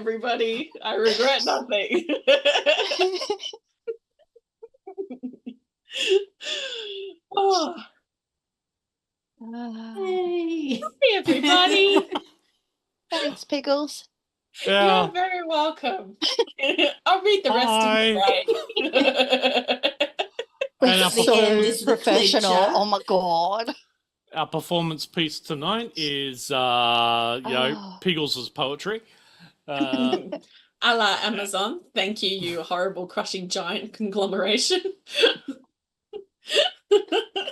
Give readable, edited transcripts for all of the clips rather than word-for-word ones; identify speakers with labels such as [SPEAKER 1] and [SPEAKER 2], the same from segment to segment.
[SPEAKER 1] everybody. I regret nothing. Oh.
[SPEAKER 2] Hey.
[SPEAKER 1] Hey, everybody.
[SPEAKER 3] Thanks, Piggles.
[SPEAKER 1] Yeah. You're very welcome. I'll read the rest of the break.
[SPEAKER 3] We're so professional. Oh my god.
[SPEAKER 4] Our performance piece tonight is Piggles' poetry.
[SPEAKER 1] A la Amazon. Thank you, you horrible crushing giant conglomeration.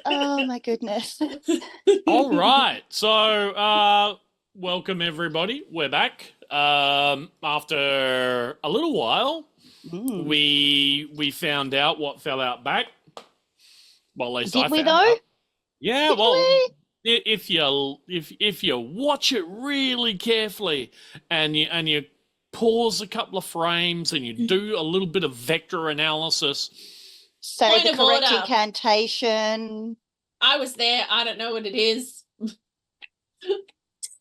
[SPEAKER 3] Oh my goodness.
[SPEAKER 4] All right. So welcome everybody. We're back. After a little while, we found out what fell out back. Well, at least I found
[SPEAKER 3] we though?
[SPEAKER 4] out. Yeah, if you watch it really carefully and you pause a couple of frames and you do a little bit of vector analysis,
[SPEAKER 3] say the correct incantation.
[SPEAKER 1] I was there. I don't know what it is.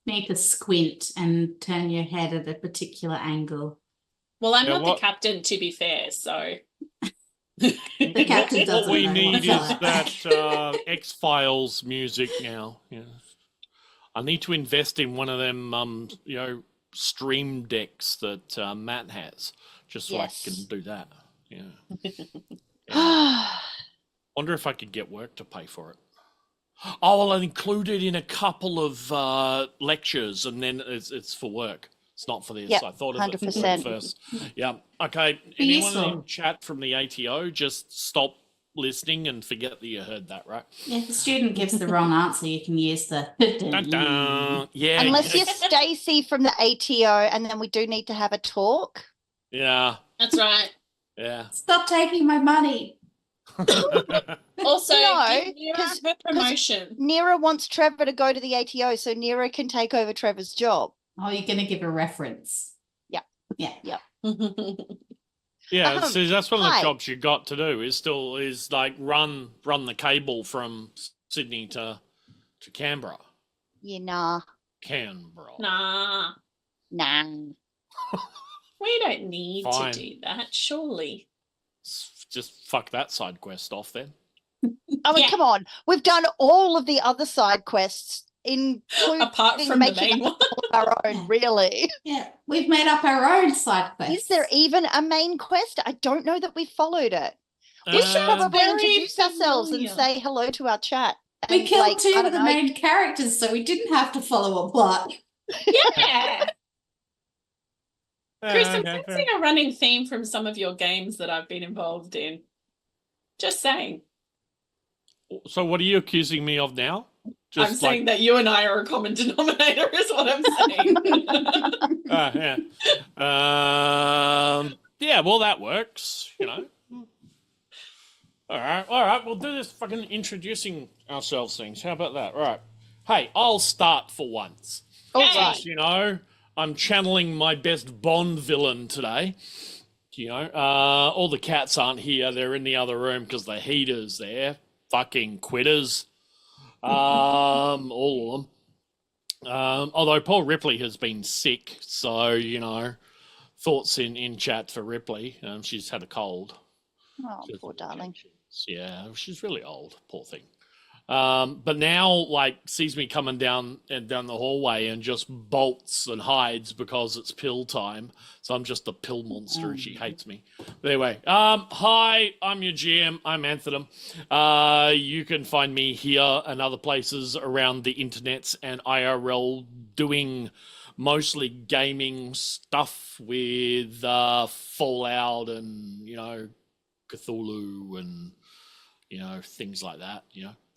[SPEAKER 2] Need to squint and turn your head at a particular angle.
[SPEAKER 1] Well, I'm not the captain, to be fair, so.
[SPEAKER 2] The captain doesn't
[SPEAKER 4] what we
[SPEAKER 2] know
[SPEAKER 4] need
[SPEAKER 2] what's
[SPEAKER 4] is that X-Files music now. Yeah. I need to invest in one of them, stream decks that Matt has, just so I can do that. Yeah. Wonder if I could get work to pay for it. Oh, well, I'll include it in a couple of lectures, and then it's for work. It's not for this.
[SPEAKER 3] Yep,
[SPEAKER 4] I thought of
[SPEAKER 3] 100%.
[SPEAKER 4] it for work first. Yeah. Okay. Anyone in chat from the ATO, just stop listening and forget that you heard that, right?
[SPEAKER 2] Yeah, if the student gives the wrong answer, you can use the...
[SPEAKER 4] Dun, dun. Yeah.
[SPEAKER 3] Unless you're Stacey from the ATO, and then we do need to have a talk.
[SPEAKER 4] Yeah.
[SPEAKER 1] That's right.
[SPEAKER 4] Yeah.
[SPEAKER 2] Stop taking my money.
[SPEAKER 1] Also,
[SPEAKER 3] no,
[SPEAKER 1] because promotion.
[SPEAKER 3] N.E.R.A wants Trevor to go to the ATO, so N.E.R.A can take over Trevor's job.
[SPEAKER 2] Oh, you're going to give a reference.
[SPEAKER 3] Yeah.
[SPEAKER 2] Yeah.
[SPEAKER 3] Yeah.
[SPEAKER 4] Yeah, so that's one of the jobs you got to do is like run the cable from Sydney to Canberra.
[SPEAKER 3] Yeah, nah.
[SPEAKER 4] Canberra.
[SPEAKER 1] Nah. We don't need to do that, surely.
[SPEAKER 4] Just fuck that side quest off then.
[SPEAKER 3] I mean, come on. We've done all of the other side quests, including
[SPEAKER 1] apart from
[SPEAKER 3] making
[SPEAKER 1] the main one.
[SPEAKER 3] our own, really.
[SPEAKER 2] Yeah, we've made up our own side quest.
[SPEAKER 3] Is there even a main quest? I don't know that we followed it. We should probably introduce ourselves and say hello to our chat.
[SPEAKER 2] We killed two of the main characters, so we didn't have to follow a plot.
[SPEAKER 1] Yeah. Chris, I'm sensing a running theme from some of your games that I've been involved in. Just saying.
[SPEAKER 4] So what are you accusing me of now?
[SPEAKER 1] I'm saying that you and I are a common denominator is what I'm saying.
[SPEAKER 4] Yeah, well, that works, All right, we'll do this fucking introducing ourselves things. How about that? All right. Hey, I'll start for once.
[SPEAKER 3] All right.
[SPEAKER 4] I'm channeling my best Bond villain today. All the cats aren't here. They're in the other room because the heater's there. Fucking quitters. All of them. Although Paul Ripley has been sick, so, thoughts in chat for Ripley. She's had a cold.
[SPEAKER 3] Oh, poor darling.
[SPEAKER 4] Yeah, she's really old, poor thing. But now, sees me coming down the hallway and just bolts and hides because it's pill time. So I'm just a pill monster and she hates me. But anyway, hi, I'm your GM. I'm Anthanum. You can find me here and other places around the internets and IRL doing mostly gaming stuff with Fallout and, Cthulhu and, things like that,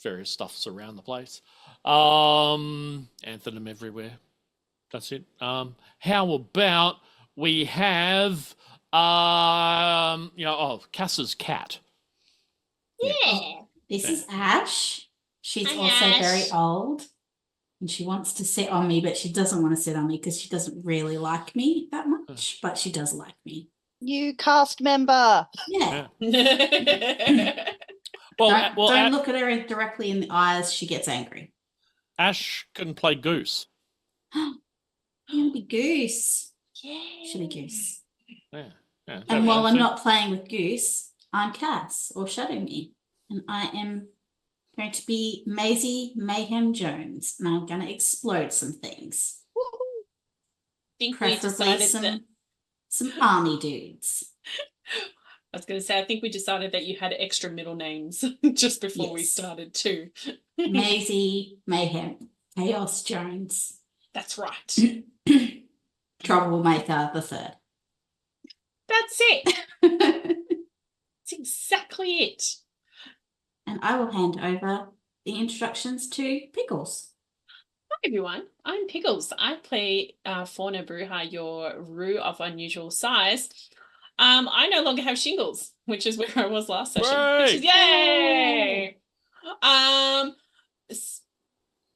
[SPEAKER 4] various stuffs around the place. Anthanum everywhere. That's it. How about we have Cass's cat.
[SPEAKER 1] Yeah.
[SPEAKER 2] This is Ash. She's also very old and she wants to sit on me, but she doesn't want to sit on me because she doesn't really like me that much, but she does like me.
[SPEAKER 3] New cast member.
[SPEAKER 2] Yeah. Don't look at her directly in the eyes. She gets angry.
[SPEAKER 4] Ash can play Goose.
[SPEAKER 2] You want to be Goose? She'll be Goose.
[SPEAKER 4] Yeah.
[SPEAKER 2] And while I'm not playing with Goose, I'm Cass or Shadowmere. And I am going to be Maise Mayhem Jones. And I'm going to explode some things. Preferably some army dudes.
[SPEAKER 1] I was going to say, I think we decided that you had extra middle names just before we started too.
[SPEAKER 2] Maise Mayhem Chaos Jones.
[SPEAKER 1] That's right.
[SPEAKER 2] Troublemaker the Third.
[SPEAKER 1] That's it. That's exactly it.
[SPEAKER 2] And I will hand over the introductions to Piggles.
[SPEAKER 1] Hi everyone, I'm Piggles. I play Fauna Bruha, your Roo of unusual size. I no longer have shingles, which is where I was last session. Which is, yay!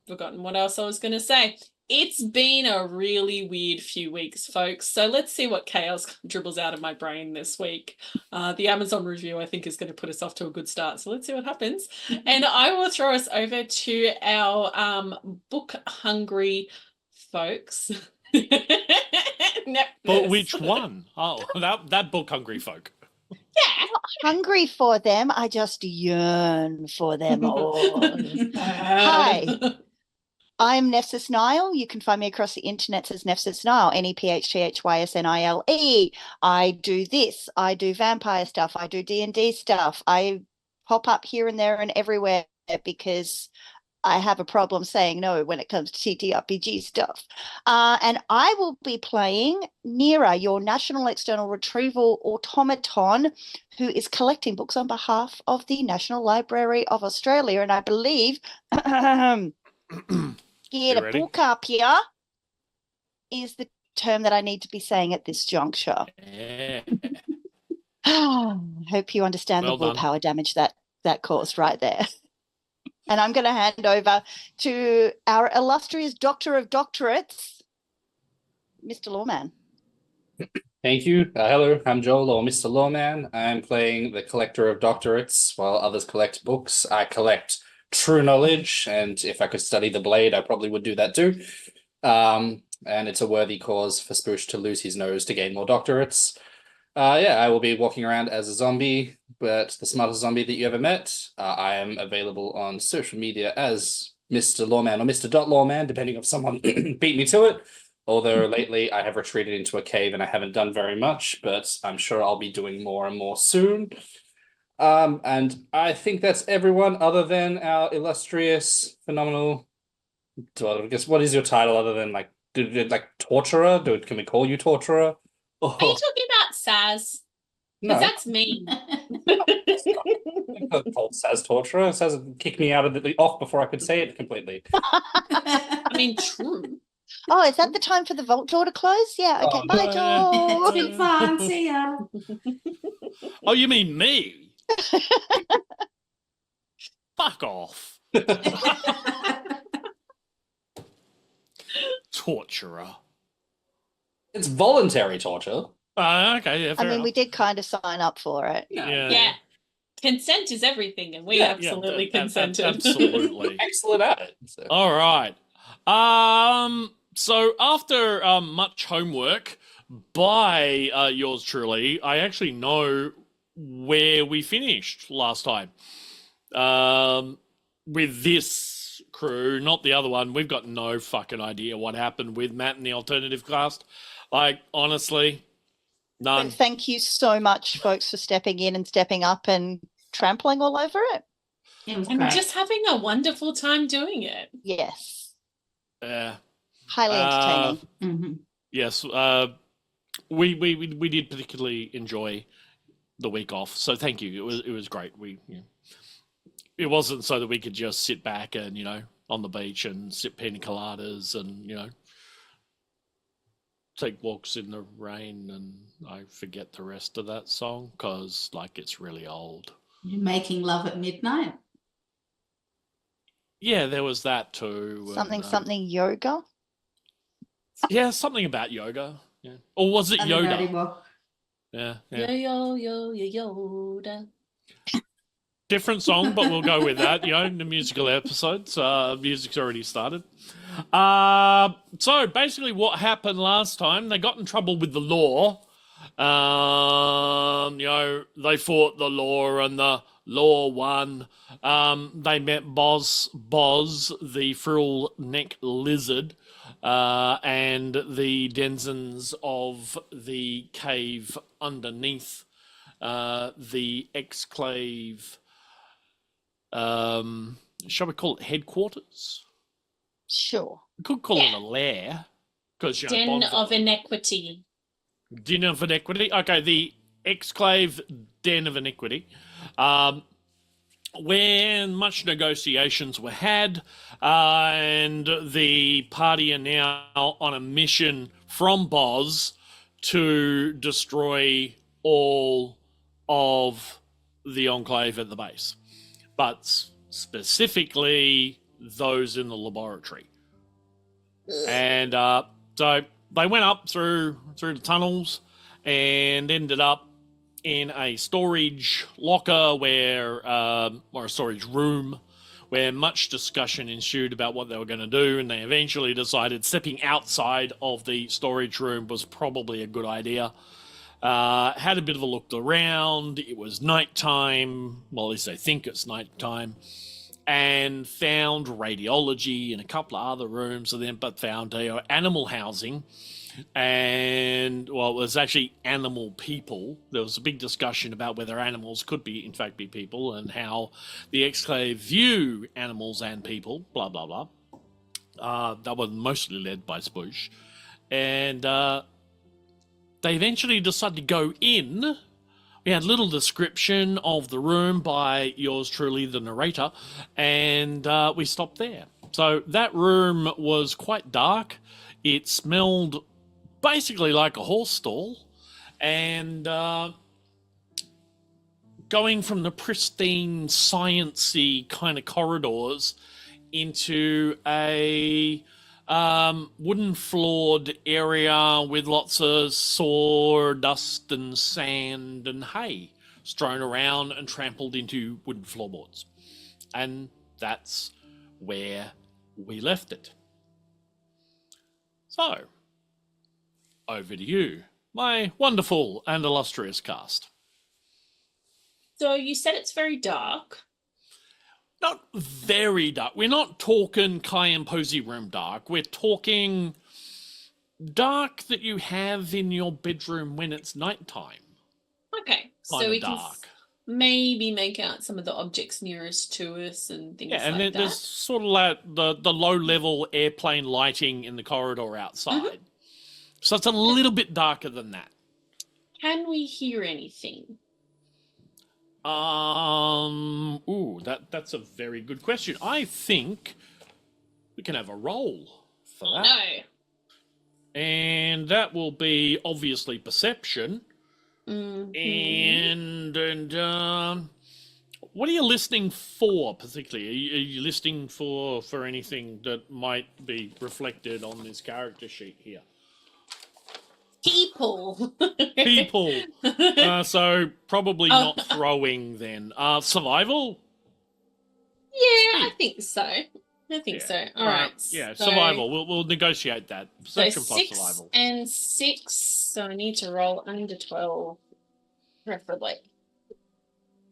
[SPEAKER 1] Forgotten what else I was going to say. It's been a really weird few weeks, folks. So let's see what chaos dribbles out of my brain this week. The Amazon review, I think, is going to put us off to a good start. So let's see what happens. And I will throw us over to our book-hungry folks.
[SPEAKER 4] But which one? Oh, that book-hungry folk.
[SPEAKER 1] Yeah.
[SPEAKER 3] Hungry for them. I just yearn for them all. Hi. I'm NephthysNile. You can find me across the internet as NephthysNile, NephthysNile. I do this. I do vampire stuff. I do D&D stuff. I pop up here and there and everywhere because I have a problem saying no when it comes to TTRPG stuff. And I will be playing N.E.R.A, your National External Retrieval Automaton, who is collecting books on behalf of the National Library of Australia. And I believe... Get a book up here is the term that I need to be saying at this juncture.
[SPEAKER 4] Yeah.
[SPEAKER 3] Hope you understand the willpower damage that caused right there. And I'm going to hand over to our illustrious Doctor of Doctorates, Mr. Loreman.
[SPEAKER 5] Thank you. Hello, I'm Joel, or Mr. Loreman. I'm playing the Collector of Doctorates. While others collect books, I collect true knowledge, and if I could study the blade, I probably would do that too. And it's a worthy cause for Spoosh to lose his nose to gain more doctorates. I will be walking around as a zombie, but the smartest zombie that you ever met. I am available on social media as Mr. Loreman or Mr. Loreman, depending if someone beat me to it. Although lately I have retreated into a cave and I haven't done very much, but I'm sure I'll be doing more and more soon. And I think that's everyone other than our illustrious, phenomenal. I guess what is your title other than like torturer? Can we call you torturer?
[SPEAKER 1] Are you talking about Saz?
[SPEAKER 5] No,
[SPEAKER 1] that's me.
[SPEAKER 5] I'm called Saz torturer. Saz kicked me out of the off before I could say it completely.
[SPEAKER 1] I mean, true.
[SPEAKER 3] Oh, is that the time for the vault door to close? Yeah. Okay. Bye, Joel.
[SPEAKER 2] It's been fun. See ya.
[SPEAKER 4] Oh, you mean me? Fuck off. Torturer.
[SPEAKER 5] It's voluntary torture.
[SPEAKER 4] Okay, yeah, fair
[SPEAKER 3] I mean,
[SPEAKER 4] enough.
[SPEAKER 3] we did kind of sign up for it.
[SPEAKER 1] Yeah. Consent is everything, and we absolutely consented.
[SPEAKER 4] Absolutely.
[SPEAKER 5] Excellent at it. So.
[SPEAKER 4] All right. So after much homework by yours truly, I actually know where we finished last time. With this crew, not the other one. We've got no fucking idea what happened with Matt and the alternative cast. Like, honestly, none.
[SPEAKER 3] But thank you so much, folks, for stepping in and stepping up and trampling all over it.
[SPEAKER 2] It was
[SPEAKER 1] and
[SPEAKER 2] great.
[SPEAKER 1] just having a wonderful time doing it.
[SPEAKER 3] Yes.
[SPEAKER 4] Yeah.
[SPEAKER 3] Highly entertaining.
[SPEAKER 2] Mm-hmm.
[SPEAKER 4] Yes. We did particularly enjoy the week off, so thank you. It was great. It wasn't so that we could just sit back and on the beach and sip pina coladas and take walks in the rain, and I forget the rest of that song because it's really old.
[SPEAKER 2] You're making love at midnight.
[SPEAKER 4] Yeah, there was that too.
[SPEAKER 3] Something yoga.
[SPEAKER 4] Yeah, something about yoga. Yeah, or was it Yoda? Yeah.
[SPEAKER 1] Yoda.
[SPEAKER 4] Different song, but we'll go with that. The musical episodes. Music's already started. So basically what happened last time, they got in trouble with the law. They fought the law and the law won. They met Boz, the frill neck lizard, and the denizens of the cave underneath the Exclave, shall we call it headquarters?
[SPEAKER 3] Sure.
[SPEAKER 4] We could call it a lair. Because
[SPEAKER 1] Den of Inequity.
[SPEAKER 4] Den of Inequity. Okay, the Exclave Den of Iniquity. When much negotiations were had, and the party are now on a mission from Boz to destroy all of the Enclave at the base, but specifically those in the laboratory. And so they went up through the tunnels and ended up in a storage locker or a storage room where much discussion ensued about what they were going to do, and they eventually decided stepping outside of the storage room was probably a good idea. Had a bit of a look around. It was nighttime. Well, at least they think it's nighttime. And found radiology and a couple of other rooms, but found animal housing. And, well, it was actually animal people. There was a big discussion about whether animals could in fact be people, and how the Exclave view animals and people, blah, blah, blah. That was mostly led by Spoosh. And they eventually decided to go in. We had a little description of the room by yours truly, the narrator, and we stopped there. So that room was quite dark. It smelled basically like a horse stall, and going from the pristine, science-y kind of corridors into a wooden-floored area with lots of sawdust and sand and hay strewn around and trampled into wooden floorboards. And that's where we left it. So, over to you, my wonderful and illustrious cast.
[SPEAKER 1] So you said it's very dark.
[SPEAKER 4] Not very dark. We're not talking Kai and Posy room dark. We're talking dark that you have in your bedroom when it's nighttime.
[SPEAKER 1] Okay, so
[SPEAKER 4] Kinda
[SPEAKER 1] we can
[SPEAKER 4] dark.
[SPEAKER 1] maybe make out some of the objects nearest to us and things
[SPEAKER 4] Yeah, and
[SPEAKER 1] like
[SPEAKER 4] there's
[SPEAKER 1] that.
[SPEAKER 4] sort of like the low-level airplane lighting in the corridor outside. So it's a little bit darker than that.
[SPEAKER 1] Can we hear anything?
[SPEAKER 4] That's a very good question. I think we can have a roll for that.
[SPEAKER 1] No.
[SPEAKER 4] And that will be obviously perception.
[SPEAKER 1] Mm-hmm.
[SPEAKER 4] And what are you listening for particularly? Are you listening for anything that might be reflected on this character sheet here?
[SPEAKER 1] People.
[SPEAKER 4] People. So probably not throwing then. Survival?
[SPEAKER 1] Yeah, I think so. All right.
[SPEAKER 4] Yeah,
[SPEAKER 1] so,
[SPEAKER 4] survival. We'll negotiate that. Perception
[SPEAKER 1] so
[SPEAKER 4] plus
[SPEAKER 1] 6
[SPEAKER 4] survival.
[SPEAKER 1] and 6. So I need to roll under 12, preferably.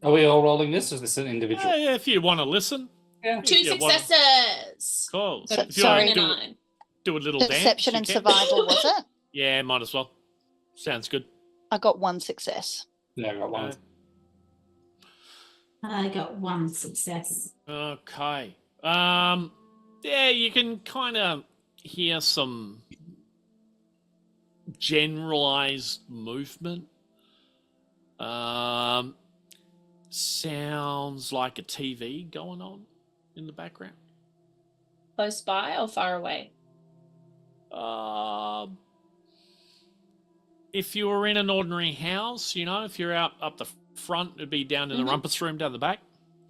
[SPEAKER 5] Are we all rolling this, or is this an individual?
[SPEAKER 4] Yeah, if you want to listen.
[SPEAKER 5] Yeah.
[SPEAKER 1] 2
[SPEAKER 4] Yeah, one-
[SPEAKER 1] successes.
[SPEAKER 4] Cool.
[SPEAKER 1] Got a
[SPEAKER 4] If you wanna
[SPEAKER 3] sorry.
[SPEAKER 1] 29.
[SPEAKER 4] do a little dance.
[SPEAKER 3] Deception
[SPEAKER 4] you
[SPEAKER 3] and
[SPEAKER 4] can.
[SPEAKER 3] survival, was it?
[SPEAKER 4] Yeah, might as well. Sounds good.
[SPEAKER 3] I got 1 success.
[SPEAKER 5] Yeah, I got one.
[SPEAKER 2] I got 1 success.
[SPEAKER 4] Okay. Yeah, you can kind of hear some generalized movement. Sounds like a TV going on in the background.
[SPEAKER 1] Close by or far away?
[SPEAKER 4] If you were in an ordinary house, if you're out up the front, it'd be down in the rumpus room down the back.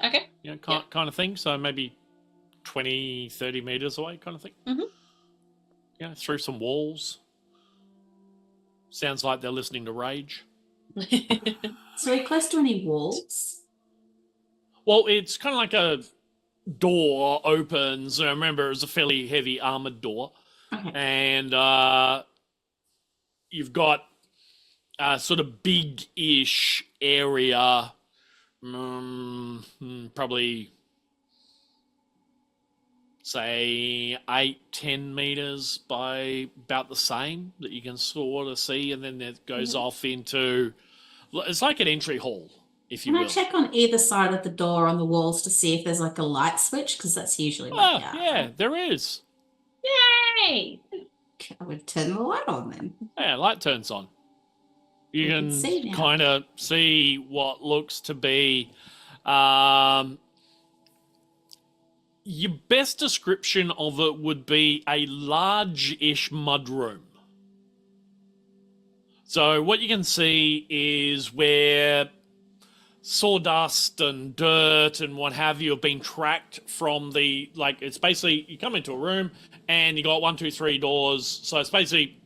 [SPEAKER 1] Okay.
[SPEAKER 4] Kind of thing. So maybe 20, 30 meters away kind of thing.
[SPEAKER 1] Mm-hmm.
[SPEAKER 4] Through some walls. Sounds like they're listening to Rage.
[SPEAKER 2] So we're close to any walls?
[SPEAKER 4] Well, it's kind of like door opens. And I remember it was a fairly heavy armored door.
[SPEAKER 2] Okay.
[SPEAKER 4] And you've got a sort of big-ish area, probably say 8-10 meters by about the same that you can sort of see, and then it goes off into, it's like an entry hall, if you
[SPEAKER 2] Can
[SPEAKER 4] will.
[SPEAKER 2] I check on either side of the door on the walls to see if there's like a light switch? Because that's usually my
[SPEAKER 4] Yeah, there is.
[SPEAKER 1] Yay!
[SPEAKER 2] I would turn the light on then.
[SPEAKER 4] Yeah, light turns on. You
[SPEAKER 2] We can
[SPEAKER 4] can
[SPEAKER 2] see now.
[SPEAKER 4] kind of see what looks to be your best description of it would be a large-ish mudroom. So what you can see is where sawdust and dirt and what have you have been tracked from the, like, it's basically, you come into a room and you got 1, 2, 3 doors. So it's basically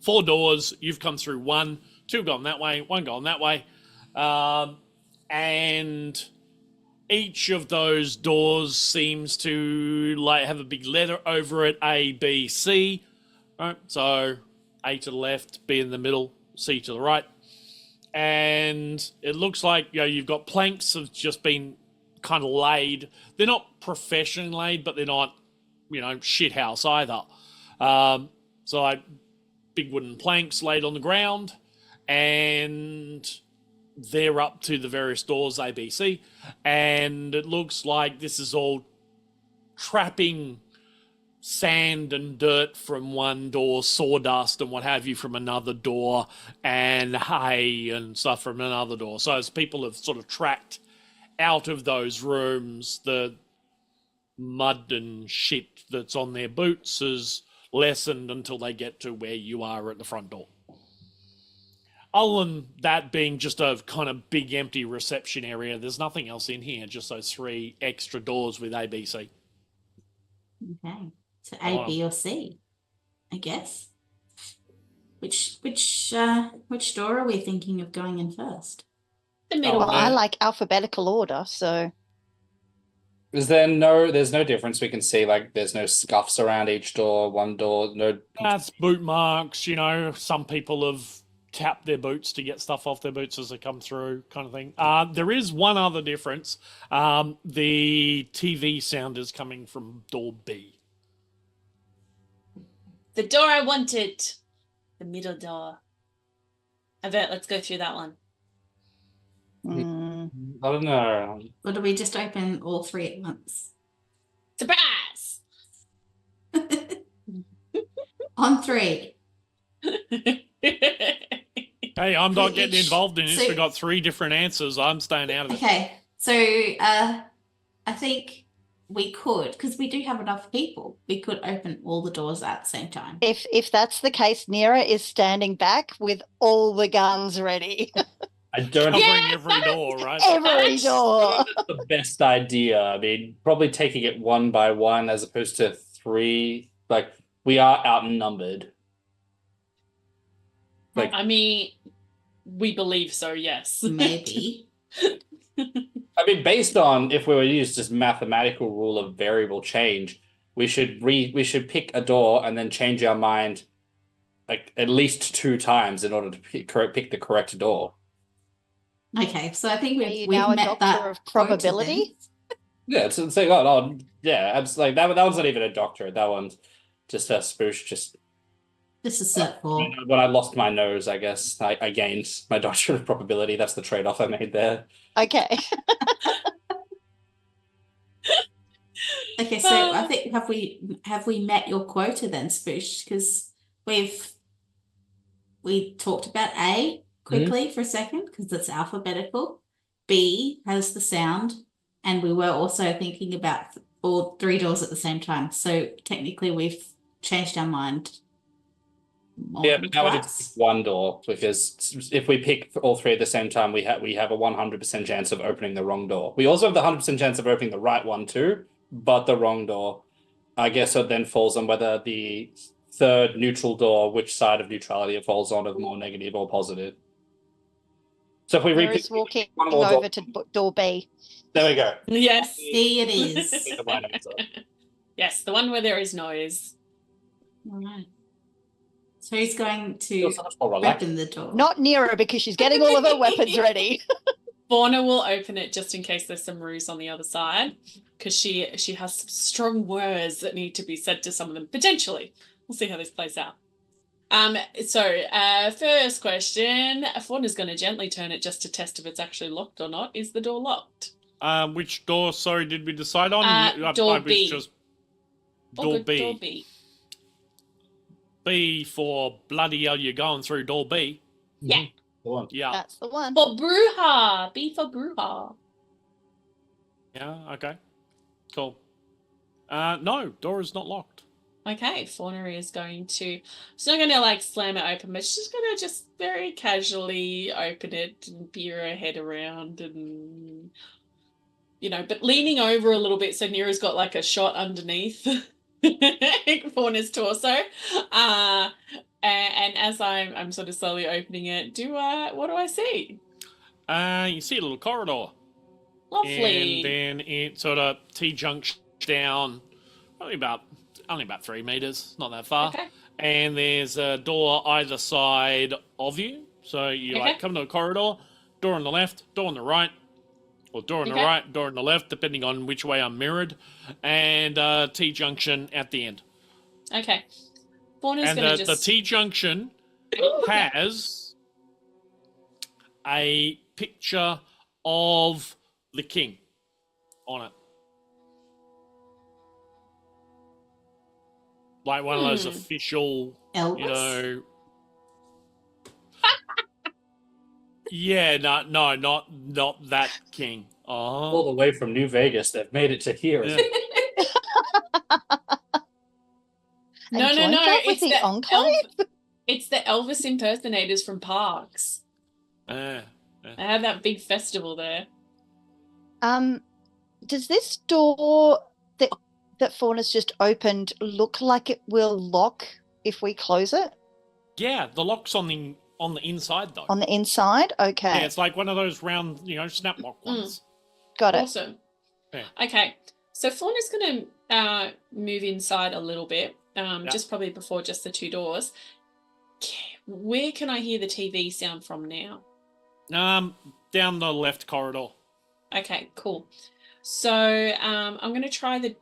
[SPEAKER 4] 4 doors. You've come through 1, 2 gone that way, 1 gone that way. And each of those doors seems to like have a big letter over it, A, B, C. Right? So A to the left, B in the middle, C to the right. And it looks like, you know, you've got planks have just been kind of laid. They're not professionally laid, but they're not, you know, shit house either. So like big wooden planks laid on the ground, and they're up to the various doors, A, B, C, and it looks like this is all trapping sand and dirt from one door, sawdust and what have you from another door, and hay and stuff from another door. So as people have sort of tracked out of those rooms, the mud and shit that's on their boots is lessened until they get to where you are at the front door. Other than that being just a kind of big empty reception area, there's nothing else in here, just those 3 extra doors with A, B, C.
[SPEAKER 2] Okay. So A, B, or C, I guess. Which door are we thinking of going in first?
[SPEAKER 1] The middle
[SPEAKER 3] Well,
[SPEAKER 1] one.
[SPEAKER 3] I like alphabetical order, so
[SPEAKER 5] There's no difference we can see, like there's no scuffs around each door, one door, no.
[SPEAKER 4] That's boot marks, you know, some people have tapped their boots to get stuff off their boots as they come through, kind of thing. There is one other difference. The TV sound is coming from door B.
[SPEAKER 1] The door I wanted. The middle door. I bet let's go through that one.
[SPEAKER 5] I don't know.
[SPEAKER 2] Or do we just open all 3 at once?
[SPEAKER 1] Surprise!
[SPEAKER 2] On 3.
[SPEAKER 4] Hey, I'm not getting
[SPEAKER 2] Each-
[SPEAKER 4] involved in this.
[SPEAKER 2] so-
[SPEAKER 4] We got 3 different answers. I'm staying out of it.
[SPEAKER 2] Okay. So I think we could, because we do have enough people, we could open all the doors at the same time.
[SPEAKER 3] if that's the case, N.E.R.A is standing back with all the guns ready.
[SPEAKER 5] I don't
[SPEAKER 4] Covering
[SPEAKER 5] think
[SPEAKER 4] every door, right?
[SPEAKER 3] Every door.
[SPEAKER 5] that's the best idea. I mean, probably taking it 1 by 1 as opposed to 3. Like, we are outnumbered. Like,
[SPEAKER 1] I mean, we believe so, yes.
[SPEAKER 2] Maybe.
[SPEAKER 5] I mean, based on if we were to use just mathematical rule of variable change, we should pick a door and then change our mind like at least 2 times in order to pick the correct door.
[SPEAKER 2] Okay, so I think
[SPEAKER 3] Are you
[SPEAKER 2] we've
[SPEAKER 3] now a
[SPEAKER 2] met
[SPEAKER 3] doctor
[SPEAKER 2] that
[SPEAKER 3] of
[SPEAKER 2] quota
[SPEAKER 3] probability?
[SPEAKER 5] Yeah, it's like oh yeah, it's like that one's not even a doctorate. That one's just a spoosh. Just
[SPEAKER 2] then. Just a cert 4.
[SPEAKER 5] when I lost my nose, I guess I gained my doctorate of probability. That's the trade-off I made there.
[SPEAKER 3] Okay.
[SPEAKER 2] Okay, so I think have we met your quota then, Spoosh? Because we talked about A quickly for a second because it's alphabetical. B has the sound, and we were also thinking about all 3 doors at the same time. So technically, we've changed our mind.
[SPEAKER 5] Yeah, but now it's 1 door because if we pick all 3 at the same time, we have a 100% chance of opening the wrong door. We also have the 100% chance of opening the right one too, but the wrong door. I guess it then falls on whether the 3rd neutral door, which side of neutrality it falls on, of more negative or positive. So if we
[SPEAKER 3] Nira
[SPEAKER 5] repeat
[SPEAKER 3] is walking
[SPEAKER 5] one more
[SPEAKER 3] over to door B.
[SPEAKER 5] there we go.
[SPEAKER 1] Yes.
[SPEAKER 2] C it is.
[SPEAKER 1] Yes, the one where there is noise.
[SPEAKER 2] All right. So who's going to
[SPEAKER 5] Feels so much more relaxed.
[SPEAKER 2] open the door?
[SPEAKER 3] Not N.E.R.A because she's getting all of her weapons ready.
[SPEAKER 1] Fauna will open it just in case there's some ruse on the other side, because she has some strong words that need to be said to some of them, potentially. We'll see how this plays out. First question. Fauna's going to gently turn it just to test if it's actually locked or not. Is the door locked?
[SPEAKER 4] Which door, sorry, did we decide on?
[SPEAKER 1] Door B.
[SPEAKER 4] Just
[SPEAKER 1] Oh,
[SPEAKER 4] door
[SPEAKER 1] good,
[SPEAKER 4] B.
[SPEAKER 1] Door B.
[SPEAKER 4] B for bloody hell, you're going through door B.
[SPEAKER 1] Yeah.
[SPEAKER 5] Go on.
[SPEAKER 4] Yeah.
[SPEAKER 3] That's the one.
[SPEAKER 1] For Bruha. B for Bruha.
[SPEAKER 4] Yeah, okay. Cool. No, door is not locked.
[SPEAKER 1] Okay, Fauna is going to, she's not going to like slam it open, but she's going to just very casually open it and peer her head around and, but leaning over a little bit so N.E.R.A's got like a shot underneath Fauna's torso. And as I'm sort of slowly opening it, what do I see?
[SPEAKER 4] You see a little corridor.
[SPEAKER 1] Lovely.
[SPEAKER 4] And then it sort of T-junks down only about 3 meters, not that far.
[SPEAKER 1] Okay.
[SPEAKER 4] And there's a door either side of you. So you come to a corridor, door on the left, door on the right, or door on the right, door on the left, depending on which way I'm mirrored, and T-junction at the end.
[SPEAKER 1] Okay. Fauna's going to
[SPEAKER 4] the T-junction has a picture of the king on it. Like one of those official,
[SPEAKER 2] Elvis?
[SPEAKER 4] Yeah, no, not that king.
[SPEAKER 5] All the way from New Vegas, they've made it to here.
[SPEAKER 4] Yeah.
[SPEAKER 1] No.
[SPEAKER 3] It's the Enclave.
[SPEAKER 1] It's the Elvis impersonators from Parks. They have that big festival there.
[SPEAKER 3] Does this door that Fauna's just opened look like it will lock if we close it?
[SPEAKER 4] Yeah, the lock's on the inside though.
[SPEAKER 3] On the inside? Okay.
[SPEAKER 4] Yeah, it's like one of those round, snap lock ones.
[SPEAKER 3] Got it.
[SPEAKER 1] Awesome.
[SPEAKER 4] Yeah.
[SPEAKER 1] Okay, so Fauna's going to move inside a little bit, just probably before just the two doors. Where can I hear the TV sound from now?
[SPEAKER 4] Down the left corridor.
[SPEAKER 1] Okay, cool. So I'm going to try the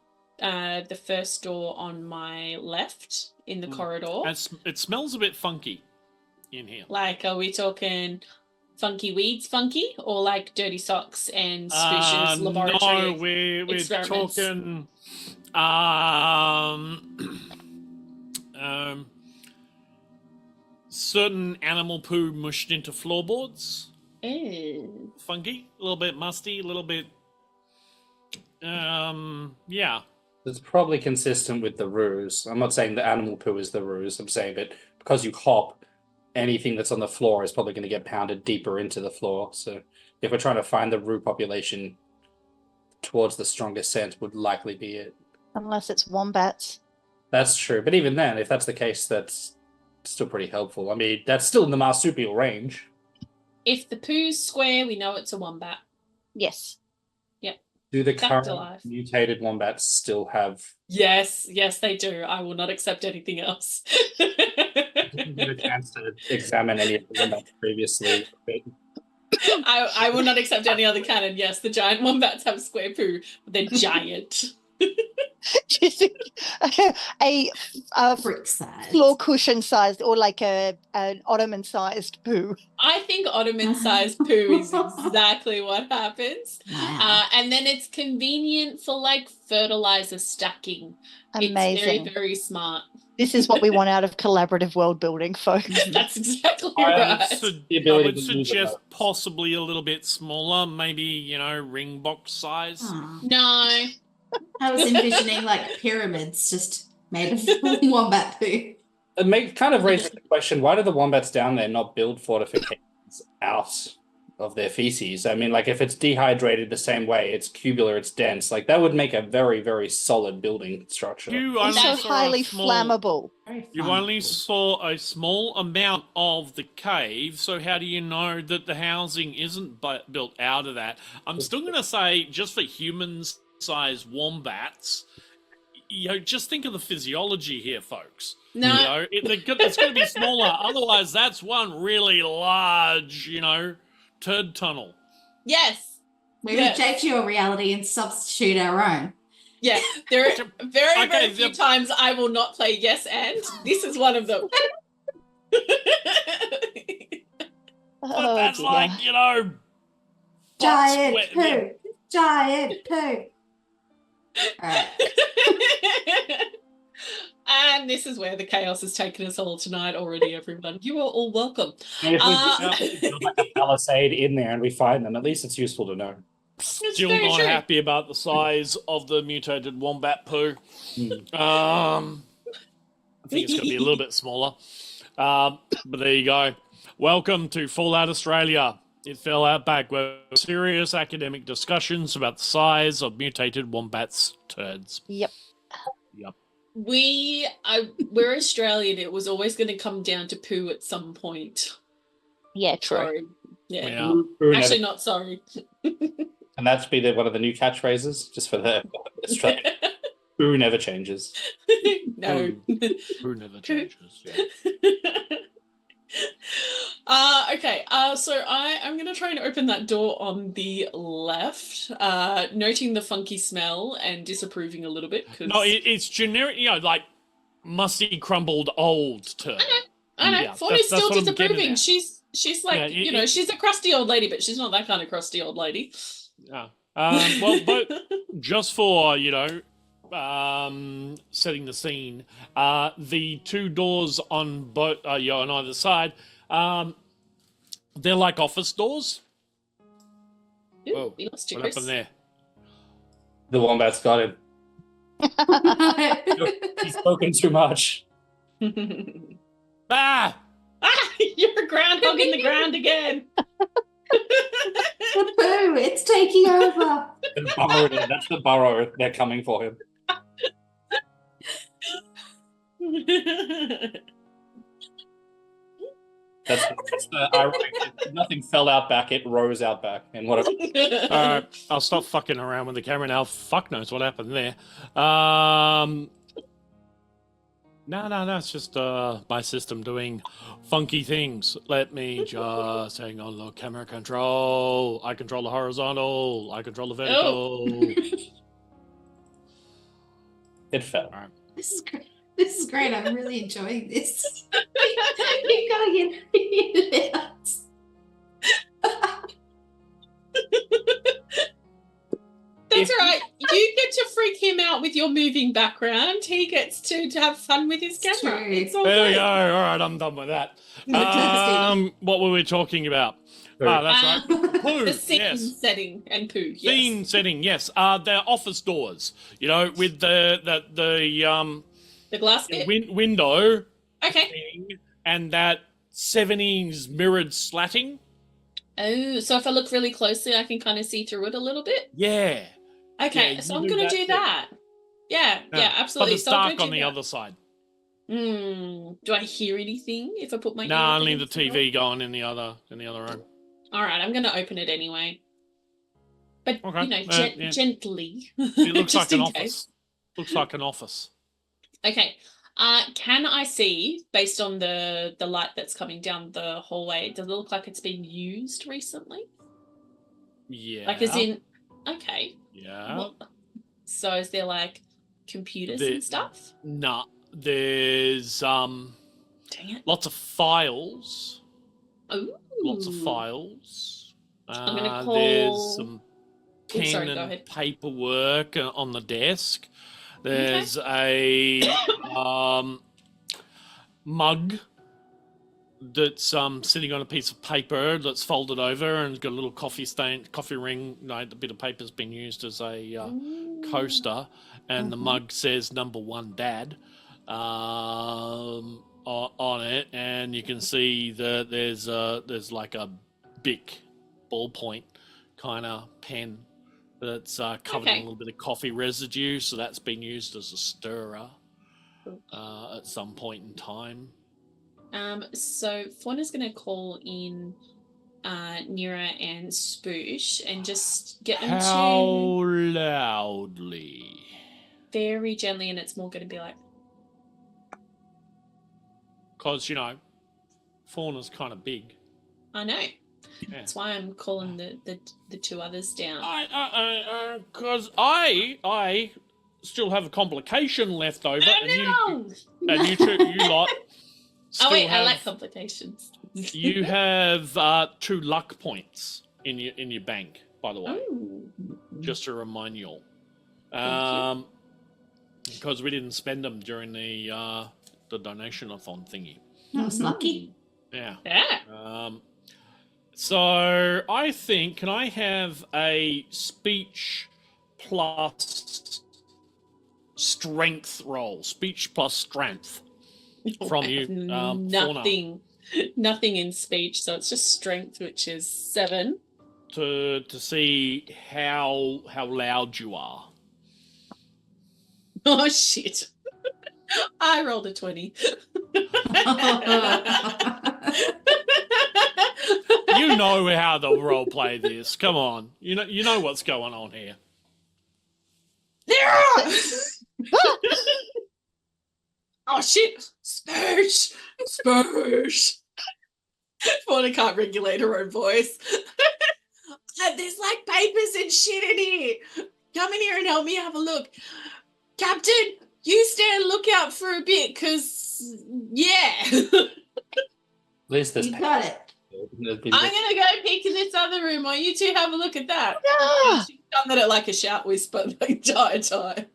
[SPEAKER 1] first door on my left in the corridor.
[SPEAKER 4] And it smells a bit funky in here.
[SPEAKER 1] Like, are we talking funky weeds funky, or like dirty socks and Spoosh's laboratory?
[SPEAKER 4] No, we're
[SPEAKER 1] experiments?
[SPEAKER 4] talking certain animal poo mushed into floorboards.
[SPEAKER 1] Ew.
[SPEAKER 4] Funky, a little bit musty, a little bit yeah.
[SPEAKER 5] It's probably consistent with the ruse. I'm not saying the animal poo is the ruse. I'm saying that because you hop, anything that's on the floor is probably going to get pounded deeper into the floor. So if we're trying to find the rue population towards the strongest scent, would likely be it.
[SPEAKER 3] Unless it's wombats.
[SPEAKER 5] That's true. But even then, if that's the case, that's still pretty helpful. I mean, that's still in the marsupial range.
[SPEAKER 1] If the poo's square, we know it's a wombat.
[SPEAKER 3] Yes.
[SPEAKER 5] Do the current
[SPEAKER 1] Alive.
[SPEAKER 5] mutated wombats still have...
[SPEAKER 1] Yes, they do. I will not accept anything else.
[SPEAKER 5] Didn't get a chance to examine any of the wombats previously.
[SPEAKER 1] I will not accept any other canon. Yes, the giant wombats have square poo, but they're giant.
[SPEAKER 3] Just a
[SPEAKER 2] Brick size.
[SPEAKER 3] floor cushion sized, or like an ottoman sized poo.
[SPEAKER 1] I think Ottoman-sized poo is exactly what happens.
[SPEAKER 2] Wow.
[SPEAKER 1] And then it's convenient for like fertilizer stacking.
[SPEAKER 3] Amazing.
[SPEAKER 1] It's very, very smart.
[SPEAKER 3] This is what we want out of collaborative world building, folks.
[SPEAKER 1] That's exactly
[SPEAKER 5] I
[SPEAKER 1] right.
[SPEAKER 4] would suggest possibly a little bit smaller, maybe, ring box size.
[SPEAKER 2] Aw.
[SPEAKER 1] No.
[SPEAKER 2] I was envisioning like pyramids just made of wombat poo.
[SPEAKER 5] It kind of raises the question, why do the wombats down there not build fortifications out? of their feces. I mean, like if it's dehydrated the same way, it's cubular, it's dense. Like that would make a very, very solid building structure.
[SPEAKER 4] You
[SPEAKER 3] Also
[SPEAKER 4] only saw a
[SPEAKER 3] highly
[SPEAKER 4] small-
[SPEAKER 3] flammable.
[SPEAKER 2] Very
[SPEAKER 4] You
[SPEAKER 2] fun.
[SPEAKER 4] only saw a small amount of the cave, so how do you know that the housing isn't built out of that? I'm still going to say, just for human-sized wombats, just think of the physiology here, folks.
[SPEAKER 1] No.
[SPEAKER 4] It's going to be smaller. Otherwise, that's one really large, turd tunnel.
[SPEAKER 1] Yes.
[SPEAKER 2] We
[SPEAKER 1] Yes.
[SPEAKER 2] reject your reality and substitute our own.
[SPEAKER 1] Yeah. There are very,
[SPEAKER 4] Okay,
[SPEAKER 1] very few times I will not play yes and. This is one of them.
[SPEAKER 4] But
[SPEAKER 3] Oh,
[SPEAKER 4] that's
[SPEAKER 3] dear.
[SPEAKER 4] like,
[SPEAKER 2] Giant
[SPEAKER 4] butt
[SPEAKER 2] poo.
[SPEAKER 4] sweat-
[SPEAKER 2] Giant poo. All right.
[SPEAKER 1] And this is where the chaos has taken us all tonight already, everyone. You are all welcome.
[SPEAKER 5] And if we build like a palisade in there and we find them, at least it's useful to know.
[SPEAKER 4] Still
[SPEAKER 1] very
[SPEAKER 4] not
[SPEAKER 1] true.
[SPEAKER 4] happy about the size of the mutated wombat poo.
[SPEAKER 5] Hmm.
[SPEAKER 4] I think it's going to be a little bit smaller. But there you go. Welcome to Fallout Australia. It fell out back with serious academic discussions about the size of mutated wombats' turds.
[SPEAKER 3] Yep.
[SPEAKER 4] Yep.
[SPEAKER 1] We're Australian. It was always going to come down to poo at some point.
[SPEAKER 3] Yeah, true.
[SPEAKER 1] Sorry. Yeah.
[SPEAKER 4] Yeah.
[SPEAKER 1] Actually, not sorry.
[SPEAKER 5] And that's be one of the new catchphrases, just for the Australian. Who never changes.
[SPEAKER 1] No.
[SPEAKER 4] Who never changes. Yeah.
[SPEAKER 1] Okay. So I'm going to try and open that door on the left, noting the funky smell and disapproving a little bit.
[SPEAKER 4] No, it's generic, like musty, crumbled, old turd.
[SPEAKER 1] I know.
[SPEAKER 4] Yeah,
[SPEAKER 1] Fawna's
[SPEAKER 4] that's
[SPEAKER 1] still
[SPEAKER 4] what I'm getting
[SPEAKER 1] disapproving.
[SPEAKER 4] at.
[SPEAKER 1] She's like,
[SPEAKER 4] Yeah,
[SPEAKER 1] she's a crusty old lady, but she's not that kind of crusty old lady.
[SPEAKER 4] Yeah. Well, but just for, setting the scene, the two doors on both on either side, they're like office doors.
[SPEAKER 1] Ooh,
[SPEAKER 4] Whoa,
[SPEAKER 1] we lost you,
[SPEAKER 4] what
[SPEAKER 1] Chris.
[SPEAKER 4] happened there?
[SPEAKER 5] The wombat's got him. He's spoken too much.
[SPEAKER 4] Ah!
[SPEAKER 1] You're a groundhog in the ground again.
[SPEAKER 2] The poo, it's taking over.
[SPEAKER 5] That's the burrow. They're coming for him. That's the ironic. Nothing fell out back, it rose out back. And what a
[SPEAKER 4] All right, I'll stop fucking around with the camera now. Fuck knows what happened there. No, it's just my system doing funky things. Let me just hang on, look, camera control. I control the horizontal. I control the vertical.
[SPEAKER 5] it fell.
[SPEAKER 2] This is great. This is great. I'm really enjoying this. Keep going in.
[SPEAKER 1] That's all right. You get to freak him out with your moving background. He gets to have fun with his
[SPEAKER 2] It's
[SPEAKER 1] camera.
[SPEAKER 2] true.
[SPEAKER 1] It's all
[SPEAKER 4] There we
[SPEAKER 1] good.
[SPEAKER 4] go. All right, I'm done with that.
[SPEAKER 2] Fantastic.
[SPEAKER 4] What were we talking about? That's right. Poo,
[SPEAKER 1] The scene
[SPEAKER 4] yes.
[SPEAKER 1] setting and poo. Yes.
[SPEAKER 4] Scene setting, yes. They're office doors. With the
[SPEAKER 1] The glass bit.
[SPEAKER 4] window
[SPEAKER 1] Okay.
[SPEAKER 4] thing and that 70s mirrored slatting.
[SPEAKER 1] Oh, so if I look really closely, I can kind of see through it a little bit.
[SPEAKER 4] Yeah.
[SPEAKER 1] Okay,
[SPEAKER 4] Yeah,
[SPEAKER 1] so
[SPEAKER 4] you
[SPEAKER 1] I'm
[SPEAKER 4] do
[SPEAKER 1] going to
[SPEAKER 4] that
[SPEAKER 1] do
[SPEAKER 4] thing.
[SPEAKER 1] that. Yeah,
[SPEAKER 4] But
[SPEAKER 1] absolutely.
[SPEAKER 4] it's
[SPEAKER 1] So I'll
[SPEAKER 4] dark
[SPEAKER 1] go
[SPEAKER 4] on
[SPEAKER 1] do
[SPEAKER 4] the
[SPEAKER 1] that.
[SPEAKER 4] other side.
[SPEAKER 1] Do I hear anything if I put my ear
[SPEAKER 4] No,
[SPEAKER 1] up
[SPEAKER 4] only the
[SPEAKER 1] against door?
[SPEAKER 4] TV going in the other room.
[SPEAKER 1] All right, I'm going to open it anyway. But,
[SPEAKER 4] Okay, yeah.
[SPEAKER 1] gently.
[SPEAKER 4] It looks
[SPEAKER 1] just
[SPEAKER 4] like an
[SPEAKER 1] in case.
[SPEAKER 4] office. Looks like an office.
[SPEAKER 1] Okay. Can I see, based on the light that's coming down the hallway, does it look like it's been used recently?
[SPEAKER 4] Yeah.
[SPEAKER 1] Like as in, okay.
[SPEAKER 4] Yeah.
[SPEAKER 1] What, so is there like computers
[SPEAKER 4] The-
[SPEAKER 1] and stuff?
[SPEAKER 4] Nah. There's
[SPEAKER 1] Dang it.
[SPEAKER 4] lots of files.
[SPEAKER 1] Ooh.
[SPEAKER 4] Lots of files.
[SPEAKER 1] I'm gonna
[SPEAKER 4] There's
[SPEAKER 1] call-
[SPEAKER 4] some
[SPEAKER 1] Ooh,
[SPEAKER 4] pen
[SPEAKER 1] sorry, go
[SPEAKER 4] and
[SPEAKER 1] ahead.
[SPEAKER 4] paperwork on the desk. There's a mug that's sitting on a piece of paper that's folded over and it's got a little coffee ring. The bit of paper's been used as a coaster, and the mug says "Number One Dad" on it, and you can see that there's like a Bic ballpoint kind of pen that's covered in a little bit of coffee residue. So that's been used as a stirrer at some point in time.
[SPEAKER 1] So Fauna's going to call in N.E.R.A and Spoosh and just get them
[SPEAKER 4] How
[SPEAKER 1] to
[SPEAKER 4] loudly?
[SPEAKER 1] very gently, and it's more going to be like,
[SPEAKER 4] because Fauna's kind of big.
[SPEAKER 1] I know.
[SPEAKER 4] Yeah.
[SPEAKER 1] That's why I'm calling the two others down.
[SPEAKER 4] Because I still have a complication left over, you lot.
[SPEAKER 1] Oh wait, I like complications.
[SPEAKER 4] You have 2 luck points in your bank, by the way.
[SPEAKER 1] Ooh.
[SPEAKER 4] Just to remind you all.
[SPEAKER 1] Thank
[SPEAKER 4] Because we didn't spend them during the donation-a-thon thingy.
[SPEAKER 2] That was lucky.
[SPEAKER 4] Yeah.
[SPEAKER 1] Yeah.
[SPEAKER 4] So I think, can I have a speech plus strength roll? Speech plus strength from you, Fauna.
[SPEAKER 1] Nothing in speech, so it's just strength, which is 7.
[SPEAKER 4] To see how loud you are.
[SPEAKER 1] Oh shit! I rolled a 20.
[SPEAKER 4] You know how to role play this. Come on, you know what's going on here.
[SPEAKER 1] Oh shit! Spoosh! Fauna can't regulate her own voice. There's like papers and shit in here. Come in here and help me have a look. Captain, you stand lookout for a bit, because, yeah.
[SPEAKER 5] At least this.
[SPEAKER 2] You got it.
[SPEAKER 1] I'm going to go peek in this other room while you two have a look at that.
[SPEAKER 3] Yeah.
[SPEAKER 1] She's done that at like a shout whisper the entire time.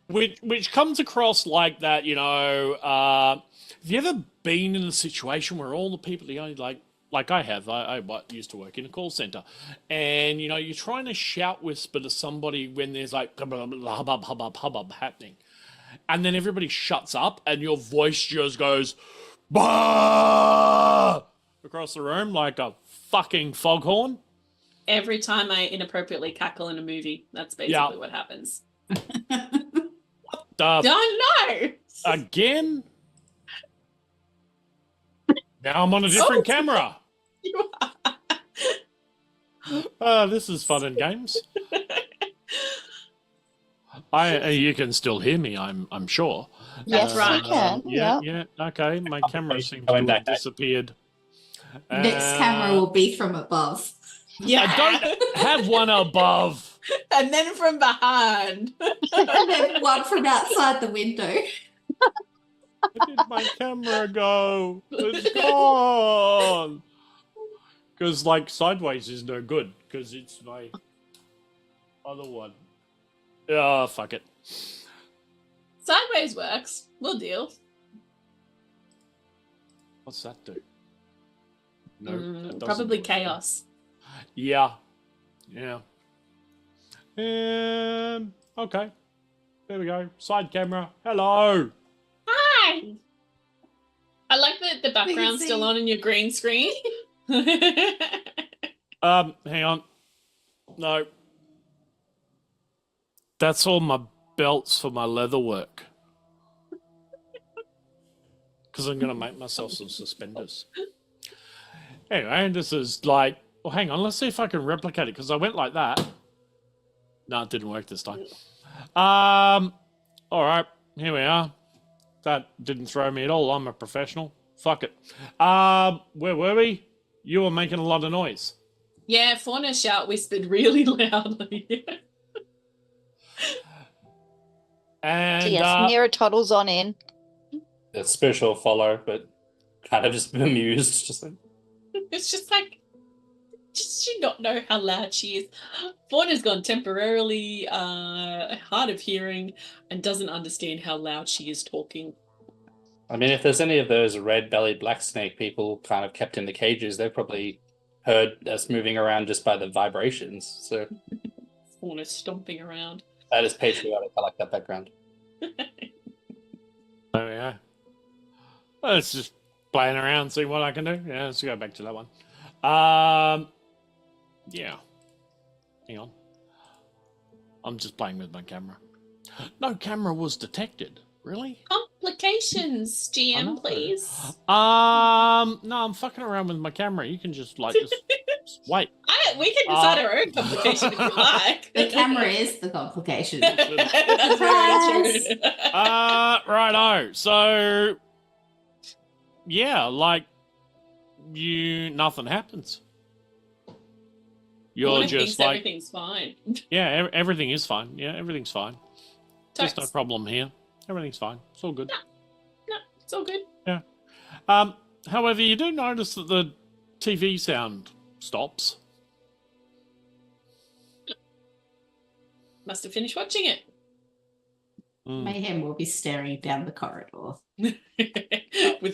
[SPEAKER 4] Which comes across like that, have you ever been in a situation where all the people, like I have, I used to work in a call center, and, you're trying to shout whisper to somebody when there's like hubbub happening, and then everybody shuts up and your voice just goes, bah! Across the room like a fucking foghorn.
[SPEAKER 1] Every time I inappropriately cackle in a movie, that's basically what happens.
[SPEAKER 4] Don't
[SPEAKER 1] know.
[SPEAKER 4] Again? Now I'm on a different camera.
[SPEAKER 1] You are.
[SPEAKER 4] This is fun and games. You can still hear me, I'm sure.
[SPEAKER 3] Yes,
[SPEAKER 1] right.
[SPEAKER 3] we can.
[SPEAKER 4] Yeah. Okay, my camera seems to have disappeared.
[SPEAKER 2] Next camera will be from above.
[SPEAKER 1] Yeah.
[SPEAKER 4] I don't have one above.
[SPEAKER 1] And then from behind.
[SPEAKER 2] And then one from outside the window.
[SPEAKER 4] Where did my camera go? It's gone. Because, sideways is no good, because it's my other one. Oh, fuck it.
[SPEAKER 1] Sideways works. We'll deal.
[SPEAKER 4] What's that do? No, that doesn't
[SPEAKER 1] Probably
[SPEAKER 4] work.
[SPEAKER 1] chaos.
[SPEAKER 4] Yeah. Okay. There we go. Side camera. Hello.
[SPEAKER 1] Hi. I like that the background's still on in your green screen.
[SPEAKER 4] Hang on. No. That's all my belts for my leather work. Because I'm going to make myself some suspenders. Anyway, this is hang on, let's see if I can replicate it, because I went like that. No, it didn't work this time. All right, here we are. That didn't throw me at all. I'm a professional. Fuck it. Where were we? You were making a lot of noise.
[SPEAKER 1] Yeah, Fauna shout whispered really loudly.
[SPEAKER 4] And
[SPEAKER 3] So yes, N.E.R.A toddles on in.
[SPEAKER 5] The Spoosh will follow, but kind of just bemused. Just like,
[SPEAKER 1] It's just does she not know how loud she is? Fauna's gone temporarily hard of hearing and doesn't understand how loud she is talking.
[SPEAKER 5] I mean, if there's any of those red-bellied black snake people kind of kept in the cages, they've probably heard us moving around just by the vibrations. So
[SPEAKER 1] Fauna's stomping around.
[SPEAKER 5] that is patriotic. I like that background.
[SPEAKER 4] There we go. Let's just playing around, see what I can do. Yeah, let's go back to that one. Yeah. Hang on. I'm just playing with my camera. No camera was detected. Really?
[SPEAKER 1] Complications,
[SPEAKER 4] I know.
[SPEAKER 1] GM, please.
[SPEAKER 4] No, I'm fucking around with my camera. You can just just wait.
[SPEAKER 1] We can decide our own complication if you like.
[SPEAKER 2] The camera is the complication.
[SPEAKER 1] That's very true.
[SPEAKER 4] Righto. So, yeah, nothing happens. You're just like
[SPEAKER 1] everything's fine.
[SPEAKER 4] Yeah, everything is fine. Yeah, everything's fine. There's no
[SPEAKER 1] Totes.
[SPEAKER 4] problem here. Everything's fine. It's all good.
[SPEAKER 1] No, it's all good.
[SPEAKER 4] Yeah. However, you do notice that the TV sound stops.
[SPEAKER 1] Must have finished watching it.
[SPEAKER 2] Mayhem will be staring down the corridor.
[SPEAKER 1] With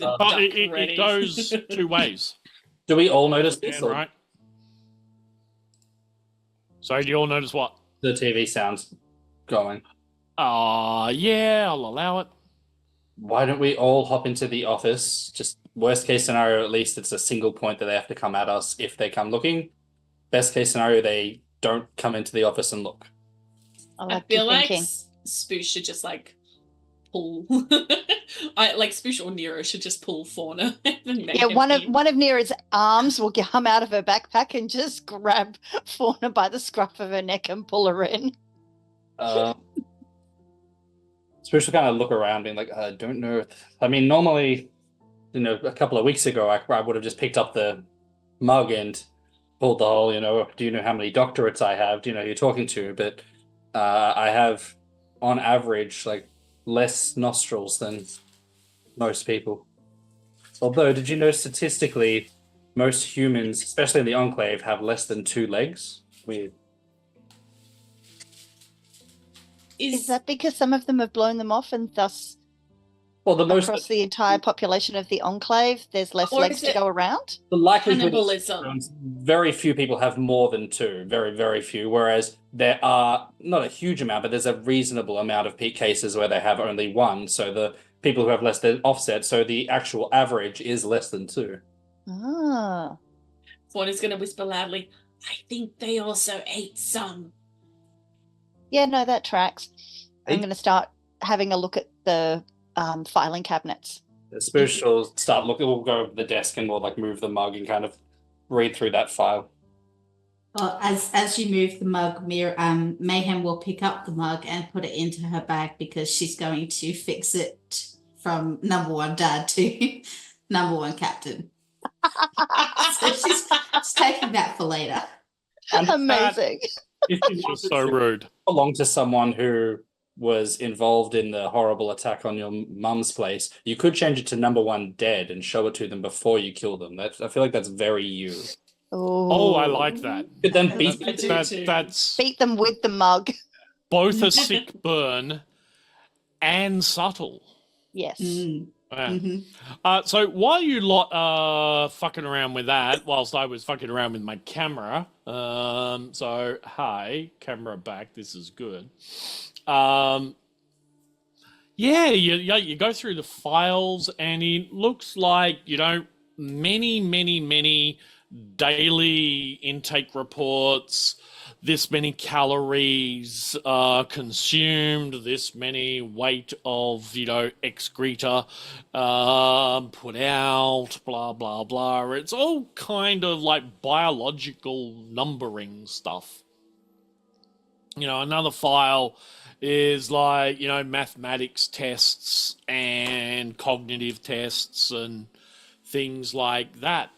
[SPEAKER 1] a
[SPEAKER 4] But
[SPEAKER 1] duck
[SPEAKER 4] it
[SPEAKER 1] ready.
[SPEAKER 4] goes two ways.
[SPEAKER 5] Do we all notice this?
[SPEAKER 4] Yeah,
[SPEAKER 5] Or
[SPEAKER 4] right. So do you all notice what?
[SPEAKER 5] the TV sounds going.
[SPEAKER 4] Yeah, I'll allow it.
[SPEAKER 5] Why don't we all hop into the office? Just worst case scenario, at least it's a single point that they have to come at us if they come looking. Best case scenario, they don't come into the office and look.
[SPEAKER 1] I feel like Spoosh should just pull. Spoosh or N.E.R.A should just pull Fauna.
[SPEAKER 3] Yeah, one of N.E.R.A's arms will come out of her backpack and just grab Fauna by the scruff of her neck and pull her in.
[SPEAKER 5] Spoosh will kind of look around, being like, I don't know. I mean, normally, a couple of weeks ago, I would have just picked up the mug and pulled the whole, do you know how many doctorates I have? Do you know who you're talking to? But I have, on average, less nostrils than most people. Although, did you know statistically, most humans, especially in the Enclave, have less than 2 legs? Weird.
[SPEAKER 3] Is that because some of them have blown them off and thus across the entire population of the Enclave, there's less legs to go around?
[SPEAKER 5] The likelihood
[SPEAKER 1] cannibalism.
[SPEAKER 5] is very few people have more than 2. Very, very few. Whereas there are not a huge amount, but there's a reasonable amount of cases where they have only 1. So the people who have less than offset. So the actual average is less than 2.
[SPEAKER 3] Ah.
[SPEAKER 1] Fauna's going to whisper loudly, I think they also ate some.
[SPEAKER 3] Yeah, no, that tracks. I'm going to start having a look at the filing cabinets.
[SPEAKER 5] The Spoosh will start looking. We'll go over the desk and we'll move the mug and kind of read through that file.
[SPEAKER 2] Well, as you move the mug, Mayhem will pick up the mug and put it into her bag because she's going to fix it from number 1 dad to number 1 captain. So she's taking that for later.
[SPEAKER 3] Amazing.
[SPEAKER 5] If you
[SPEAKER 4] You're so rude.
[SPEAKER 5] belong to someone who was involved in the horrible attack on your mum's place, you could change it to number 1 dead and show it to them before you kill them. I feel like that's very you.
[SPEAKER 4] Oh, I like that.
[SPEAKER 5] But then beat
[SPEAKER 4] That's
[SPEAKER 3] beat them with the mug.
[SPEAKER 4] both a sick burn and subtle.
[SPEAKER 3] Yes.
[SPEAKER 4] Yeah.
[SPEAKER 2] Mm-hmm.
[SPEAKER 4] So while you lot fucking around with that, whilst I was fucking around with my camera, so hi, camera back, this is good. Yeah, you go through the files and it looks like, many daily intake reports, this many calories consumed, this many weight of, excreta put out, blah, blah, blah. It's all kind of biological numbering stuff. Another file is mathematics tests and cognitive tests and things like that.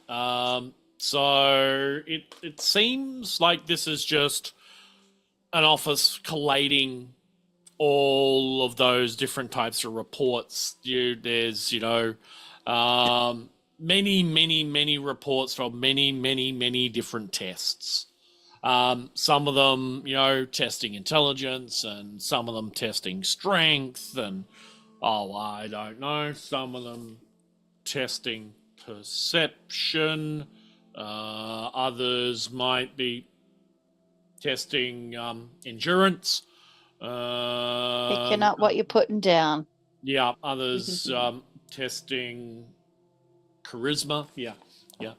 [SPEAKER 4] So it seems like this is just an office collating all of those different types of reports. There's many reports from many different tests. Some of them, testing intelligence, and some of them testing strength, and I don't know, some of them testing perception. Others might be testing endurance.
[SPEAKER 3] Picking up what you're putting down.
[SPEAKER 4] Yeah, others testing charisma. Yeah. Yeah.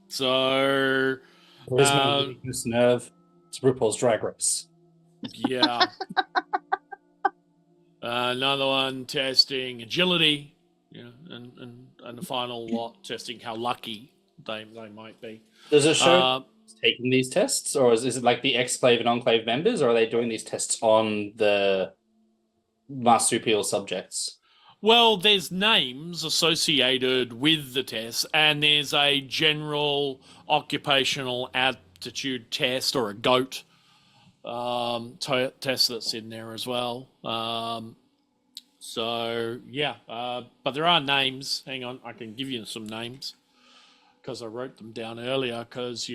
[SPEAKER 4] So
[SPEAKER 5] Charisma, weakness, nerve. It's RuPaul's Drag Race.
[SPEAKER 4] yeah. Another one testing agility, and the final lot testing how lucky they might be.
[SPEAKER 5] Does it show taking these tests, or is it like the Exclave and Enclave members, or are they doing these tests on the marsupial subjects?
[SPEAKER 4] Well, there's names associated with the test, and there's a general occupational aptitude test or a GOAT test that's in there as well. So yeah, but there are names. Hang on, I can give you some names because I wrote them down earlier. Because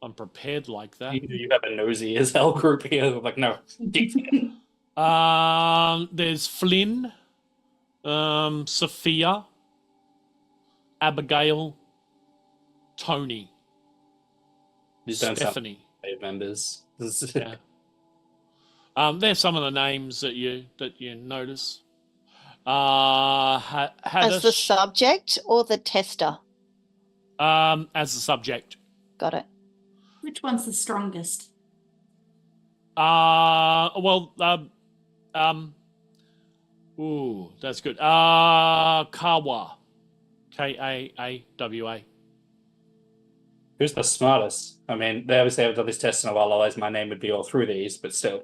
[SPEAKER 4] I'm prepared like that.
[SPEAKER 5] You have a nosy as hell group here. Like no.
[SPEAKER 4] There's Flynn, Sophia, Abigail, Tony,
[SPEAKER 5] These don't sound
[SPEAKER 4] Stephanie.
[SPEAKER 5] like members.
[SPEAKER 4] Yeah. There's some of the names that you notice.
[SPEAKER 3] As the subject or the tester?
[SPEAKER 4] As the subject.
[SPEAKER 3] Got it.
[SPEAKER 2] Which one's the strongest?
[SPEAKER 4] Ooh, that's good. Kawa. Kaawa.
[SPEAKER 5] Who's the smartest? I mean, they obviously haven't done this test in a while, otherwise my name would be all through these, but still.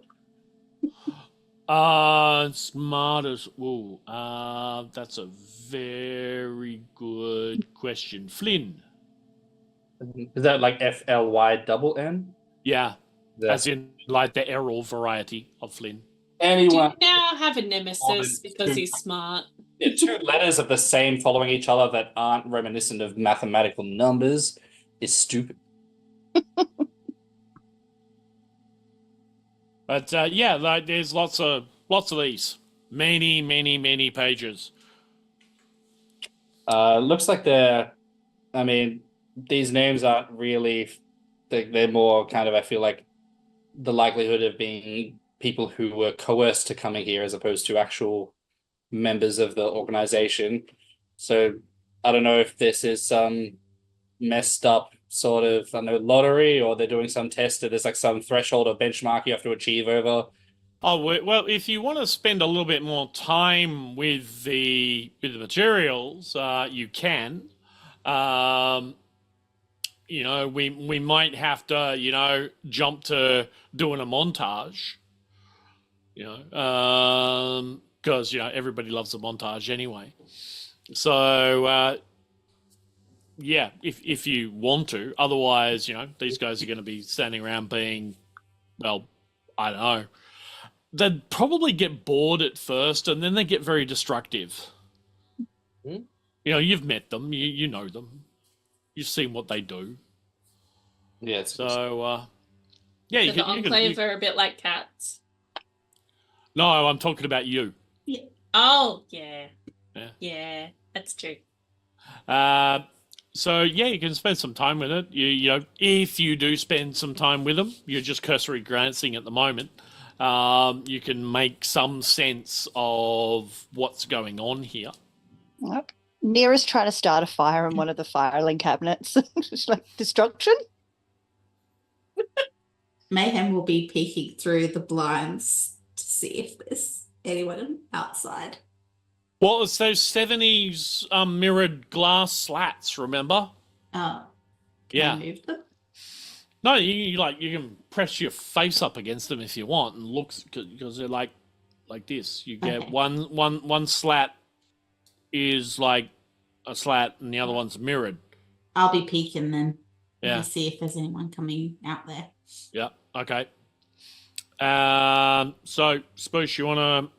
[SPEAKER 4] Smartest. Ooh, that's a very good question. Flynn.
[SPEAKER 5] Is that like FLYNN?
[SPEAKER 4] Yeah. As in like the Errol variety of Flynn.
[SPEAKER 1] Do
[SPEAKER 5] Anyone?
[SPEAKER 1] you now have a nemesis because he's smart?
[SPEAKER 5] Yeah, two letters of the same following each other that aren't reminiscent of mathematical numbers is stupid.
[SPEAKER 4] But yeah, like there's lots of these. Many pages.
[SPEAKER 5] Looks like I mean, these names aren't really, they're more kind of, I feel like, the likelihood of being people who were coerced to coming here as opposed to actual members of the organization. So I don't know if this is some messed up sort of, I don't know, lottery, or they're doing some test that there's like some threshold or benchmark you have to achieve over.
[SPEAKER 4] Oh well, if you want to spend a little bit more time with the materials, you can. We might have to, jump to doing a montage. Because everybody loves a montage anyway. So yeah, if you want to. Otherwise, these guys are going to be standing around being, well, I don't know. They'd probably get bored at first, and then they get very destructive. You've met them, you know them, you've seen what they do.
[SPEAKER 5] Yeah.
[SPEAKER 4] So yeah,
[SPEAKER 1] So the Enclave are a bit like cats.
[SPEAKER 4] No, I'm talking about you.
[SPEAKER 1] Yeah. Oh yeah.
[SPEAKER 4] Yeah.
[SPEAKER 1] Yeah, that's true.
[SPEAKER 4] So yeah, you can spend some time with it. If you do spend some time with them, you're just cursory glancing at the moment. You can make some sense of what's going on here.
[SPEAKER 3] Yep. N.E.R.A's trying to start a fire in one of the filing cabinets. It's like destruction.
[SPEAKER 2] Mayhem will be peeking through the blinds to see if there's anyone outside.
[SPEAKER 4] Well, it's those 70s mirrored glass slats, remember?
[SPEAKER 2] Oh.
[SPEAKER 4] Yeah.
[SPEAKER 2] I move them?
[SPEAKER 4] No, you can press your face up against them if you want and look, because they're like this. You get
[SPEAKER 2] Okay.
[SPEAKER 4] one slat is like a slat and the other one's mirrored.
[SPEAKER 2] I'll be peeking then.
[SPEAKER 4] Yeah.
[SPEAKER 2] To see if there's anyone coming out there.
[SPEAKER 4] Yeah. Okay. So Spoosh, you wanna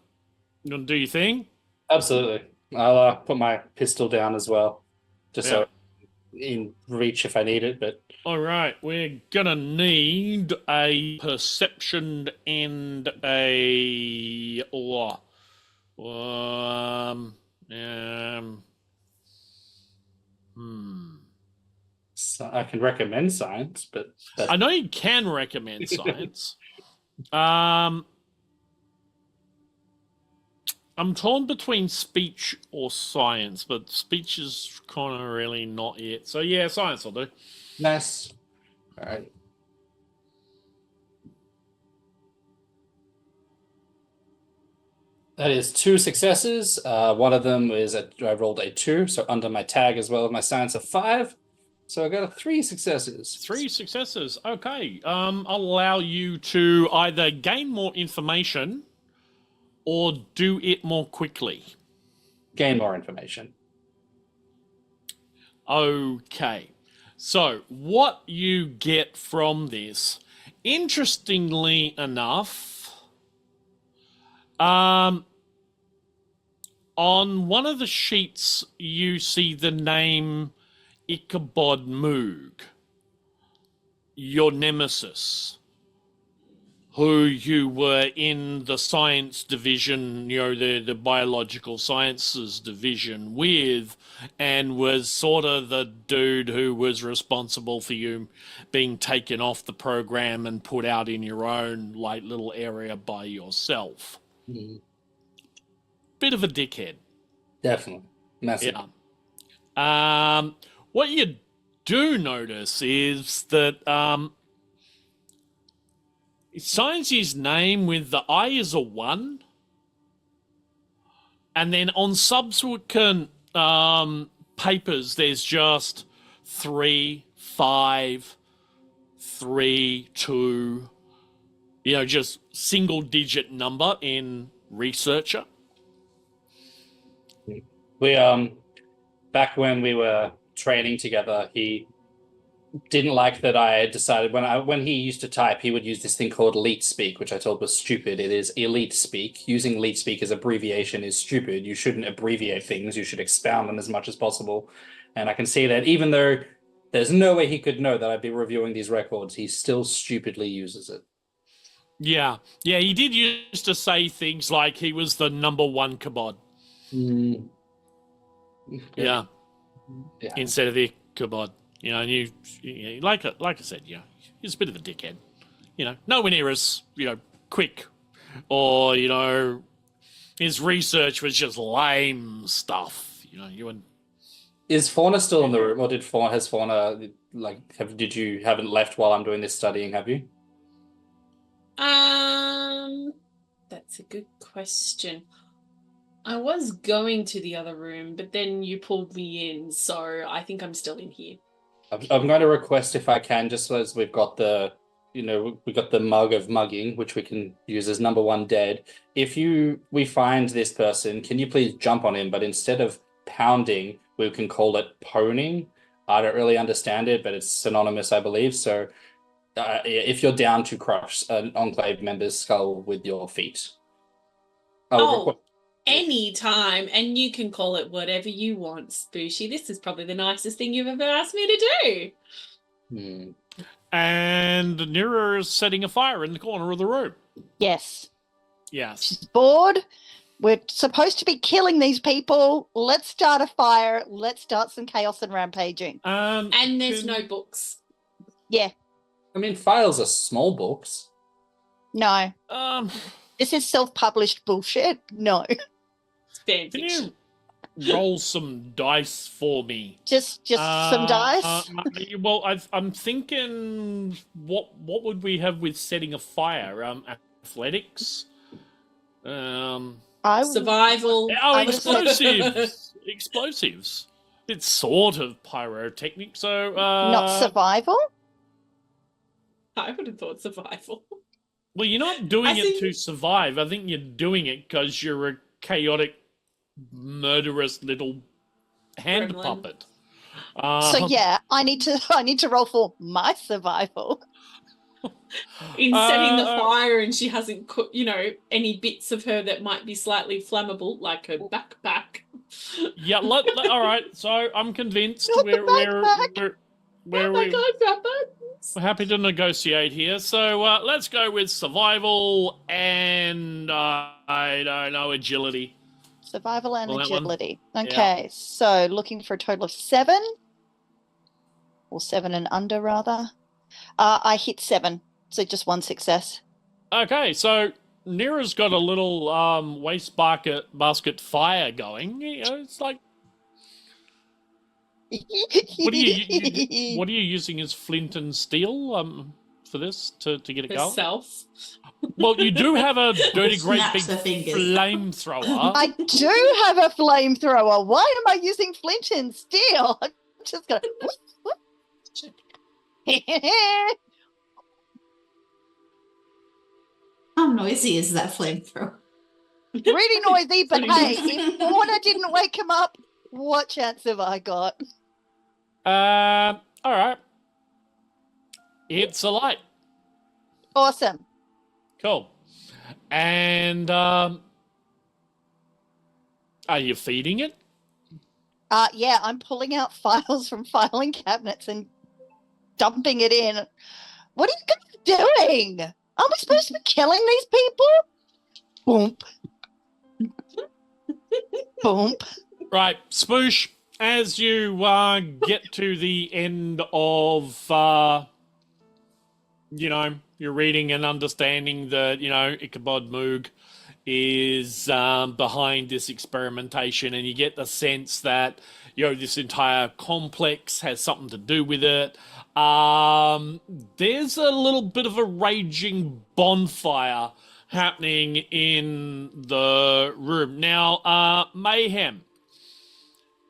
[SPEAKER 4] do your thing?
[SPEAKER 5] Absolutely. I'll put my pistol down as well, just so in reach if I need it. But
[SPEAKER 4] all right, we're gonna need a perception and a
[SPEAKER 5] so I can recommend science, but
[SPEAKER 4] I know you can recommend science. I'm torn between speech or science, but speech is kind of really not it. So yeah, science will do.
[SPEAKER 5] Nice. All right. That is 2 successes. One of them is I rolled a 2, so under my tag as well as my science of 5. So I got a 3 successes.
[SPEAKER 4] 3 successes. Okay. I'll allow you to either gain more information or do it more quickly.
[SPEAKER 5] Gain more information.
[SPEAKER 4] Okay. So what you get from this, interestingly enough, on one of the sheets you see the name Ichabod Moog, your nemesis, who you were in the science division, the biological sciences division with, and was sort of the dude who was responsible for you being taken off the program and put out in your own like little area by yourself.
[SPEAKER 5] Mm,
[SPEAKER 4] Bit of a dickhead.
[SPEAKER 5] definitely. Massive.
[SPEAKER 4] Yeah. What you do notice is that it signs his name with the I is a 1, and then on subsequent papers there's just 3, 5, 3, 2, just single digit number in researcher.
[SPEAKER 5] We back when we were training together, he didn't like that I decided when he used to type, he would use this thing called elite speak, which I told was stupid. It is elite speak. Using elite speak as abbreviation is stupid. You shouldn't abbreviate things. You should expound them as much as possible. And I can see that even though there's no way he could know that I'd be reviewing these records, he still stupidly uses it.
[SPEAKER 4] Yeah, he did used to say things like he was the number 1 kabod.
[SPEAKER 5] Mm.
[SPEAKER 4] Yeah. Instead of the kabod. And you like I said, he's a bit of a dickhead. Nowhere near as, quick, or, his research was just lame stuff.
[SPEAKER 5] Is Fauna still in the room, or has Fauna you haven't left while I'm doing this studying, have you?
[SPEAKER 1] That's a good question. I was going to the other room, but then you pulled me in, so I think I'm still in here.
[SPEAKER 5] I'm going to request, if I can, just as we've got the, we got the mug of mugging, which we can use as number 1 dead. If we find this person, can you please jump on him? But instead of pounding, we can call it poning. I don't really understand it, but it's synonymous, I believe. So if you're down to crush an Enclave member's skull with your feet.
[SPEAKER 1] Any time, and you can call it whatever you want, Spooshy. This is probably the nicest thing you've ever asked me to do.
[SPEAKER 4] And N.E.R.A is setting a fire in the corner of the room.
[SPEAKER 3] Yes.
[SPEAKER 4] Yes.
[SPEAKER 3] She's bored. We're supposed to be killing these people. Let's start a fire. Let's start some chaos and rampaging.
[SPEAKER 1] And there's no books.
[SPEAKER 3] Yeah.
[SPEAKER 5] I mean, files are small books.
[SPEAKER 3] No. This is self-published bullshit. No.
[SPEAKER 1] Fan
[SPEAKER 4] Can
[SPEAKER 1] fiction.
[SPEAKER 4] you roll some dice for me?
[SPEAKER 3] Just some dice?
[SPEAKER 4] Well, I'm thinking, what would we have with setting a fire? Athletics?
[SPEAKER 1] Survival.
[SPEAKER 4] Explosives. It's sort of pyrotechnic, so...
[SPEAKER 3] Not survival?
[SPEAKER 1] I would have thought survival.
[SPEAKER 4] Well, you're not doing it to survive. I think you're doing it because you're a chaotic, murderous little hand
[SPEAKER 1] Gremlin.
[SPEAKER 4] puppet.
[SPEAKER 3] So yeah, I need to roll for my survival.
[SPEAKER 1] In setting the fire, and she hasn't cooked, any bits of her that might be slightly flammable, like her backpack.
[SPEAKER 4] Yeah, all right. So I'm convinced
[SPEAKER 3] Not
[SPEAKER 4] we're happy to negotiate here. So let's go with survival and I don't know, agility.
[SPEAKER 3] Survival and
[SPEAKER 4] Well,
[SPEAKER 3] agility. Okay, so looking for a total of 7. Or 7 and under, rather. I hit 7, so just 1 success.
[SPEAKER 4] Okay, so N.E.R.A's got a little waste basket fire going. You know, it's like, what are you using as flint and steel for this to get it going?
[SPEAKER 1] Herself.
[SPEAKER 4] Well, you do have a dirty great
[SPEAKER 2] Snaps
[SPEAKER 4] big
[SPEAKER 2] the fingers.
[SPEAKER 4] flamethrower.
[SPEAKER 3] I do have a flamethrower. Why am I using flint and steel? I'm just gonna.
[SPEAKER 2] How noisy is that flamethrower?
[SPEAKER 3] Pretty noisy, but
[SPEAKER 1] Pretty
[SPEAKER 3] hey,
[SPEAKER 1] noisy.
[SPEAKER 3] if Fauna didn't wake him up, what chance have I got?
[SPEAKER 4] All right. It's a light.
[SPEAKER 3] Awesome.
[SPEAKER 4] Cool. And are you feeding it?
[SPEAKER 3] Yeah, I'm pulling out files from filing cabinets and dumping it in. What are you guys doing? Are we supposed to be killing these people? Boom. Boom.
[SPEAKER 4] Right, Spoosh, as you get to the end of, you're reading and understanding that, Ichabod Moog is behind this experimentation, and you get the sense that, this entire complex has something to do with it. There's a little bit of a raging bonfire happening in the room. Now, Mayhem,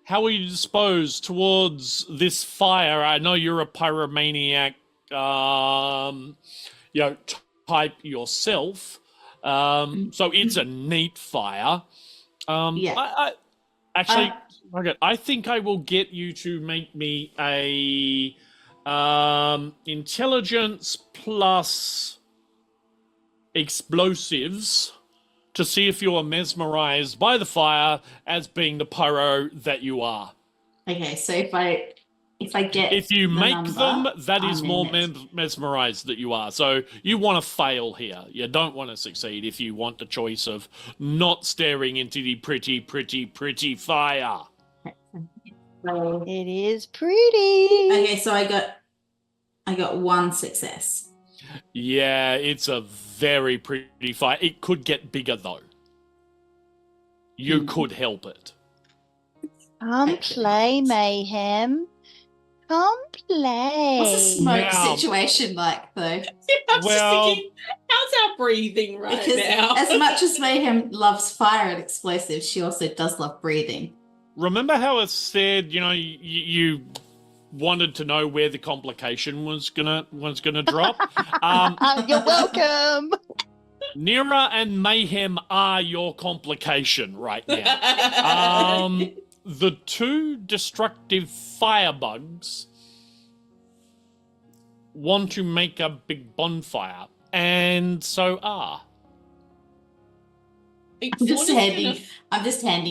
[SPEAKER 4] how are you disposed towards this fire? I know you're a pyromaniac, type yourself. So it's a neat fire.
[SPEAKER 2] Yeah.
[SPEAKER 4] I think I will get you to make me a intelligence plus explosives to see if you're mesmerized by the fire as being the pyro that you are.
[SPEAKER 2] Okay, so if I get
[SPEAKER 4] If you
[SPEAKER 2] the
[SPEAKER 4] make
[SPEAKER 2] number,
[SPEAKER 4] them, that is
[SPEAKER 2] I'm in
[SPEAKER 4] more
[SPEAKER 2] it.
[SPEAKER 4] mesmerized that you are. So you want to fail here. You don't want to succeed if you want the choice of not staring into the pretty, pretty, pretty fire.
[SPEAKER 2] So-
[SPEAKER 3] It is pretty.
[SPEAKER 2] Okay, so I got one success.
[SPEAKER 4] Yeah, it's a very pretty fire. It could get bigger, though. You could help it.
[SPEAKER 3] Come play, Mayhem. Come play.
[SPEAKER 2] What's the smoke
[SPEAKER 4] Now-
[SPEAKER 2] situation like, though?
[SPEAKER 1] I'm
[SPEAKER 4] Well-
[SPEAKER 1] just thinking, how's our breathing right
[SPEAKER 2] Because
[SPEAKER 1] now?
[SPEAKER 2] as much as Mayhem loves fire and explosives, she also does love breathing.
[SPEAKER 4] Remember how it said, you wanted to know where the complication was gonna drop?
[SPEAKER 3] You're welcome.
[SPEAKER 4] N.E.R.A and Mayhem are your complication right now. The two destructive firebugs want to make a big bonfire, and so are.
[SPEAKER 2] I'm just handing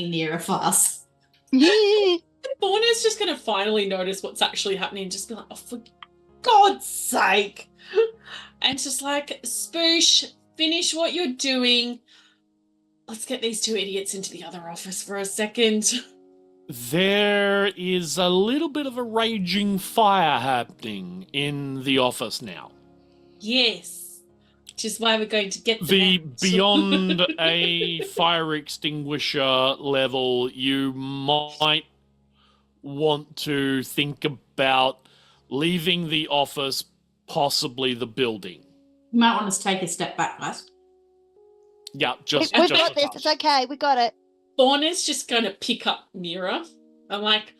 [SPEAKER 2] N.E.R.A files.
[SPEAKER 3] Yeah.
[SPEAKER 1] Fauna's just going to finally notice what's actually happening and just be like, oh, for God's sake. And just like, Spoosh, finish what you're doing. Let's get these two idiots into the other office for a second.
[SPEAKER 4] There is a little bit of a raging fire happening in the office now.
[SPEAKER 1] Yes. Which is why we're going to get to
[SPEAKER 4] The
[SPEAKER 1] that.
[SPEAKER 4] beyond a fire extinguisher level, you might want to think about leaving the office, possibly the building.
[SPEAKER 2] You might want to take a step back, guys.
[SPEAKER 4] Yeah, just
[SPEAKER 3] We
[SPEAKER 4] just
[SPEAKER 3] got
[SPEAKER 4] a
[SPEAKER 3] this.
[SPEAKER 4] touch.
[SPEAKER 3] It's okay. We got it.
[SPEAKER 1] Fauna's just going to pick up N.E.R.A. I'm like,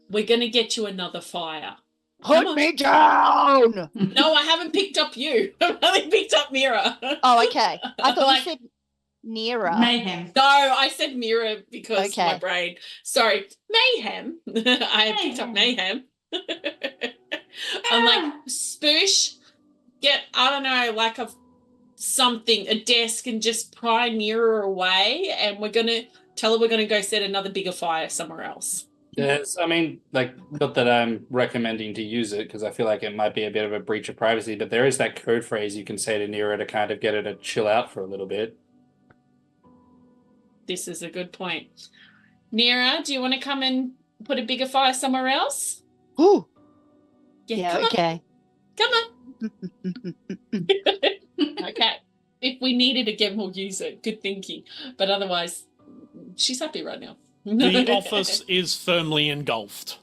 [SPEAKER 1] we're going to get you another fire. Come
[SPEAKER 3] Put
[SPEAKER 1] on.
[SPEAKER 3] me down.
[SPEAKER 1] No, I haven't picked up you. I've only picked up N.E.R.A.
[SPEAKER 3] Oh, okay. I thought
[SPEAKER 1] Like-
[SPEAKER 3] you said N.E.R.A.
[SPEAKER 2] Mayhem.
[SPEAKER 1] No, I said N.E.R.A because
[SPEAKER 3] Okay.
[SPEAKER 1] my brain. Sorry, Mayhem. I picked up Mayhem. I'm like, Spoosh, get, I don't know, like a desk and just pry N.E.R.A away, and we're going to tell her we're going to go set another bigger fire somewhere else.
[SPEAKER 5] Yes, I mean, not that I'm recommending to use it because I feel like it might be a bit of a breach of privacy, but there is that code phrase you can say to N.E.R.A to kind of get her to chill out for a little bit.
[SPEAKER 1] This is a good point. N.E.R.A, do you want to come and put a bigger fire somewhere else?
[SPEAKER 3] Ooh.
[SPEAKER 1] Yeah,
[SPEAKER 3] Yeah,
[SPEAKER 1] come
[SPEAKER 3] okay.
[SPEAKER 1] on. Come on. Okay. If we need it again, we'll use it. Good thinking. But otherwise, she's happy right now.
[SPEAKER 4] The office is firmly engulfed.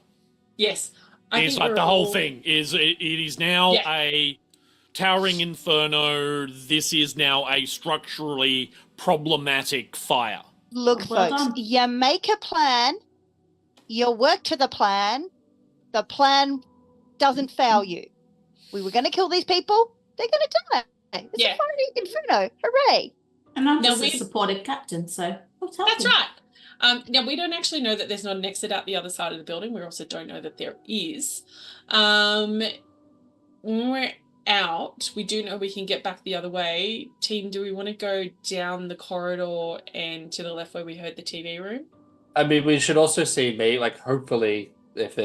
[SPEAKER 1] Yes. I
[SPEAKER 4] It's
[SPEAKER 1] think
[SPEAKER 4] like
[SPEAKER 1] we're
[SPEAKER 4] the whole
[SPEAKER 1] all-
[SPEAKER 4] thing is it is now
[SPEAKER 1] Yeah.
[SPEAKER 4] a towering inferno. This is now a structurally problematic fire.
[SPEAKER 3] Look,
[SPEAKER 2] Well
[SPEAKER 3] folks,
[SPEAKER 2] done.
[SPEAKER 3] you make a plan, you work to the plan doesn't fail you. We were going to kill these people, they're going to die. It's
[SPEAKER 1] Yeah.
[SPEAKER 3] a fiery inferno. Hooray.
[SPEAKER 2] And I'm
[SPEAKER 1] Now
[SPEAKER 2] just a
[SPEAKER 1] we-
[SPEAKER 2] supportive captain, so what's
[SPEAKER 1] That's
[SPEAKER 2] helping?
[SPEAKER 1] right. Now, we don't actually know that there's not an exit out the other side of the building. We also don't know that there is. When we're out, we do know we can get back the other way. Team, do we want to go down the corridor and to the left where we heard the TV room?
[SPEAKER 5] I mean, we should also see, hopefully, if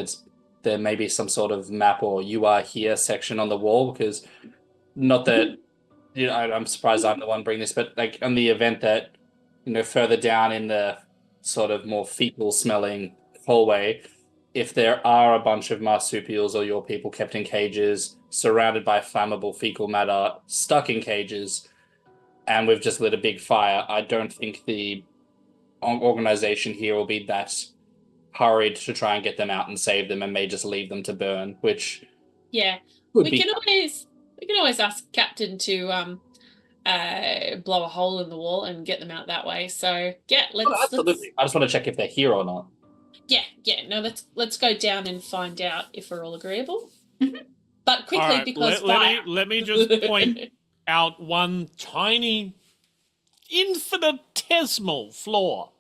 [SPEAKER 5] there may be some sort of map or "you are here" section on the wall, because not that I'm surprised I'm the one bringing this, but like in the event that further down in the sort of more fecal smelling hallway, if there are a bunch of marsupials or your people kept in cages, surrounded by flammable fecal matter, stuck in cages, and we've just lit a big fire, I don't think the organization here will be that hurried to try and get them out and save them, and may just leave them to burn, which
[SPEAKER 1] Yeah.
[SPEAKER 5] would
[SPEAKER 1] We
[SPEAKER 5] be.
[SPEAKER 1] can always ask Captain to blow a hole in the wall and get them out that way. So yeah,
[SPEAKER 5] Absolutely. I just want to check if they're here or not.
[SPEAKER 1] No, let's go down and find out if we're all agreeable.
[SPEAKER 2] Mhm.
[SPEAKER 1] But quickly,
[SPEAKER 4] All right,
[SPEAKER 1] because
[SPEAKER 4] let me just point out one tiny, infinitesimal flaw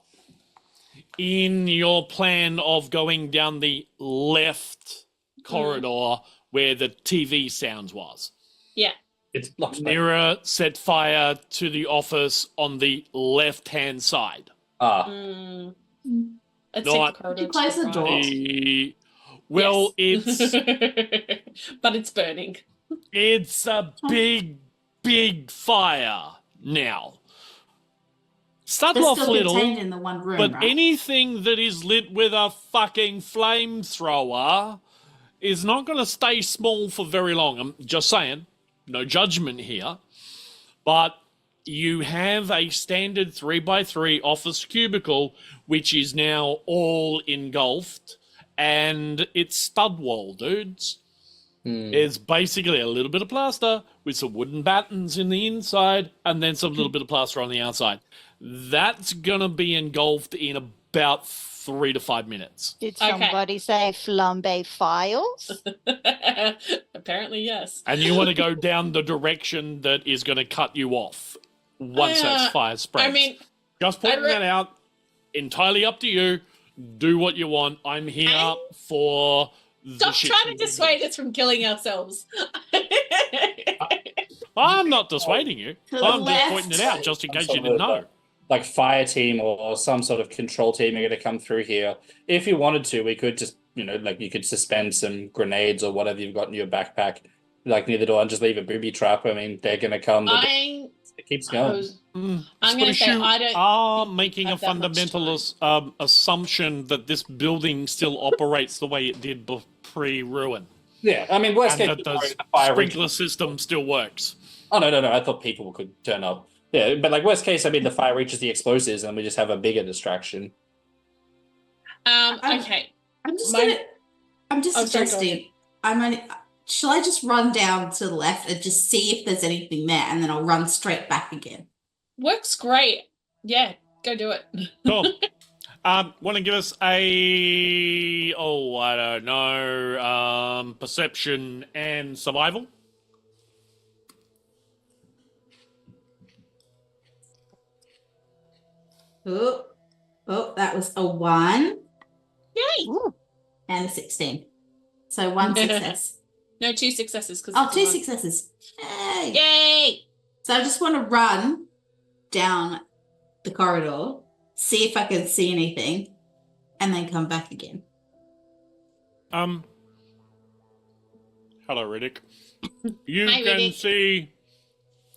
[SPEAKER 4] in your plan of going down the left corridor where the TV sounds was.
[SPEAKER 1] Yeah.
[SPEAKER 5] It's blocked.
[SPEAKER 4] N.E.R.A set fire to the office on the left-hand side.
[SPEAKER 1] Let's take the
[SPEAKER 4] Not-
[SPEAKER 1] corridor.
[SPEAKER 2] Did you close the door?
[SPEAKER 4] Well,
[SPEAKER 1] Yes. But it's burning.
[SPEAKER 4] it's a big fire now. Start
[SPEAKER 2] They're
[SPEAKER 4] off
[SPEAKER 2] still
[SPEAKER 4] little,
[SPEAKER 2] contained in the one room,
[SPEAKER 4] but
[SPEAKER 2] right?
[SPEAKER 4] anything that is lit with a fucking flamethrower is not going to stay small for very long. I'm just saying, no judgment here. But you have a standard 3x3 office cubicle, which is now all engulfed, and it's stud wall, dudes. It's basically a little bit of plaster with some wooden battens in the inside and then some little bit of plaster on the outside. That's going to be engulfed in about 3 to 5 minutes.
[SPEAKER 3] Did
[SPEAKER 1] Okay.
[SPEAKER 3] somebody say flambe files?
[SPEAKER 1] Apparently, yes.
[SPEAKER 4] And you want to go down the direction that is going to cut you off once that fire spreads.
[SPEAKER 1] I mean,
[SPEAKER 4] just pointing that out, entirely up to you. Do what you want. I'm here for the
[SPEAKER 1] stop
[SPEAKER 4] shit
[SPEAKER 1] trying to
[SPEAKER 4] you
[SPEAKER 1] dissuade
[SPEAKER 4] do.
[SPEAKER 1] us from killing ourselves.
[SPEAKER 4] I'm not dissuading you.
[SPEAKER 2] To the
[SPEAKER 4] I'm just
[SPEAKER 2] left.
[SPEAKER 4] pointing it out just in case you
[SPEAKER 5] Some
[SPEAKER 4] didn't
[SPEAKER 5] sort of,
[SPEAKER 4] know.
[SPEAKER 5] like fire team or some sort of control team are going to come through here. If you wanted to, we could just, you could suspend some grenades or whatever you've got in your backpack, like near the door, and just leave a booby trap. I mean, they're going to come. It keeps going.
[SPEAKER 1] I'm going to say
[SPEAKER 4] you
[SPEAKER 1] I don't
[SPEAKER 4] are
[SPEAKER 1] think
[SPEAKER 4] making a
[SPEAKER 1] have that much
[SPEAKER 4] fundamental assumption that this building still operates the way it did pre-ruin,
[SPEAKER 5] Yeah, I mean, worst
[SPEAKER 4] and
[SPEAKER 5] case,
[SPEAKER 4] that the
[SPEAKER 5] fire
[SPEAKER 4] sprinkler system still works.
[SPEAKER 5] Oh no! I thought people could turn up. Yeah, but like worst case, I mean, the fire reaches the explosives, and we just have a bigger distraction.
[SPEAKER 1] Okay.
[SPEAKER 2] I'm just
[SPEAKER 1] My- sorry, go
[SPEAKER 2] suggesting. Shall I just run down to the left and just see if there's anything there, and then I'll run straight back again?
[SPEAKER 1] Works great. Yeah, go do it.
[SPEAKER 4] Cool. Want to give us I don't know, perception and survival?
[SPEAKER 2] Oh, that was a 1
[SPEAKER 1] Yay!
[SPEAKER 3] Ooh,
[SPEAKER 2] and a 16. So 1 success.
[SPEAKER 1] No, 2 successes.
[SPEAKER 2] Oh, 2 successes. Yay!
[SPEAKER 1] Yay!
[SPEAKER 2] So I just want to run down the corridor, see if I can see anything, and then come back again.
[SPEAKER 4] Hello, Riddick. You
[SPEAKER 1] Hi,
[SPEAKER 4] can
[SPEAKER 1] Riddick.
[SPEAKER 4] see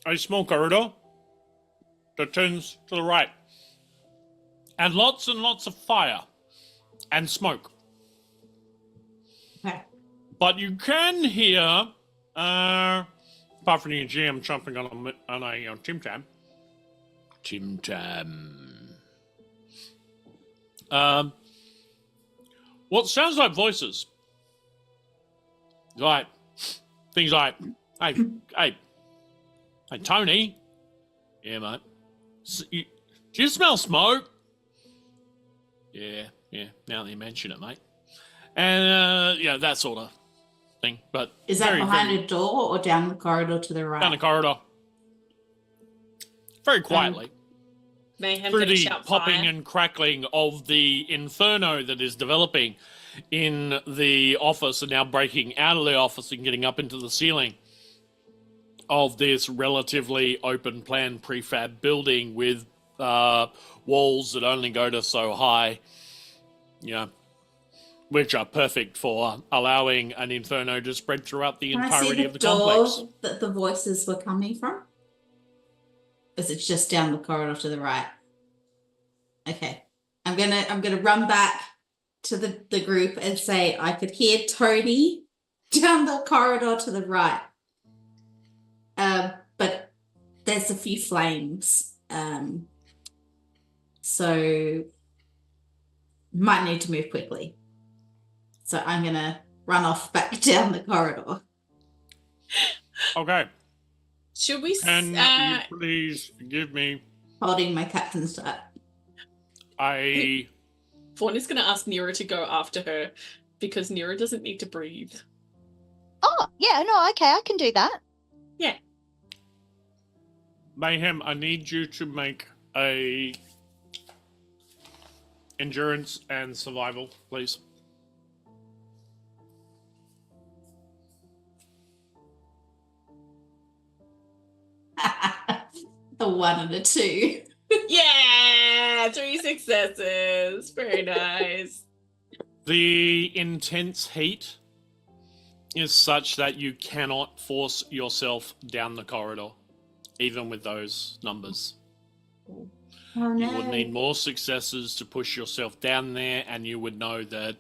[SPEAKER 4] a small corridor that turns to the right. And lots of fire and smoke.
[SPEAKER 2] Okay.
[SPEAKER 4] But you can hear Apart from the GM chomping on a Tim Tam. Tim Tam. What sounds like voices. Like, things like, hey, Tony. Yeah, mate. Do you smell smoke? Yeah, now that you mention it, mate. And, that sort of thing. But
[SPEAKER 2] is that behind a door or down the corridor to the right?
[SPEAKER 4] Down the corridor. Very quietly.
[SPEAKER 1] Mayhem
[SPEAKER 4] Through
[SPEAKER 1] gonna
[SPEAKER 4] the
[SPEAKER 1] shout
[SPEAKER 4] popping
[SPEAKER 1] fire.
[SPEAKER 4] and crackling of the inferno that is developing in the office and now breaking out of the office and getting up into the ceiling of this relatively open plan prefab building with walls that only go to so high, which are perfect for allowing an inferno to spread throughout the entirety of the complex.
[SPEAKER 2] Door that the voices were coming from? Is it just down the corridor to the right? Okay. I'm gonna run back to the group and say I could hear Tony down the corridor to the right. But there's a few flames. So might need to move quickly. So I'm gonna run off back down the corridor.
[SPEAKER 4] Okay.
[SPEAKER 1] Should we?
[SPEAKER 4] Can you please give me
[SPEAKER 2] Holding my captain's dart.
[SPEAKER 1] Fawn is going to ask N.E.R.A to go after her because N.E.R.A doesn't need to breathe.
[SPEAKER 3] Oh, yeah, no, okay, I can do that.
[SPEAKER 1] Yeah.
[SPEAKER 4] Mayhem, I need you to make a endurance and survival, please.
[SPEAKER 2] The 1 and a 2.
[SPEAKER 1] Yeah, 3 successes. Very nice.
[SPEAKER 4] The intense heat is such that you cannot force yourself down the corridor, even with those numbers.
[SPEAKER 2] Oh, no.
[SPEAKER 4] You would need more successes to push yourself down there, and you would know that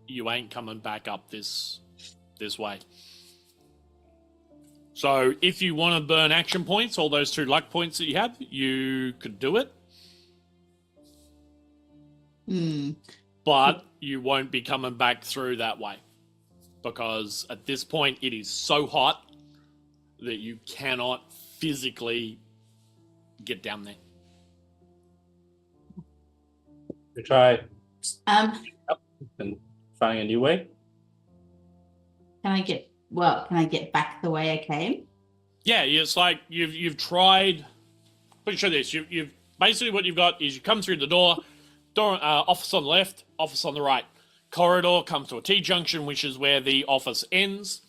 [SPEAKER 4] you ain't coming back up this way. So if you want to burn action points, all those 2 luck points that you have, you could do it. But you won't be coming back through that way. Because at this point, it is so hot that you cannot physically get down there.
[SPEAKER 5] We try
[SPEAKER 2] Um,
[SPEAKER 5] and finding a new way.
[SPEAKER 2] can I get back the way I came?
[SPEAKER 4] Yeah, it's like you've tried. Let me show this. You've basically what you've got is you come through the door, office on the left, office on the right. Corridor comes to a T-junction, which is where the office ends.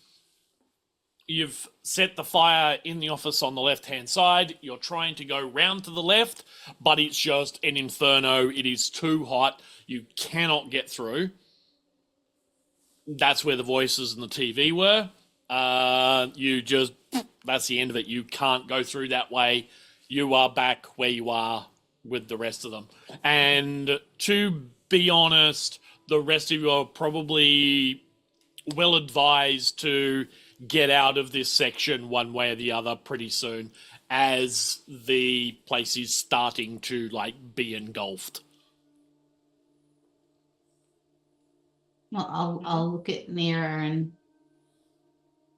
[SPEAKER 4] You've set the fire in the office on the left-hand side. You're trying to go round to the left, but it's just an inferno. It is too hot. You cannot get through. That's where the voices and the TV were. That's the end of it. You can't go through that way. You are back where you are with the rest of them. And to be honest, the rest of you are probably well advised to get out of this section one way or the other pretty soon, as the place is starting to be engulfed.
[SPEAKER 2] Well, I'll look at N.E.R.A and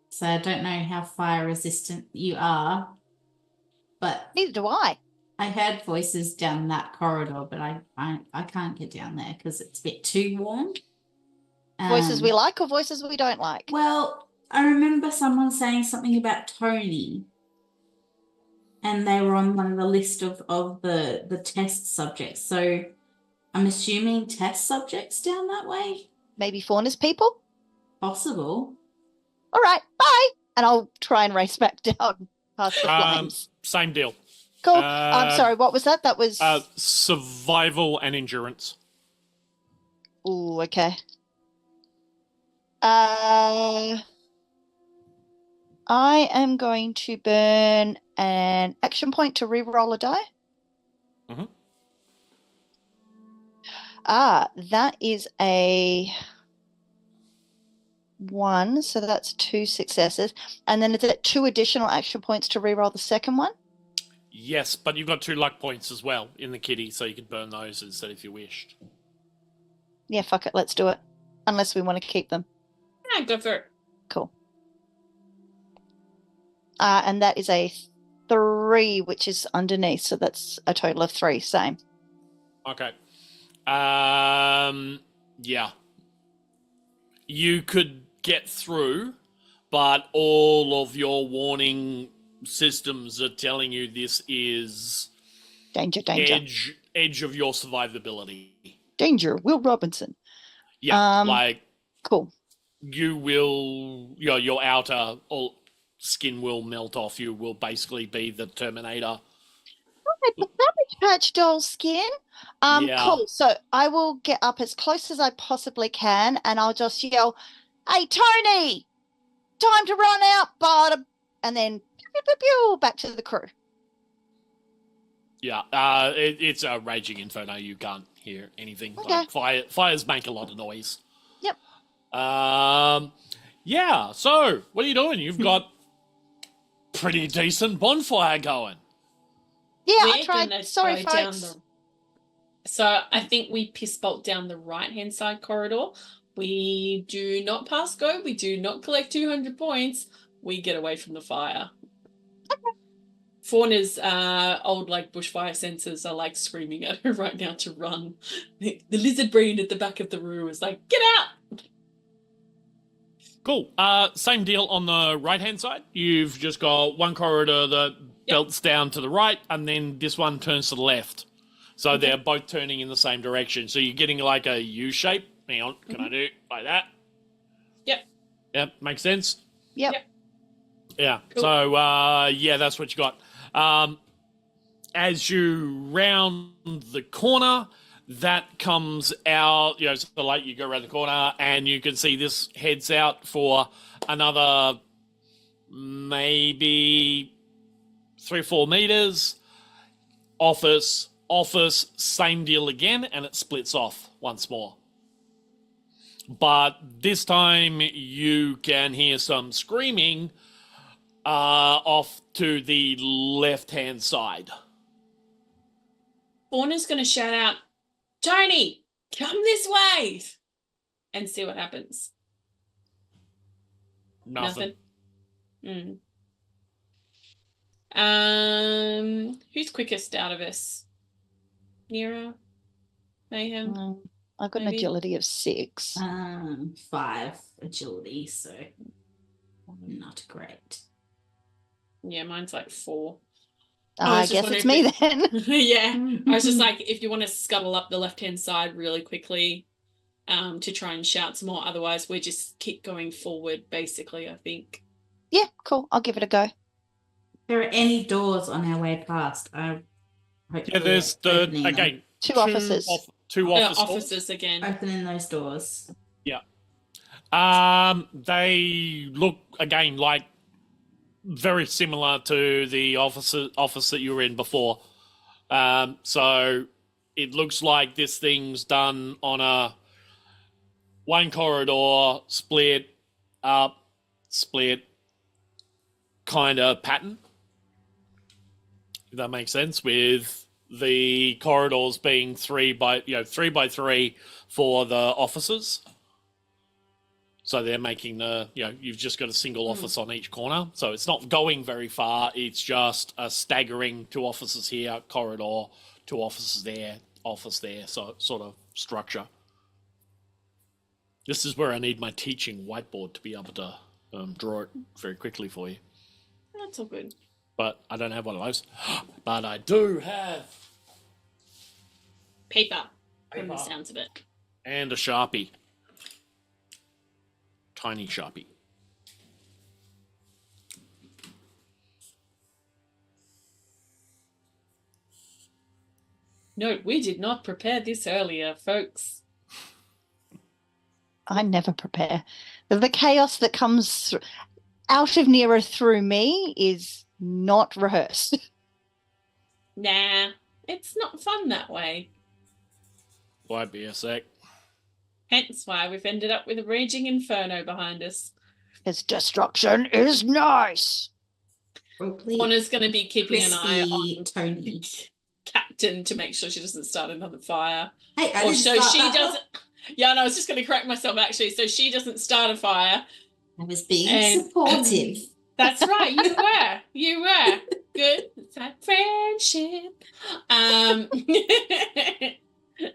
[SPEAKER 2] so I don't know how fire resistant you are, but
[SPEAKER 3] Neither do I.
[SPEAKER 2] I heard voices down that corridor, but I can't get down there because it's a bit too warm.
[SPEAKER 3] Voices we like or voices we don't like?
[SPEAKER 2] Well, I remember someone saying something about Tony, and they were on one of the list of the test subjects. So I'm assuming test subjects down that way.
[SPEAKER 3] Maybe Fauna's people?
[SPEAKER 2] Possible.
[SPEAKER 3] All right, bye. And I'll try and race back down past the flames.
[SPEAKER 4] Same deal.
[SPEAKER 3] Cool. I'm sorry, what was that? That was...
[SPEAKER 4] survival and endurance.
[SPEAKER 3] Ooh, okay. I am going to burn an action point to re-roll a die.
[SPEAKER 4] Mm-hmm.
[SPEAKER 3] That is a 1, so that's 2 successes. And then is it 2 additional action points to reroll the second one?
[SPEAKER 4] Yes, but you've got 2 luck points as well in the kitty, so you could burn those instead if you wished.
[SPEAKER 3] Yeah, fuck it, let's do it. Unless we want to keep them.
[SPEAKER 1] Yeah, go for it.
[SPEAKER 3] Cool. And that is a 3, which is underneath, so that's a total of 3. Same.
[SPEAKER 4] Okay. Yeah. You could get through, but all of your warning systems are telling you this is
[SPEAKER 3] Danger.
[SPEAKER 4] edge of your survivability.
[SPEAKER 3] Danger, Will Robinson.
[SPEAKER 4] Yeah,
[SPEAKER 3] Cool.
[SPEAKER 4] you will, your outer skin will melt off. You will basically be the Terminator.
[SPEAKER 3] Cabbage Patch Doll skin.
[SPEAKER 4] Yeah.
[SPEAKER 3] Cool. So I will get up as close as I possibly can, and I'll just yell, "Hey, Tony! Time to run out, bottom!" And then pew, pew, pew, back to the crew.
[SPEAKER 4] Yeah. It's a raging inferno. You can't hear anything.
[SPEAKER 3] Okay.
[SPEAKER 4] Like fires make a lot of noise.
[SPEAKER 3] Yep.
[SPEAKER 4] Yeah. So what are you doing? You've got pretty decent bonfire going.
[SPEAKER 3] Yeah,
[SPEAKER 1] We're
[SPEAKER 3] I tried.
[SPEAKER 1] gonna
[SPEAKER 3] Sorry,
[SPEAKER 1] go down
[SPEAKER 3] folks.
[SPEAKER 1] So I think we piss bolt down the right-hand side corridor. We do not pass go. We do not collect 200 points. We get away from the fire. Fauna's old bushfire senses are screaming at her right now to run. The lizard brain at the back of the room is like, get out!
[SPEAKER 4] Cool. Same deal on the right-hand side. You've just got one corridor that belts down to the right, and then this one turns to the left. So they're both turning in the same direction. So you're getting like a U shape. Hang on, can I do it like that?
[SPEAKER 1] Yep.
[SPEAKER 4] Yep, makes sense?
[SPEAKER 3] Yep.
[SPEAKER 4] Yeah.
[SPEAKER 1] Cool.
[SPEAKER 4] So, that's what you got. As you round the corner, that comes out, so you go around the corner and you can see this heads out for another maybe 3 or 4 meters. Office, same deal again, and it splits off once more. But this time you can hear some screaming off to the left-hand side.
[SPEAKER 1] Fauna's going to shout out, Tony, come this way! And see what happens.
[SPEAKER 4] Nothing.
[SPEAKER 1] Who's quickest out of us? N.E.R.A? Mayhem?
[SPEAKER 3] I've got an
[SPEAKER 1] Maybe.
[SPEAKER 3] agility of 6.
[SPEAKER 2] 5 agility, so not great.
[SPEAKER 1] Yeah, mine's 4.
[SPEAKER 3] I guess it's me then.
[SPEAKER 1] Yeah. I was just like, if you want to scuttle up the left-hand side really quickly to try and shout some more. Otherwise, we just keep going forward, basically, I think.
[SPEAKER 3] Yeah, cool. I'll give it a go.
[SPEAKER 2] There are any doors on our way past?
[SPEAKER 4] There's again
[SPEAKER 3] 2 officers.
[SPEAKER 4] Two office doors.
[SPEAKER 1] Officers again.
[SPEAKER 2] Opening those doors.
[SPEAKER 4] Yeah. They look again like very similar to the office that you were in before. So it looks like this thing's done on a one corridor split up, split kind of pattern. If that makes sense, with the corridors being 3 by 3 for the offices. So they're making you've just got a single office on each corner. So it's not going very far. It's just a staggering 2 offices here, corridor, 2 offices there, office there, so sort of structure. This is where I need my teaching whiteboard to be able to draw it very quickly for you.
[SPEAKER 1] That's all good.
[SPEAKER 4] But I don't have one of those. But I do have
[SPEAKER 1] Paper, from the sounds of it.
[SPEAKER 4] And a Sharpie. Tiny Sharpie.
[SPEAKER 1] No, we did not prepare this earlier, folks.
[SPEAKER 3] I never prepare. The chaos that comes out of N.E.R.A through me is not rehearsed.
[SPEAKER 1] Nah, it's not fun that way.
[SPEAKER 4] Might be a sec.
[SPEAKER 1] Hence why we've ended up with a raging inferno behind us.
[SPEAKER 3] His destruction is nice.
[SPEAKER 1] Fauna's going to be keeping an eye on
[SPEAKER 2] Tony.
[SPEAKER 1] Captain to make sure she doesn't start another fire.
[SPEAKER 2] Hey, I
[SPEAKER 1] Or
[SPEAKER 2] didn't
[SPEAKER 1] so
[SPEAKER 2] start
[SPEAKER 1] she
[SPEAKER 2] that
[SPEAKER 1] doesn't. Yeah, no, I was just going to correct myself actually. So she doesn't start a fire.
[SPEAKER 2] I was being supportive.
[SPEAKER 1] That's right. You were. You were. Good. It's like friendship.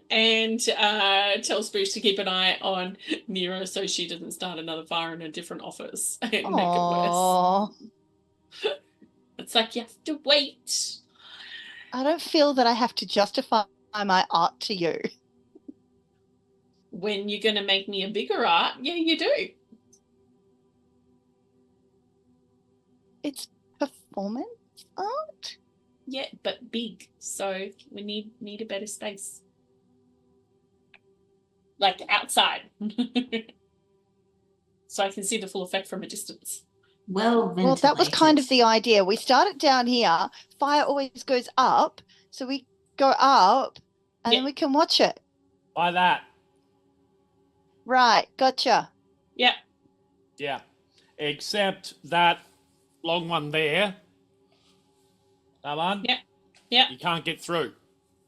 [SPEAKER 1] And tell Spoosh to keep an eye on N.E.R.A so she doesn't start another fire in a different office and make it worse.
[SPEAKER 3] Aww.
[SPEAKER 1] It's like you have to wait.
[SPEAKER 3] I don't feel that I have to justify my art to you.
[SPEAKER 1] When you're going to make me a bigger art, yeah, you do.
[SPEAKER 3] It's performance art?
[SPEAKER 1] Yeah, but big. So we need a better space. Like outside. So I can see the full effect from a distance.
[SPEAKER 2] Well,
[SPEAKER 3] that was kind of the idea. We start it down here. Fire always goes up. So we go up and then we can watch it.
[SPEAKER 4] Like that.
[SPEAKER 3] Right. Gotcha.
[SPEAKER 1] Yeah.
[SPEAKER 4] Yeah. Except that long one there. That one?
[SPEAKER 1] Yeah. Yeah.
[SPEAKER 4] You can't get through.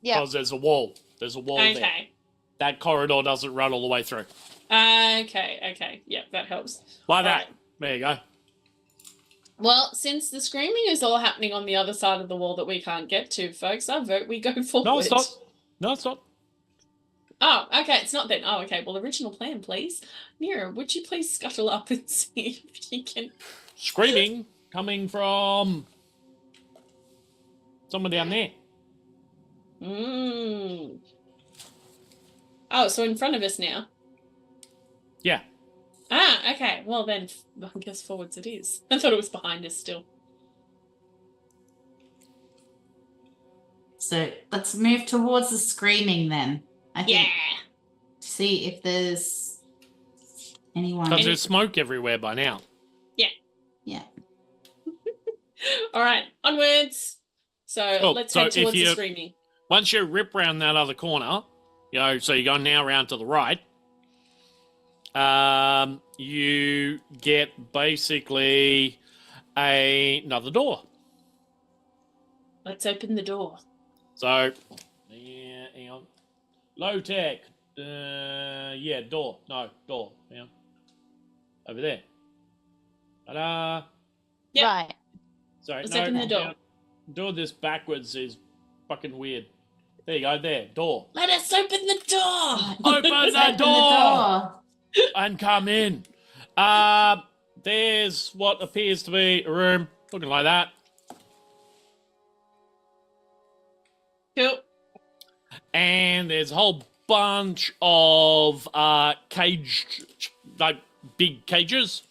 [SPEAKER 3] Yeah.
[SPEAKER 4] Because there's a wall. There's a wall there.
[SPEAKER 1] Okay.
[SPEAKER 4] That corridor doesn't run all the way through.
[SPEAKER 1] Okay. Yeah, that helps.
[SPEAKER 4] Like that.
[SPEAKER 1] Right.
[SPEAKER 4] There you go.
[SPEAKER 1] Well, since the screaming is all happening on the other side of the wall that we can't get to, folks, I vote we go forward.
[SPEAKER 4] No, it's not. No, it's not.
[SPEAKER 1] Oh, okay, it's not then. Oh, okay. Well, original plan, please. N.E.R.A, would you please scuttle up and see if you can...
[SPEAKER 4] Screaming coming from someone down there.
[SPEAKER 1] Oh, so in front of us now?
[SPEAKER 4] Yeah.
[SPEAKER 1] Ah, okay. Well, then, I guess forwards it is. I thought it was behind us still.
[SPEAKER 2] So let's move towards the screaming then. I think.
[SPEAKER 1] Yeah.
[SPEAKER 2] See if there's anyone.
[SPEAKER 4] Because there's smoke everywhere by now.
[SPEAKER 2] Yeah.
[SPEAKER 1] All right, onwards. So let's head towards the screaming.
[SPEAKER 4] Once you rip round that other corner, so you're going now round to the right, you get basically another door.
[SPEAKER 1] Let's open the door.
[SPEAKER 4] So, hang on. Low tech. Door. No, door. Hang on. Over there. Ta-da.
[SPEAKER 1] Yep.
[SPEAKER 3] Right.
[SPEAKER 4] Sorry,
[SPEAKER 1] Let's open the door.
[SPEAKER 4] hang on. Doing this backwards is fucking weird. There you go, there. Door.
[SPEAKER 1] Let us open the door.
[SPEAKER 4] Open the door! And come in. There's what appears to be a room looking like that.
[SPEAKER 1] Cool.
[SPEAKER 4] And there's a whole bunch of caged, like big cages.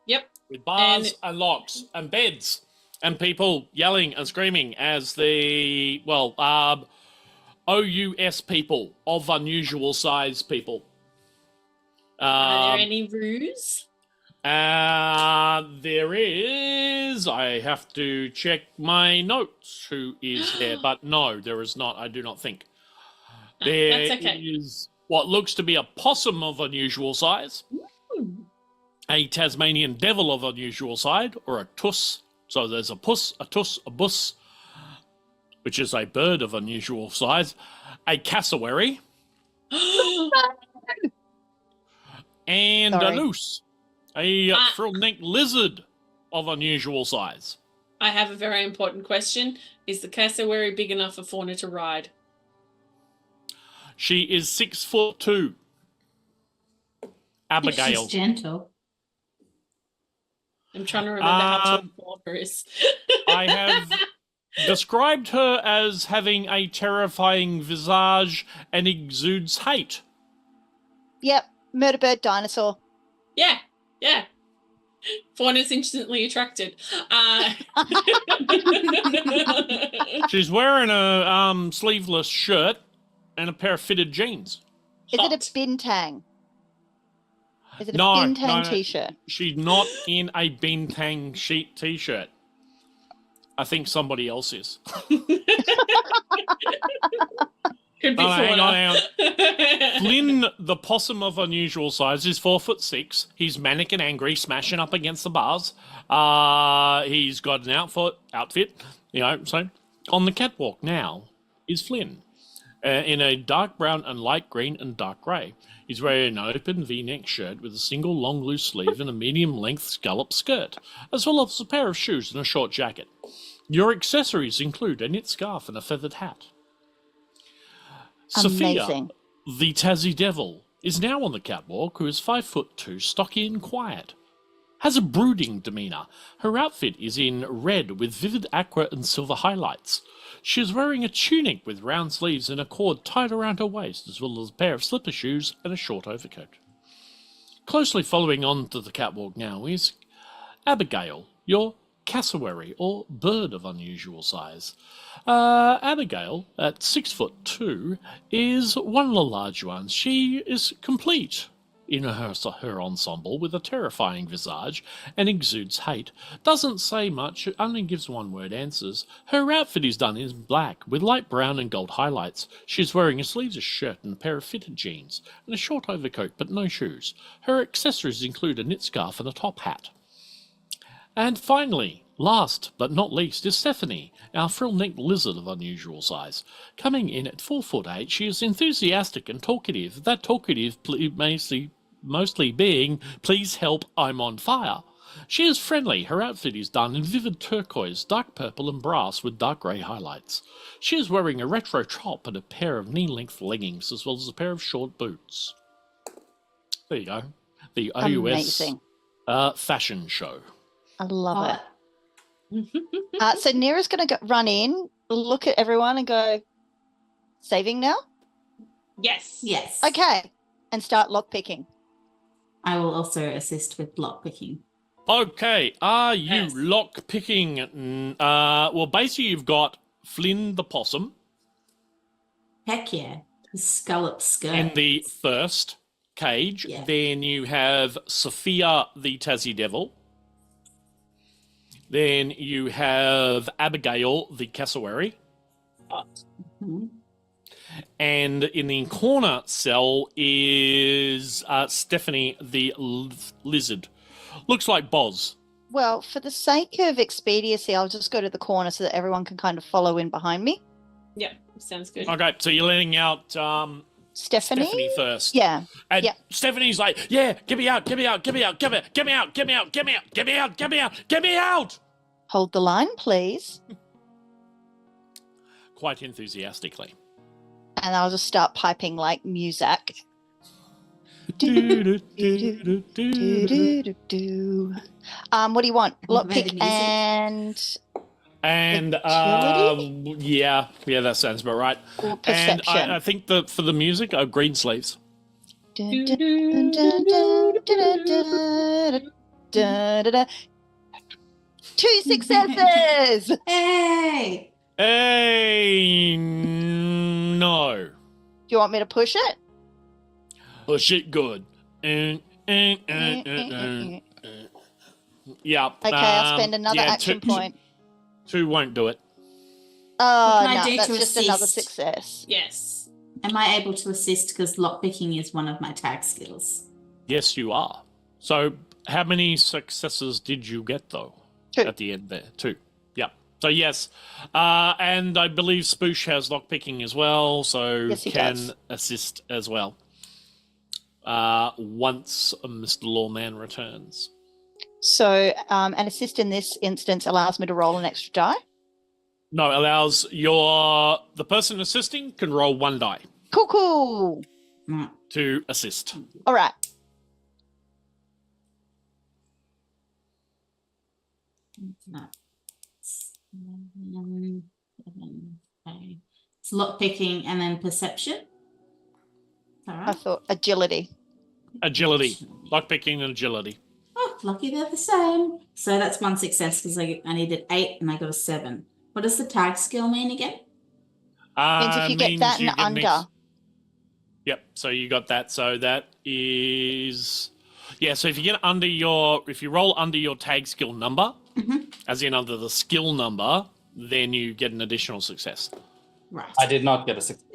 [SPEAKER 1] Yep.
[SPEAKER 4] With bars and locks and beds and people yelling and screaming as the, OUS people of unusual size people.
[SPEAKER 1] Are there any roos?
[SPEAKER 4] There is. I have to check my notes who is there, but no, there is not. I do not think. There
[SPEAKER 1] That's okay.
[SPEAKER 4] is what looks to be a possum of unusual size, a Tasmanian devil of unusual size, or a tuss. So there's a puss, a tuss, a bus, which is a bird of unusual size, a cassowary, and a noose, a frill-necked lizard of unusual size.
[SPEAKER 1] I have a very important question. Is the cassowary big enough for Fauna to ride?
[SPEAKER 4] She is 6'2". Abigail.
[SPEAKER 2] She's gentle.
[SPEAKER 1] I'm trying to remember how tall Fauna is.
[SPEAKER 4] I have described her as having a terrifying visage and exudes hate.
[SPEAKER 3] Yep. Murder bird dinosaur.
[SPEAKER 1] Yeah. Fauna's instantly attracted.
[SPEAKER 4] She's wearing a sleeveless shirt and a pair of fitted jeans.
[SPEAKER 3] Is it a bintang? Is it a bintang t-shirt?
[SPEAKER 4] She's not in a bintang sheet t-shirt. I think somebody else is.
[SPEAKER 1] Could be
[SPEAKER 4] Oh, hang
[SPEAKER 1] Fauna.
[SPEAKER 4] on, hang on. Flynn, the possum of unusual size, is 4'6". He's manic and angry, smashing up against the bars. He's got an outfit, so on the catwalk now is Flynn. In a dark brown and light green and dark grey. He's wearing an open V-neck shirt with a single long loose sleeve and a medium-length scallop skirt, as well as a pair of shoes and a short jacket. Your accessories include a knit scarf and a feathered hat. Sophia,
[SPEAKER 3] Amazing.
[SPEAKER 4] the Tassie Devil, is now on the catwalk, who is 5'2", stocky and quiet. Has a brooding demeanour. Her outfit is in red with vivid aqua and silver highlights. She is wearing a tunic with round sleeves and a cord tied around her waist, as well as a pair of slipper shoes and a short overcoat. Closely following on to the catwalk now is Abigail, your cassowary, or bird of unusual size. Abigail, at 6'2", is one of the large ones. She is complete in her ensemble with a terrifying visage and exudes hate. Doesn't say much, only gives one-word answers. Her outfit is done in black with light brown and gold highlights. She's wearing a sleeveless shirt and a pair of fitted jeans and a short overcoat but no shoes. Her accessories include a knit scarf and a top hat. And finally, last but not least, is Stephanie, our frill-necked lizard of unusual size. Coming in at 4'8", she is enthusiastic and talkative, that talkative mostly being, please help, I'm on fire. She is friendly. Her outfit is done in vivid turquoise, dark purple and brass with dark grey highlights. She is wearing a retro top and a pair of knee-length leggings, as well as a pair of short boots. There you go. The AUS
[SPEAKER 3] Amazing.
[SPEAKER 4] fashion show.
[SPEAKER 3] I love
[SPEAKER 2] Oh,
[SPEAKER 3] it. So N.E.R.A's going to run in, look at everyone and go, saving now?
[SPEAKER 1] Yes.
[SPEAKER 2] yes.
[SPEAKER 3] Okay. And start lockpicking.
[SPEAKER 2] I will also assist with lockpicking.
[SPEAKER 4] Okay, are you
[SPEAKER 1] Yes.
[SPEAKER 4] lock picking? Well, basically, you've got Flynn the possum
[SPEAKER 2] Heck yeah. The scallop skirt.
[SPEAKER 4] in the first cage.
[SPEAKER 2] Yeah.
[SPEAKER 4] Then you have Sophia the Tassie Devil. Then you have Abigail the cassowary.
[SPEAKER 2] Mhm.
[SPEAKER 4] And in the corner cell is Stephanie the lizard. Looks like Boz.
[SPEAKER 3] Well, for the sake of expediency, I'll just go to the corner so that everyone can kind of follow in behind me.
[SPEAKER 1] Yeah, sounds good.
[SPEAKER 4] Okay, so you're letting out
[SPEAKER 3] Stephanie?
[SPEAKER 4] Stephanie first.
[SPEAKER 3] Yeah.
[SPEAKER 4] And
[SPEAKER 3] Yeah.
[SPEAKER 4] Stephanie's like, yeah, get me out, get me out, get me out, get me out, get me out, get me out, get me out, get me out, get me out, get me out.
[SPEAKER 3] Hold the line, please.
[SPEAKER 4] Quite enthusiastically.
[SPEAKER 3] And I'll just start piping like music. What do you want?
[SPEAKER 2] Have you made
[SPEAKER 3] Lockpick
[SPEAKER 2] the music?
[SPEAKER 3] and
[SPEAKER 4] And
[SPEAKER 3] Agility?
[SPEAKER 4] yeah, that sounds about right.
[SPEAKER 3] or
[SPEAKER 4] And
[SPEAKER 3] perception.
[SPEAKER 4] I think for the music, green sleeves.
[SPEAKER 3] Dun, dun, dun, dun, dun, dun, dun, dun, dun. 2 successes!
[SPEAKER 2] Hey!
[SPEAKER 4] Hey, no.
[SPEAKER 3] Do you want me to push it?
[SPEAKER 4] Oh shit, good. Yeah.
[SPEAKER 3] Okay, I'll spend another action point.
[SPEAKER 4] 2 won't do it.
[SPEAKER 3] Oh,
[SPEAKER 2] can I
[SPEAKER 3] no,
[SPEAKER 2] do
[SPEAKER 3] that's
[SPEAKER 2] to
[SPEAKER 3] just another
[SPEAKER 2] assist?
[SPEAKER 3] success.
[SPEAKER 1] Yes.
[SPEAKER 2] Am I able to assist because lockpicking is one of my tag skills?
[SPEAKER 4] Yes, you are. So, how many successes did you get though?
[SPEAKER 3] 2.
[SPEAKER 4] At the end there, 2. Yeah. So yes, and I believe Spoosh has lockpicking as well, so
[SPEAKER 3] Yes, he
[SPEAKER 4] can
[SPEAKER 3] does.
[SPEAKER 4] assist as well. Once Mr. Loreman returns.
[SPEAKER 3] So, an assist in this instance allows me to roll an extra die.
[SPEAKER 4] No, allows the person assisting can roll 1 die
[SPEAKER 3] Cool, cool.
[SPEAKER 2] Mm.
[SPEAKER 4] to assist.
[SPEAKER 3] All right.
[SPEAKER 2] No. 7, 8. It's lockpicking and then perception. All
[SPEAKER 3] I
[SPEAKER 2] right.
[SPEAKER 3] thought agility.
[SPEAKER 4] Agility, lockpicking and agility.
[SPEAKER 2] Oh, lucky they're the same. So that's 1 success because I needed 8 and I got a 7. What does the tag skill mean again?
[SPEAKER 3] Means if you get
[SPEAKER 4] Means
[SPEAKER 3] that
[SPEAKER 4] you
[SPEAKER 3] and
[SPEAKER 4] can
[SPEAKER 3] under.
[SPEAKER 4] Yep, so you got that. So that is... Yeah, so if you roll under your tag skill number, as in under the skill number, then you get an additional success.
[SPEAKER 2] Right.
[SPEAKER 5] I did not get a success.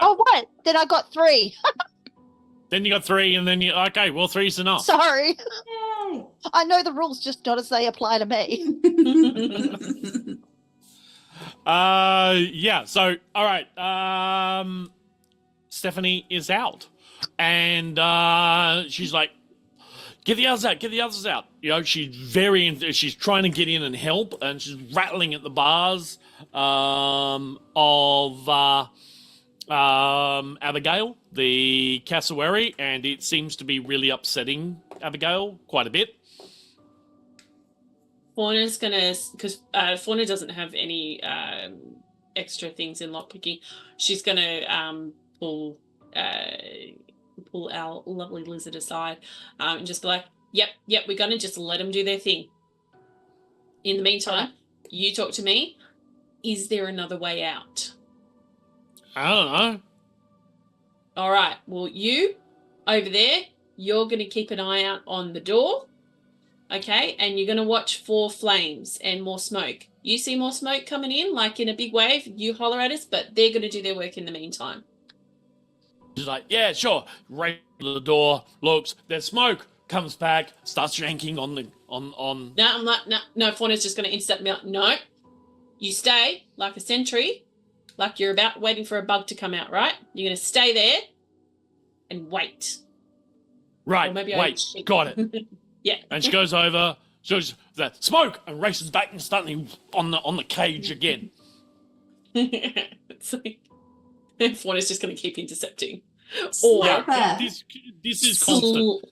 [SPEAKER 3] Oh, what? Then I got 3.
[SPEAKER 4] Then you got 3, and then you okay. Well, 3's enough.
[SPEAKER 3] Sorry.
[SPEAKER 2] Yay.
[SPEAKER 3] I know the rules, just not as they apply to me.
[SPEAKER 4] Yeah. So, all right. Stephanie is out, and she's like, "Get the others out! Get the others out!" You know, she's trying to get in and help, and she's rattling at the bars of Abigail, the cassowary, and it seems to be really upsetting Abigail quite a bit.
[SPEAKER 1] Fauna's gonna, because Fauna doesn't have any extra things in lockpicking. She's gonna pull our lovely lizard aside and just be like, "Yep, we're gonna just let them do their thing. In the meantime, you talk to me. Is there another way out?"
[SPEAKER 4] I don't know.
[SPEAKER 1] All right. Well, you over there, you're gonna keep an eye out on the door. Okay, and you're going to watch for flames and more smoke. You see more smoke coming in, like in a big wave, you holler at us, but they're going to do their work in the meantime.
[SPEAKER 4] She's like, "Yeah, sure." Right to the door, looks, there's smoke, comes back, starts yanking on the on.
[SPEAKER 1] No, I'm like, no, Fauna's just going to intercept me. No, you stay like a sentry, like you're about waiting for a bug to come out, right? You're going to stay there and wait.
[SPEAKER 4] Right,
[SPEAKER 1] Or maybe
[SPEAKER 4] wait, got it.
[SPEAKER 1] Yeah.
[SPEAKER 4] And she goes over, shows that smoke, and races back and suddenly on the cage again.
[SPEAKER 1] It's like, Fauna's just going to keep intercepting. Or
[SPEAKER 2] Slapper.
[SPEAKER 4] This is constant.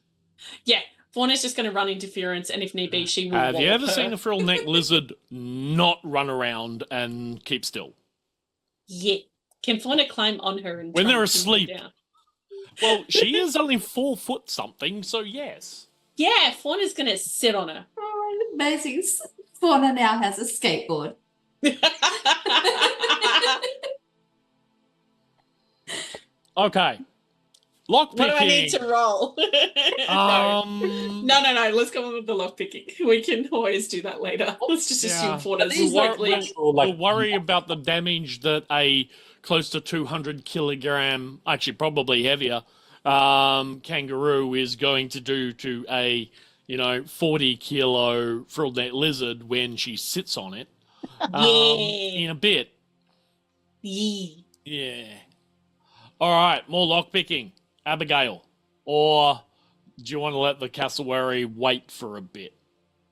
[SPEAKER 1] Yeah, Fauna's just going to run interference, and if need be, she will.
[SPEAKER 4] Have you
[SPEAKER 1] wallop
[SPEAKER 4] ever
[SPEAKER 1] her.
[SPEAKER 4] seen a frill-necked lizard not run around and keep still?
[SPEAKER 1] Yeah. Can Fauna climb on her and
[SPEAKER 4] When
[SPEAKER 1] try
[SPEAKER 4] they're
[SPEAKER 1] and pin her
[SPEAKER 4] asleep.
[SPEAKER 1] down?
[SPEAKER 4] Well, she is only 4 foot something, so yes.
[SPEAKER 1] Yeah, Fauna's going to sit on her.
[SPEAKER 2] Oh, amazing. Fauna now has a skateboard.
[SPEAKER 4] Okay. Lockpicking.
[SPEAKER 1] What do I need to roll? No. Let's go on with the lockpicking. We can always do that later. Let's just assume Fauna's
[SPEAKER 4] We'll
[SPEAKER 1] likely.
[SPEAKER 4] worry about the damage that a close to 200 kilogram, actually probably heavier, kangaroo is going to do to a 40 kilo frilled neck lizard when she sits on it. In a bit. Yeah. All right, more lockpicking. Abigail. Or do you want to let the cassowary wait for a bit?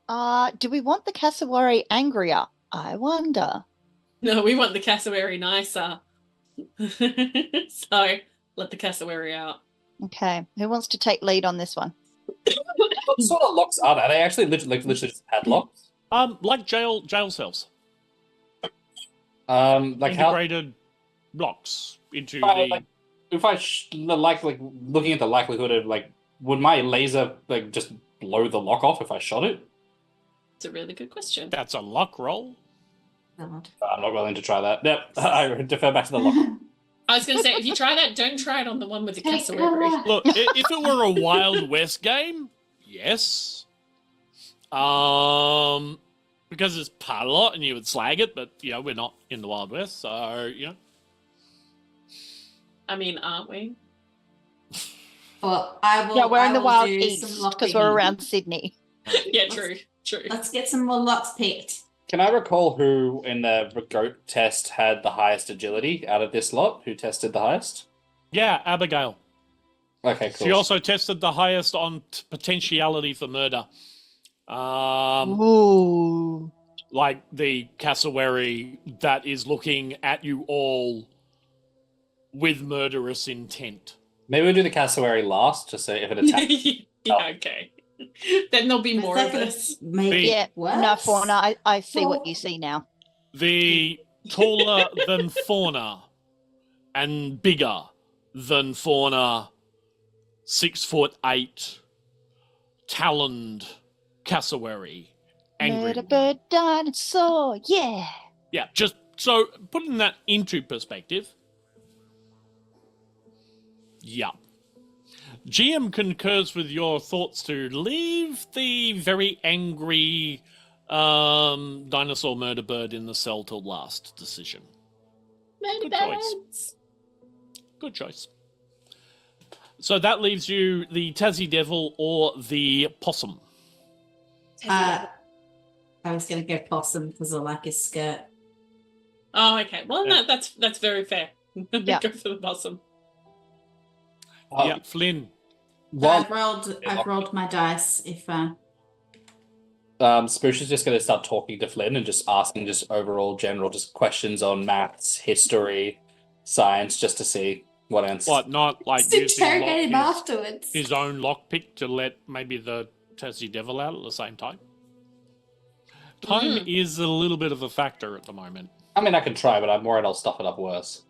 [SPEAKER 3] Do we want the cassowary angrier? I wonder.
[SPEAKER 1] No, we want the cassowary nicer. So let the cassowary out.
[SPEAKER 3] Okay, who wants to take lead on this one?
[SPEAKER 5] What sort of locks are they? Are they actually literally just padlocks?
[SPEAKER 4] Like jail cells.
[SPEAKER 5] Like how?
[SPEAKER 4] Integrated blocks into
[SPEAKER 5] Like,
[SPEAKER 4] the...
[SPEAKER 5] if I like looking at the likelihood of would my laser just blow the lock off if I shot it?
[SPEAKER 1] It's a really good question.
[SPEAKER 4] That's a luck roll.
[SPEAKER 2] God.
[SPEAKER 5] I'm not willing to try that. Yep, I defer back to the lock.
[SPEAKER 1] I was going to say, if you try that, don't try it on the one with the
[SPEAKER 2] Take
[SPEAKER 1] cassowary.
[SPEAKER 2] cover.
[SPEAKER 4] Look, if it were a Wild West game, yes. Because it's part of a lot and you would slag it, but we're not in the Wild West, so
[SPEAKER 1] I mean, aren't we?
[SPEAKER 2] Well, I will.
[SPEAKER 3] Yeah, we're in the
[SPEAKER 2] will
[SPEAKER 3] Wild
[SPEAKER 2] do
[SPEAKER 3] East
[SPEAKER 2] some
[SPEAKER 3] because we're
[SPEAKER 2] lockpicking.
[SPEAKER 3] around Sydney.
[SPEAKER 1] Yeah, true.
[SPEAKER 2] Let's get some more locks picked.
[SPEAKER 5] Can I recall who in the goat test had the highest agility out of this lot? Who tested the highest?
[SPEAKER 4] Yeah, Abigail.
[SPEAKER 5] Okay, cool.
[SPEAKER 4] She also tested the highest on potentiality for murder.
[SPEAKER 3] Ooh.
[SPEAKER 4] Like the cassowary that is looking at you all with murderous intent.
[SPEAKER 5] Maybe we'll do the cassowary last, just so if it attacks.
[SPEAKER 1] Yeah, okay. Then there'll be more
[SPEAKER 2] Is
[SPEAKER 1] of
[SPEAKER 2] that gonna
[SPEAKER 1] this.
[SPEAKER 2] make
[SPEAKER 3] Yeah,
[SPEAKER 2] it worse?
[SPEAKER 3] no, Fauna, I see what you see now.
[SPEAKER 4] The taller than Fauna and bigger than Fauna, 6'8", taloned cassowary. Angry.
[SPEAKER 3] Murder bird dinosaur, yeah.
[SPEAKER 4] Yeah, just so putting that into perspective. Yeah. GM concurs with your thoughts to leave the very angry Dinosaur murder bird in the cell till last decision.
[SPEAKER 1] Many
[SPEAKER 4] Good choice.
[SPEAKER 1] birds.
[SPEAKER 4] Good choice. So that leaves you the Tassie Devil or the Possum.
[SPEAKER 2] I was going to go possum because I like his skirt.
[SPEAKER 1] Oh, okay. Well,
[SPEAKER 4] Yeah.
[SPEAKER 1] no, that's very fair.
[SPEAKER 3] Yeah.
[SPEAKER 1] Go for the possum.
[SPEAKER 4] Yeah, Flynn.
[SPEAKER 2] So
[SPEAKER 5] Well,
[SPEAKER 2] I've rolled my dice. If
[SPEAKER 5] Spoosh is just going to start talking to Flynn and just asking just overall general just questions on maths, history, science, just to see what answers.
[SPEAKER 4] What, not like
[SPEAKER 2] just interrogate him afterwards.
[SPEAKER 4] his own lockpick to let maybe the Tassie Devil out at the same time? Time is a little bit of a factor at the moment.
[SPEAKER 5] I mean, I can try, but I'm worried I'll stuff it up worse.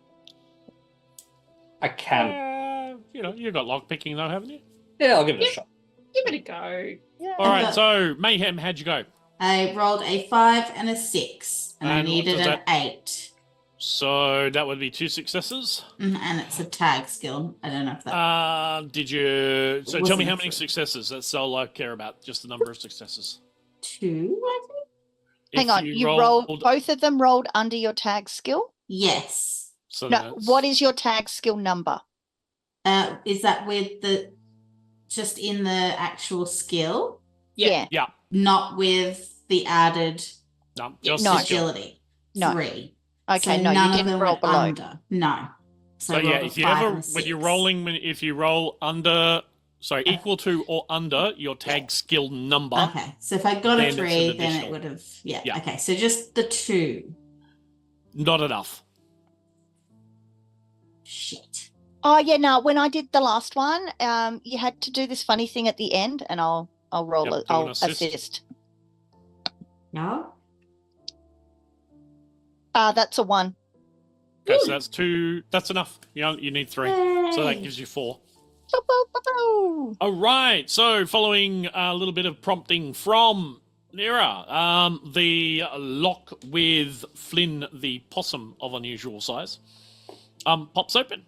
[SPEAKER 5] I can.
[SPEAKER 4] You got lockpicking though, haven't you?
[SPEAKER 5] Yeah, I'll give it a shot.
[SPEAKER 1] Give it a go.
[SPEAKER 3] Yeah.
[SPEAKER 4] All right, so Mayhem, how'd you go?
[SPEAKER 2] I rolled a 5 and a 6, and I
[SPEAKER 4] And what
[SPEAKER 2] needed
[SPEAKER 4] does
[SPEAKER 2] an
[SPEAKER 4] that-
[SPEAKER 2] 8.
[SPEAKER 4] So that would be 2 successes.
[SPEAKER 2] And it's a tag skill. I don't know if that.
[SPEAKER 4] Did you? So tell
[SPEAKER 2] wasn't
[SPEAKER 4] me
[SPEAKER 2] a
[SPEAKER 4] how many
[SPEAKER 2] three.
[SPEAKER 4] successes. That's all I care about. Just the number of successes.
[SPEAKER 2] 2, I think.
[SPEAKER 3] Hang
[SPEAKER 4] If
[SPEAKER 3] on, you rolled both of them rolled under your tag skill?
[SPEAKER 2] Yes.
[SPEAKER 4] So
[SPEAKER 3] No,
[SPEAKER 4] that's-
[SPEAKER 3] what is your tag skill number?
[SPEAKER 2] Is that with just in the actual skill,
[SPEAKER 1] Yeah.
[SPEAKER 4] Yeah.
[SPEAKER 2] not with the added
[SPEAKER 4] No, just
[SPEAKER 3] No.
[SPEAKER 4] the skill.
[SPEAKER 2] agility?
[SPEAKER 3] No.
[SPEAKER 2] 3.
[SPEAKER 3] Okay,
[SPEAKER 2] So
[SPEAKER 3] no,
[SPEAKER 2] none
[SPEAKER 3] you
[SPEAKER 2] of
[SPEAKER 3] didn't
[SPEAKER 2] them
[SPEAKER 3] roll
[SPEAKER 2] went
[SPEAKER 3] below.
[SPEAKER 2] under. No. So
[SPEAKER 4] So
[SPEAKER 2] I
[SPEAKER 4] yeah,
[SPEAKER 2] rolled a
[SPEAKER 4] if you
[SPEAKER 2] 5
[SPEAKER 4] ever
[SPEAKER 2] and a
[SPEAKER 4] when you're
[SPEAKER 2] 6.
[SPEAKER 4] rolling, if you roll equal to or under your tag skill number,
[SPEAKER 2] Okay, so if I got
[SPEAKER 4] then
[SPEAKER 2] a
[SPEAKER 4] it's an
[SPEAKER 2] 3, then it
[SPEAKER 4] additional.
[SPEAKER 2] would have. Yeah.
[SPEAKER 4] Yeah.
[SPEAKER 2] Okay, so just the 2.
[SPEAKER 4] not enough.
[SPEAKER 2] Shit.
[SPEAKER 3] Oh yeah, no, when I did the last one, you had to do this funny thing at the end and I'll roll
[SPEAKER 4] Yep,
[SPEAKER 3] it.
[SPEAKER 4] do an
[SPEAKER 3] I'll
[SPEAKER 4] assist.
[SPEAKER 3] assist.
[SPEAKER 2] No.
[SPEAKER 3] That's a 1.
[SPEAKER 4] Okay, so that's 2. That's enough. You need 3, so that
[SPEAKER 2] Yay.
[SPEAKER 4] gives you 4.
[SPEAKER 3] Boop, boop, boop, boop.
[SPEAKER 4] All right. So, following a little bit of prompting from N.E.R.A, the lock with Flynn, the possum of unusual size, pops open,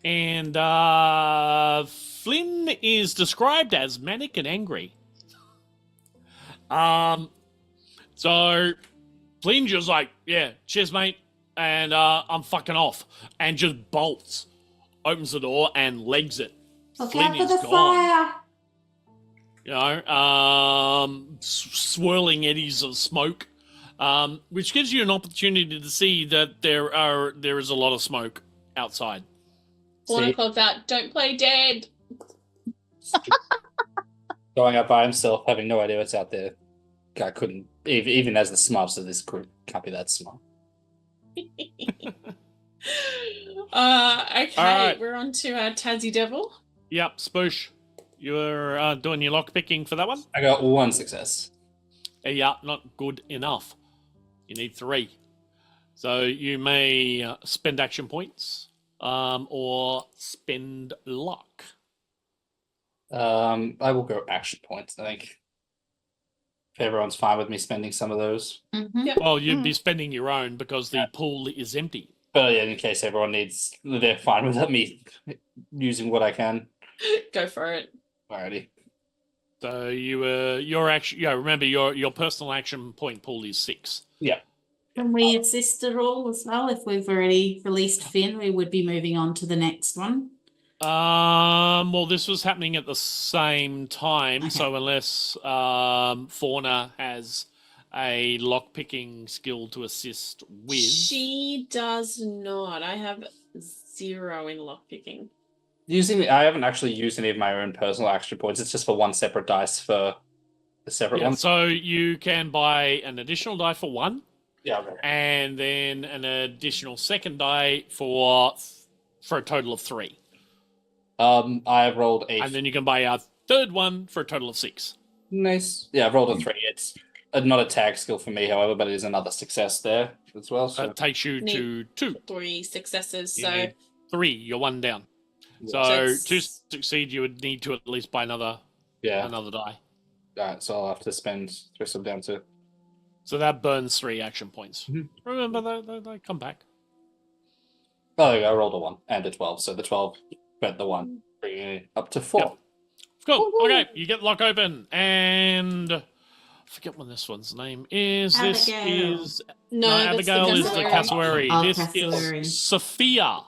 [SPEAKER 4] and Flynn is described as manic and angry. So Flynn just like, yeah, cheers, mate, and I'm fucking off, and just bolts. Opens the door and legs it.
[SPEAKER 2] Look
[SPEAKER 4] Flynn
[SPEAKER 2] out for
[SPEAKER 4] is
[SPEAKER 2] the
[SPEAKER 4] gone.
[SPEAKER 2] fire.
[SPEAKER 4] Swirling eddies of smoke, which gives you an opportunity to see that there is a lot of smoke outside.
[SPEAKER 1] Warner
[SPEAKER 5] See,
[SPEAKER 1] called that. Don't play dead.
[SPEAKER 5] going up by himself, having no idea what's out there. I couldn't, even as the smartest of this group, can't be that smart.
[SPEAKER 1] Okay,
[SPEAKER 4] Alright.
[SPEAKER 1] we're on to Tassie Devil.
[SPEAKER 4] Yep, Spoosh, you're doing your lock picking for that one.
[SPEAKER 5] I got 1 success.
[SPEAKER 4] Yeah, not good enough. You need 3. So you may spend action points, or spend luck.
[SPEAKER 5] I will go action points, I think. If everyone's fine with me spending some of those.
[SPEAKER 2] Mhm.
[SPEAKER 1] Yep.
[SPEAKER 4] Well, you'd be spending your own because the pool is empty.
[SPEAKER 5] But yeah, in case everyone needs, they're fine with me using what I can.
[SPEAKER 1] Go for it.
[SPEAKER 5] Alrighty.
[SPEAKER 4] So your action, remember your personal action point pool is 6.
[SPEAKER 2] Can we assist at all as well? If we've already released Finn, we would be moving on to the next one.
[SPEAKER 4] Well, this was happening at the same time,
[SPEAKER 2] Okay.
[SPEAKER 4] so unless Fauna has a lockpicking skill to assist with,
[SPEAKER 1] She does not. I have 0 in lockpicking.
[SPEAKER 5] I haven't actually used any of my own personal action points. It's just for 1 separate dice for the separate one.
[SPEAKER 4] so you can buy an additional die for 1,
[SPEAKER 5] Yeah. Okay.
[SPEAKER 4] and then an additional second die for a total of 3,
[SPEAKER 5] I have rolled a
[SPEAKER 4] and then you can buy a third one for a total of 6.
[SPEAKER 5] nice. Yeah, I've rolled a 3. It's not a tag skill for me, however, but it is another success there as well. So
[SPEAKER 4] That takes you to 2.
[SPEAKER 1] 3 successes.
[SPEAKER 4] You
[SPEAKER 1] So
[SPEAKER 4] need 3. You're 1 down. So
[SPEAKER 1] That's-
[SPEAKER 4] to succeed, you would need to at least buy another
[SPEAKER 5] yeah.
[SPEAKER 4] die.
[SPEAKER 5] Alright, so I'll have to spend 3 some down to.
[SPEAKER 4] So that burns 3 action points.
[SPEAKER 5] Mhm.
[SPEAKER 4] Remember, they come back.
[SPEAKER 5] Oh, I rolled a 1 and a 12, so the 12 spent the 1, bringing it up to 4.
[SPEAKER 4] Yep. Cool. Okay, you get the lock open, and forget what this one's name is.
[SPEAKER 2] Abigail.
[SPEAKER 4] This is
[SPEAKER 1] No, that's
[SPEAKER 4] Abigail
[SPEAKER 1] the
[SPEAKER 4] is the
[SPEAKER 1] cassowary.
[SPEAKER 4] cassowary.
[SPEAKER 2] Oh,
[SPEAKER 4] This
[SPEAKER 2] cassowary.
[SPEAKER 4] is Sophia,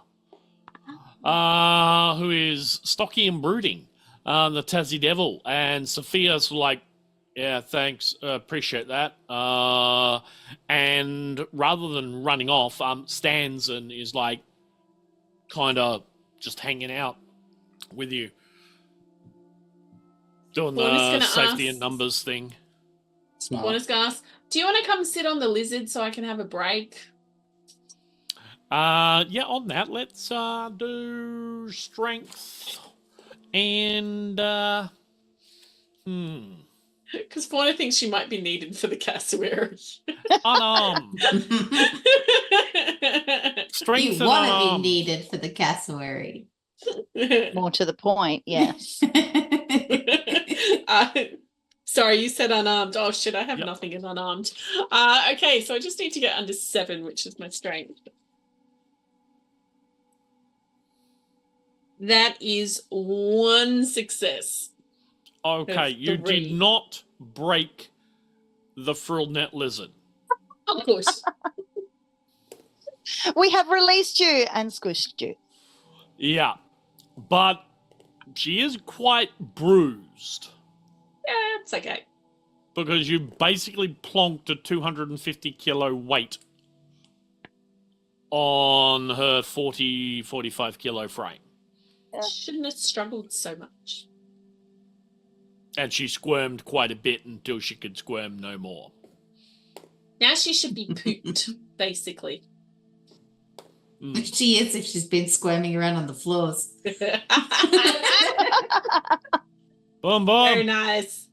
[SPEAKER 4] who is stocky and brooding, the Tassie Devil. And Sophia's like, yeah, thanks, appreciate that. And rather than running off, stands and is like kind of just hanging out with you. Doing
[SPEAKER 1] Well, I'm just
[SPEAKER 4] the
[SPEAKER 1] gonna
[SPEAKER 4] safety
[SPEAKER 1] ask-
[SPEAKER 4] in numbers thing.
[SPEAKER 5] Smart.
[SPEAKER 1] Bonus gonna ask, do you want to come sit on the lizard so I can have a break?
[SPEAKER 4] Yeah, on that, let's do strength and
[SPEAKER 1] Because Fauna thinks she might be needed for the cassowary.
[SPEAKER 4] unarmed. Strength
[SPEAKER 2] You
[SPEAKER 4] and
[SPEAKER 2] want to be
[SPEAKER 4] unarmed.
[SPEAKER 2] needed for the cassowary.
[SPEAKER 3] More to the point, yes.
[SPEAKER 1] Sorry, you said unarmed. Oh shit, I have
[SPEAKER 4] Yep.
[SPEAKER 1] nothing in unarmed. Okay, so I just need to get under 7, which is my strength. That is 1 success.
[SPEAKER 4] Okay,
[SPEAKER 1] That's
[SPEAKER 4] you
[SPEAKER 1] 3.
[SPEAKER 4] did not break the frilled net lizard.
[SPEAKER 1] Of course.
[SPEAKER 3] We have released you and squished you.
[SPEAKER 4] Yeah, but she is quite bruised
[SPEAKER 1] Yeah, it's okay.
[SPEAKER 4] because you basically plonked a 250 kilo weight on her 45 kilo frame.
[SPEAKER 3] Yeah.
[SPEAKER 1] Shouldn't have struggled so much.
[SPEAKER 4] And she squirmed quite a bit until she could squirm no more.
[SPEAKER 1] Now she should be pooped, basically.
[SPEAKER 2] She is if she's been squirming around on the floors.
[SPEAKER 4] Boom,
[SPEAKER 1] Very
[SPEAKER 4] boom.
[SPEAKER 1] nice.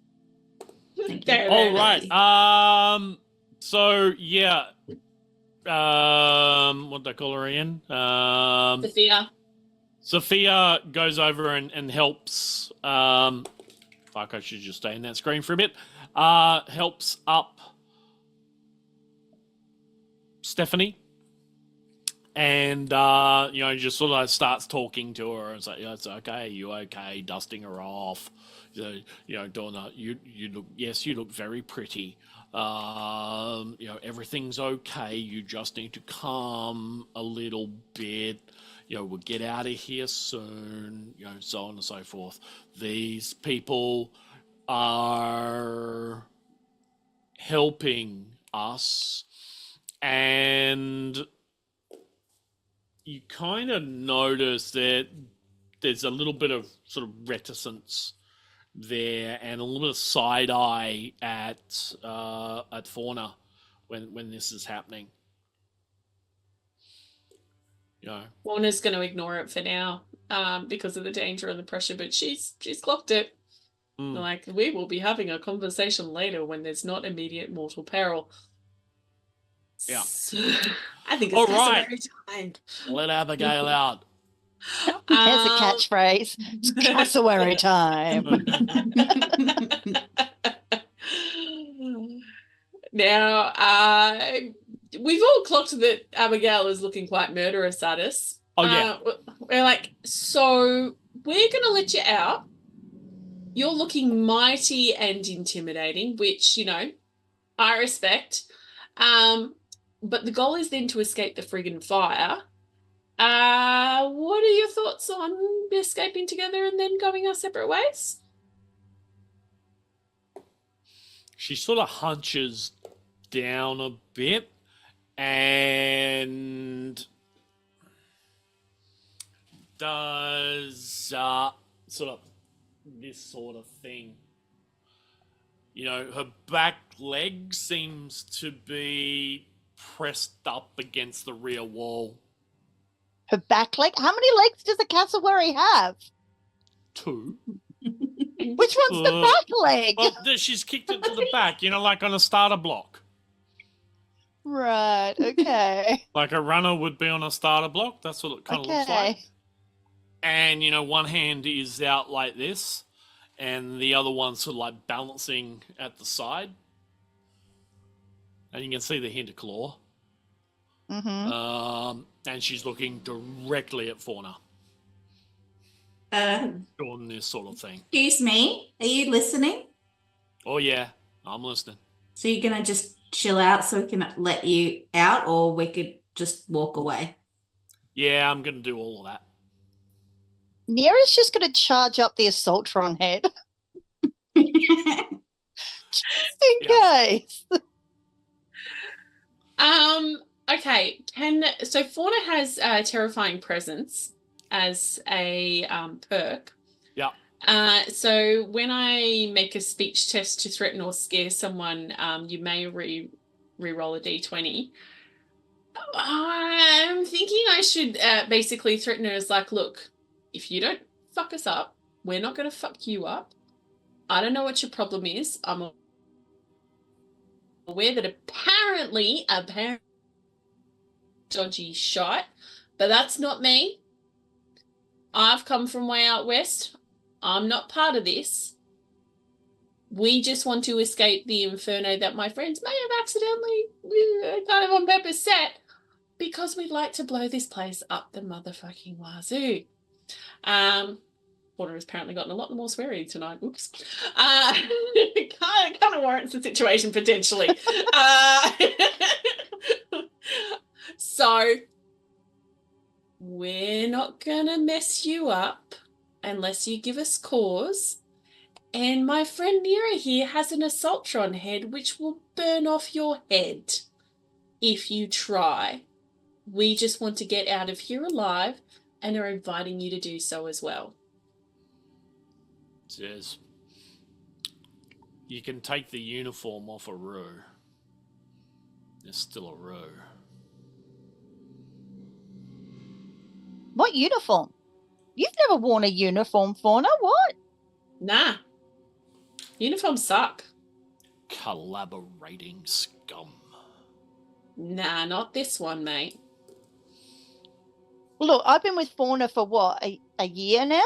[SPEAKER 2] Thank you.
[SPEAKER 1] Very,
[SPEAKER 4] All
[SPEAKER 1] very
[SPEAKER 4] right.
[SPEAKER 1] nice.
[SPEAKER 4] So yeah. What do they call her again?
[SPEAKER 1] Sophia.
[SPEAKER 4] Sophia goes over and helps. Fuck, I should just stay in that screen for a bit. Helps up Stephanie. And, just sort of starts talking to her. It's like, yeah, it's okay. You okay? Dusting her off. Doing that. You look, yes, you look very pretty. Everything's okay. You just need to calm a little bit. We'll get out of here soon. So on and so forth. These people are helping us, and you kind of notice that there's a little bit of sort of reticence there and a little bit of side eye at Fauna when this is happening.
[SPEAKER 1] Warner's going to ignore it for now because of the danger and the pressure, but she's clocked it. Like, we will be having a conversation later when there's not immediate mortal peril.
[SPEAKER 4] Yeah.
[SPEAKER 1] So, I think it's
[SPEAKER 4] All right.
[SPEAKER 1] cassowary time.
[SPEAKER 4] Let Abigail out.
[SPEAKER 3] There's a catchphrase. It's cassowary time.
[SPEAKER 1] Now, we've all clocked that Abigail is looking quite murderous at us.
[SPEAKER 4] Oh, yeah.
[SPEAKER 1] We're like, so we're going to let you out. You're looking mighty and intimidating, which, I respect. But the goal is then to escape the friggin' fire. What are your thoughts on escaping together and then going our separate ways?
[SPEAKER 4] She sort of hunches down a bit and does sort of this sort of thing. Her back leg seems to be pressed up against the rear wall.
[SPEAKER 3] Her back leg? How many legs does a cassowary have?
[SPEAKER 4] 2.
[SPEAKER 3] Which one's the back leg?
[SPEAKER 4] Well, she's kicked it to the back, like on a starter block.
[SPEAKER 3] Right, okay.
[SPEAKER 4] Like a runner would be on a starter block. That's what it kind of looks like. And, one hand is out like this, and the other one's sort of like balancing at the side. And you can see the hint of claw.
[SPEAKER 3] Mm-hmm.
[SPEAKER 4] And she's looking directly at Fauna. Doing this sort of thing.
[SPEAKER 2] Excuse me, are you listening?
[SPEAKER 4] Oh, yeah. I'm listening.
[SPEAKER 2] So you're gonna just chill out so we can let you out, or we could just walk away?
[SPEAKER 4] Yeah, I'm gonna do all of that.
[SPEAKER 3] N.E.R.A's just going to charge up the Assaultron head. In case.
[SPEAKER 1] Okay. So Fauna has terrifying presence as a perk.
[SPEAKER 4] Yeah.
[SPEAKER 1] So when I make a speech test to threaten or scare someone, you may re-roll a d20. I'm thinking I should basically threaten her as like, look, if you don't fuck us up, we're not going to fuck you up. I don't know what your problem is. I'm aware that apparently dodgy shot, but that's not me. I've come from way out west. I'm not part of this. We just want to escape the inferno that my friends may have accidentally kind of on purpose set, because we'd like to blow this place up the motherfucking wazoo. Porter has apparently gotten a lot more sweary tonight. Oops. Kind of warrants the situation potentially. So we're not gonna mess you up unless you give us cause. And my friend N.E.R.A here has an Assaultron head which will burn off your head if you try. We just want to get out of here alive and are inviting you to do so as well.
[SPEAKER 4] Says you can take the uniform off a row. There's still a row.
[SPEAKER 3] What uniform? You've never worn a uniform, Fauna. What?
[SPEAKER 1] Nah. Uniforms suck.
[SPEAKER 4] Collaborating scum.
[SPEAKER 1] Nah, not this one, mate.
[SPEAKER 3] Look, I've been with Fauna for what, a year now?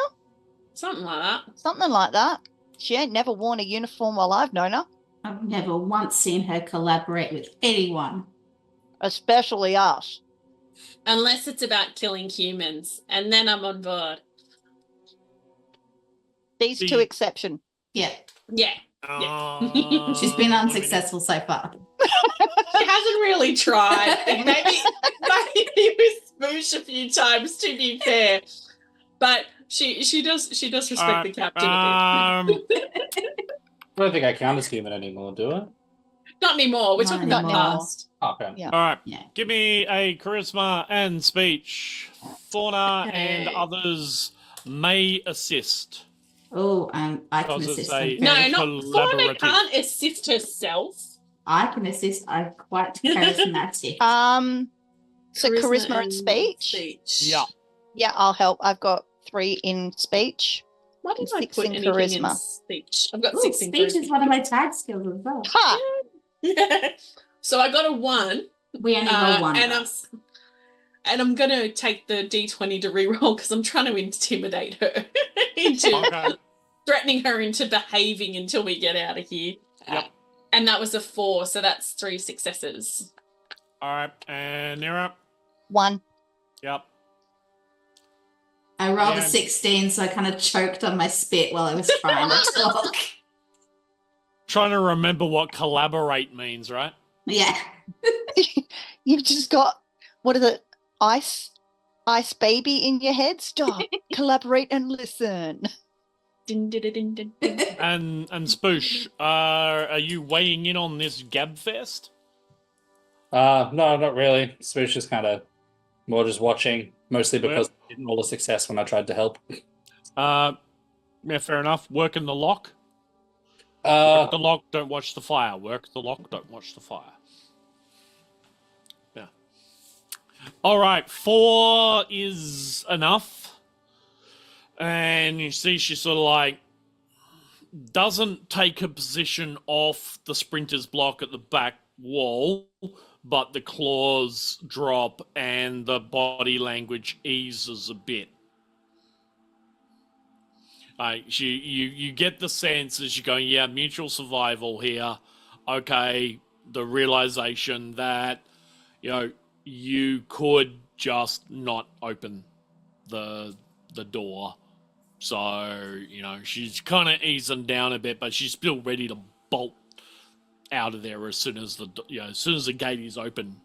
[SPEAKER 1] Something like that.
[SPEAKER 3] Something like that. She ain't never worn a uniform while I've known her.
[SPEAKER 2] I've never once seen her collaborate with anyone.
[SPEAKER 3] Especially us.
[SPEAKER 1] Unless it's about killing humans, and then I'm on board.
[SPEAKER 3] These two exception.
[SPEAKER 2] Yeah.
[SPEAKER 1] Yeah.
[SPEAKER 2] She's been unsuccessful so far.
[SPEAKER 1] She hasn't really tried. Maybe with Spoosh a few times, to be fair. But she does respect the captain a bit.
[SPEAKER 5] I don't think I count as human anymore, do I?
[SPEAKER 1] Not anymore. We're
[SPEAKER 2] Not
[SPEAKER 1] talking about
[SPEAKER 3] anymore.
[SPEAKER 1] past.
[SPEAKER 5] Okay.
[SPEAKER 3] Yeah.
[SPEAKER 4] All right.
[SPEAKER 2] Yeah.
[SPEAKER 4] Give me a charisma and speech. Fauna and
[SPEAKER 1] Okay.
[SPEAKER 4] others may assist.
[SPEAKER 2] Oh, I can
[SPEAKER 4] Because it's
[SPEAKER 2] assist.
[SPEAKER 4] a-
[SPEAKER 2] them.
[SPEAKER 1] No, not Fauna
[SPEAKER 4] Collaborative.
[SPEAKER 1] can't assist herself.
[SPEAKER 2] I can assist. I'm quite charismatic.
[SPEAKER 3] So charisma and speech?
[SPEAKER 4] Yeah.
[SPEAKER 3] Yeah, I'll help. I've got 3 in speech.
[SPEAKER 1] Why didn't I
[SPEAKER 3] 6
[SPEAKER 1] put
[SPEAKER 3] in
[SPEAKER 1] anything in
[SPEAKER 3] charisma.
[SPEAKER 1] speech? I've got
[SPEAKER 2] Ooh,
[SPEAKER 1] 6 in
[SPEAKER 2] speech
[SPEAKER 1] charisma.
[SPEAKER 2] is one of my tag skills as well.
[SPEAKER 3] Ha!
[SPEAKER 1] So I got a 1.
[SPEAKER 2] We only roll one.
[SPEAKER 1] And I'm gonna take the D20 to reroll because I'm trying to intimidate her into
[SPEAKER 4] Okay.
[SPEAKER 1] threatening her into behaving until we get out of here.
[SPEAKER 4] Yep.
[SPEAKER 1] And that was a 4, so that's 3 successes.
[SPEAKER 4] All right. And N.E.R.A.
[SPEAKER 3] 1.
[SPEAKER 4] Yep.
[SPEAKER 2] I rolled a
[SPEAKER 4] Yeah.
[SPEAKER 2] 16, so I kind of choked on my spit while I was trying to talk.
[SPEAKER 4] Trying to remember what collaborate means, right?
[SPEAKER 2] Yeah.
[SPEAKER 3] You've just got, what is it? Ice baby in your head? Stop. Collaborate and listen.
[SPEAKER 1] Din, din, din, din, din.
[SPEAKER 4] And Spoosh, are you weighing in on this gab fest?
[SPEAKER 5] No, not really. Spoosh is kind of more just watching, mostly because I didn't roll a success when I tried to help.
[SPEAKER 4] Yeah, fair enough. Working the lock. Work the lock, don't watch the fire. Work the lock, don't watch the fire. Yeah. All right, 4 is enough. And you see she sort of like doesn't take a position off the sprinter's block at the back wall, but the claws drop and the body language eases a bit. You get the sense as you're going, yeah, mutual survival here. Okay, the realization that, you could just not open the door. So, she's kind of easing down a bit, but she's still ready to bolt out of there as soon as the gate is open.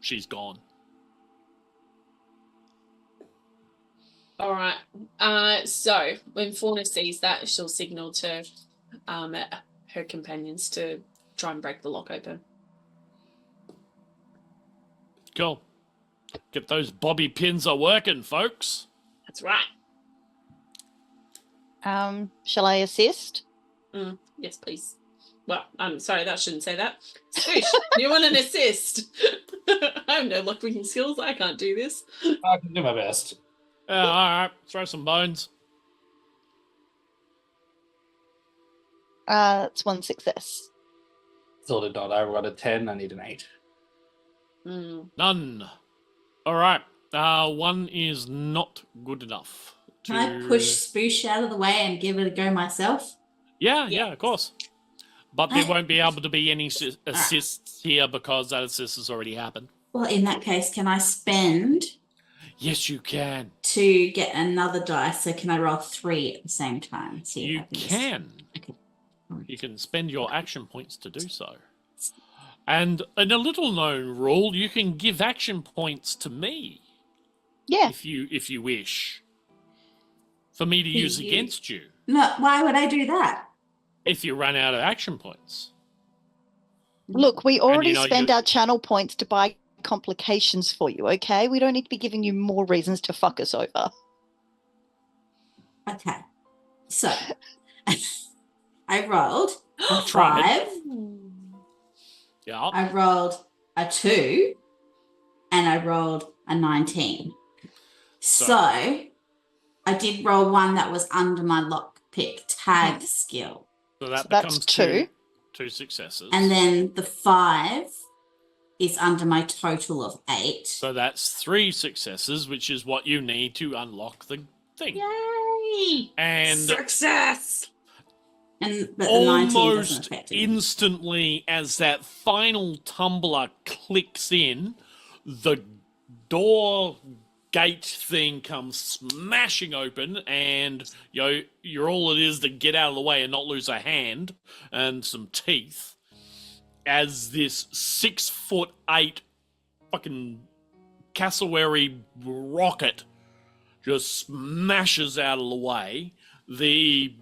[SPEAKER 4] She's gone.
[SPEAKER 1] All right. So when Fauna sees that, she'll signal to her companions to try and break the lock open.
[SPEAKER 4] Cool. Get those bobby pins a working, folks.
[SPEAKER 1] That's right.
[SPEAKER 3] Shall I assist?
[SPEAKER 1] Yes, please. Well, I'm sorry, that shouldn't say that. Spoosh, you want an assist? I have no lockpicking skills. I can't do this.
[SPEAKER 5] I can do my best.
[SPEAKER 4] All right, throw some bones.
[SPEAKER 3] That's one success.
[SPEAKER 5] Sorted not. I got a 10. I need an 8.
[SPEAKER 4] None. All right. One is not good enough.
[SPEAKER 2] Can I push Spoosh out of the way and give it a go myself?
[SPEAKER 4] Yeah, of course. But there won't be able to be any assists here because that assist has already happened.
[SPEAKER 2] Well, in that case, can I spend
[SPEAKER 4] Yes, you can.
[SPEAKER 2] to get another dice? So can I roll 3 at the same time? See if
[SPEAKER 4] You
[SPEAKER 2] I can.
[SPEAKER 4] can.
[SPEAKER 2] Okay.
[SPEAKER 4] You can spend your action points to do so. And in a little known rule, you can give action points to me
[SPEAKER 3] Yeah.
[SPEAKER 4] if you wish. For me to use against you
[SPEAKER 2] No, why would I do that?
[SPEAKER 4] if you run out of action points.
[SPEAKER 3] Look, we already
[SPEAKER 4] know,
[SPEAKER 3] spend our channel points to buy complications for you, okay? We don't need to be giving you more reasons to fuck us over.
[SPEAKER 2] Okay. So I rolled a
[SPEAKER 4] Tried.
[SPEAKER 2] 5.
[SPEAKER 4] Yeah.
[SPEAKER 2] I rolled a 2 and I rolled a 19. So I did roll one that was under my lockpick tag skill.
[SPEAKER 4] So that
[SPEAKER 3] that's
[SPEAKER 4] becomes
[SPEAKER 3] 2.
[SPEAKER 4] Two successes.
[SPEAKER 2] And then the 5 is under my total of 8.
[SPEAKER 4] So that's 3 successes, which is what you need to unlock the thing.
[SPEAKER 2] Yay!
[SPEAKER 4] And
[SPEAKER 1] Success!
[SPEAKER 2] But the 19 doesn't
[SPEAKER 4] almost
[SPEAKER 2] affect it.
[SPEAKER 4] instantly as that final tumbler clicks in, the door gate thing comes smashing open, and you're all it is to get out of the way and not lose a hand and some teeth as this 6'8" fucking cassowary rocket just smashes out of the way. The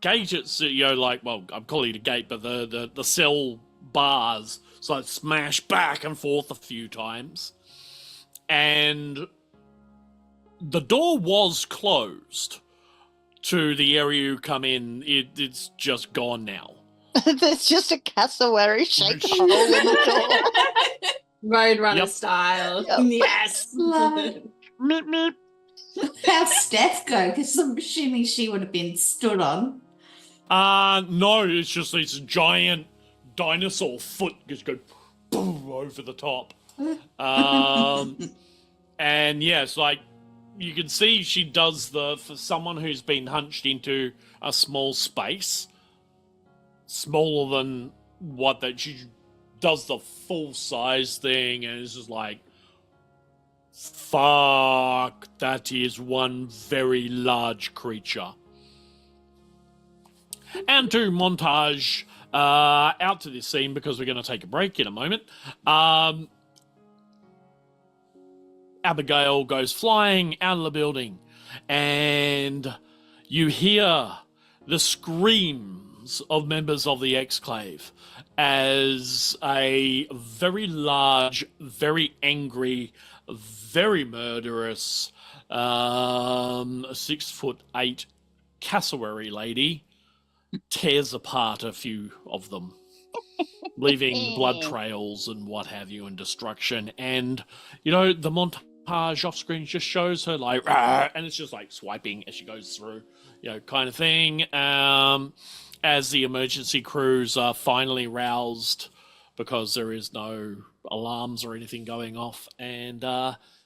[SPEAKER 4] gate, it's I'm calling it a gate, but the cell bars smash back and forth a few times, and the door was closed to the area you come in. It's just gone now.
[SPEAKER 3] There's just a cassowary shaking a hole in the door.
[SPEAKER 1] Roadrunner
[SPEAKER 4] Yep.
[SPEAKER 1] style.
[SPEAKER 3] Yep.
[SPEAKER 1] Yes.
[SPEAKER 2] Love.
[SPEAKER 3] Meep, meep.
[SPEAKER 2] How's Steph go? Because I'm assuming she would have been stood on.
[SPEAKER 4] No, it's just this giant dinosaur foot just go boom over the top. And yes, you can see she does for someone who's been hunched into a small space, smaller than she does the full size thing, and it's just like, fuck, that is one very large creature. And to montage out to this scene, because we're going to take a break in a moment. Abigail goes flying out of the building, and you hear the screams of members of the Exclave as a very large, very angry, very murderous 6'8" cassowary lady tears apart a few of them, leaving blood trails and what have you and destruction. And the montage off screen just shows her like, "Rah," and it's just like swiping as she goes through, kind of thing. As the emergency crews are finally roused because there is no alarms or anything going off, and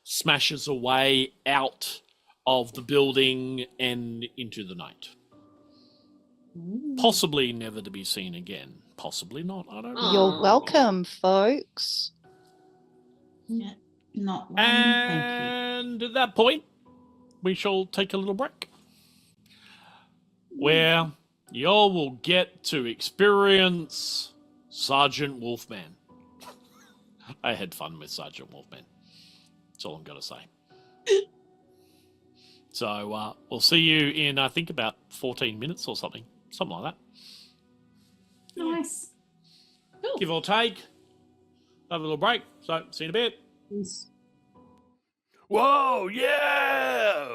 [SPEAKER 4] smashes away out of the building and into the night. Possibly never to be seen again. Possibly not. I don't know.
[SPEAKER 3] You're welcome, folks.
[SPEAKER 2] Yeah, not one. Thank
[SPEAKER 4] And at that point, we shall take a little break, where y'all will get to experience Sergeant Wolfman. I had fun with Sergeant Wolfman. That's all I'm going to say. So we'll see you in, I think, about 14 minutes or something. Something like that.
[SPEAKER 2] Nice.
[SPEAKER 1] Cool.
[SPEAKER 4] Give or take. Have a little break. So, see you in a bit.
[SPEAKER 6] Peace.
[SPEAKER 4] Whoa, yeah!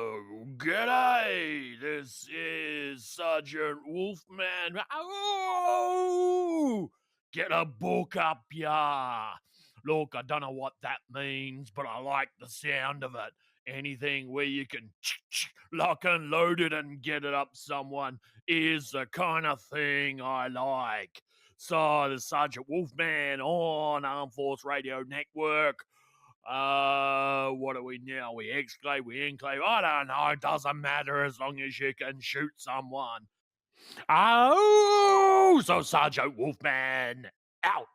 [SPEAKER 4] G'day! This is Sergeant Wolfman. Oh! Get a book up, ya! Look, I don't know what that means, but I like the sound of it. Anything where you can lock and load it and get it up someone is the kind of thing I like. So, the Sergeant Wolfman on Armed Force Radio Network. What are we now? We Exclave, we Enclave. I don't know. It doesn't matter as long as you can shoot someone. Oh, so Sergeant Wolfman out.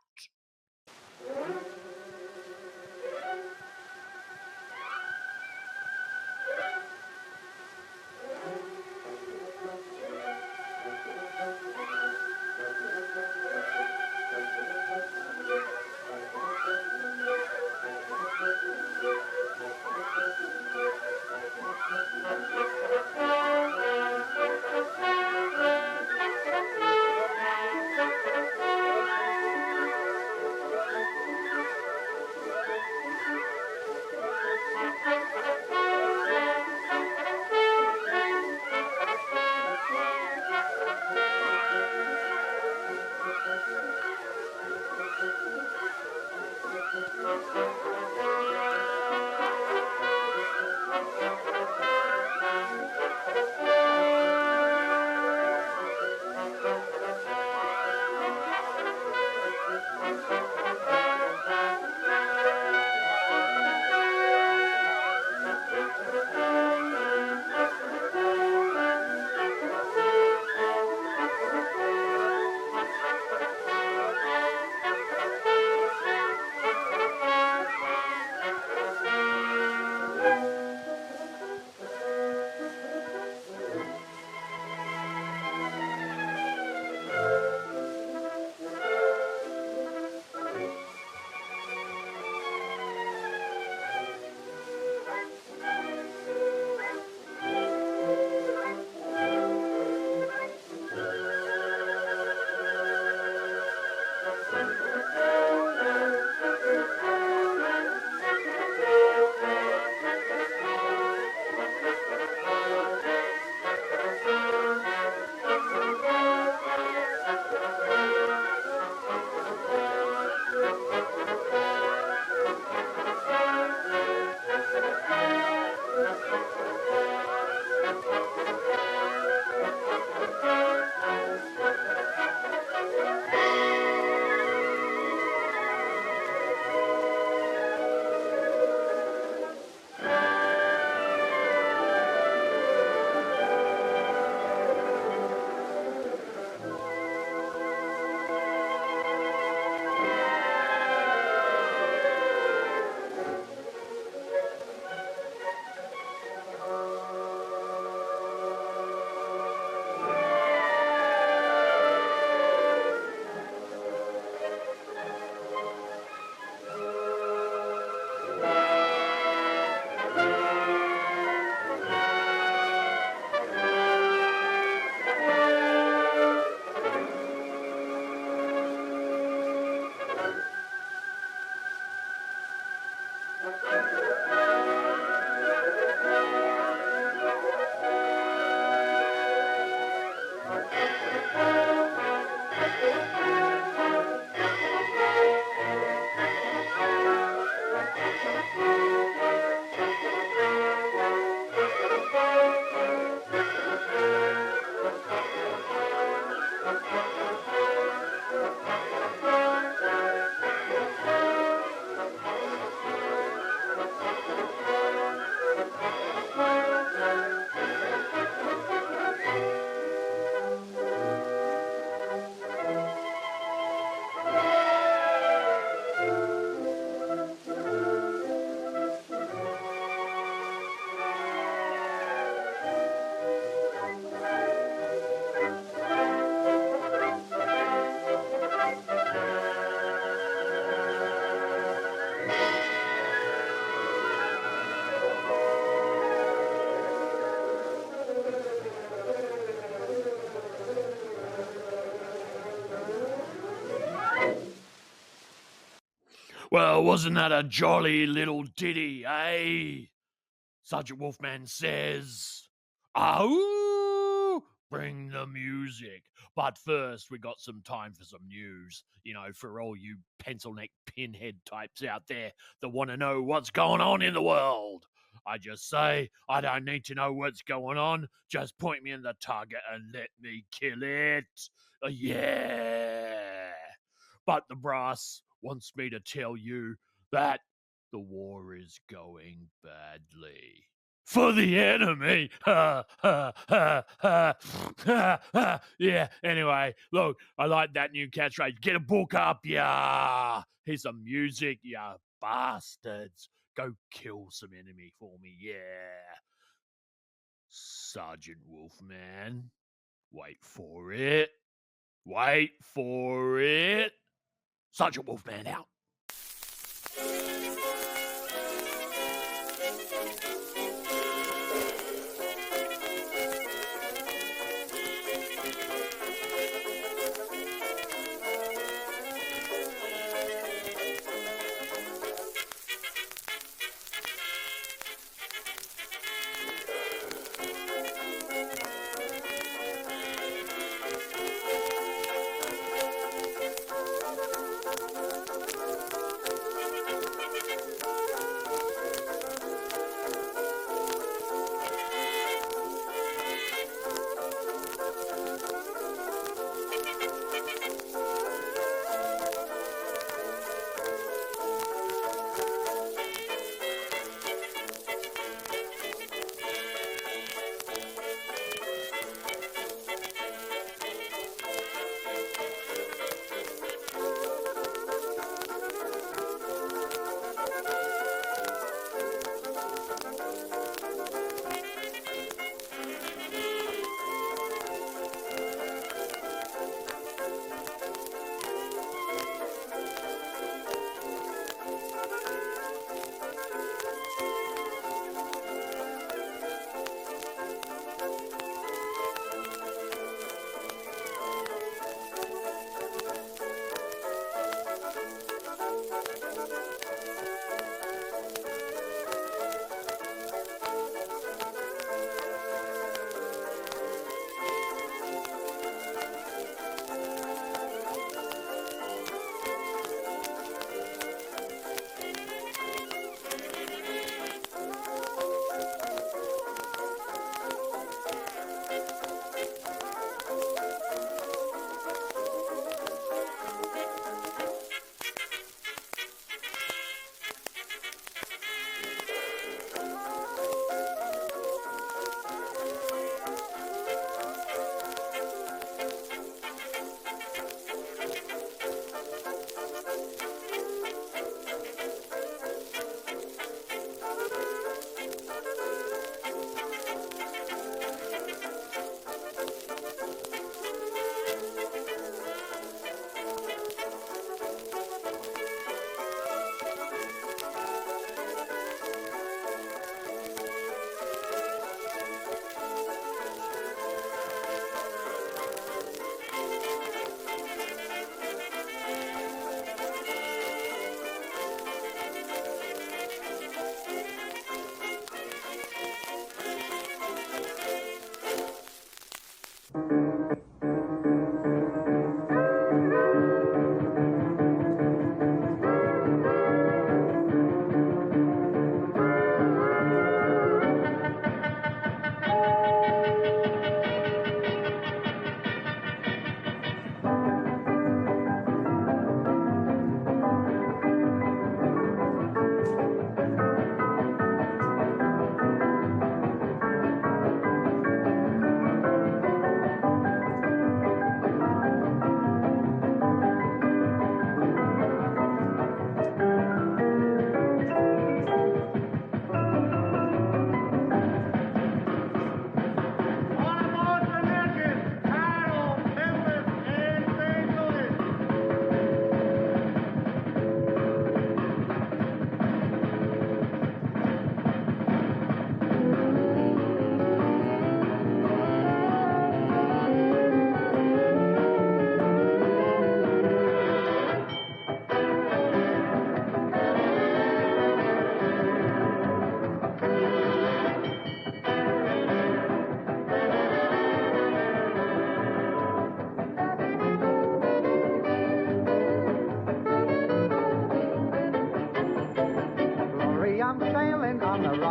[SPEAKER 4] Well, wasn't that a jolly little ditty, eh? Sergeant Wolfman says, "Ow! Bring the music." But first, we got some time for some news. You know, for all you pencil neck pinhead types out there that want to know what's going on in the world. I just say, I don't need to know what's going on. Just point me in the target and let me kill it. Yeah. But the brass wants me to tell you that the war is going badly. For the enemy. Ha, ha, ha, ha, ha, ha. Yeah, anyway, look, I like that new catchphrase. Get a book up, yeah. Here's some music, ya bastards. Go kill some enemy for me, yeah. Sergeant Wolfman, wait for it. Wait for it. Sergeant Wolfman out.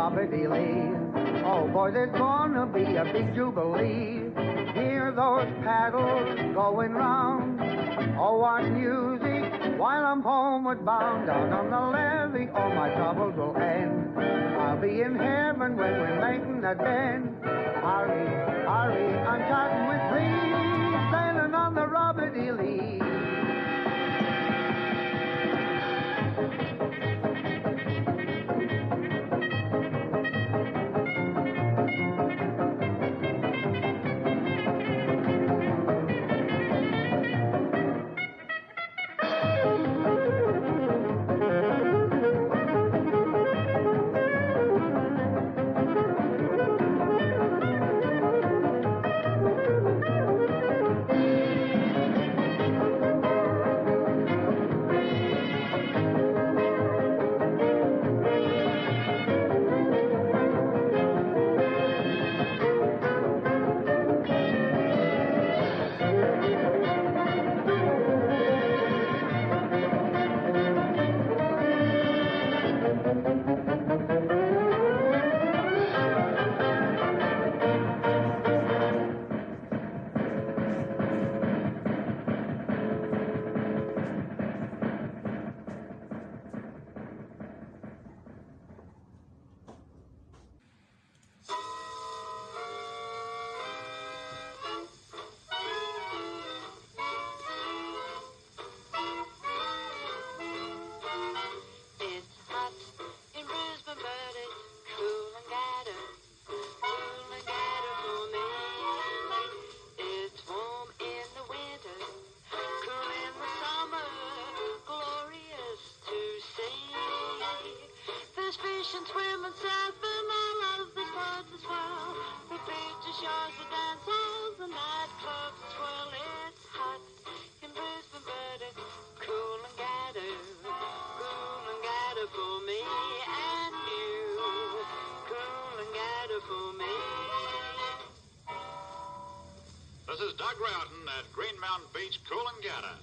[SPEAKER 6] robby-dee-lee. Oh, boys, it's gonna be a big jubilee. Hear those paddles going round. Oh, what music while I'm homeward bound. Down on the levee, all my troubles will end. I'll be in heaven when we're making that bend. Hurry, hurry, I'm chatting with thee, sailing on the robby-dee-lee.
[SPEAKER 7] This is Doug Rowden at Green Mountain Beach, Coolangatta.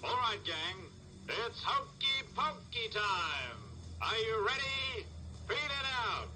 [SPEAKER 7] All right, gang, it's hokey pokey time. Are you ready? Feed it out.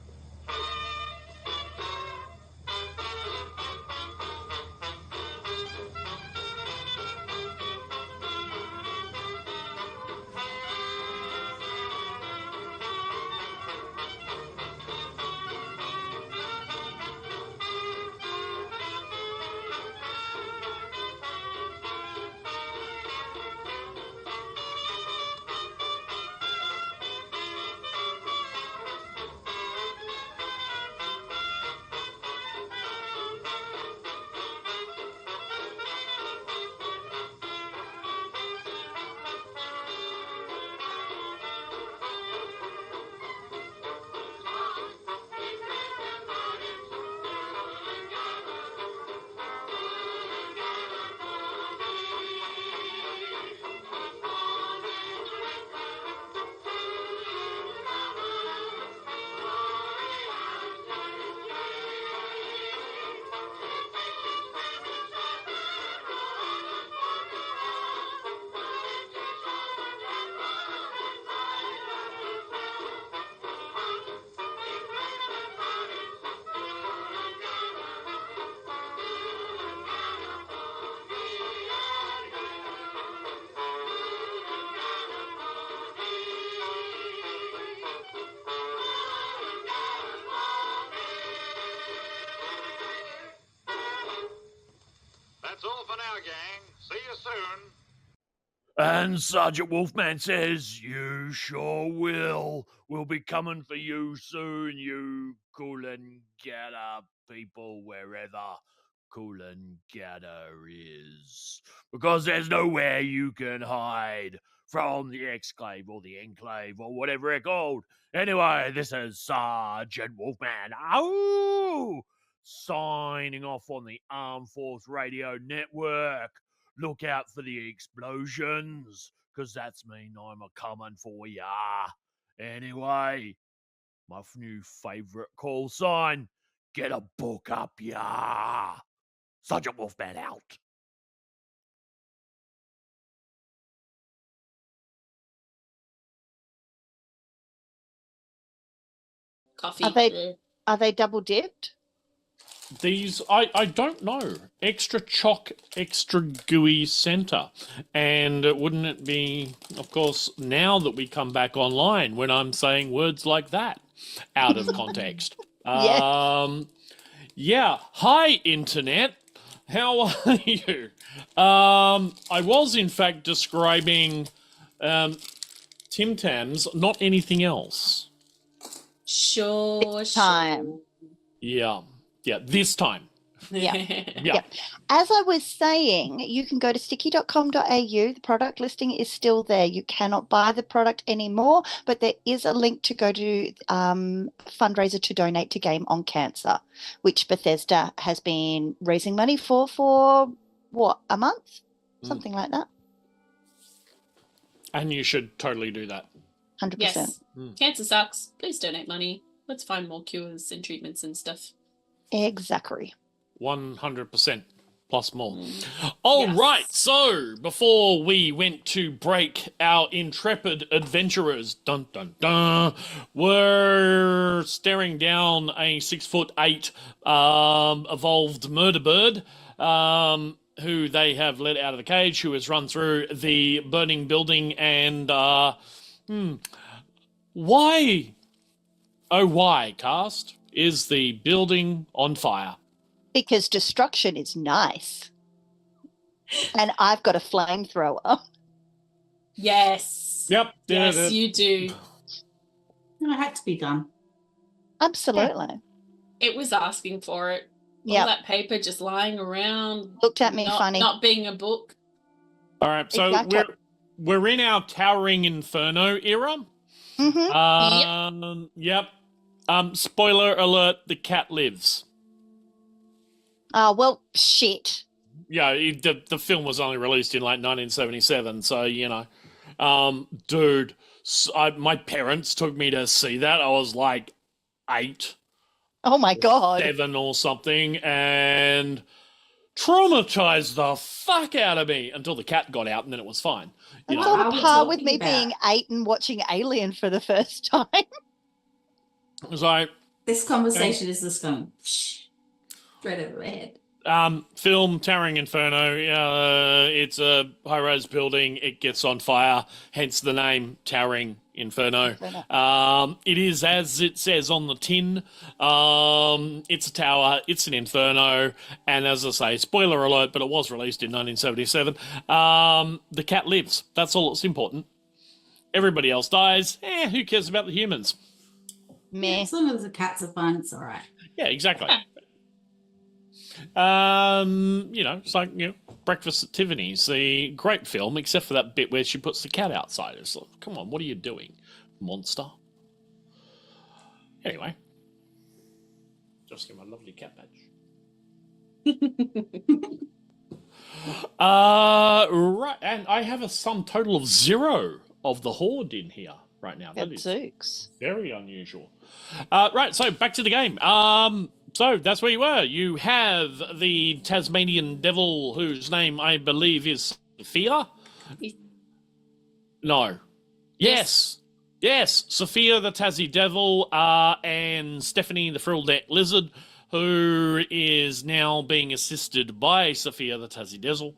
[SPEAKER 7] That's all for now, gang. See you soon.
[SPEAKER 4] And Sergeant Wolfman says, "You sure will. We'll be coming for you soon, you Coolangatta people, wherever Coolangatta is. Because there's nowhere you can hide from the Exclave or the Enclave or whatever it's called. Anyway, this is Sergeant Wolfman. Ow! Signing off on the Armed Force Radio Network. Look out for the explosions, because that's mean I'm a-coming for ya. Anyway, my new favourite call sign, get a book up ya. Sergeant Wolfman out.
[SPEAKER 1] Coffee.
[SPEAKER 3] Are they double dipped?
[SPEAKER 4] These, I don't know. Extra chalk, extra gooey centre. And wouldn't it be, of course, now that we come back online when I'm saying words like that out of context?
[SPEAKER 3] Yeah.
[SPEAKER 4] Yeah. Hi, Internet. How are you? I was, in fact, describing Tim Tams, not anything else.
[SPEAKER 1] Sure.
[SPEAKER 3] Time.
[SPEAKER 4] Yeah. Yeah, this time.
[SPEAKER 1] Yeah.
[SPEAKER 4] Yeah.
[SPEAKER 3] As I was saying, you can go to sticky.com.au. The product listing is still there. You cannot buy the product anymore, but there is a link to go to fundraiser to donate to Game on Cancer, which Bethesda has been raising money for what, a month? Something like that.
[SPEAKER 4] And you should totally do that.
[SPEAKER 3] 100%.
[SPEAKER 1] Yes. Cancer sucks. Please donate money. Let's find more cures and treatments and stuff.
[SPEAKER 3] Exactly.
[SPEAKER 4] 100% plus more. All right. So before we went to break, our intrepid adventurers, were staring down a 6'8" evolved murder bird, who they have let out of the cage, who has run through the burning building, and why, oh why, cast, is the building on fire?
[SPEAKER 3] Because destruction is nice. And I've got a flamethrower.
[SPEAKER 1] Yes.
[SPEAKER 4] Yep.
[SPEAKER 1] Yes, you do.
[SPEAKER 2] No, it had to be done.
[SPEAKER 3] Absolutely.
[SPEAKER 1] It was asking for it.
[SPEAKER 3] Yeah.
[SPEAKER 1] All that paper just lying around.
[SPEAKER 3] Looked at me funny.
[SPEAKER 1] Not being a book.
[SPEAKER 4] All right, so
[SPEAKER 3] Exactly.
[SPEAKER 4] we're in our Towering Inferno era.
[SPEAKER 3] Mm-hmm.
[SPEAKER 4] Yep. Spoiler alert: the cat lives.
[SPEAKER 3] Well, shit.
[SPEAKER 4] Yeah, the film was only released in like 1977, so you know, dude, my parents took me to see that. I was like 8.
[SPEAKER 3] Oh my God.
[SPEAKER 4] 7 or something, and traumatized the fuck out of me until the cat got out, and then it was fine. You
[SPEAKER 3] It's
[SPEAKER 4] know,
[SPEAKER 3] on par with me being 8 and watching Alien for the first time.
[SPEAKER 4] it was like
[SPEAKER 2] This conversation is just going straight over my head.
[SPEAKER 4] film Towering Inferno. It's a high-rise building. It gets on fire, hence the name Towering Inferno. It is as it says on the tin. It's a tower. It's an inferno. And as I say, spoiler alert, but it was released in 1977. The cat lives. That's all that's important. Everybody else dies. Who cares about the humans?
[SPEAKER 2] Yeah, as long as the cats are fine, it's all right.
[SPEAKER 4] Yeah, exactly. You know, it's like, you know, Breakfast at Tiffany's, the great film, except for that bit where she puts the cat outside. It's like, come on, what are you doing, monster? Anyway, just get my lovely cat badge. Right, and I have a sum total of 0 of the horde in here right now. That is very unusual. Right, so back to the game. So that's where you were. You have the Tasmanian devil, whose name I believe is Sophia. No. Yes. Sophia the Tassie devil, and Stephanie the frilled-neck lizard, who is now being assisted by Sophia the Tassie devil,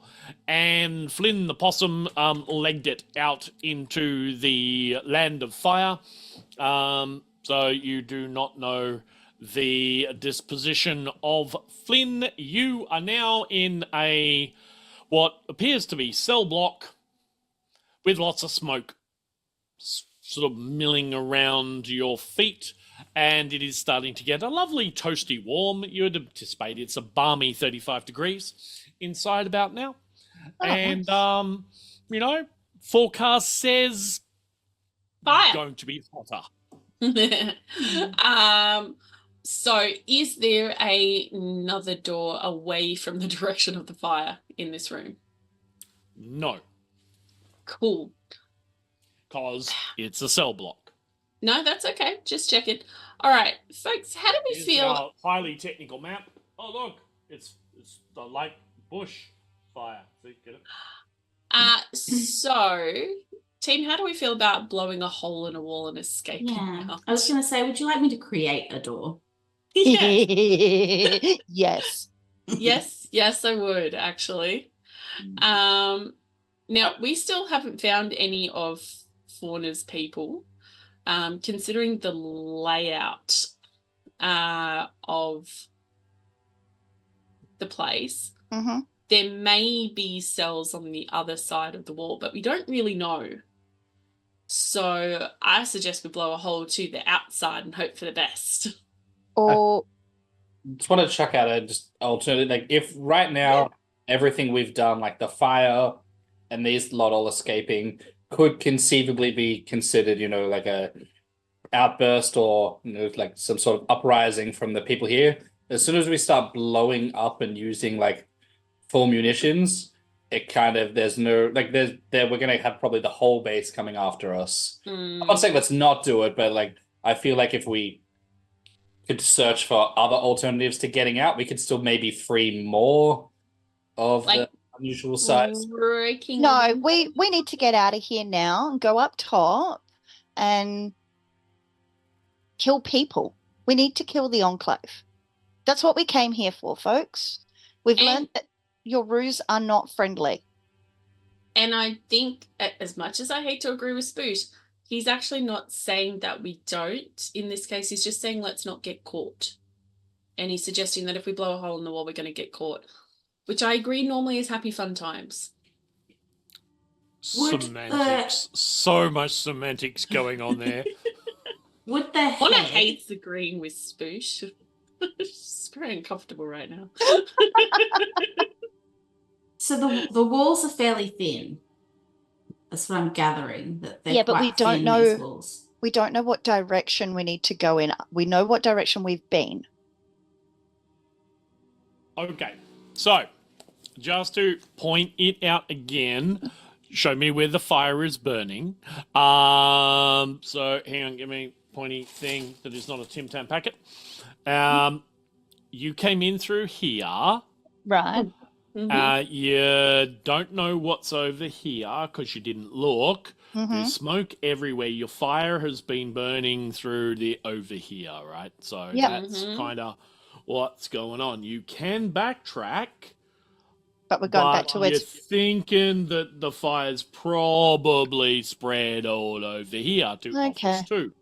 [SPEAKER 4] and Flynn the possum legged it out into the land of fire. So you do not know the disposition of Flynn. You are now in a what appears to be cell block with lots of smoke sort of milling around your feet, and it is starting to get a lovely toasty warm. You would anticipate it's a balmy 35 degrees inside about now. And you know, forecast says
[SPEAKER 1] fire.
[SPEAKER 4] Going to be hotter.
[SPEAKER 1] So is there another door away from the direction of the fire in this room?
[SPEAKER 4] No.
[SPEAKER 1] Cool.
[SPEAKER 4] Because it's a cell block.
[SPEAKER 1] No, that's okay. Just checking. All right, folks, how do we feel?
[SPEAKER 4] Our highly technical map. Oh, look, it's the Lake Bush fire. See, get it?
[SPEAKER 1] So Team, how do we feel about blowing a hole in a wall and escaping
[SPEAKER 2] Yeah.
[SPEAKER 1] out?
[SPEAKER 2] I was going to say, would you like me to create a door?
[SPEAKER 1] Yes.
[SPEAKER 3] Yes.
[SPEAKER 1] Yes, I would actually. Now we still haven't found any of Fauna's people. Considering the layout of the place,
[SPEAKER 3] Mm-hmm.
[SPEAKER 1] there may be cells on the other side of the wall, but we don't really know. So I suggest we blow a hole to the outside and hope for the best.
[SPEAKER 3] Or
[SPEAKER 5] Just want to check out a just alternative. Like, if right now everything we've done, like the fire and these lot all escaping, could conceivably be considered, like a outburst or like some sort of uprising from the people here. As soon as we start blowing up and using like full munitions, it kind of we're gonna have probably the whole base coming after us. I'm not saying let's not do it, but like I feel like if we could search for other alternatives to getting out, we could still maybe free more of the unusual size.
[SPEAKER 3] no, we need to get out of here now and go up top and kill people. We need to kill the Enclave. That's what we came here for, folks. We've learned that your ruse are not friendly.
[SPEAKER 1] And I think, as much as I hate to agree with Spoosh, he's actually not saying that we don't. In this case, he's just saying let's not get caught. And he's suggesting that if we blow a hole in the wall, we're going to get caught. Which I agree normally is happy fun times.
[SPEAKER 4] Semantics. So much semantics going on there.
[SPEAKER 2] Would the
[SPEAKER 1] Fauna
[SPEAKER 2] head...
[SPEAKER 1] hates agreeing with Spoosh. She's very uncomfortable right now.
[SPEAKER 2] So the walls are fairly thin. That's what I'm gathering. That they're
[SPEAKER 3] But we
[SPEAKER 2] quite
[SPEAKER 3] don't
[SPEAKER 2] thin,
[SPEAKER 3] know.
[SPEAKER 2] these walls.
[SPEAKER 3] We don't know what direction we need to go in. We know what direction we've been.
[SPEAKER 4] Okay, so just to point it out again, show me where the fire is burning. So hang on, give me a pointy thing that is not a Tim Tam packet. You came in through here.
[SPEAKER 3] Right.
[SPEAKER 4] You don't know what's over here because you didn't look. There's smoke everywhere. Your fire has been burning through over here, right? So that's kind of what's going on. You can backtrack,
[SPEAKER 3] but we're going back to
[SPEAKER 4] you're thinking that the fire's probably spread all over here to office 2.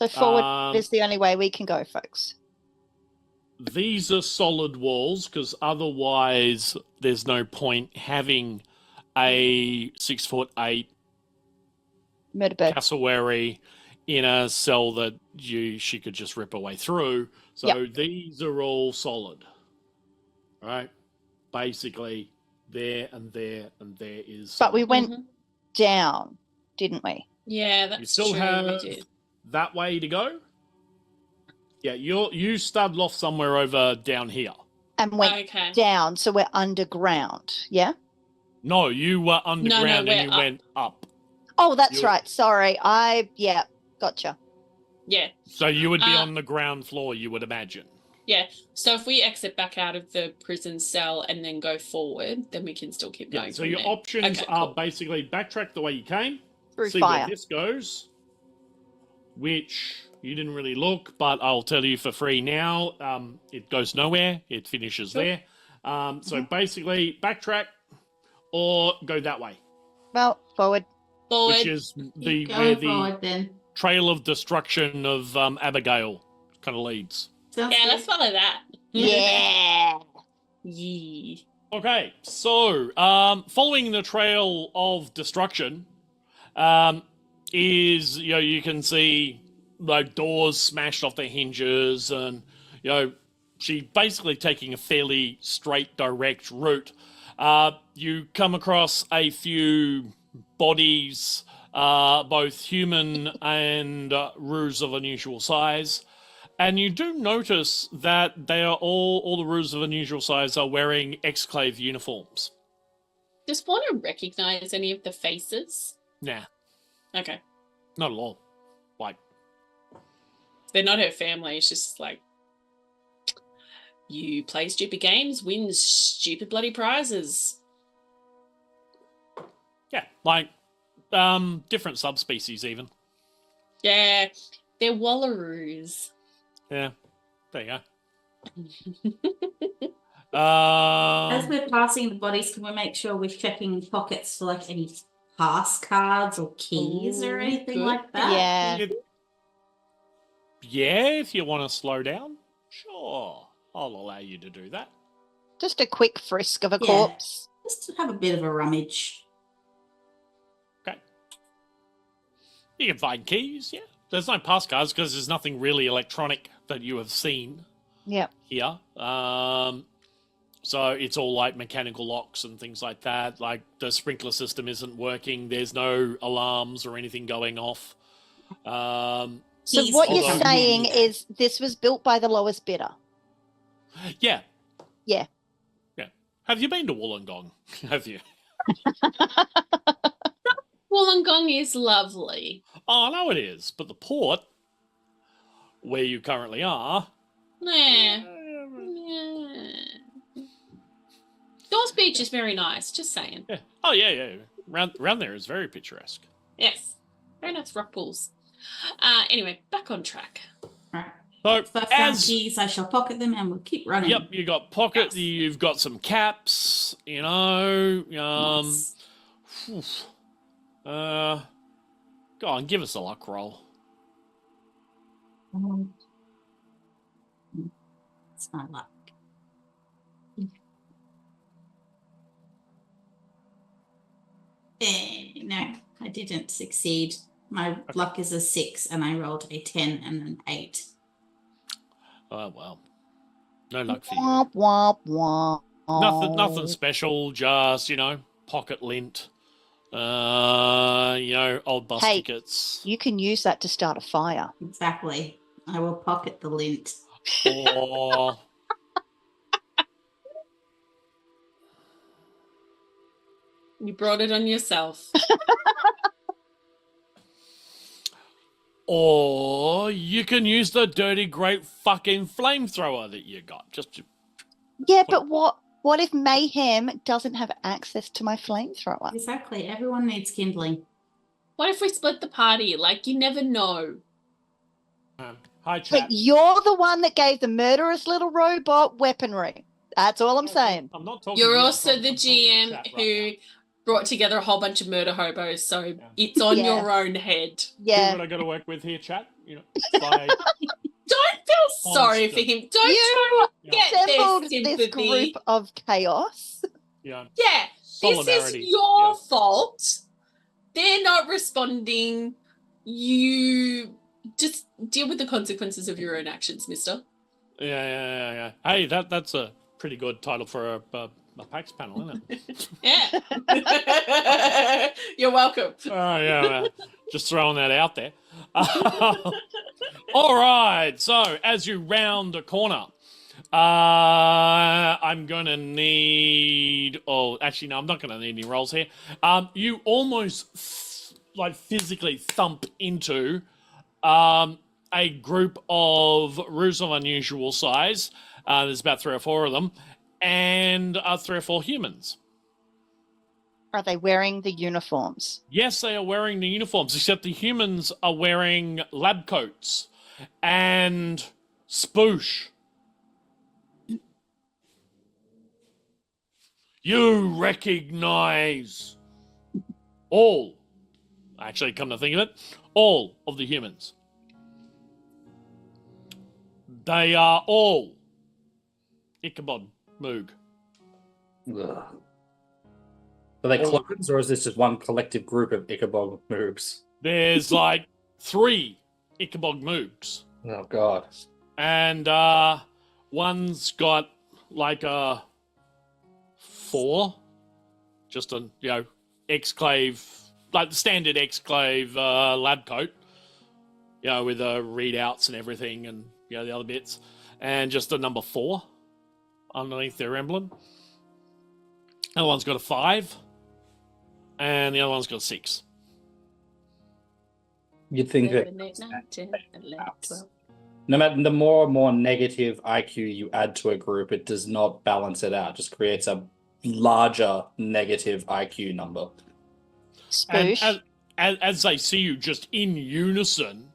[SPEAKER 3] So forward is the only way we can go, folks.
[SPEAKER 4] These are solid walls because otherwise there's no point having a 6'8" cassowary in a cell that she could just rip away through. So these are all solid, right? Basically, there and there and there is.
[SPEAKER 3] But we went down, didn't we?
[SPEAKER 1] Yeah, that's
[SPEAKER 4] you still
[SPEAKER 1] true.
[SPEAKER 4] have that way to go. Yeah, you started off somewhere over down here.
[SPEAKER 3] And went down, so we're underground, yeah?
[SPEAKER 4] No, you were underground and you went up.
[SPEAKER 3] Oh, that's right. Sorry. Gotcha.
[SPEAKER 1] Yeah.
[SPEAKER 4] So you would be on the ground floor, you would imagine.
[SPEAKER 1] Yeah. So if we exit back out of the prison cell and then go forward, then we can still keep going.
[SPEAKER 4] So your options are basically backtrack the way you came, see where this goes, which you didn't really look, but I'll tell you for free now. It goes nowhere. It finishes there. So basically backtrack or go that way.
[SPEAKER 3] Well, forward.
[SPEAKER 4] Which is where the trail of destruction of Abigail kind of leads.
[SPEAKER 1] Let's follow that.
[SPEAKER 3] Yeah.
[SPEAKER 4] Okay, so following the trail of destruction is, you can see like doors smashed off their hinges and, she basically taking a fairly straight, direct route. You come across a few bodies, both human and ruse of unusual size. And you do notice that they are all the ruse of unusual size are wearing Exclave uniforms.
[SPEAKER 1] Does Fauna recognize any of the faces?
[SPEAKER 4] Nah.
[SPEAKER 1] Okay.
[SPEAKER 4] Not at all.
[SPEAKER 1] They're not her family. It's just like, you play stupid games, win stupid bloody prizes.
[SPEAKER 4] Yeah, different subspecies even.
[SPEAKER 1] Yeah, they're wallaroos.
[SPEAKER 4] Yeah, there you go.
[SPEAKER 2] As we're passing the bodies, can we make sure we're checking pockets for like any pass cards or keys or
[SPEAKER 1] Ooh,
[SPEAKER 2] anything
[SPEAKER 1] good.
[SPEAKER 2] like that?
[SPEAKER 3] Yeah.
[SPEAKER 4] Yeah, if you want to slow down, sure, I'll allow you to do that.
[SPEAKER 3] Just a quick frisk of a
[SPEAKER 2] Yeah.
[SPEAKER 3] corpse.
[SPEAKER 2] Just to have a bit of a rummage.
[SPEAKER 4] Okay. You can find keys, yeah. There's no pass cards because there's nothing really electronic that you have seen
[SPEAKER 3] Yep.
[SPEAKER 4] here. So it's all like mechanical locks and things like that. Like the sprinkler system isn't working. There's no alarms or anything going off.
[SPEAKER 3] So
[SPEAKER 2] Keys
[SPEAKER 3] what
[SPEAKER 2] will
[SPEAKER 3] you're
[SPEAKER 2] come in
[SPEAKER 3] saying
[SPEAKER 2] handy,
[SPEAKER 3] is this was built by the lowest bidder.
[SPEAKER 4] Yeah.
[SPEAKER 3] Yeah.
[SPEAKER 4] Yeah. Have you been to Wollongong? Have you?
[SPEAKER 1] Wollongong is lovely.
[SPEAKER 4] Oh, no, it is. But the port, where you currently are,
[SPEAKER 1] Yeah. Dawes Beach is very nice, just saying.
[SPEAKER 4] yeah. Oh, yeah, yeah. Round there is very picturesque.
[SPEAKER 1] Yes. Very nice rock pools. Anyway, back on track.
[SPEAKER 2] Right.
[SPEAKER 4] So,
[SPEAKER 2] If I found
[SPEAKER 4] as...
[SPEAKER 2] keys, I shall pocket them and we'll keep running.
[SPEAKER 4] Yep, you got pocket,
[SPEAKER 1] Yes.
[SPEAKER 4] you've got some caps, you know,
[SPEAKER 2] Nice.
[SPEAKER 4] go on, give us a luck roll.
[SPEAKER 2] It's my luck. No, I didn't succeed. My luck is a 6 and I rolled a 10 and an 8.
[SPEAKER 4] Oh, well. No luck for you.
[SPEAKER 3] Womp, womp, womp.
[SPEAKER 4] Nothing special, just, you know, pocket lint, you know, old bus
[SPEAKER 3] Hey.
[SPEAKER 4] tickets.
[SPEAKER 3] You can use that to start a fire.
[SPEAKER 2] Exactly. I will pocket the lint.
[SPEAKER 4] Or...
[SPEAKER 1] You brought it on yourself.
[SPEAKER 4] Or you can use the dirty, great fucking flamethrower that you got. Just
[SPEAKER 3] Yeah, but what if Mayhem doesn't have access to my flamethrower?
[SPEAKER 2] Exactly. Everyone needs kindling.
[SPEAKER 1] What if we split the party? Like, you never know.
[SPEAKER 4] hi, chat.
[SPEAKER 3] But you're the one that gave the murderous little robot weaponry. That's all I'm saying.
[SPEAKER 4] I'm not talking.
[SPEAKER 1] You're
[SPEAKER 4] to you,
[SPEAKER 1] also
[SPEAKER 4] I'm
[SPEAKER 1] the
[SPEAKER 4] talking to
[SPEAKER 1] GM
[SPEAKER 4] chat
[SPEAKER 1] who
[SPEAKER 4] right
[SPEAKER 1] brought together a whole bunch of murder hobos, so it's on
[SPEAKER 3] Yeah.
[SPEAKER 1] your own head.
[SPEAKER 4] now. See
[SPEAKER 3] Yeah.
[SPEAKER 4] what I got to work with here, chat. You know, by
[SPEAKER 1] Don't feel sorry for him. Don't
[SPEAKER 3] You
[SPEAKER 1] try to get their
[SPEAKER 3] assembled this
[SPEAKER 1] sympathy.
[SPEAKER 3] group of chaos.
[SPEAKER 4] yeah,
[SPEAKER 1] Yeah, this is
[SPEAKER 4] solidarity.
[SPEAKER 1] your
[SPEAKER 4] Yeah.
[SPEAKER 1] fault. They're not responding. You just deal with the consequences of your own actions, mister.
[SPEAKER 4] Yeah. Hey, that's a pretty good title for a PAX panel, isn't it?
[SPEAKER 1] Yeah. You're welcome.
[SPEAKER 4] Oh, yeah. Just throwing that out there. All right. So, as you round a corner, I'm going to need... Oh, actually, no, I'm not going to need any rolls here. You almost, physically thump into a group of roos of unusual size. There's about 3 or 4 of them. And 3 or 4 humans.
[SPEAKER 3] Are they wearing the uniforms?
[SPEAKER 4] Yes, they are wearing the uniforms, except the humans are wearing lab coats and spoosh. You recognize all, actually, come to think of it, all of the humans. They are all Ichabod Moog.
[SPEAKER 5] Ugh. Are they clones, or is this just one collective group of Ichabod Moogs?
[SPEAKER 4] There's 3 Ichabod Moogs.
[SPEAKER 5] Oh, God.
[SPEAKER 4] And one's got a 4, just a Exclave, like the standard Exclave lab coat, with readouts and everything, and the other bits, and just a number 4 underneath their emblem. Another one's got a 5, and the other one's got a 6.
[SPEAKER 5] You'd think that
[SPEAKER 1] 7, 8, 9, 10, 11, 12.
[SPEAKER 5] no matter the more and more negative IQ you add to a group, it does not balance it out. It just creates a larger negative IQ number.
[SPEAKER 3] Spoosh.
[SPEAKER 4] as they see you just in unison,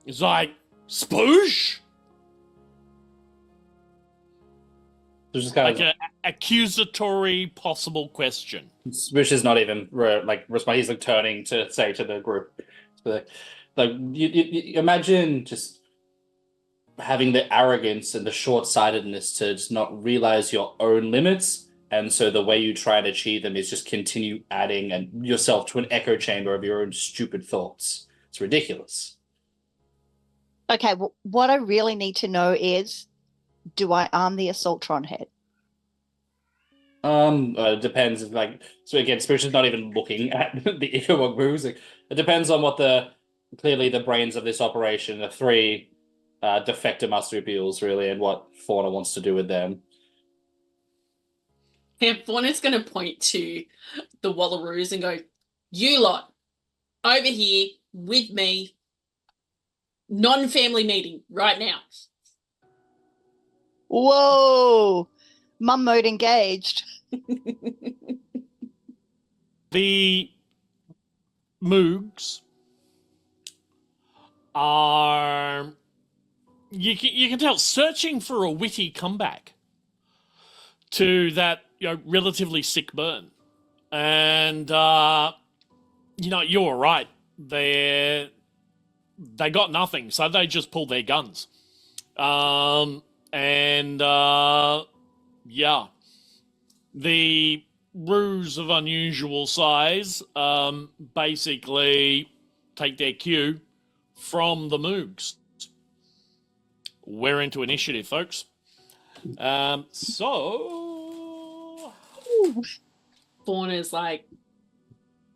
[SPEAKER 4] it's like, Spoosh?
[SPEAKER 5] So just kind
[SPEAKER 4] Like an accusatory possible question.
[SPEAKER 5] Spoosh is not even respond. He's like turning to say to the group, like you imagine just having the arrogance and the short-sightedness to just not realize your own limits, and so the way you try and achieve them is just continue adding and yourself to an echo chamber of your own stupid thoughts. It's ridiculous.
[SPEAKER 3] Okay, well, what I really need to know is, do I arm the Assaultron head?
[SPEAKER 5] It depends. So again, Spoosh is not even looking at the Ikawog moves. It depends on what clearly the brains of this operation, the three defector marsupials, really, and what Fauna wants to do with them.
[SPEAKER 1] Yeah, Fauna's going to point to the Wallaroos and go, you lot, over here with me, non-family meeting right now.
[SPEAKER 3] Whoa! Mum mode engaged.
[SPEAKER 4] The Moogs are, you can tell, searching for a witty comeback to that relatively sick burn. And, you're right. They got nothing, so they just pulled their guns. The roos of unusual size basically take their cue from the Moogs. We're into initiative, folks.
[SPEAKER 1] Fauna's like,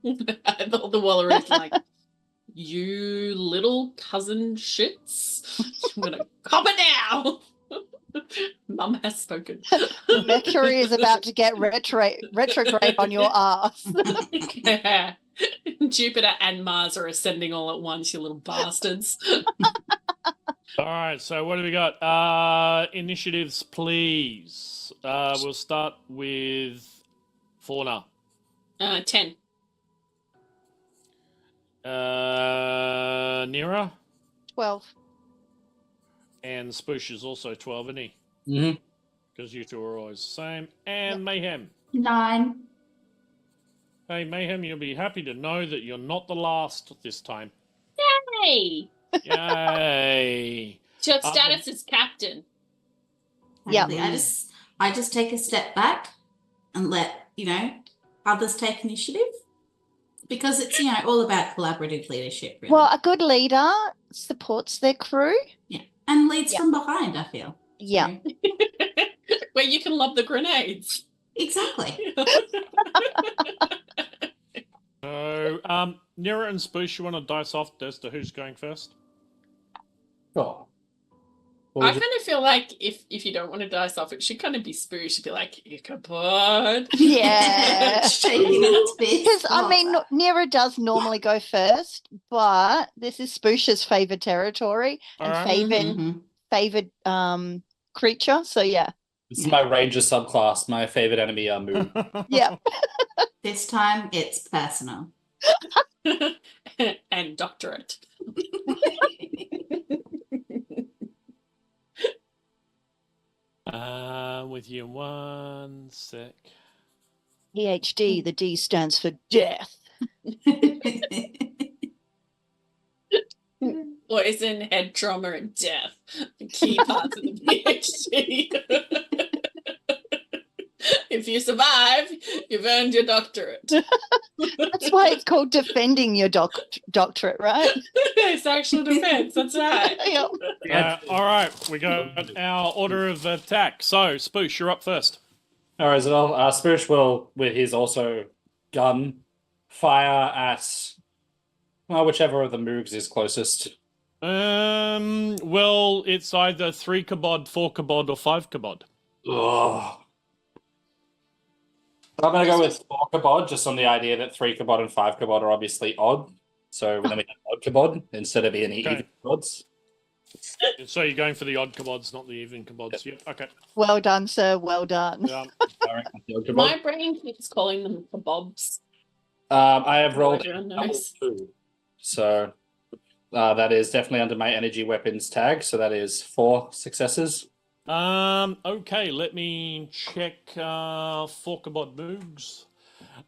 [SPEAKER 1] the Wallaroos like, you little cousin shits. I'm going to cop it now. Mum has spoken.
[SPEAKER 3] Mercury is about to get retrograde on your ass.
[SPEAKER 1] Yeah. Jupiter and Mars are ascending all at once, you little bastards.
[SPEAKER 4] All right, so what do we got? Initiatives, please. We'll start with Fauna.
[SPEAKER 1] 10.
[SPEAKER 4] N.E.R.A?
[SPEAKER 3] 12.
[SPEAKER 4] And Spoosh is also 12, isn't he?
[SPEAKER 5] Mm-hmm.
[SPEAKER 4] Because you two are always the same. And Mayhem.
[SPEAKER 2] 9.
[SPEAKER 4] Hey, Mayhem, you'll be happy to know that you're not the last this time.
[SPEAKER 1] Yay!
[SPEAKER 4] Yay!
[SPEAKER 1] Your status is captain.
[SPEAKER 3] Yeah.
[SPEAKER 2] I just take a step back and let, others take initiative. Because it's, all about collaborative leadership, really.
[SPEAKER 3] Well, a good leader supports their crew.
[SPEAKER 2] Yeah. And leads from behind, I feel.
[SPEAKER 3] Yeah.
[SPEAKER 1] Where you can lob the grenades.
[SPEAKER 2] Exactly.
[SPEAKER 4] So, N.E.R.A and Spoosh, you want to dice off as to who's going first?
[SPEAKER 5] Oh.
[SPEAKER 1] I kind of feel like if you don't want to dice off, it should kind of be Spoosh. Should be like, Ichabod.
[SPEAKER 3] Yeah.
[SPEAKER 2] Shaking its fist.
[SPEAKER 3] Because, N.E.R.A does normally go first, but this is Spoosh's favoured territory and favoured creature. So, yeah.
[SPEAKER 5] This is my ranger subclass. My favorite enemy are Moon.
[SPEAKER 3] Yeah.
[SPEAKER 2] This time it's personal.
[SPEAKER 1] And doctorate.
[SPEAKER 4] With you 1 sec.
[SPEAKER 3] PhD, the D stands for death.
[SPEAKER 1] Poison, head trauma, and death. The key parts of the PhD. If you survive, you've earned your doctorate.
[SPEAKER 3] That's why it's called defending your doctorate, right?
[SPEAKER 1] It's actual defense. That's right.
[SPEAKER 3] Yep.
[SPEAKER 4] All right, we got our order of attack. So, Spoosh, you're up first.
[SPEAKER 5] All right, so Spoosh will, with his also gun, fire at whichever of the Moogs is closest.
[SPEAKER 4] Well, it's either 3 kabod, 4 kabod, or 5 kabod.
[SPEAKER 5] Ugh. I'm going to go with 4 kabod, just on the idea that 3 kabod and 5 kabod are obviously odd. So then we have odd kabod instead of any even kabods.
[SPEAKER 4] So you're going for the odd kabods, not the even kabods. Yep. Okay.
[SPEAKER 3] Well done, sir. Well done.
[SPEAKER 4] Yeah.
[SPEAKER 1] My brain keeps calling them kebabs.
[SPEAKER 5] I have rolled
[SPEAKER 1] Everyone
[SPEAKER 5] a double
[SPEAKER 1] knows.
[SPEAKER 5] 2. So that is definitely under my energy weapons tag. So that is 4 successes.
[SPEAKER 4] Okay, let me check Forkabod Boogs.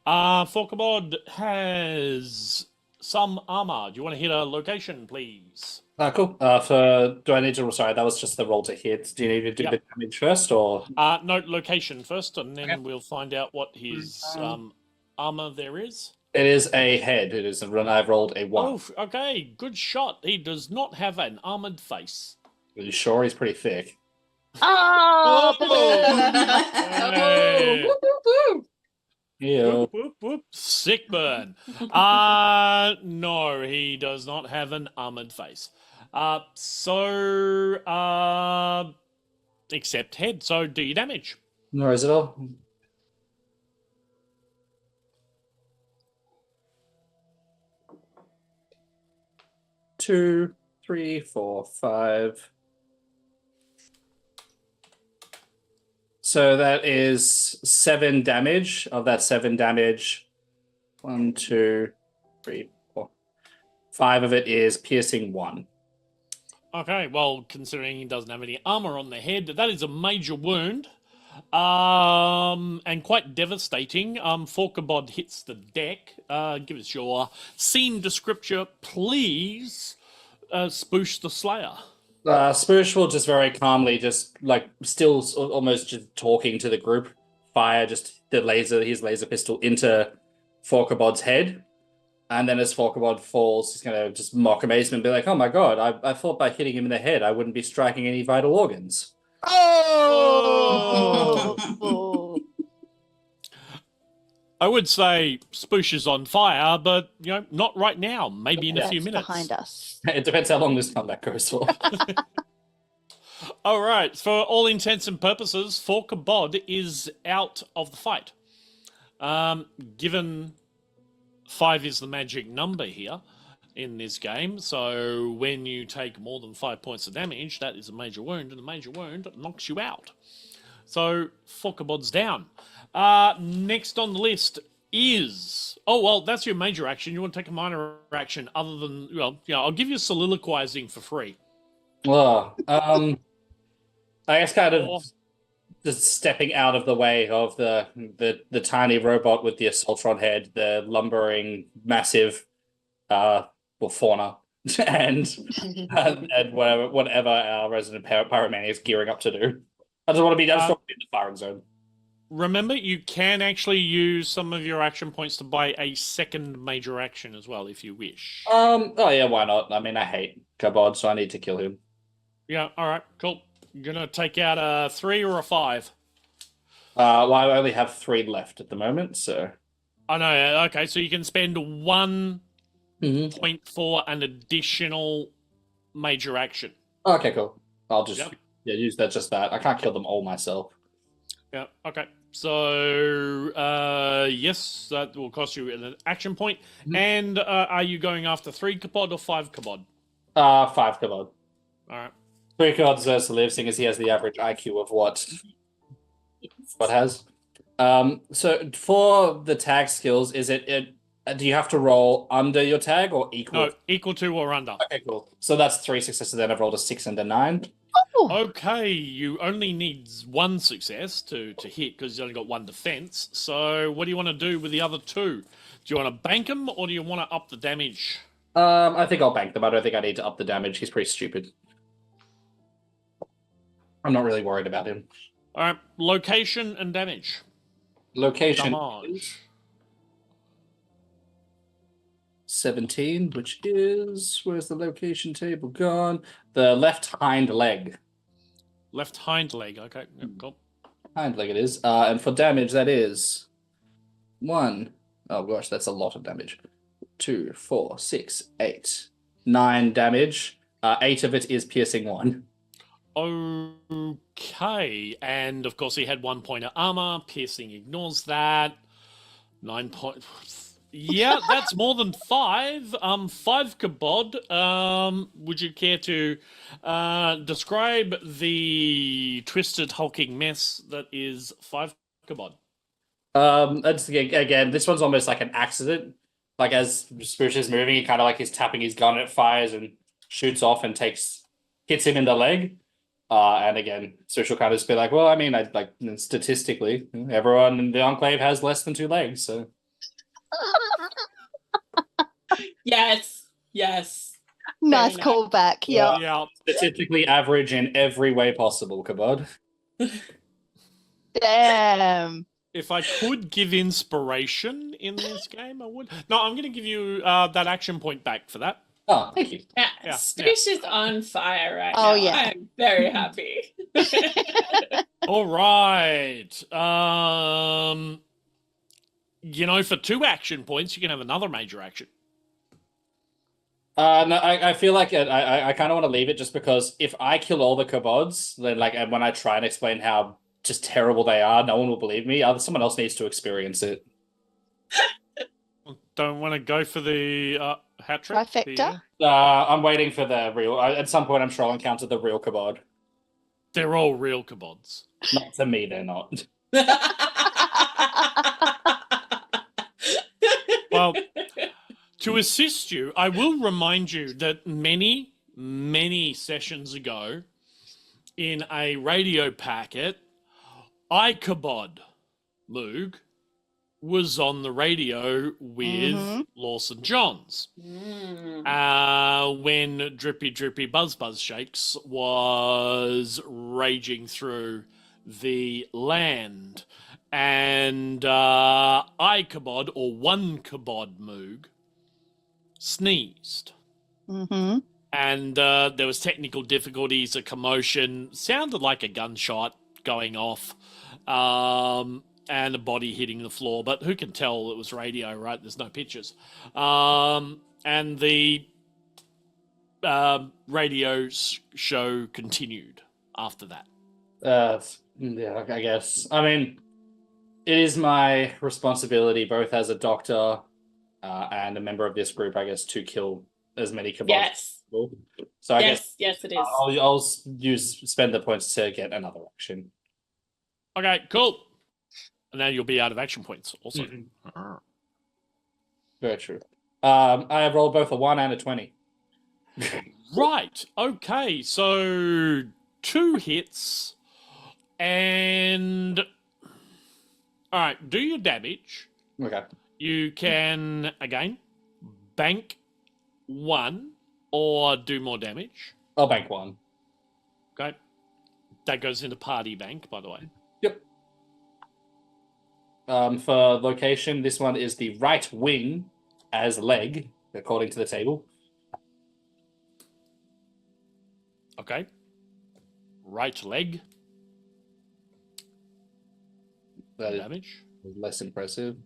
[SPEAKER 4] Forkabod has some armor. Do you want to hit a location, please?
[SPEAKER 5] Cool. Do I need to? Sorry, that was just the roll to hit. Do you need to do the damage first, or?
[SPEAKER 4] No, location first, and then
[SPEAKER 5] Okay.
[SPEAKER 4] we'll find out what his armor there is.
[SPEAKER 5] It is a head. It is a run. I've rolled a 1.
[SPEAKER 4] Oh, okay, good shot. He does not have an armored face.
[SPEAKER 5] Are you sure he's pretty thick?
[SPEAKER 3] Oh,
[SPEAKER 4] Hey.
[SPEAKER 1] Woo, woo, woo.
[SPEAKER 5] Yeah.
[SPEAKER 4] Whoop, whoop, whoop. Sick burn. No, he does not have an armored face. Except head. So do your damage.
[SPEAKER 5] No, is it all? Two, 3, 4, 5. So that is 7 damage. Of that 7 damage, 1, 2, 3, 4, 5 of it is piercing 1.
[SPEAKER 4] Okay, well, considering he doesn't have any armor on the head, that is a major wound. And quite devastating. Forkabod hits the deck. Give us your scene description, please. Spoosh the Slayer.
[SPEAKER 5] Spoosh will just very calmly, just like still almost just talking to the group, fire just his laser pistol into Forkabod's head. And then as Forkabod falls, he's going to just mock amazement and be like, oh my god, I thought by hitting him in the head, I wouldn't be striking any vital organs.
[SPEAKER 3] Oh!
[SPEAKER 4] I would say Spoosh is on fire, but not right now. Maybe in a few
[SPEAKER 3] That's
[SPEAKER 4] minutes.
[SPEAKER 3] behind us.
[SPEAKER 5] It depends how long this combat goes for.
[SPEAKER 4] All right. For all intents and purposes, Forkabod is out of the fight. Given 5 is the magic number here in this game, so when you take more than 5 points of damage, that is a major wound, and a major wound knocks you out. So Forkabod's down. Next on the list is... Oh, well, that's your major action. You want to take a minor action other than... Well, I'll give you soliloquizing for free.
[SPEAKER 5] Well, I guess kind of just stepping out of the way of the tiny robot with the assaultron head, the lumbering, massive, fauna, and whatever our resident pyromaniac is gearing up to do. I just want to be in the firing zone.
[SPEAKER 4] Remember, you can actually use some of your action points to buy a second major action as well, if you wish.
[SPEAKER 5] Oh yeah, why not? I mean, I hate Kabod, so I need to kill him.
[SPEAKER 4] Yeah, all right, cool. You're going to take out a 3 or a 5?
[SPEAKER 5] Well, I only have 3 left at the moment, so...
[SPEAKER 4] I know, okay, so you can spend 1 point for an additional major action.
[SPEAKER 5] Okay, cool. I'll just use that. I can't kill them all myself.
[SPEAKER 4] Yeah, okay. So, yes, that will cost you an action point. And are you going after 3 Kabod or 5 Kabod?
[SPEAKER 5] 5 Kabod.
[SPEAKER 4] All right.
[SPEAKER 5] 3 Kabod deserves to live, seeing as he has the average IQ of what has. So for the tag skills, is it do you have to roll under your tag or equal?
[SPEAKER 4] No, equal to or under.
[SPEAKER 5] Okay, cool. So that's 3 successes. Then I've rolled a 6 and a 9.
[SPEAKER 4] Okay, you only need 1 success to hit because you only got 1 defense. So what do you want to do with the other 2? Do you want to bank them or do you want to up the damage?
[SPEAKER 5] I think I'll bank them. I don't think I need to up the damage. He's pretty stupid. I'm not really worried about him.
[SPEAKER 4] All right, location and damage.
[SPEAKER 5] Location
[SPEAKER 4] Damage.
[SPEAKER 5] 17, which is... Where's the location table gone? The left hind leg.
[SPEAKER 4] Left hind leg, okay. Yep, cool.
[SPEAKER 5] Hind leg it is. And for damage, that is 1. Oh gosh, that's a lot of damage. 2, 4, 6, 8. 9 damage. 8 of it is piercing 1.
[SPEAKER 4] Okay, and of course he had 1 point of armor. Piercing ignores that. 9 points. Yeah, that's more than 5. 5 Kabod. Would you care to describe the twisted hulking mess that is 5 Kabod?
[SPEAKER 5] Again, this one's almost like an accident. Like as Spoosh is moving, he kind of like is tapping his gun, it fires and shoots off and hits him in the leg. And again, Spoosh will kind of just be like, well, I mean, statistically, everyone in the Enclave has less than 2 legs, so.
[SPEAKER 1] Yes.
[SPEAKER 3] Nice
[SPEAKER 1] enough.
[SPEAKER 3] callback. Yeah.
[SPEAKER 4] Yeah.
[SPEAKER 5] Statistically average in every way possible, Kabod.
[SPEAKER 3] Damn.
[SPEAKER 4] If I could give inspiration in this game, I would. No, I'm going to give you that action point back for that.
[SPEAKER 5] Oh, thank you.
[SPEAKER 1] Yeah,
[SPEAKER 4] Yeah,
[SPEAKER 1] Spoosh is on fire right
[SPEAKER 3] Oh,
[SPEAKER 1] now.
[SPEAKER 3] yeah.
[SPEAKER 1] I'm very happy.
[SPEAKER 4] All right. For 2 action points, you can have another major action.
[SPEAKER 5] No, I feel like I kind of want to leave it just because if I kill all the Kabods, then and when I try and explain how just terrible they are, no one will believe me. Someone else needs to experience it.
[SPEAKER 4] Don't want to go for the hat trick?
[SPEAKER 3] Trifecta?
[SPEAKER 5] I'm waiting for the real. At some point, I'm sure I'll encounter the real Kabod.
[SPEAKER 4] They're all real Kabods.
[SPEAKER 5] Not to me, they're not.
[SPEAKER 4] Well, to assist you, I will remind you that many, many sessions ago, in a radio packet, Ikabod Moog was on the radio with Lawson Johns. When Drippy Drippy Buzz Buzz Shakes was raging through the land. And Ikabod, or one Kabod Moog, sneezed. And there was technical difficulties, a commotion, sounded like a gunshot going off, and a body hitting the floor. But who can tell? It was radio, right? There's no pictures. And the radio show continued after that.
[SPEAKER 5] Yeah, I guess. I mean, it is my responsibility, both as a doctor and a member of this group, I guess, to kill as many Kabods as possible. So I guess
[SPEAKER 1] yes, it is.
[SPEAKER 5] I'll spend the points to get another action.
[SPEAKER 4] Okay, cool. And now you'll be out of action points also.
[SPEAKER 5] Very true. I have rolled both a 1 and a 20.
[SPEAKER 4] Right. Okay. So 2 hits. And all right, do your damage.
[SPEAKER 5] Okay.
[SPEAKER 4] You can again bank 1 or do more damage.
[SPEAKER 5] I'll bank 1.
[SPEAKER 4] Okay. That goes into party bank, by the way.
[SPEAKER 5] Yep. For location, this one is the right wing as leg, according to the table.
[SPEAKER 4] Okay. Right leg.
[SPEAKER 5] That is
[SPEAKER 4] Damage.
[SPEAKER 5] less impressive.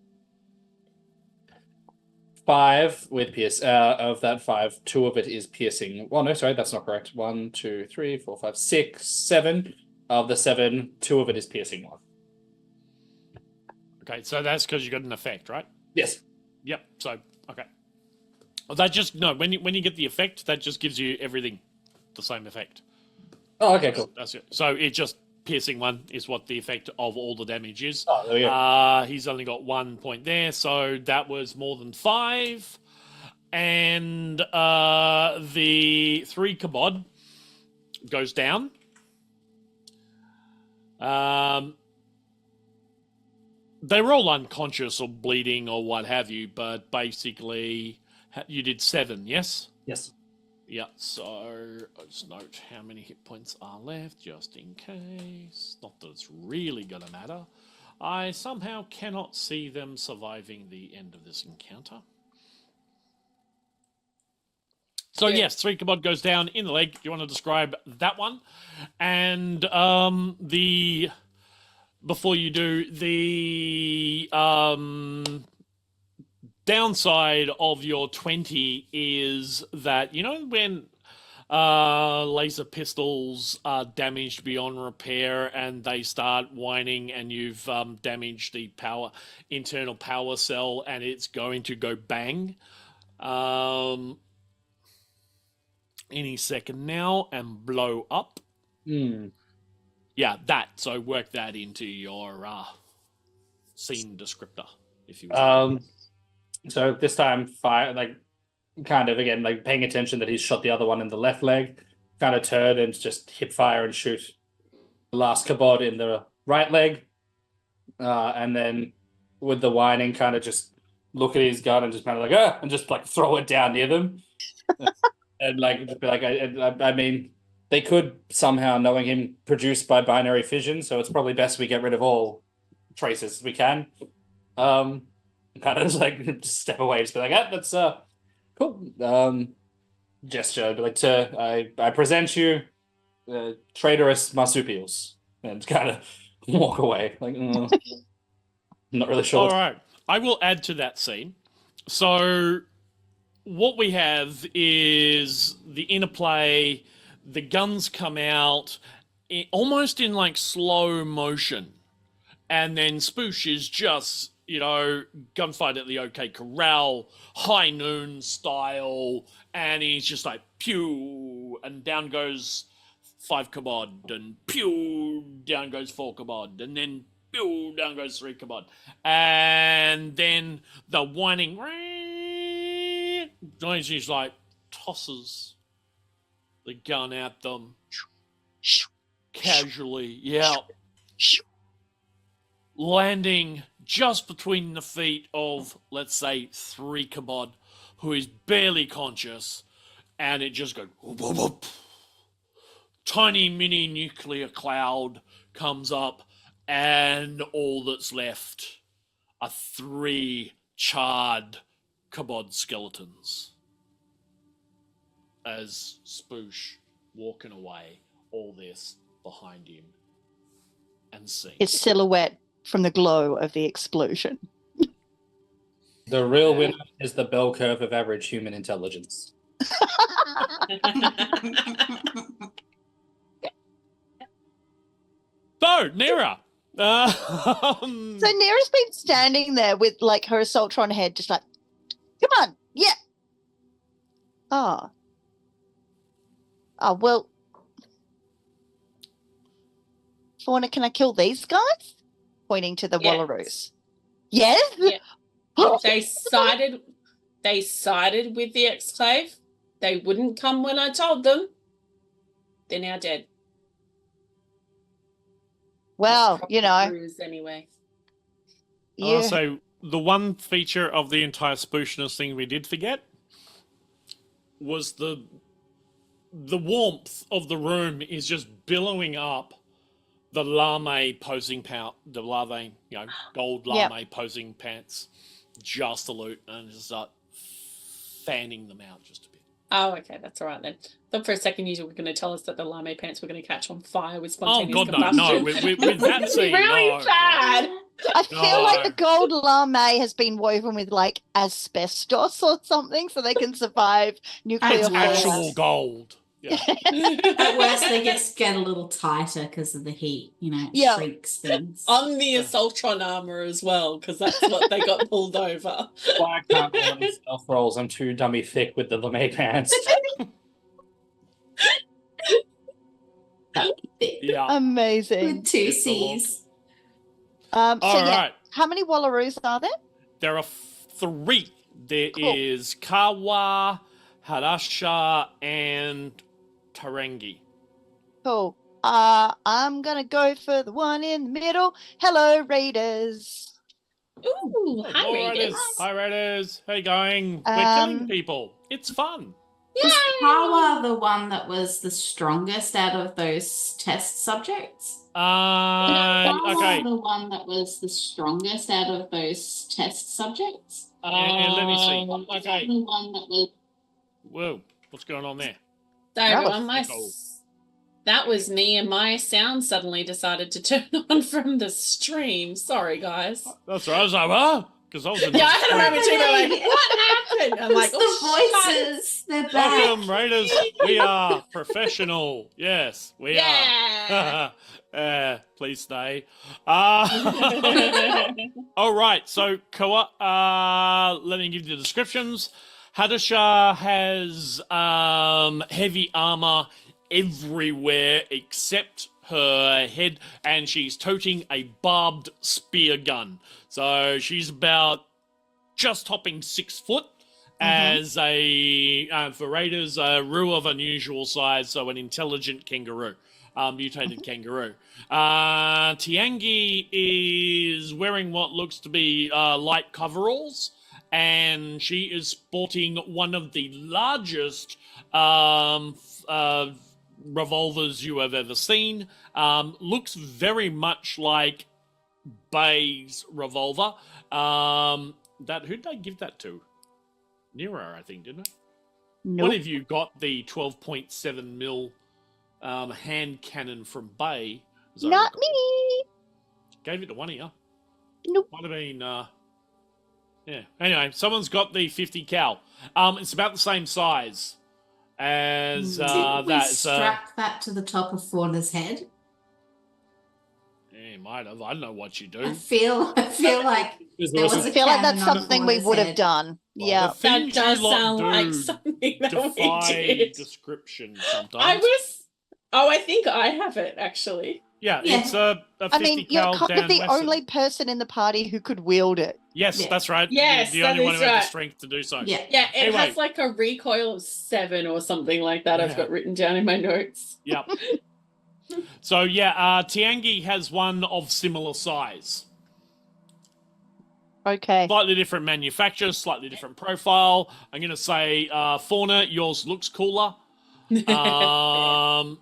[SPEAKER 5] 5 with pierce. Of that 5, 2 of it is piercing. Well, no, sorry, that's not correct. 1, 2, 3, 4, 5, 6, 7. Of the 7, 2 of it is piercing 1.
[SPEAKER 4] Okay, so that's because you got an effect, right?
[SPEAKER 5] Yes.
[SPEAKER 4] Yep. So okay. Well, that just when you get the effect, that just gives you everything the same effect.
[SPEAKER 5] Oh, okay, cool.
[SPEAKER 4] That's it. So it just piercing 1 is what the effect of all the damage is.
[SPEAKER 5] Oh, there we go.
[SPEAKER 4] He's only got 1 point there, so that was more than 5. And the 3 Kabod goes down. They were all unconscious or bleeding or what have you, but basically you did 7, yes?
[SPEAKER 5] Yes.
[SPEAKER 4] Yeah, so let's note how many hit points are left, just in case. Not that it's really going to matter. I somehow cannot see them surviving the end of this encounter. So yes, 3 Kabod goes down in the leg. Do you want to describe that one? And before you do, the downside of your 20 is that, when laser pistols are damaged beyond repair and they start whining and you've damaged the internal power cell and it's going to go bang any second now and blow up. Yeah, that. So work that into your scene descriptor, if you will.
[SPEAKER 5] So this time, fire, like, kind of, again, like, paying attention that he's shot the other one in the left leg, kind of turn and just hip fire and shoot the last kabod in the right leg. And then with the whining, kind of just look at his gun and just kind of like, and just like throw it down near them. And like, just be like, I mean, they could somehow, knowing him, produce by binary fission, so it's probably best we get rid of all traces we can. Kind of just like just step away, just be like, that's cool. Gesture, be like, I present you traitorous marsupials, and kind of walk away. Like, I'm not really sure.
[SPEAKER 4] All right, I will add to that scene. So what we have is the interplay. The guns come out almost in like slow motion, and then Spoosh is just, gunfight at the OK Corral, high noon style, and he's just like pew, and down goes 5 kabod, and pew, down goes 4 kabod, and then pew, down goes 3 kabod, and then the whining noise, he's like tosses the gun at them casually, landing just between the feet of, let's say, 3 kabod, who is barely conscious, and it just goes whoop, whoop, whoop. Tiny mini nuclear cloud comes up, and all that's left are 3 charred kabod skeletons as Spoosh walking away, all this behind him, and seeing
[SPEAKER 3] His silhouette from the glow of the explosion.
[SPEAKER 5] The real winner is the bell curve of average human intelligence.
[SPEAKER 4] So, N.E.R.A.
[SPEAKER 3] So N.E.R.A's been standing there with like her Assaultron head, just like, come on, yeah. Oh, well, Fauna, can I kill these guys? Pointing to the Wallaroos. Yes?
[SPEAKER 1] Yeah. They sided with the Exclave. They wouldn't come when I told them. They're now dead.
[SPEAKER 3] Well,
[SPEAKER 1] anyway.
[SPEAKER 3] Yeah.
[SPEAKER 4] So the one feature of the entire spooshness thing we did forget was the warmth of the room is just billowing up the lame posing the larvae, gold lame posing pants, just a loot, and just start fanning them out just a bit.
[SPEAKER 1] Oh, okay, that's all right then. Thought for a second you were going to tell us that the lame pants were going to catch on fire with spontaneous combustion.
[SPEAKER 4] No, with that scene,
[SPEAKER 1] really bad.
[SPEAKER 3] I feel like the gold lame has been woven with like asbestos or something so they can survive nuclear
[SPEAKER 2] At
[SPEAKER 4] actual gold. Yeah.
[SPEAKER 2] At worst, they get a little tighter because of the heat, it shrinks things.
[SPEAKER 1] On the Assaultron armor as well, because that's what they got pulled over.
[SPEAKER 5] Well, I can't roll any stealth rolls. I'm too dummy thick with the lame pants.
[SPEAKER 4] Yeah.
[SPEAKER 3] Amazing.
[SPEAKER 2] With 2 C's.
[SPEAKER 4] All right.
[SPEAKER 3] How many Wallaroos are there?
[SPEAKER 4] There are 3. There is Kawa, Harasha, and Tarangi.
[SPEAKER 3] Cool. I'm gonna go for the one in the middle. Hello, Raiders.
[SPEAKER 1] Ooh, hi, Raiders.
[SPEAKER 4] Hi, Raiders. How you going? We're killing people. It's fun.
[SPEAKER 2] Was Kawa the one that was the strongest out of those test subjects?
[SPEAKER 4] Okay.
[SPEAKER 2] The one that was the strongest out of those test subjects?
[SPEAKER 4] Let me see. Okay.
[SPEAKER 2] The one that was...
[SPEAKER 4] Whoa, what's going on there?
[SPEAKER 1] So everyone, that was me, and my sound suddenly decided to turn on from the stream. Sorry, guys.
[SPEAKER 4] That's right. I was like, what? Because I was in
[SPEAKER 1] I had a moment too. Like, what happened? I'm like,
[SPEAKER 2] the voices. They're back.
[SPEAKER 4] Welcome, Raiders. We are professional. Yes, we are. Please stay. All right. So, let me give you the descriptions. Hadasha has heavy armor everywhere except her head, and she's toting a barbed spear gun. So she's about just hopping 6 foot. As a for raiders, a roo of unusual size, so an intelligent kangaroo, mutated kangaroo. Tiangi is wearing what looks to be light coveralls, and she is sporting one of the largest revolvers you have ever seen. Looks very much like Bay's revolver. Who'd they give that to? N.E.R.A, I think, didn't it?
[SPEAKER 3] Nope.
[SPEAKER 4] One of you got the 12.7 mil hand cannon from Bay.
[SPEAKER 3] Not me.
[SPEAKER 4] Gave it to one of you.
[SPEAKER 3] Nope.
[SPEAKER 4] Might have been, yeah. Anyway, someone's got the 50 cal. It's about the same size as
[SPEAKER 2] Did we
[SPEAKER 4] that.
[SPEAKER 2] strap that to the top of Fauna's head?
[SPEAKER 4] Yeah, might have. I don't know what you do.
[SPEAKER 2] I feel like there was a
[SPEAKER 3] I feel like that's
[SPEAKER 2] cannon on
[SPEAKER 3] something we
[SPEAKER 2] Fauna's
[SPEAKER 3] would have
[SPEAKER 2] head.
[SPEAKER 3] done.
[SPEAKER 4] Well,
[SPEAKER 3] Yeah.
[SPEAKER 4] the things
[SPEAKER 1] That does
[SPEAKER 4] you lot
[SPEAKER 1] sound like
[SPEAKER 4] do
[SPEAKER 1] something that we
[SPEAKER 4] defy
[SPEAKER 1] did.
[SPEAKER 4] description sometimes.
[SPEAKER 1] I think I have it actually.
[SPEAKER 4] Yeah,
[SPEAKER 2] Yeah.
[SPEAKER 4] it's a 50
[SPEAKER 3] I mean, you're
[SPEAKER 4] cal
[SPEAKER 3] kind
[SPEAKER 4] down
[SPEAKER 3] of the
[SPEAKER 4] Wesson.
[SPEAKER 3] only person in the party who could wield it.
[SPEAKER 4] Yes,
[SPEAKER 2] Yeah.
[SPEAKER 4] that's right.
[SPEAKER 1] Yes,
[SPEAKER 4] the only
[SPEAKER 1] that
[SPEAKER 4] one
[SPEAKER 1] is
[SPEAKER 4] who had the
[SPEAKER 1] right.
[SPEAKER 4] strength to do so.
[SPEAKER 2] Yeah.
[SPEAKER 1] Yeah, it
[SPEAKER 4] Anyway.
[SPEAKER 1] has like a recoil of 7 or something like that. I've
[SPEAKER 4] Yeah.
[SPEAKER 1] got written down in my notes.
[SPEAKER 4] Yep. So yeah, Tiangi has one of similar size.
[SPEAKER 3] Okay.
[SPEAKER 4] Slightly different manufacturer, slightly different profile. I'm going to say, Fauna, yours looks cooler. But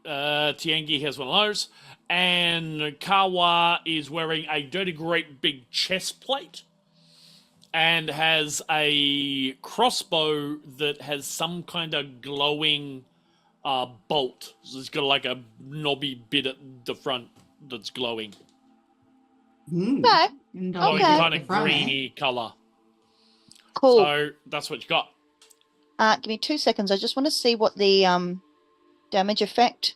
[SPEAKER 4] Tiangi has one of those. And Kawa is wearing a dirty great big chest plate and has a crossbow that has some kind of glowing bolt. So it's got like a knobby bit at the front that's glowing.
[SPEAKER 3] Okay.
[SPEAKER 4] Glowing
[SPEAKER 3] Okay.
[SPEAKER 4] kind of greeny colour.
[SPEAKER 3] Cool.
[SPEAKER 4] So that's what you got.
[SPEAKER 3] Give me 2 seconds. I just want to see what the damage effect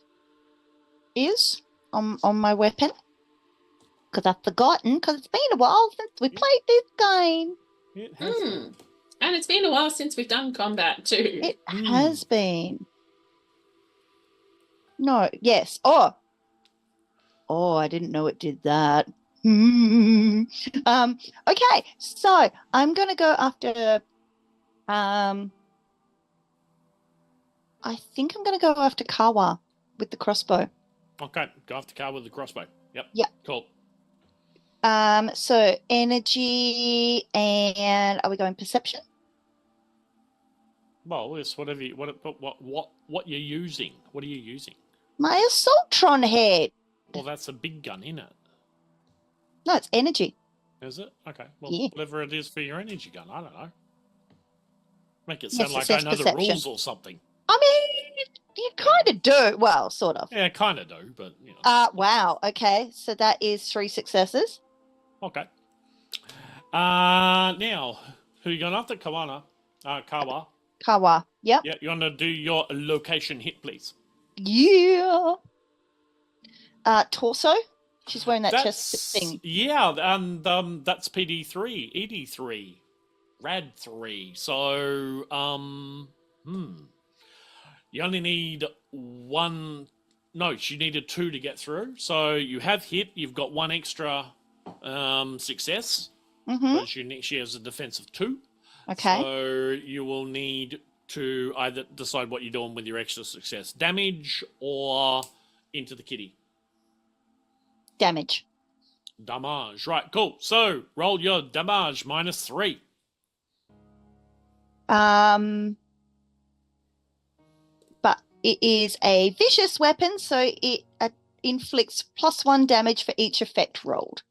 [SPEAKER 3] is on my weapon. Because I've forgotten, because it's been a while since we played this game.
[SPEAKER 4] It has
[SPEAKER 1] Mm. And it's been a while since we've done combat too.
[SPEAKER 3] It has been. No, yes. Oh, I didn't know it did that. Okay, so I'm going to go after... I think I'm going to go after Kawa with the crossbow.
[SPEAKER 4] Okay, go after car with the crossbow. Yep.
[SPEAKER 3] Yeah.
[SPEAKER 4] Cool.
[SPEAKER 3] So energy, and are we going perception?
[SPEAKER 4] Well, it's whatever you, what you're using. What are you using?
[SPEAKER 3] My assaultron head.
[SPEAKER 4] Well, that's a big gun, isn't it?
[SPEAKER 3] No, it's energy.
[SPEAKER 4] Is it? Okay. Well,
[SPEAKER 3] Yeah.
[SPEAKER 4] whatever it is for your energy gun, I don't know. Make it
[SPEAKER 3] Yes,
[SPEAKER 4] sound
[SPEAKER 3] it
[SPEAKER 4] like I
[SPEAKER 3] says
[SPEAKER 4] know the
[SPEAKER 3] perception.
[SPEAKER 4] rules or something.
[SPEAKER 3] I mean, you kind of do. Well, sort of.
[SPEAKER 4] Yeah, kind of do, but you know.
[SPEAKER 3] Wow. Okay, so that is 3 successes.
[SPEAKER 4] Okay. Now, who you going after? Kawana. Kawa.
[SPEAKER 3] Kawa. Yep.
[SPEAKER 4] Yeah, you want to do your location hit, please?
[SPEAKER 3] Yeah. Torso. She's wearing that chest thing.
[SPEAKER 4] Yeah, and that's PD3, ED3, RAD3. So, you only need one. No, she needed 2 to get through. So you have hit. You've got 1 extra success.
[SPEAKER 3] Mm-hmm.
[SPEAKER 4] But she has a defense of 2.
[SPEAKER 3] Okay.
[SPEAKER 4] So you will need to either decide what you're doing with your extra success, damage or into the kitty.
[SPEAKER 3] Damage.
[SPEAKER 4] Damage. Right, cool. So roll your damage -3.
[SPEAKER 3] But it is a vicious weapon, so it inflicts +1 damage for each effect rolled.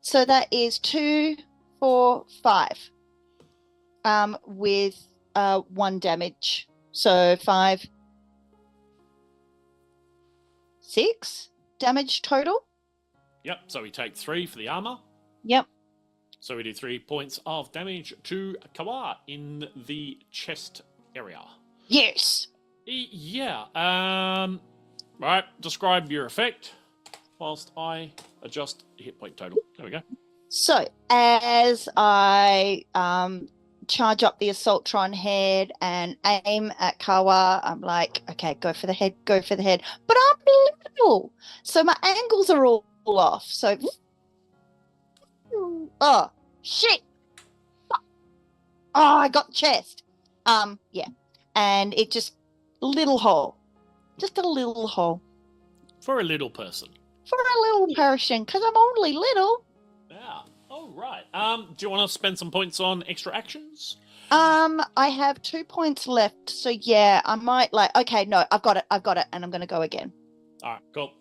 [SPEAKER 3] So that is 2, 4, 5. With 1 damage. So 5, 6 damage total.
[SPEAKER 4] Yep, so we take 3 for the armor.
[SPEAKER 3] Yep.
[SPEAKER 4] So we do 3 points of damage to Kawa in the chest area.
[SPEAKER 3] Yes.
[SPEAKER 4] Yeah. Right, describe your effect whilst I adjust hit point total. There we go.
[SPEAKER 3] So as I charge up the Assaultron head and aim at Kawa. I'm like, okay, go for the head, go for the head. But I'm little, so my angles are all off. So, oh, shit. Oh, I got chest. Yeah. And it just, little hole. Just a little hole.
[SPEAKER 4] For a little person.
[SPEAKER 3] For a little person, because I'm only little.
[SPEAKER 4] Yeah. Oh, right. Do you want to spend some points on extra actions?
[SPEAKER 3] I have 2 points left, so yeah, I might okay, no, I've got it, and I'm gonna go again.
[SPEAKER 4] All right, cool.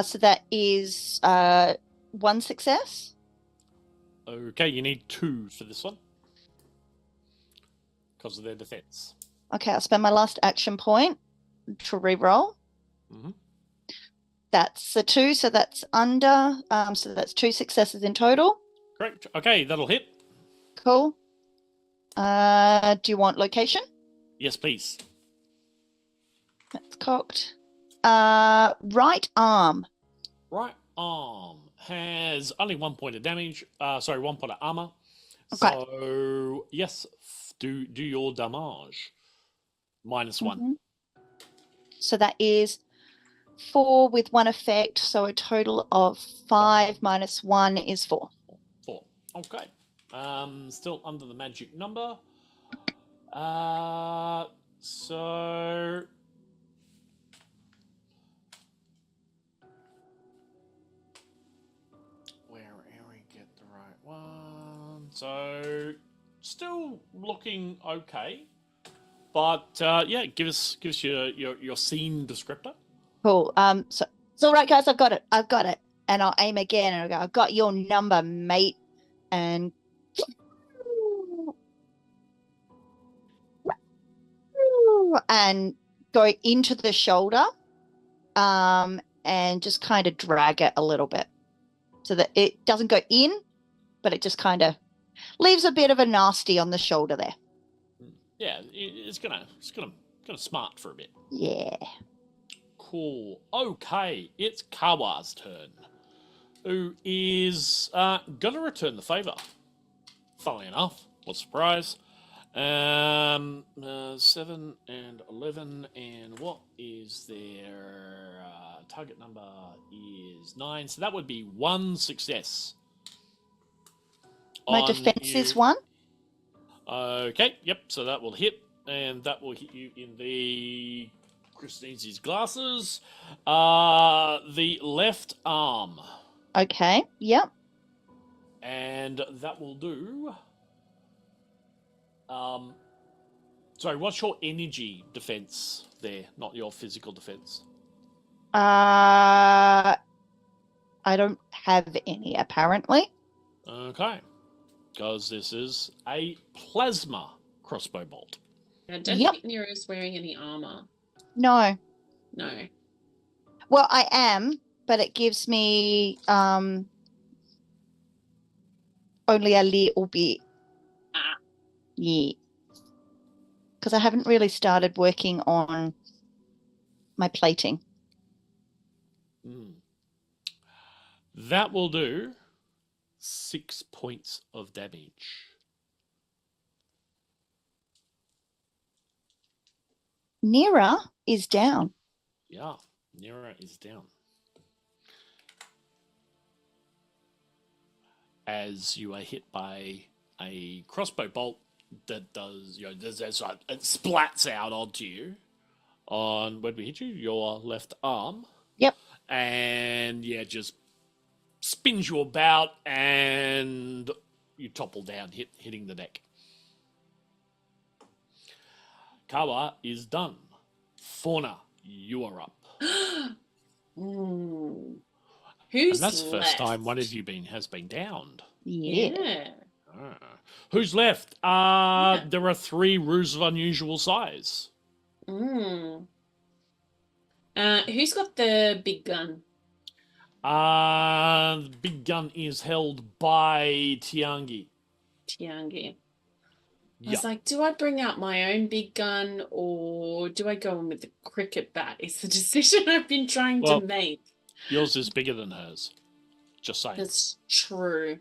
[SPEAKER 3] So that is 1 success.
[SPEAKER 4] Okay, you need 2 for this one. Because of their defense.
[SPEAKER 3] Okay, I'll spend my last action point to re-roll.
[SPEAKER 4] Mm-hmm.
[SPEAKER 3] That's a 2, so that's under. So that's 2 successes in total.
[SPEAKER 4] Correct. Okay, that'll hit.
[SPEAKER 3] Cool. Do you want location?
[SPEAKER 4] Yes, please.
[SPEAKER 3] That's cocked. Right arm.
[SPEAKER 4] Right arm has only 1 point of damage. 1 point of armor.
[SPEAKER 3] Okay.
[SPEAKER 4] So yes, do your damage. -1.
[SPEAKER 3] Mm-hmm. So that is 4 with 1 effect. So a total of 5 minus 1 is 4.
[SPEAKER 4] 4. Okay. Still under the magic number. So where we get the right one? So still looking okay, but yeah, give us your scene descriptor.
[SPEAKER 3] Cool. So it's all right, guys. I've got it. And I'll aim again, and I'll go, I've got your number, mate. And go into the shoulder, and just kind of drag it a little bit, so that it doesn't go in, but it just kind of leaves a bit of a nasty on the shoulder there.
[SPEAKER 4] Yeah, it's gonna smart for a bit.
[SPEAKER 3] Yeah.
[SPEAKER 4] Cool. Okay, it's Kawa's turn, who is gonna return the favor. Funnily enough, what a surprise. 7 and 11, and what is their target number is 9, so that would be 1 success.
[SPEAKER 3] My defense is 1.
[SPEAKER 4] Okay, yep, so that will hit, and that will hit you in the Christine's glasses. The left arm.
[SPEAKER 3] Okay, yep.
[SPEAKER 4] And that will do. Sorry, what's your energy defense there, not your physical defense?
[SPEAKER 3] I don't have any, apparently.
[SPEAKER 4] Okay. Because this is a plasma crossbow bolt.
[SPEAKER 1] I don't
[SPEAKER 3] Yep.
[SPEAKER 1] think N.E.R.A is wearing any armor.
[SPEAKER 3] No.
[SPEAKER 1] No.
[SPEAKER 3] Well, I am, but it gives me only a little bit.
[SPEAKER 1] Ah.
[SPEAKER 3] Yeah. Because I haven't really started working on my plating.
[SPEAKER 4] That will do 6 points of damage.
[SPEAKER 3] N.E.R.A is down.
[SPEAKER 4] Yeah, N.E.R.A is down. As you are hit by a crossbow bolt that does, it splats out onto you on, when we hit you, your left arm.
[SPEAKER 3] Yep.
[SPEAKER 4] And yeah, just spins you about and you topple down, hitting the deck. Kawa is done. Fauna, you are up.
[SPEAKER 1] Ooh.
[SPEAKER 4] And
[SPEAKER 1] Who's
[SPEAKER 4] that's the first
[SPEAKER 1] left?
[SPEAKER 4] time one of you has been downed.
[SPEAKER 3] Yeah.
[SPEAKER 4] Who's left? There are 3 roos of unusual size.
[SPEAKER 1] Who's got the big gun?
[SPEAKER 4] The big gun is held by Tiangi.
[SPEAKER 1] Tiangi. I
[SPEAKER 4] Yeah.
[SPEAKER 1] was like, do I bring out my own big gun or do I go in with the cricket bat? It's the decision I've been trying to make.
[SPEAKER 4] Yours is bigger than hers. Just saying.
[SPEAKER 1] That's true.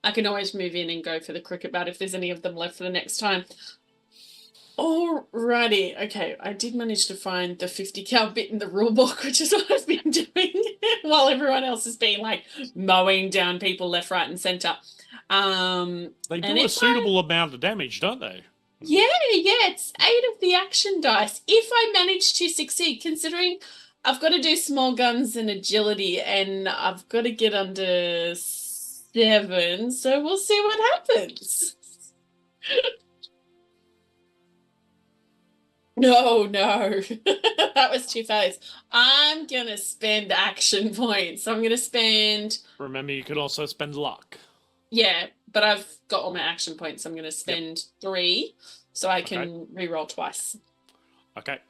[SPEAKER 1] I can always move in and go for the cricket bat if there's any of them left for the next time. Alrighty, okay, I did manage to find the 50 cow bit in the rule book, which is what I've been doing while everyone else has been like mowing down people left, right, and centre.
[SPEAKER 4] They do a suitable amount of damage, don't they?
[SPEAKER 1] Yeah, it's 8 of the action dice. If I manage to succeed, considering I've got to do small guns and agility, and I've got to get under 7, so we'll see what happens. No. That was too fast. I'm going to spend action points. I'm going to spend...
[SPEAKER 4] Remember, you could also spend luck.
[SPEAKER 1] Yeah, but I've got all my action points. I'm going to spend 3 so I can re-roll twice.
[SPEAKER 4] Okay.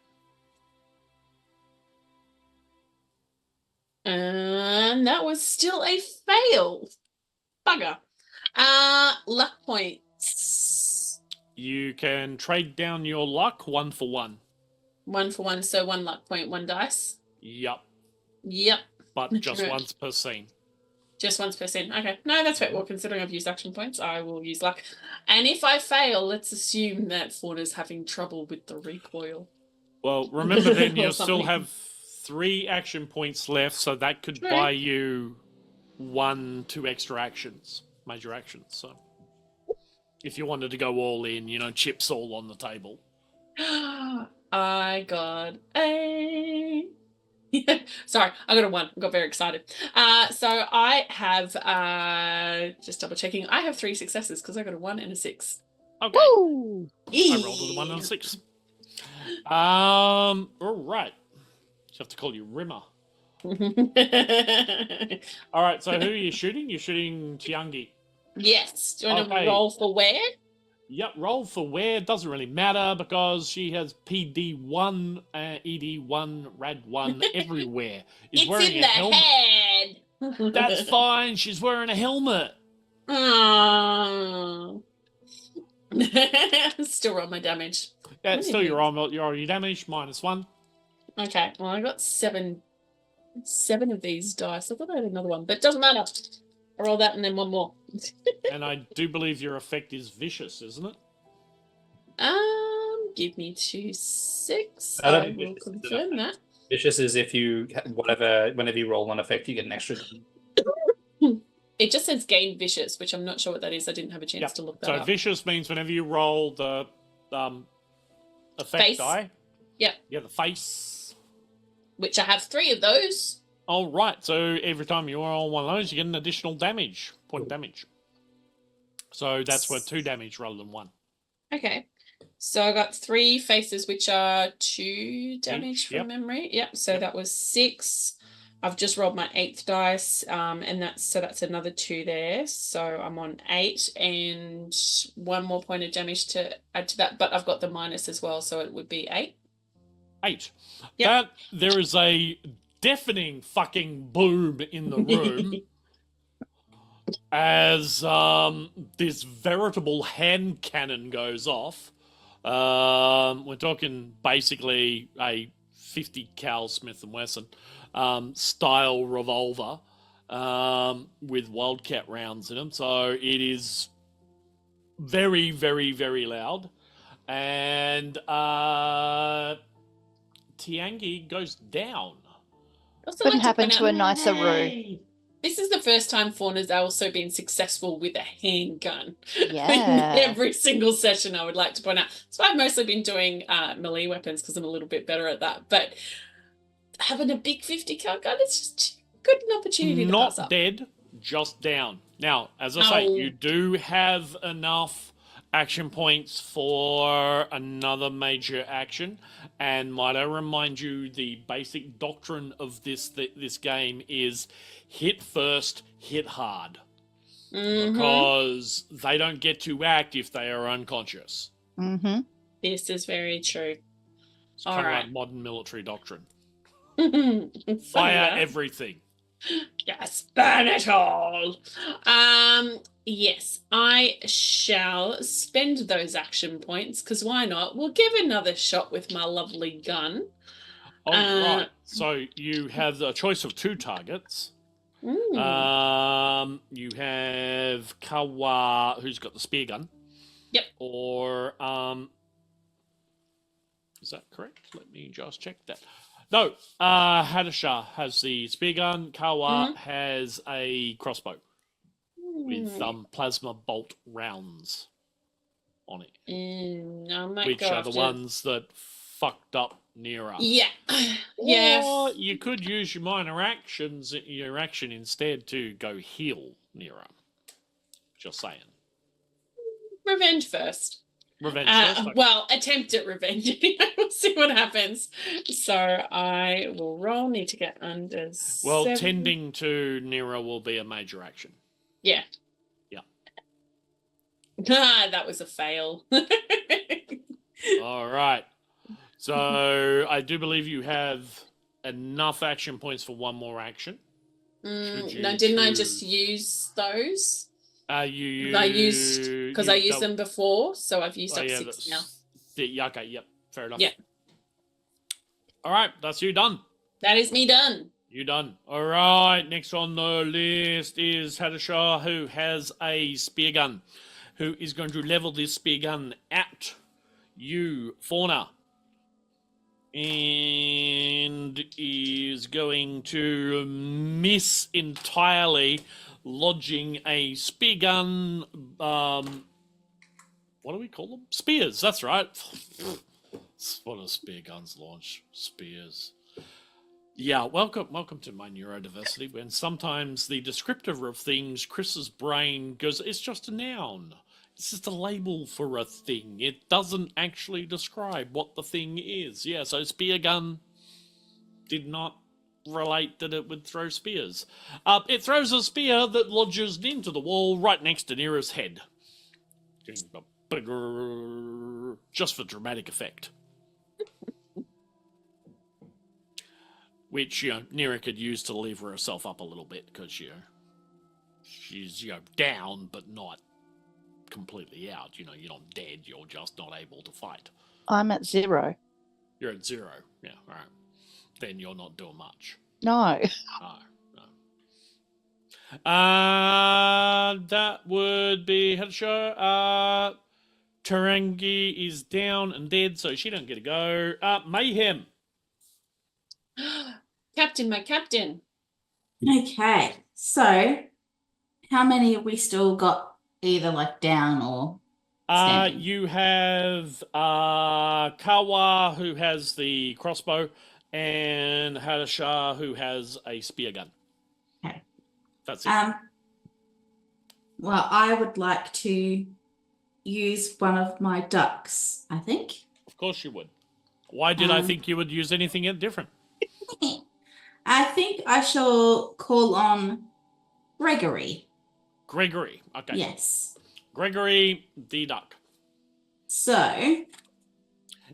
[SPEAKER 1] And that was still a fail. Bugger. Luck points.
[SPEAKER 4] You can trade down your luck 1 for 1.
[SPEAKER 1] 1 for 1, so 1 luck point, 1 dice.
[SPEAKER 4] Yep.
[SPEAKER 1] Yep.
[SPEAKER 4] But just once per scene.
[SPEAKER 1] Just once per scene. Okay. No, that's right. Well, considering I've used action points, I will use luck. And if I fail, let's assume that Fauna's having trouble with the recoil.
[SPEAKER 4] Well, remember then
[SPEAKER 1] Or
[SPEAKER 4] you still
[SPEAKER 1] something.
[SPEAKER 4] have 3 action points left, so that could buy you 2 extra actions, major actions. So if you wanted to go all in, chips all on the table.
[SPEAKER 1] I got a... Sorry, I got a 1. I got very excited. So I have, just double checking, I have 3 successes because I got a 1 and a 6.
[SPEAKER 4] Okay.
[SPEAKER 3] Woo!
[SPEAKER 4] I rolled a 1 and a 6. All right. You have to call you Rimmer. All right, so who are you shooting? You're shooting Tiangi.
[SPEAKER 1] Yes. Do you want
[SPEAKER 4] Okay.
[SPEAKER 1] to roll for where?
[SPEAKER 4] Yep, roll for where doesn't really matter because she has PD1, ED1, RAD1 everywhere.
[SPEAKER 1] It's in the head.
[SPEAKER 4] That's fine. She's wearing a helmet.
[SPEAKER 1] Oh. Still roll my damage.
[SPEAKER 4] Yeah, it's still your damage -1.
[SPEAKER 1] Okay. Well, I got 7 of these dice. I thought I had another one, but it doesn't matter. I roll that and then 1 more.
[SPEAKER 4] And I do believe your effect is vicious, isn't it?
[SPEAKER 1] Give me 2 6.
[SPEAKER 5] I don't
[SPEAKER 1] I
[SPEAKER 5] think
[SPEAKER 1] will
[SPEAKER 5] vicious is
[SPEAKER 1] confirm that.
[SPEAKER 5] Vicious is if you whenever you roll 1 effect, you get an extra.
[SPEAKER 1] It just says gain vicious, which I'm not sure what that is. I didn't have a chance to look that
[SPEAKER 4] So
[SPEAKER 1] up.
[SPEAKER 4] vicious means whenever you roll the effect
[SPEAKER 1] Face.
[SPEAKER 4] die.
[SPEAKER 1] Yep.
[SPEAKER 4] Yeah, the face.
[SPEAKER 1] Which I have 3 of those.
[SPEAKER 4] All right. So every time you roll one of those, you get an additional point of damage. So that's worth 2 damage rather than 1.
[SPEAKER 1] Okay. So I got 3 faces, which are 2 damage from
[SPEAKER 4] yep.
[SPEAKER 1] memory. Yep. So that was 6. I've just rolled my 8th dice, and that's another 2 there. So I'm on 8 and 1 more point of damage to add to that. But I've got the minus as well, so it would be 8.
[SPEAKER 4] 8.
[SPEAKER 1] Yep.
[SPEAKER 4] There is a deafening fucking boom in the room as this veritable hand cannon goes off. We're talking basically a 50 cal Smith & Wesson style revolver with wildcat rounds in them. So it is very, very, very loud. And Tiangi goes down.
[SPEAKER 1] Also
[SPEAKER 3] Couldn't
[SPEAKER 1] like to
[SPEAKER 3] happen
[SPEAKER 1] point
[SPEAKER 3] to a
[SPEAKER 1] out,
[SPEAKER 3] nicer Roo.
[SPEAKER 1] this is the first time Fauna's also been successful with a handgun.
[SPEAKER 3] Yeah.
[SPEAKER 1] In every single session, I would like to point out. So I've mostly been doing melee weapons because I'm a little bit better at that. But having a big 50 cal gun, it's just good an opportunity to pass
[SPEAKER 4] Not
[SPEAKER 1] up.
[SPEAKER 4] dead, just down. Now, as I say, you do have enough action points for another major action. And might I remind you, the basic doctrine of this game is hit first, hit hard.
[SPEAKER 1] Mhm.
[SPEAKER 4] Because they don't get to act if they are unconscious.
[SPEAKER 3] Mm-hmm.
[SPEAKER 1] This is very true.
[SPEAKER 4] It's
[SPEAKER 1] All
[SPEAKER 4] kind of
[SPEAKER 1] right.
[SPEAKER 4] like modern military doctrine.
[SPEAKER 1] Funny
[SPEAKER 4] Fire
[SPEAKER 1] that.
[SPEAKER 4] everything.
[SPEAKER 1] Yes, burn it all. Yes, I shall spend those action points because why not? We'll give another shot with my lovely gun.
[SPEAKER 4] All right. So you have a choice of 2 targets. You have Kawa, who's got the spear gun.
[SPEAKER 1] Yep.
[SPEAKER 4] Or is that correct? Let me just check that. No, Hadasha has the spear gun. Kawa has a crossbow with plasma bolt rounds on it, which are the ones that fucked up N.E.R.A.
[SPEAKER 1] Yeah. Yes.
[SPEAKER 4] Or you could use your minor actions, your action instead to go heal N.E.R.A. Just saying.
[SPEAKER 1] Revenge first.
[SPEAKER 4] Revenge first. Okay.
[SPEAKER 1] Well, attempt at revenge. We'll see what happens. So I will roll. Need to get under.
[SPEAKER 4] Well,
[SPEAKER 1] 7.
[SPEAKER 4] tending to N.E.R.A will be a major action.
[SPEAKER 1] Yeah.
[SPEAKER 4] Yeah.
[SPEAKER 1] That was a fail.
[SPEAKER 4] All right. So I do believe you have enough action points for one more action.
[SPEAKER 1] No, didn't I just use those? I used them before, so I've used up 6 now.
[SPEAKER 4] Yeah, okay, yep, fair enough.
[SPEAKER 1] Yeah.
[SPEAKER 4] All right, that's you done.
[SPEAKER 1] That is me done.
[SPEAKER 4] You done. All right, next on the list is Hadasha, who has a spear gun, who is going to level this spear gun at you, Fauna, and is going to miss entirely, lodging a spear gun. What do we call them? Spears. That's right. What do spear guns launch? Spears. Yeah, welcome to my neurodiversity, when sometimes the descriptor of things, Chris's brain goes, it's just a noun. It's just a label for a thing. It doesn't actually describe what the thing is. Yeah, so spear gun did not relate that it would throw spears. It throws a spear that lodges into the wall right next to N.E.R.A.'s head. Just for dramatic effect. Which, N.E.R.A could use to lever herself up a little bit, because, she's, down, but not completely out. You're not dead, you're just not able to fight.
[SPEAKER 3] I'm at 0.
[SPEAKER 4] You're at 0, yeah, all right. Then you're not doing much.
[SPEAKER 3] No.
[SPEAKER 4] No. That would be Hadasha. Tarangi is down and dead, so she don't get to go. Mayhem.
[SPEAKER 1] Captain, my captain.
[SPEAKER 2] Okay, so how many have we still got either down or standing?
[SPEAKER 4] You have Kawa, who has the crossbow, and Hadasha, who has a spear gun.
[SPEAKER 2] Okay.
[SPEAKER 4] That's it.
[SPEAKER 2] Well, I would like to use one of my ducks, I think.
[SPEAKER 4] Of course you would. Why did I think you would use anything different?
[SPEAKER 2] I think I shall call on Gregory.
[SPEAKER 4] Gregory, okay.
[SPEAKER 2] Yes.
[SPEAKER 4] Gregory the duck.
[SPEAKER 2] So,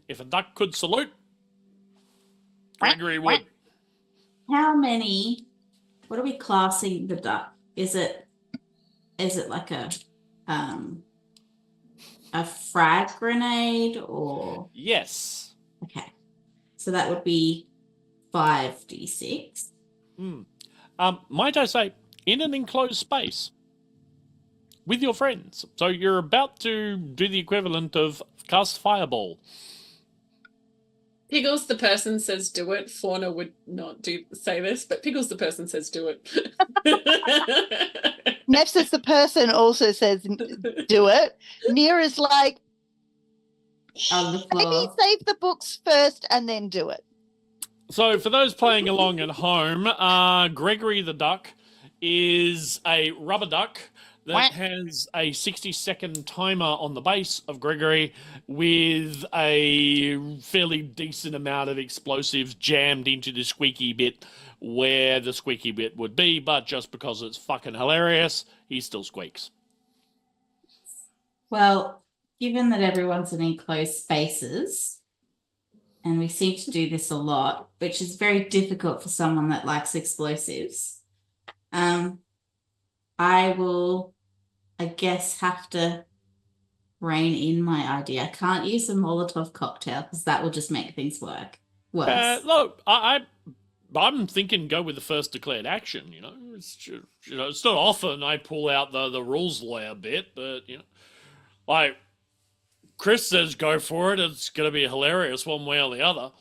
[SPEAKER 4] if a duck could salute, Gregory would.
[SPEAKER 2] How many? What are we classing the duck? Is it like a frag grenade or?
[SPEAKER 4] Yes.
[SPEAKER 2] Okay, so that would be 5d6.
[SPEAKER 4] Might I say, in an enclosed space with your friends. So you're about to do the equivalent of cast fireball.
[SPEAKER 1] Piggles the person says do it. Fauna would not say this, but Piggles the person says do it.
[SPEAKER 3] Nephthys the person also says do it. N.E.R.A.'s like,
[SPEAKER 2] On the floor.
[SPEAKER 3] maybe save the books first and then do it.
[SPEAKER 4] So for those playing along at home, Gregory the duck is a rubber duck that has a 60-second timer on the base of Gregory with a fairly decent amount of explosives jammed into the squeaky bit where the squeaky bit would be, but just because it's fucking hilarious, he still squeaks.
[SPEAKER 2] Well, given that everyone's in enclosed spaces, and we seem to do this a lot, which is very difficult for someone that likes explosives, I will, I guess, have to rein in my idea. I can't use a Molotov cocktail because that will just make things worse.
[SPEAKER 4] Look, I'm thinking go with the first declared action. It's not often I pull out the rules lawyer bit, but like Chris says, go for it. It's gonna be hilarious one way or the other.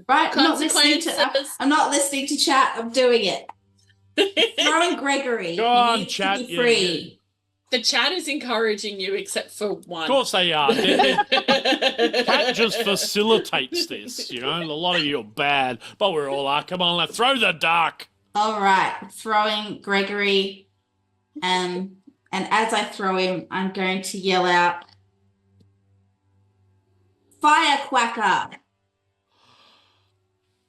[SPEAKER 2] Right, I'm not listening to chat. I'm doing it. Throwing Gregory.
[SPEAKER 4] Go on,
[SPEAKER 2] needs
[SPEAKER 4] chat.
[SPEAKER 2] to be free.
[SPEAKER 1] The chat is encouraging you, except for one.
[SPEAKER 4] Of course they are. Cat just facilitates this. A lot of you are bad, but we're all are. Come on, let's throw the duck.
[SPEAKER 2] All right, throwing Gregory. And as I throw him, I'm going to yell out, Firecracker.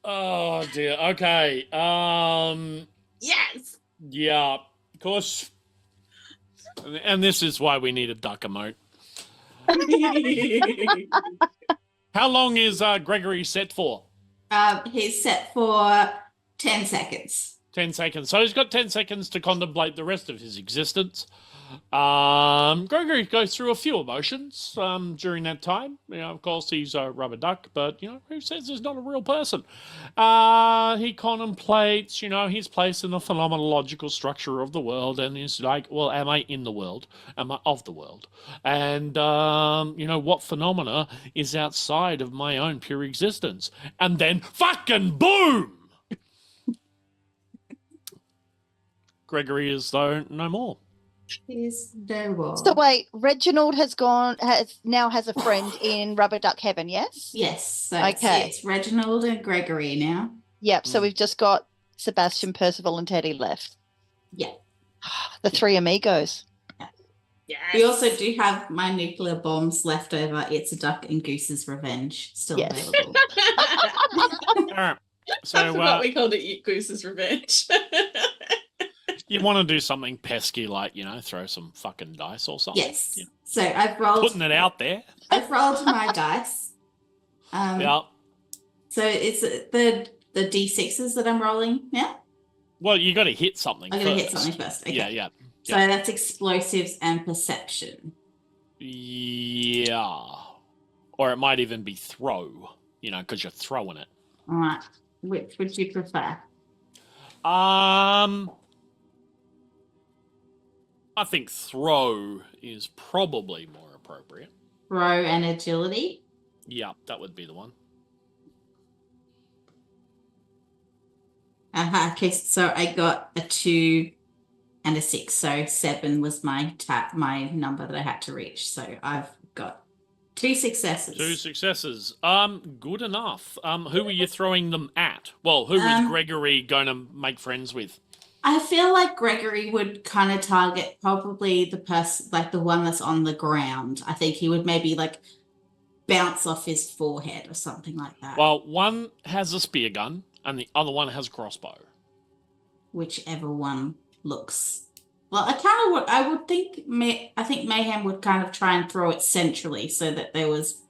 [SPEAKER 4] Oh dear. Okay.
[SPEAKER 1] Yes.
[SPEAKER 4] Yeah. Of course. And this is why we need a duck emote. How long is Gregory set for?
[SPEAKER 2] He's set for 10 seconds.
[SPEAKER 4] 10 seconds. So he's got 10 seconds to contemplate the rest of his existence. Gregory goes through a few emotions during that time. Of course, he's a rubber duck, but, who says he's not a real person? He contemplates, his place in the phenomenological structure of the world, and is like, well, am I in the world? Am I of the world? And, what phenomena is outside of my own pure existence? And then fucking boom! Gregory is, though, no more.
[SPEAKER 2] He's no more.
[SPEAKER 3] So wait, Reginald has a friend in Rubber Duck Heaven, yes?
[SPEAKER 2] Yes. So
[SPEAKER 3] Okay.
[SPEAKER 2] it's Reginald and Gregory now.
[SPEAKER 3] Yep. So we've just got Sebastian, Percival, and Teddy left.
[SPEAKER 2] Yeah.
[SPEAKER 3] The three amigos.
[SPEAKER 1] Yes.
[SPEAKER 2] We also do have my nuclear bombs left over. It's a Duck and Goose's Revenge still
[SPEAKER 3] Yes.
[SPEAKER 2] available.
[SPEAKER 4] All right. So,
[SPEAKER 1] I forgot we called it Goose's Revenge.
[SPEAKER 4] you want to do something pesky like, throw some fucking dice or something?
[SPEAKER 2] Yes. So I've rolled.
[SPEAKER 4] Putting it out there.
[SPEAKER 2] I've rolled my dice.
[SPEAKER 4] Yeah.
[SPEAKER 2] So it's the D6s that I'm rolling now?
[SPEAKER 4] Well, you got to hit something
[SPEAKER 2] I'm
[SPEAKER 4] first.
[SPEAKER 2] going to hit something first. Okay.
[SPEAKER 4] Yeah.
[SPEAKER 2] So that's explosives and perception.
[SPEAKER 4] Yeah. Or it might even be throw, because you're throwing it.
[SPEAKER 2] All right. Which would you prefer?
[SPEAKER 4] I think throw is probably more appropriate.
[SPEAKER 2] Throw and agility?
[SPEAKER 4] Yeah, that would be the one.
[SPEAKER 2] Okay, so I got a 2 and a 6. So 7 was my number that I had to reach. So I've got 2 successes.
[SPEAKER 4] 2 successes. Good enough. Who are you throwing them at? Well, who is Gregory going to make friends with?
[SPEAKER 2] I feel like Gregory would kind of target probably the person, like the one that's on the ground. I think he would maybe like bounce off his forehead or something like that.
[SPEAKER 4] Well, one has a spear gun and the other one has a crossbow.
[SPEAKER 2] Whichever one looks. Well, I think Mayhem would kind of try and throw it centrally so that there was,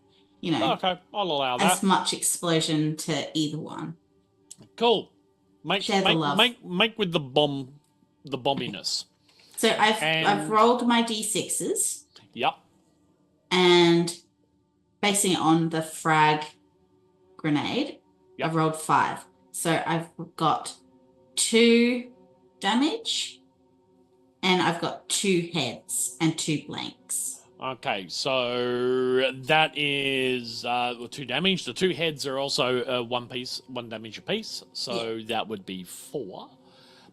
[SPEAKER 4] okay, I'll allow that.
[SPEAKER 2] as much explosion to either one.
[SPEAKER 4] Cool. Make with the bombiness.
[SPEAKER 2] So I've rolled my D6s.
[SPEAKER 4] Yep.
[SPEAKER 2] And basing it on the frag grenade,
[SPEAKER 4] Yep.
[SPEAKER 2] I've rolled 5. So I've got 2 damage, and I've got 2 heads and 2 blanks.
[SPEAKER 4] Okay, so that is 2 damage. The 2 heads are also 1 damage apiece. So that would be 4.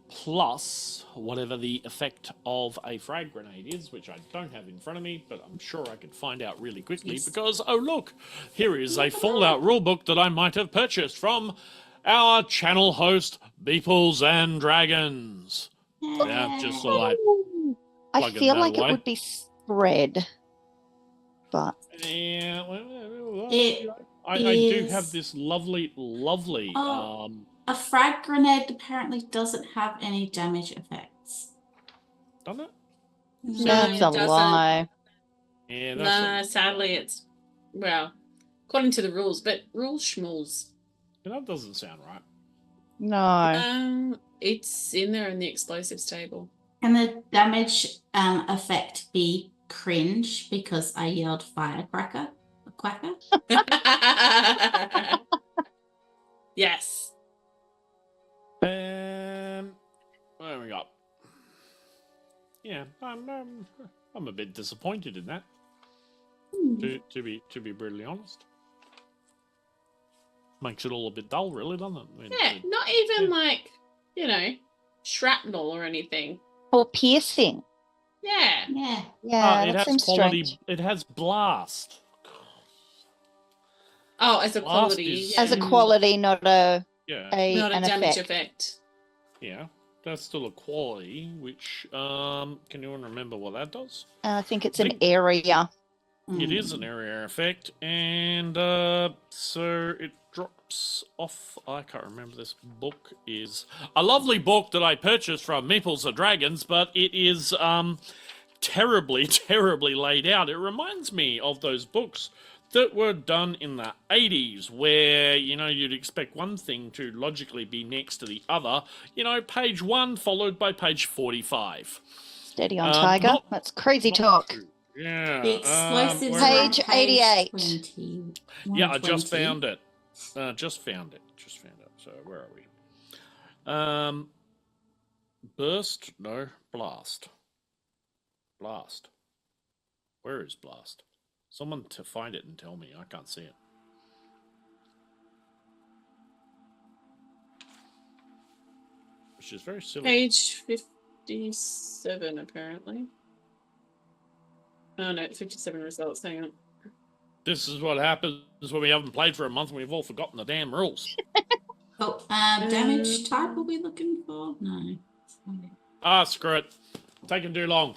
[SPEAKER 4] Plus whatever the effect of a frag grenade is, which I don't have in front of me, but I'm sure I could find out really quickly because, oh look, here is a Fallout rulebook that I might have purchased from our channel host, Meeples and Dragons. Yeah, just so like...
[SPEAKER 3] I feel like it would be spread, but
[SPEAKER 4] yeah, I
[SPEAKER 2] is...
[SPEAKER 4] do have this lovely.
[SPEAKER 2] A frag grenade apparently doesn't have any damage effects.
[SPEAKER 4] Doesn't it?
[SPEAKER 3] that's a lie.
[SPEAKER 4] Yeah,
[SPEAKER 1] No, sadly, it's according to the rules, but rules schmools.
[SPEAKER 4] That doesn't sound right.
[SPEAKER 3] No.
[SPEAKER 1] It's in there in the explosives table.
[SPEAKER 2] Can the damage effect be cringe because I yelled firecracker? A quacker?
[SPEAKER 1] Yes.
[SPEAKER 4] What have we got? Yeah, I'm a bit disappointed in that. To be brutally honest, makes it all a bit dull, really, doesn't it? I mean,
[SPEAKER 1] Yeah, not even like, shrapnel or anything.
[SPEAKER 3] Or piercing.
[SPEAKER 1] Yeah.
[SPEAKER 2] Yeah.
[SPEAKER 3] Yeah,
[SPEAKER 4] it
[SPEAKER 3] that
[SPEAKER 4] has
[SPEAKER 3] seems
[SPEAKER 4] quality.
[SPEAKER 3] strange.
[SPEAKER 4] It has blast.
[SPEAKER 1] Oh, as a
[SPEAKER 4] Blast
[SPEAKER 1] quality.
[SPEAKER 4] is-
[SPEAKER 1] Yeah.
[SPEAKER 3] As a quality, not
[SPEAKER 4] Yeah,
[SPEAKER 1] Not a
[SPEAKER 3] an
[SPEAKER 1] damage
[SPEAKER 3] effect.
[SPEAKER 1] effect.
[SPEAKER 4] yeah, that's still a quality. Which can anyone remember what that does?
[SPEAKER 3] I think it's
[SPEAKER 4] I
[SPEAKER 3] an
[SPEAKER 4] think-
[SPEAKER 3] area.
[SPEAKER 4] It is an area effect, and so it drops off. I can't remember. This book is a lovely book that I purchased from Meeples and Dragons, but it is terribly, terribly laid out. It reminds me of those books that were done in the 80s, where you'd expect one thing to logically be next to the other. Page 1 followed by page 45.
[SPEAKER 3] Steady on, Tiger. That's crazy talk.
[SPEAKER 4] True. Yeah.
[SPEAKER 2] The explosives
[SPEAKER 4] where-
[SPEAKER 2] are on
[SPEAKER 3] Page 88.
[SPEAKER 2] 20,
[SPEAKER 4] Yeah, I just
[SPEAKER 2] 120.
[SPEAKER 4] found it. Just found it. So where are we? Burst? No. Blast. Blast. Where is Blast? Someone to find it and tell me. I can't see it. Which is very silly.
[SPEAKER 1] Page 57, apparently. Oh, no, 57 results. Hang on.
[SPEAKER 4] This is what happens when we haven't played for a month and we've all forgotten the damn rules.
[SPEAKER 2] Oh, damage type are we looking for? No.
[SPEAKER 4] Screw it. Taking too long.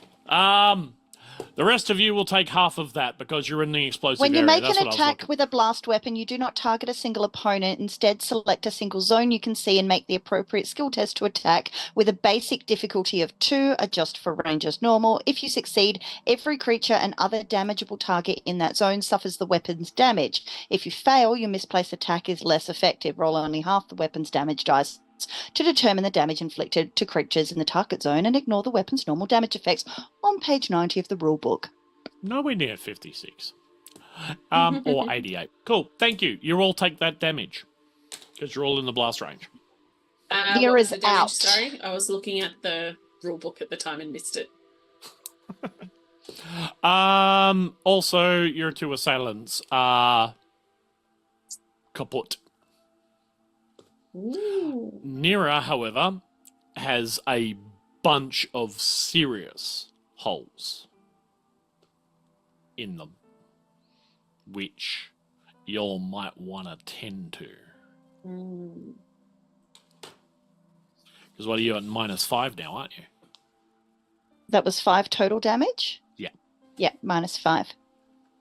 [SPEAKER 4] The rest of you will take half of that because you're in the explosive
[SPEAKER 3] When you
[SPEAKER 4] area.
[SPEAKER 3] make
[SPEAKER 4] That's
[SPEAKER 3] an
[SPEAKER 4] what I was
[SPEAKER 3] attack
[SPEAKER 4] looking-
[SPEAKER 3] with a blast weapon, you do not target a single opponent. Instead, select a single zone you can see and make the appropriate skill test to attack with a basic difficulty of 2. Adjust for range as normal. If you succeed, every creature and other damageable target in that zone suffers the weapon's damage. If you fail, your misplaced attack is less effective. Roll only half the weapon's damage dice to determine the damage inflicted to creatures in the target zone and ignore the weapon's normal damage effects on page 90 of the rulebook.
[SPEAKER 4] Nowhere near 56. Or 88. Cool. Thank you. You all take that damage because you're all in the blast range.
[SPEAKER 3] Here
[SPEAKER 1] What
[SPEAKER 3] is
[SPEAKER 1] was the damage?
[SPEAKER 3] out.
[SPEAKER 1] Sorry, I was looking at the rulebook at the time and missed it.
[SPEAKER 4] Also, your 2 assailants are kaput.
[SPEAKER 1] Ooh.
[SPEAKER 4] N.E.R.A, however, has a bunch of serious holes in them, which y'all might want to tend to. Because what are you at -5 now, aren't you?
[SPEAKER 3] That was 5 total damage?
[SPEAKER 4] Yeah.
[SPEAKER 3] Yeah, -5.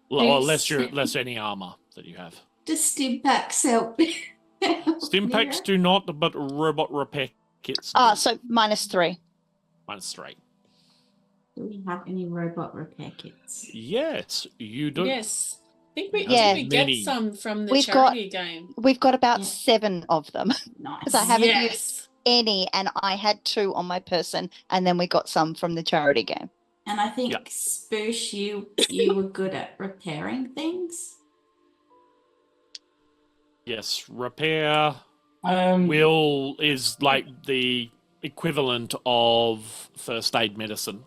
[SPEAKER 4] Or less any armor that you have.
[SPEAKER 2] Does Stimpaks help?
[SPEAKER 4] Stimpaks do not, but robot repair kits do.
[SPEAKER 3] So -3.
[SPEAKER 4] -3.
[SPEAKER 2] Do we have any robot repair kits?
[SPEAKER 4] Yes, you do.
[SPEAKER 1] Yes. I think we,
[SPEAKER 3] Yeah.
[SPEAKER 1] did we get
[SPEAKER 4] Many.
[SPEAKER 1] some from the
[SPEAKER 3] We've
[SPEAKER 1] charity game.
[SPEAKER 3] We've got about
[SPEAKER 2] Yeah.
[SPEAKER 3] 7 of them
[SPEAKER 2] Nice.
[SPEAKER 3] because I haven't used
[SPEAKER 1] Yes.
[SPEAKER 3] any, and I had 2 on my person, and then we got some from the charity game.
[SPEAKER 2] And I think
[SPEAKER 4] Yeah.
[SPEAKER 2] Spoosh, you were good at repairing things.
[SPEAKER 4] Yes, repair
[SPEAKER 5] Um,
[SPEAKER 4] will is like the equivalent of first aid medicine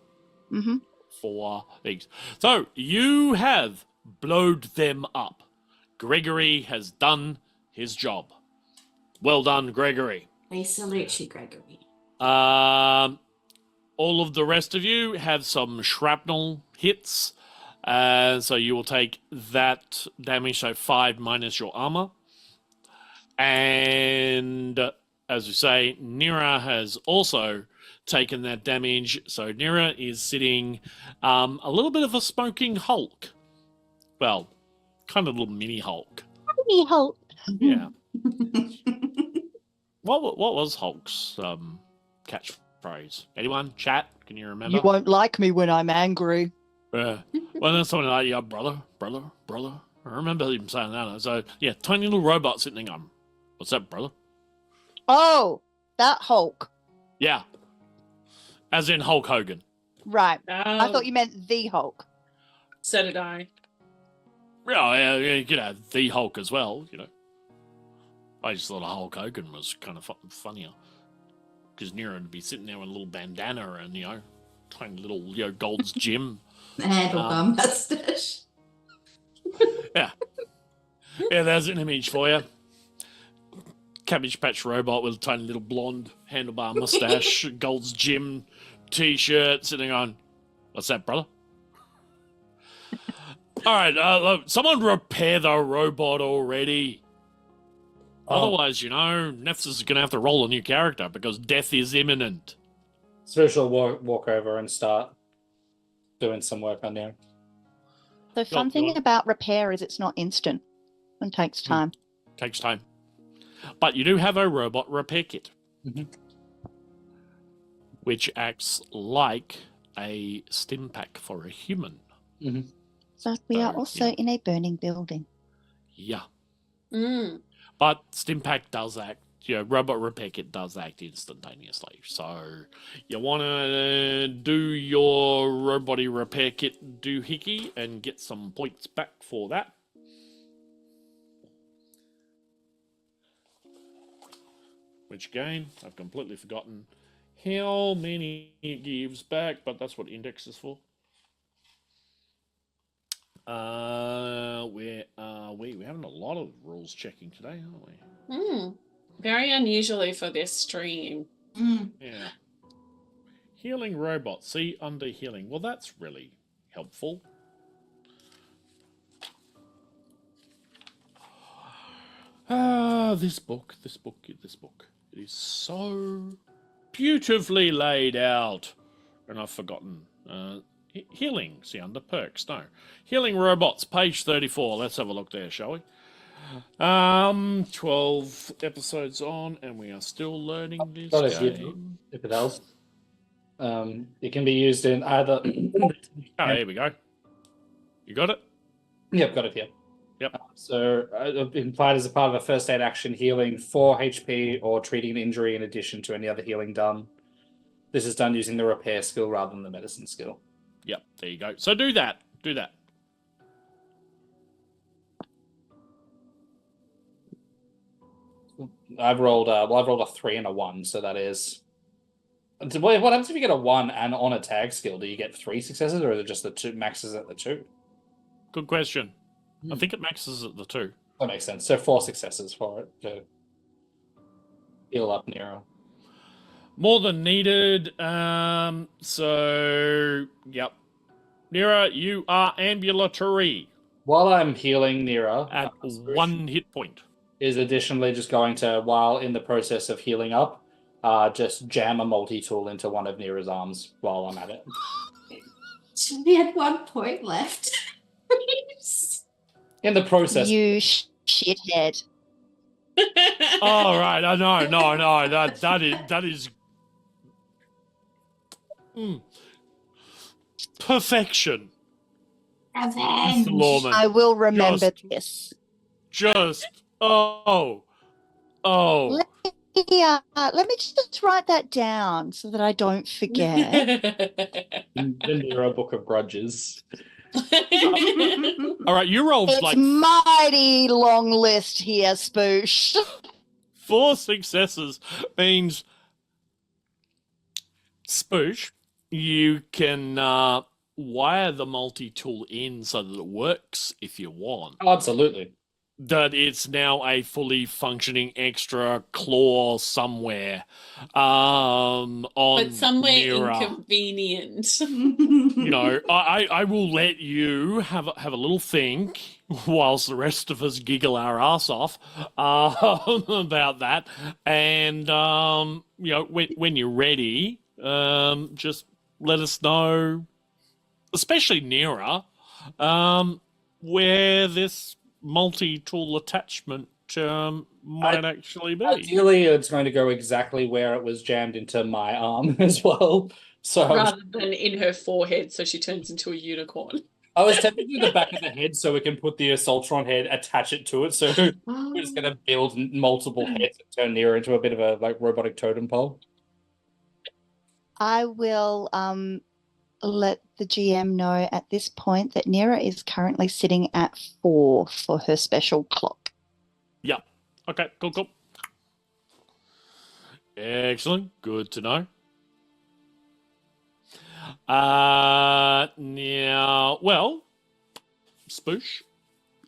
[SPEAKER 3] Hmm.
[SPEAKER 4] for things. So you have blowed them up. Gregory has done his job. Well done, Gregory.
[SPEAKER 2] We salute you, Gregory.
[SPEAKER 4] All of the rest of you have some shrapnel hits. So you will take that damage, so 5 minus your armor. And as we say, N.E.R.A has also taken that damage. So N.E.R.A is sitting a little bit of a smoking Hulk. Well, kind of a little mini Hulk.
[SPEAKER 3] Mini Hulk.
[SPEAKER 4] Yeah. What was Hulk's catchphrase? Anyone? Chat? Can you remember?
[SPEAKER 3] You won't like me when I'm angry.
[SPEAKER 4] Yeah. Well, then something like, yeah, brother. I remember him saying that. So, yeah, tiny little robot sitting there going, what's that, brother?
[SPEAKER 3] Oh, that Hulk.
[SPEAKER 4] Yeah. As in Hulk Hogan.
[SPEAKER 3] Right.
[SPEAKER 1] Oh,
[SPEAKER 3] I thought you meant the Hulk.
[SPEAKER 1] so did I.
[SPEAKER 4] Yeah, you could have the Hulk as well, you know.
[SPEAKER 3] Mm-hmm.
[SPEAKER 1] Mm-hmm.
[SPEAKER 4] Well, you know, you could have the Hulk as well, you know. Well, then something like, yeah, brother. I remember him saying that. So, yeah, tiny little robot sitting there going, what's that, brother? I just thought Hulk Hogan was kind of funnier. Because N.E.R.A would be sitting there with a little bandana and, tiny little, Gold's Gym.
[SPEAKER 2] Handlebar mustache.
[SPEAKER 4] Yeah. Yeah, there's an image for you. Cabbage Patch robot with a tiny little blonde handlebar mustache, Gold's Gym t-shirt, sitting on. What's that, brother? All right, look, someone repair the robot already. Otherwise, Nephthys is going to have to roll a new character because death is imminent.
[SPEAKER 5] Spoosh will walk over and start doing some work on there.
[SPEAKER 3] The fun thing about repair is it's not instant and takes time.
[SPEAKER 4] Takes time. But you do have a robot repair kit, which acts like a stim pack for a human.
[SPEAKER 3] But we are also in a burning building.
[SPEAKER 4] Yeah.
[SPEAKER 1] Mm.
[SPEAKER 4] But stim pack does act, robot repair kit does act instantaneously. So you want to do your robot repair kit doohickey and get some points back for that. Which again, I've completely forgotten how many it gives back, but that's what index is for. Where are we? We're having a lot of rules checking today, aren't we?
[SPEAKER 1] Very unusually for this stream.
[SPEAKER 4] Yeah. Healing robot. See under healing. Well, that's really helpful. This book. It is so beautifully laid out. And I've forgotten. Healing. See, under perks. No. Healing robots, page 34. Let's have a look there, shall we? 12 episodes on, and we are still learning this game.
[SPEAKER 5] If it helps. It can be used in either...
[SPEAKER 4] here we go. You got it?
[SPEAKER 5] Yep, got it here.
[SPEAKER 4] Yep.
[SPEAKER 5] So implied as a part of a first aid action, healing 4 HP or treating an injury in addition to any other healing done. This is done using the repair skill rather than the medicine skill.
[SPEAKER 4] Yep, there you go. So do that.
[SPEAKER 5] I've rolled a 3 and a 1, so that is... What happens if you get a 1 and on a tag skill? Do you get 3 successes, or is it just the 2 maxes at the 2?
[SPEAKER 4] Good question. I think it maxes at the 2.
[SPEAKER 5] That makes sense. So 4 successes for it to heal up N.E.R.A.
[SPEAKER 4] More than needed. So, yep. N.E.R.A, you are ambulatory.
[SPEAKER 5] While I'm healing N.E.R.A...
[SPEAKER 4] At 1 hit point.
[SPEAKER 5] Is additionally just going to, while in the process of healing up, just jam a multi-tool into one of N.E.R.A's arms while I'm at it.
[SPEAKER 2] We had 1 point left.
[SPEAKER 5] In the process.
[SPEAKER 3] You shithead.
[SPEAKER 4] Oh, right. No. That is perfection.
[SPEAKER 2] Revenge.
[SPEAKER 4] Loreman.
[SPEAKER 3] I will remember this.
[SPEAKER 4] Oh.
[SPEAKER 3] Let me just write that down so that I don't forget.
[SPEAKER 5] The N.E.R.A Book of Grudges.
[SPEAKER 4] All right, you rolled
[SPEAKER 3] It's mighty long list here, Spoosh.
[SPEAKER 4] 4 successes means Spoosh, you can wire the multi-tool in so that it works if you want.
[SPEAKER 5] Oh, absolutely.
[SPEAKER 4] That it's now a fully functioning extra claw somewhere
[SPEAKER 1] but somewhere
[SPEAKER 4] N.E.R.A.
[SPEAKER 1] inconvenient.
[SPEAKER 4] I will let you have a little think whilst the rest of us giggle our ass off about that. And when you're ready, just let us know, especially N.E.R.A, where this multi-tool attachment might actually be.
[SPEAKER 5] Ideally, it's going to go exactly where it was jammed into my arm as well. So
[SPEAKER 1] Rather than in her forehead, so she turns into a unicorn.
[SPEAKER 5] I was tempted to the back of the head so we can put the Assaultron head, attach it to it. So we're just going to build multiple heads and turn N.E.R.A into a bit of a robotic totem pole.
[SPEAKER 3] I will let the GM know at this point that N.E.R.A is currently sitting at 4 for her special clock.
[SPEAKER 4] Yep. Okay, cool. Excellent. Good to know. Now, well, Spoosh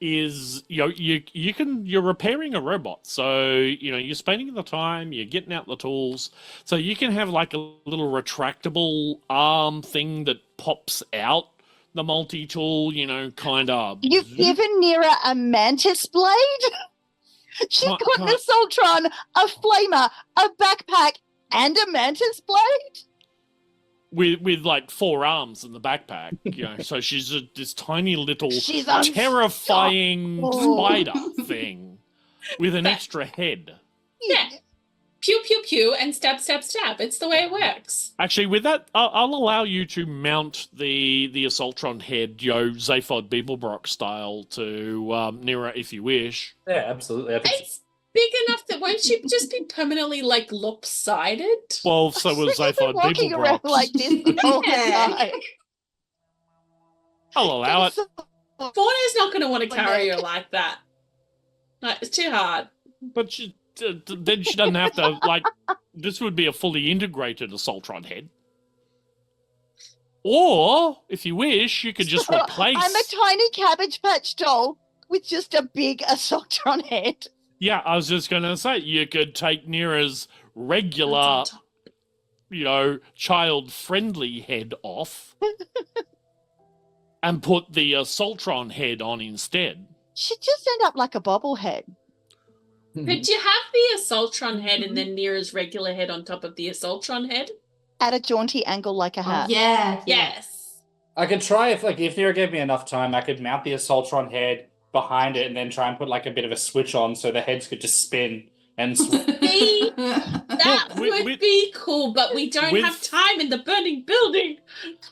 [SPEAKER 4] is you're repairing a robot, so you're spending the time, you're getting out the tools, so you can have like a little retractable arm thing that pops out the multi-tool, kind of.
[SPEAKER 3] You've given N.E.R.A a mantis blade? She's got an Assaultron, a flamer, a backpack, and a mantis blade?
[SPEAKER 4] With like 4 arms in the backpack, so she's this tiny little terrifying spider thing with an extra head.
[SPEAKER 1] Yeah. Pew, pew, pew, and stab, stab, stab. It's the way it works.
[SPEAKER 4] Actually, with that, I'll allow you to mount the Assaultron head, SazTheMeeple style to N.E.R.A if you wish.
[SPEAKER 5] Yeah, absolutely. I think
[SPEAKER 1] It's big enough that won't she just be permanently like lopsided?
[SPEAKER 4] Well, so will
[SPEAKER 3] walking around
[SPEAKER 4] SazTheMeeple.
[SPEAKER 3] like this the whole time.
[SPEAKER 4] I'll allow it.
[SPEAKER 1] Fauna's not going to want to carry her like that. No, it's too hard.
[SPEAKER 4] But then she doesn't have to, like, this would be a fully integrated Assaultron head. Or, if you wish, you could just replace...
[SPEAKER 3] I'm a tiny Cabbage Patch doll with just a big Assaultron head.
[SPEAKER 4] Yeah, I was just going to say, you could take N.E.R.A's regular, child-friendly head off and put the Assaultron head on instead.
[SPEAKER 3] She'd just end up like a bobblehead.
[SPEAKER 1] Could you have the Assaultron head and then N.E.R.A's regular head on top of the Assaultron head?
[SPEAKER 3] At a jaunty angle like a hat.
[SPEAKER 2] Yeah.
[SPEAKER 1] Yes.
[SPEAKER 5] I could try if N.E.R.A gave me enough time, I could mount the Assaultron head behind it and then try and put like a bit of a switch on so the heads could just spin and
[SPEAKER 1] That would be cool, but we don't have time in the burning building.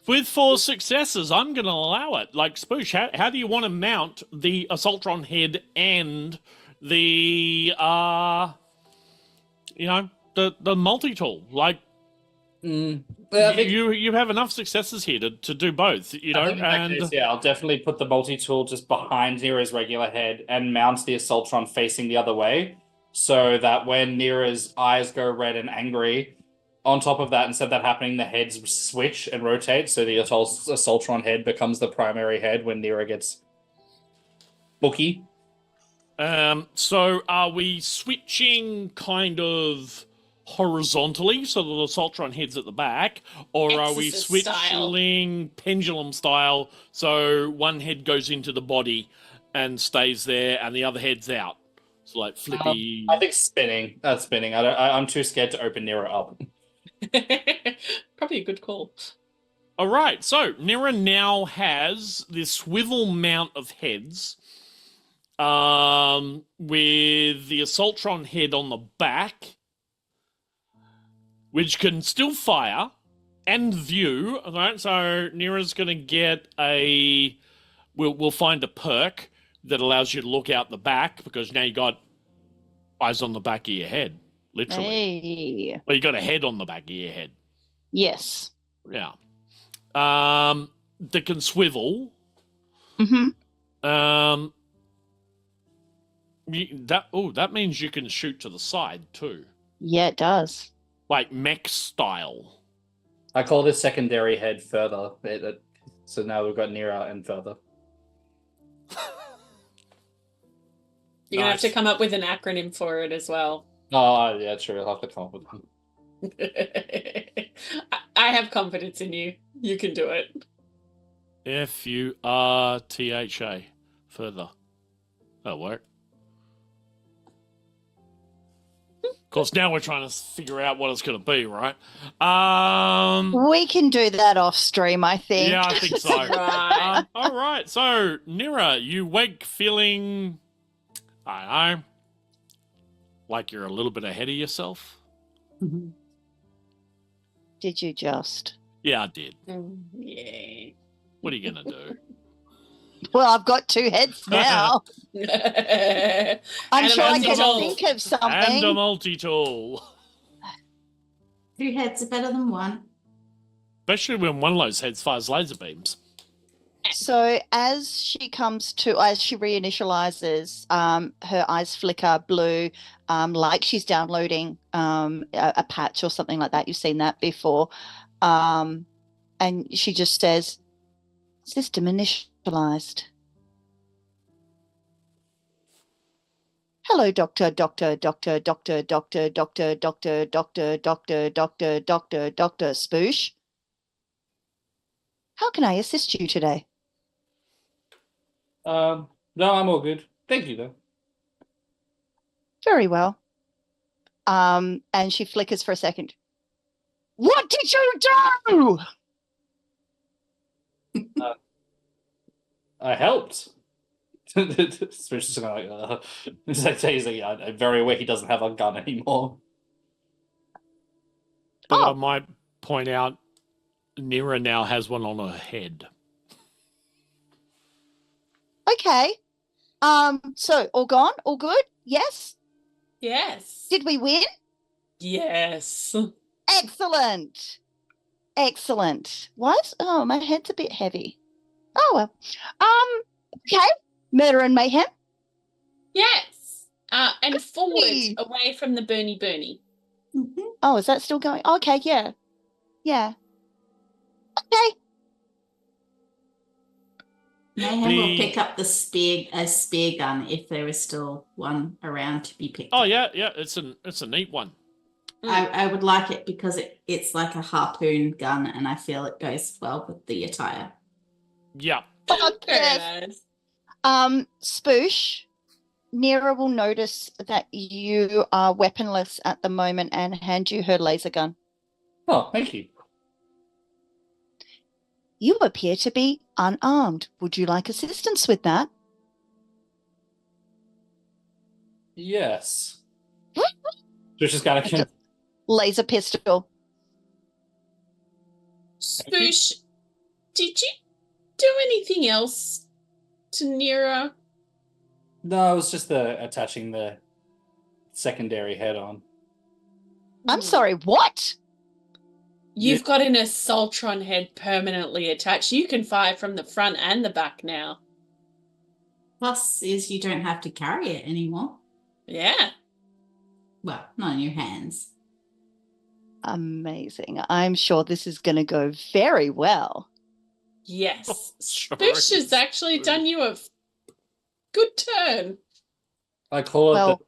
[SPEAKER 4] With 4 successes, I'm going to allow it. Like, Spoosh, how do you want to mount the Assaultron head and the, the multi-tool? Like, you have enough successes here to do both,
[SPEAKER 5] I think in that case, I'll definitely put the multi-tool just behind N.E.R.A's regular head and mount the Assaultron facing the other way, so that when N.E.R.A's eyes go red and angry, on top of that, instead of that happening, the heads switch and rotate, so the Assaultron head becomes the primary head when N.E.R.A gets booky.
[SPEAKER 4] So are we switching kind of horizontally so that the Assaultron head's at the back, or are we switching pendulum style so one head goes into the body and stays there and the other head's out? So like flippy.
[SPEAKER 5] I think spinning. That's spinning. I'm too scared to open N.E.R.A up.
[SPEAKER 1] Probably a good call.
[SPEAKER 4] All right, so N.E.R.A now has this swivel mount of heads with the Assaultron head on the back, which can still fire and view. All right, so N.E.R.A's going to get a... We'll find a perk that allows you to look out the back, because now you got eyes on the back of your head, literally.
[SPEAKER 3] Hey.
[SPEAKER 4] Well, you got a head on the back of your head.
[SPEAKER 3] Yes.
[SPEAKER 4] Yeah. That can swivel.
[SPEAKER 3] Mm-hmm.
[SPEAKER 4] That means you can shoot to the side too.
[SPEAKER 3] Yeah, it does.
[SPEAKER 4] Like mech style.
[SPEAKER 5] I call this secondary head further. So now we've got N.E.R.A and further.
[SPEAKER 1] You're going to have to come up with an acronym for it as well.
[SPEAKER 5] Oh, yeah, true. I'll have to come up with one.
[SPEAKER 1] I have confidence in you. You can do it.
[SPEAKER 4] FURTHA. Further. That'll work. Of course, now we're trying to figure out what it's going to be, right?
[SPEAKER 3] We can do that off stream, I think.
[SPEAKER 4] Yeah, I think so.
[SPEAKER 1] Right.
[SPEAKER 4] All right. So, N.E.R.A, you wake feeling, I don't know, like you're a little bit ahead of yourself.
[SPEAKER 3] Did you just?
[SPEAKER 4] Yeah, I did.
[SPEAKER 1] Yeah.
[SPEAKER 4] What are you going to do?
[SPEAKER 3] Well, I've got 2 heads now. I'm sure I can think of something.
[SPEAKER 4] And a multi-tool.
[SPEAKER 2] 2 heads are better than 1.
[SPEAKER 4] Especially when one of those heads fires laser beams.
[SPEAKER 3] So as she reinitializes, her eyes flicker blue, like she's downloading a patch or something like that. You've seen that before. And she just says, "System initialized." Hello, Doctor Spoosh. How can I assist you today?
[SPEAKER 5] No, I'm all good. Thank you, though.
[SPEAKER 3] Very well. And she flickers for a second. What did you do?
[SPEAKER 5] I helped. Spoosh is gonna it's like I'm very aware he doesn't have a gun anymore.
[SPEAKER 4] But
[SPEAKER 3] Oh.
[SPEAKER 4] I might point out, N.E.R.A now has one on her head.
[SPEAKER 3] Okay. So all gone? All good? Yes?
[SPEAKER 1] Yes.
[SPEAKER 3] Did we win?
[SPEAKER 1] Yes.
[SPEAKER 3] Excellent. Excellent. What? Oh, my head's a bit heavy. Oh well. Okay. Murder and mayhem.
[SPEAKER 1] Yes. And forward
[SPEAKER 3] Goody.
[SPEAKER 1] away from the Bernie.
[SPEAKER 2] Mhm.
[SPEAKER 3] Oh, is that still going? Okay, yeah. Yeah. Okay.
[SPEAKER 2] Mayhem will
[SPEAKER 4] The-
[SPEAKER 2] pick up a spear gun if there is still one around to be picked
[SPEAKER 4] Oh
[SPEAKER 2] up.
[SPEAKER 4] yeah, it's a neat one.
[SPEAKER 2] I would like it because it's like a harpoon gun and I feel it goes well with the attire.
[SPEAKER 4] Yeah.
[SPEAKER 3] Fuck
[SPEAKER 1] Very
[SPEAKER 3] yes.
[SPEAKER 1] nice.
[SPEAKER 3] Spoosh, N.E.R.A will notice that you are weaponless at the moment and hand you her laser gun.
[SPEAKER 5] Oh, thank you.
[SPEAKER 3] You appear to be unarmed. Would you like assistance with that?
[SPEAKER 5] Yes. Spoosh has got a
[SPEAKER 3] Laser pistol.
[SPEAKER 1] Spoosh, did you do anything else to N.E.R.A?
[SPEAKER 5] No, it was just attaching the secondary head on.
[SPEAKER 3] I'm sorry, what?
[SPEAKER 1] You've got an Assaultron head permanently attached. You can fire from the front and the back now.
[SPEAKER 2] Plus is you don't have to carry it anymore.
[SPEAKER 1] Yeah.
[SPEAKER 2] Well, not in your hands.
[SPEAKER 3] Amazing. I'm sure this is going to go very well.
[SPEAKER 1] Yes.
[SPEAKER 4] Sure
[SPEAKER 1] Spoosh has
[SPEAKER 4] is.
[SPEAKER 1] actually done you a good turn.
[SPEAKER 5] I call it
[SPEAKER 3] Well-
[SPEAKER 5] the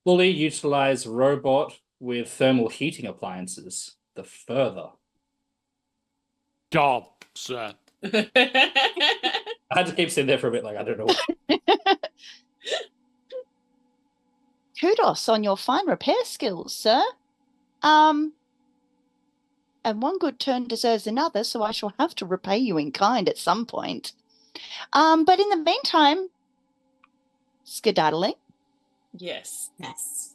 [SPEAKER 5] fully utilized robot with thermal heating appliances. The further.
[SPEAKER 4] God, sir.
[SPEAKER 5] I had to keep sitting there for a bit, like I don't know what.
[SPEAKER 3] Kudos on your fine repair skills, sir. And one good turn deserves another, so I shall have to repay you in kind at some point. But in the meantime, skedaddling.
[SPEAKER 1] Yes.
[SPEAKER 2] Yes.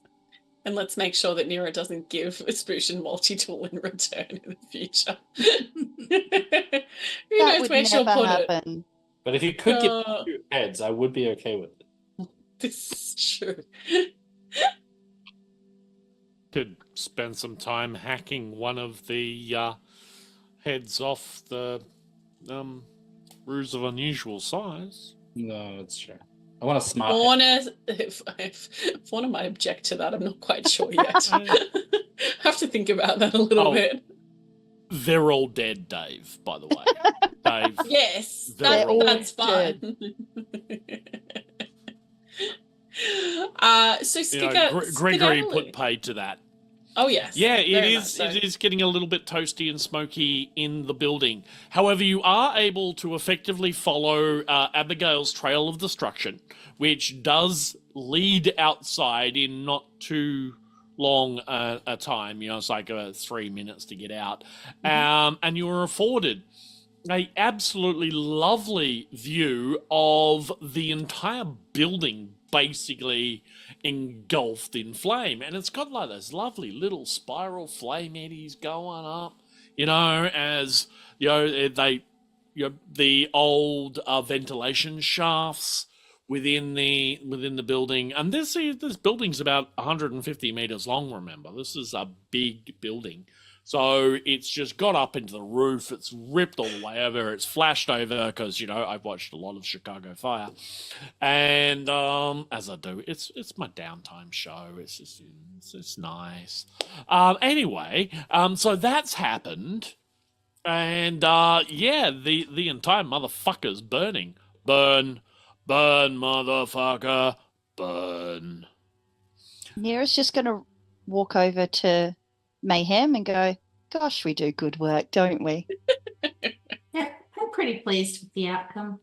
[SPEAKER 1] And let's make sure that N.E.R.A doesn't give Spoosh and multi-tool in return in the future. Who
[SPEAKER 3] That
[SPEAKER 1] knows
[SPEAKER 3] would
[SPEAKER 1] where she'll
[SPEAKER 3] never
[SPEAKER 1] put it?
[SPEAKER 3] happen.
[SPEAKER 5] But if you could give
[SPEAKER 1] Uh.
[SPEAKER 5] 2 heads, I would be okay with it.
[SPEAKER 1] This is true.
[SPEAKER 4] Could spend some time hacking one of the heads off the ruse of unusual size.
[SPEAKER 5] No, it's true. I want a smart head.
[SPEAKER 1] Fauna, if Fauna might object to that, I'm not quite sure yet. Have to think about that a little
[SPEAKER 4] Oh.
[SPEAKER 1] bit.
[SPEAKER 4] They're all dead, Dave, by the way. Dave.
[SPEAKER 1] Yes,
[SPEAKER 4] They're all
[SPEAKER 1] that's fine. So
[SPEAKER 4] Gregory
[SPEAKER 1] skedaddling.
[SPEAKER 4] put paid to that.
[SPEAKER 1] Oh yes.
[SPEAKER 4] Yeah, it
[SPEAKER 1] very much
[SPEAKER 4] is.
[SPEAKER 1] so.
[SPEAKER 4] It is getting a little bit toasty and smoky in the building. However, you are able to effectively follow Abigail's trail of destruction, which does lead outside in not too long a time. You know, it's like 3 minutes to get out, and you are afforded a absolutely lovely view of the entire building, basically engulfed in flame, and it's got like those lovely little spiral flame eddies going up, you know, as you know the old ventilation shafts within the building. And this building's about 150 meters long. Remember, this is a big building, So it's just got up into the roof. It's ripped all the way over. It's flashed over because, I've watched a lot of Chicago Fire. And as I do, it's my downtime show. It's nice. Anyway, so that's happened. And the entire motherfucker's burning. Burn, motherfucker, burn.
[SPEAKER 3] N.E.R.A's just going to walk over to Mayhem and go, gosh, we do good work, don't we?
[SPEAKER 2] Yeah, I'm pretty pleased with the outcome.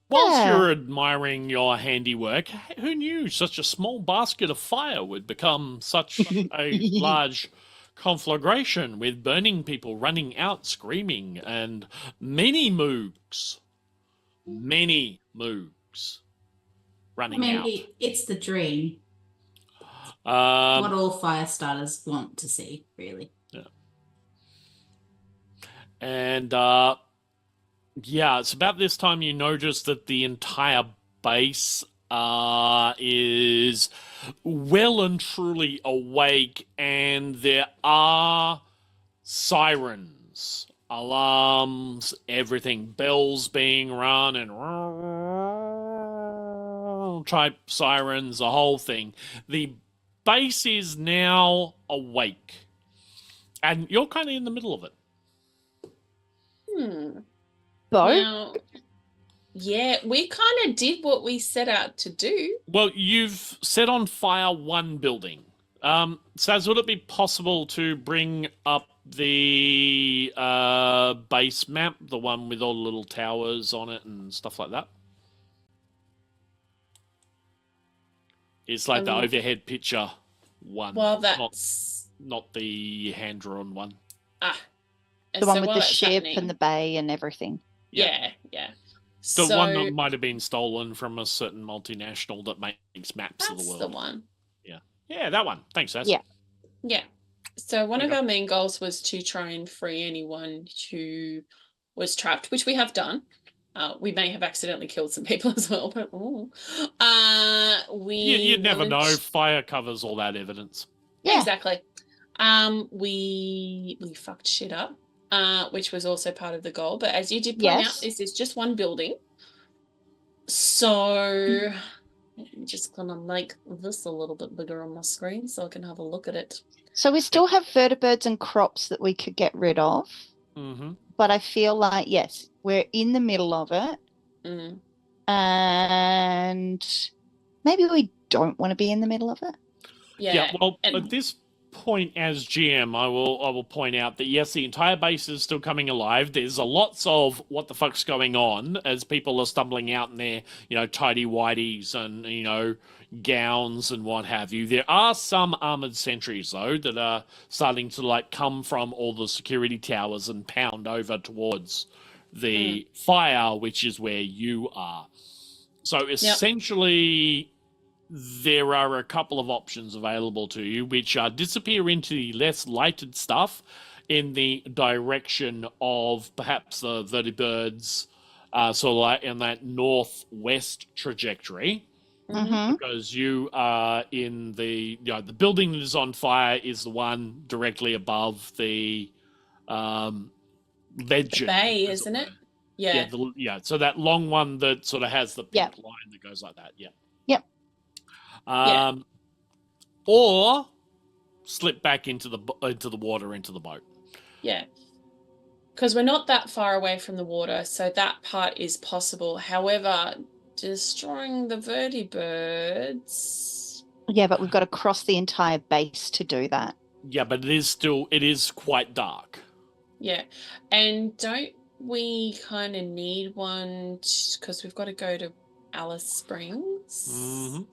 [SPEAKER 4] Whilst
[SPEAKER 3] Yeah.
[SPEAKER 4] you're admiring your handiwork, who knew such a small basket of fire would become such a large conflagration with burning people running out screaming and many moogs running out.
[SPEAKER 2] It's the dream. What all fire starters want to see, really.
[SPEAKER 4] Yeah. And it's about this time you notice that the entire base is well and truly awake, and there are sirens, alarms, everything, bells being run, and type sirens, the whole thing. The base is now awake, and you're kind of in the middle of it.
[SPEAKER 3] Bo?
[SPEAKER 1] Now, yeah, we kind of did what we set out to do.
[SPEAKER 4] Well, you've set on fire one building. Saz, would it be possible to bring up the base map, the one with all the little towers on it and stuff like that? It's like the overhead picture one.
[SPEAKER 1] Well, that's
[SPEAKER 4] not the hand-drawn one.
[SPEAKER 3] The one with the ship and the bay and everything.
[SPEAKER 1] Yeah.
[SPEAKER 4] The one that might have been stolen from a certain multinational that makes maps of the world.
[SPEAKER 1] That's the one.
[SPEAKER 4] Yeah, that one. Thanks, Saz.
[SPEAKER 1] Yeah. So one of our main goals was to try and free anyone who was trapped, which we have done. We may have accidentally killed some people as well, but
[SPEAKER 4] you never know. Fire covers all that evidence.
[SPEAKER 3] Yeah.
[SPEAKER 1] Exactly. We fucked shit up, which was also part of the goal. But as you did point out, this is just one building. So I'm just gonna make this a little bit bigger on my screen so I can have a look at it.
[SPEAKER 3] So we still have vertebrates and crops that we could get rid of.
[SPEAKER 4] Mm-hmm.
[SPEAKER 3] But I feel like, yes, we're in the middle of it. And maybe we don't want to be in the middle of it.
[SPEAKER 4] Yeah, well, at this point as GM, I will point out that, yes, the entire base is still coming alive. There's lots of what the fuck's going on as people are stumbling out in their, tidy-whities and, gowns and what have you. There are some armored sentries, though, that are starting to, come from all the security towers and pound over towards the fire, which is where you are. So essentially, there are a couple of options available to you, which are disappear into the less lighted stuff in the direction of perhaps the vertibirds, sort of like in that northwest trajectory. Because you are in the the building that is on fire is the one directly above the legend.
[SPEAKER 1] The bay, isn't it?
[SPEAKER 4] Yeah. So that long one that sort of has the pink line that goes like that. Yeah. Or slip back into the water, into the boat.
[SPEAKER 1] Yeah. Because we're not that far away from the water, so that part is possible. However, destroying the vertibirds.
[SPEAKER 3] Yeah, but we've got to cross the entire base to do that.
[SPEAKER 4] Yeah, but it is quite dark.
[SPEAKER 1] Yeah. And don't we kind of need one because we've got to go to Alice Springs?
[SPEAKER 4] Mm-hmm.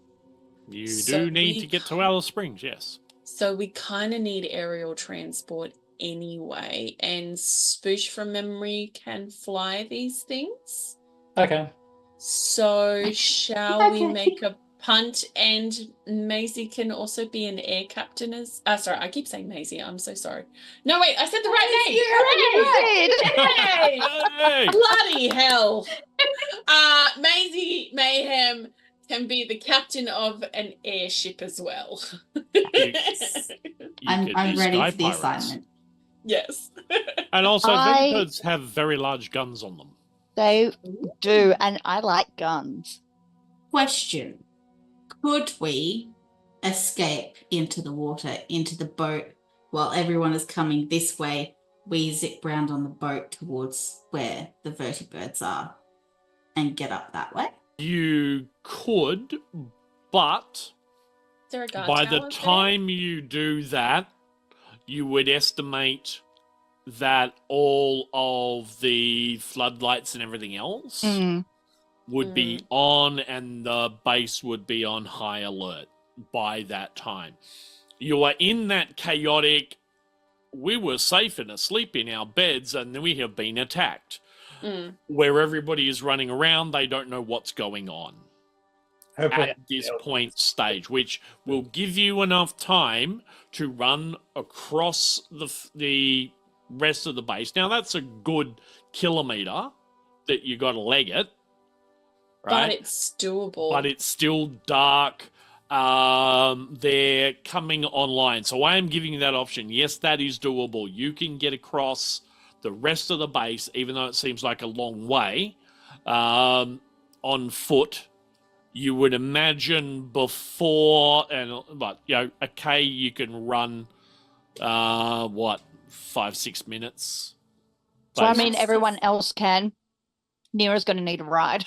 [SPEAKER 4] You do need to get to Alice Springs, yes.
[SPEAKER 1] So we kind of need aerial transport anyway, and Spoosh from memory can fly these things.
[SPEAKER 5] Okay.
[SPEAKER 1] So shall we make a punt, and Maisie can also be an air captain as... sorry, I keep saying Maisie. I'm so sorry. No, wait, I said the right name.
[SPEAKER 4] Hey!
[SPEAKER 1] Bloody hell. Maisie Mayhem can be the captain of an airship as well.
[SPEAKER 2] I'm ready for the assignment.
[SPEAKER 1] Yes.
[SPEAKER 4] And also,
[SPEAKER 3] I-
[SPEAKER 4] Venipedes have very large guns on them.
[SPEAKER 3] They do, and I like guns.
[SPEAKER 2] Question. Could we escape into the water, into the boat, while everyone is coming this way? We zip round on the boat towards where the vertibirds are and get up that way?
[SPEAKER 4] You could, but
[SPEAKER 1] Is there a guard
[SPEAKER 4] by the
[SPEAKER 1] tower there?
[SPEAKER 4] time you do that, you would estimate that all of the floodlights and everything else
[SPEAKER 3] Mm.
[SPEAKER 4] would be on, and the base would be on high alert by that time. You are in that chaotic, we were safe and asleep in our beds, and we have been attacked, where everybody is running around, they don't know what's going on
[SPEAKER 5] Hopefully,
[SPEAKER 4] at this point stage, which will give you enough time to run across the rest of the base. Now, that's a good kilometer that you got to leg it, right?
[SPEAKER 1] But it's doable.
[SPEAKER 4] But it's still dark. They're coming online. So I am giving you that option. Yes, that is doable. You can get across the rest of the base, even though it seems like a long way, on foot. You would imagine before, but a K you can run, 5-6 minutes.
[SPEAKER 3] So, I
[SPEAKER 4] Basically.
[SPEAKER 3] mean, everyone else can. N.E.R.A's going to need a ride.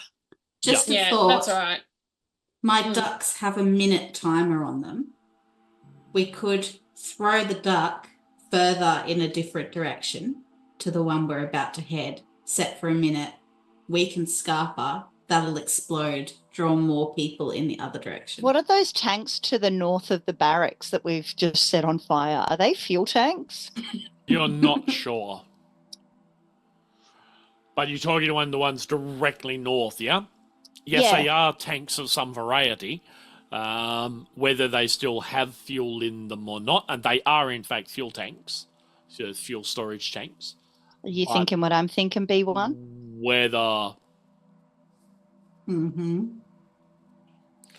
[SPEAKER 2] Just a
[SPEAKER 1] yeah,
[SPEAKER 2] thought.
[SPEAKER 1] that's all right.
[SPEAKER 2] My ducks have a minute timer on them. We could throw the duck further in a different direction to the one we're about to head, set for a minute. We can scarper. That'll explode, draw more people in the other direction.
[SPEAKER 3] What are those tanks to the north of the barracks that we've just set on fire? Are they fuel tanks?
[SPEAKER 4] You're not sure. But you're talking to the ones directly north, yeah? Yes,
[SPEAKER 3] Yeah.
[SPEAKER 4] they are tanks of some variety. Whether they still have fuel in them or not, and they are in fact fuel tanks, so fuel storage tanks.
[SPEAKER 3] Are you
[SPEAKER 4] But-
[SPEAKER 3] thinking what I'm thinking, B1?
[SPEAKER 4] Whether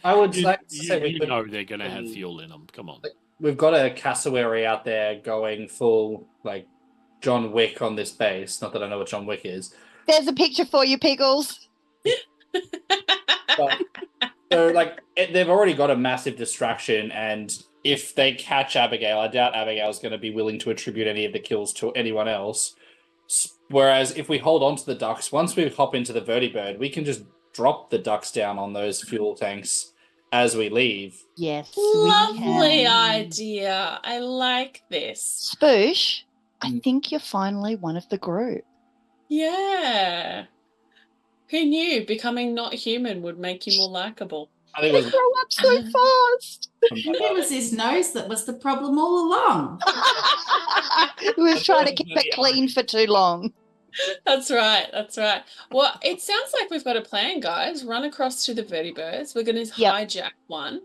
[SPEAKER 5] I would
[SPEAKER 4] you,
[SPEAKER 5] like to say
[SPEAKER 4] you know they're going to have fuel in them. Come on.
[SPEAKER 5] we've got a cassowary out there going full like John Wick on this base. Not that I know what John Wick is.
[SPEAKER 3] There's a picture for you, Piggles.
[SPEAKER 5] But, so like they've already got a massive distraction, and if they catch Abigail, I doubt Abigail's going to be willing to attribute any of the kills to anyone else. Whereas if we hold on to the ducks, once we hop into the vertibird, we can just drop the ducks down on those fuel tanks as we leave.
[SPEAKER 3] Yes.
[SPEAKER 1] Lovely
[SPEAKER 3] we can.
[SPEAKER 1] idea. I like this.
[SPEAKER 3] Spoosh, I think you're finally one of the group.
[SPEAKER 1] Yeah. Who knew becoming not human would make you more likable?
[SPEAKER 5] I think
[SPEAKER 3] They
[SPEAKER 5] it was
[SPEAKER 3] grow up so fast.
[SPEAKER 2] It was his nose that was the problem all along.
[SPEAKER 3] He was trying to keep it clean for too long.
[SPEAKER 1] That's right. That's right. Well, it sounds like we've got a plan, guys. Run across to the vertibirds. We're going to
[SPEAKER 3] Yep.
[SPEAKER 1] hijack one.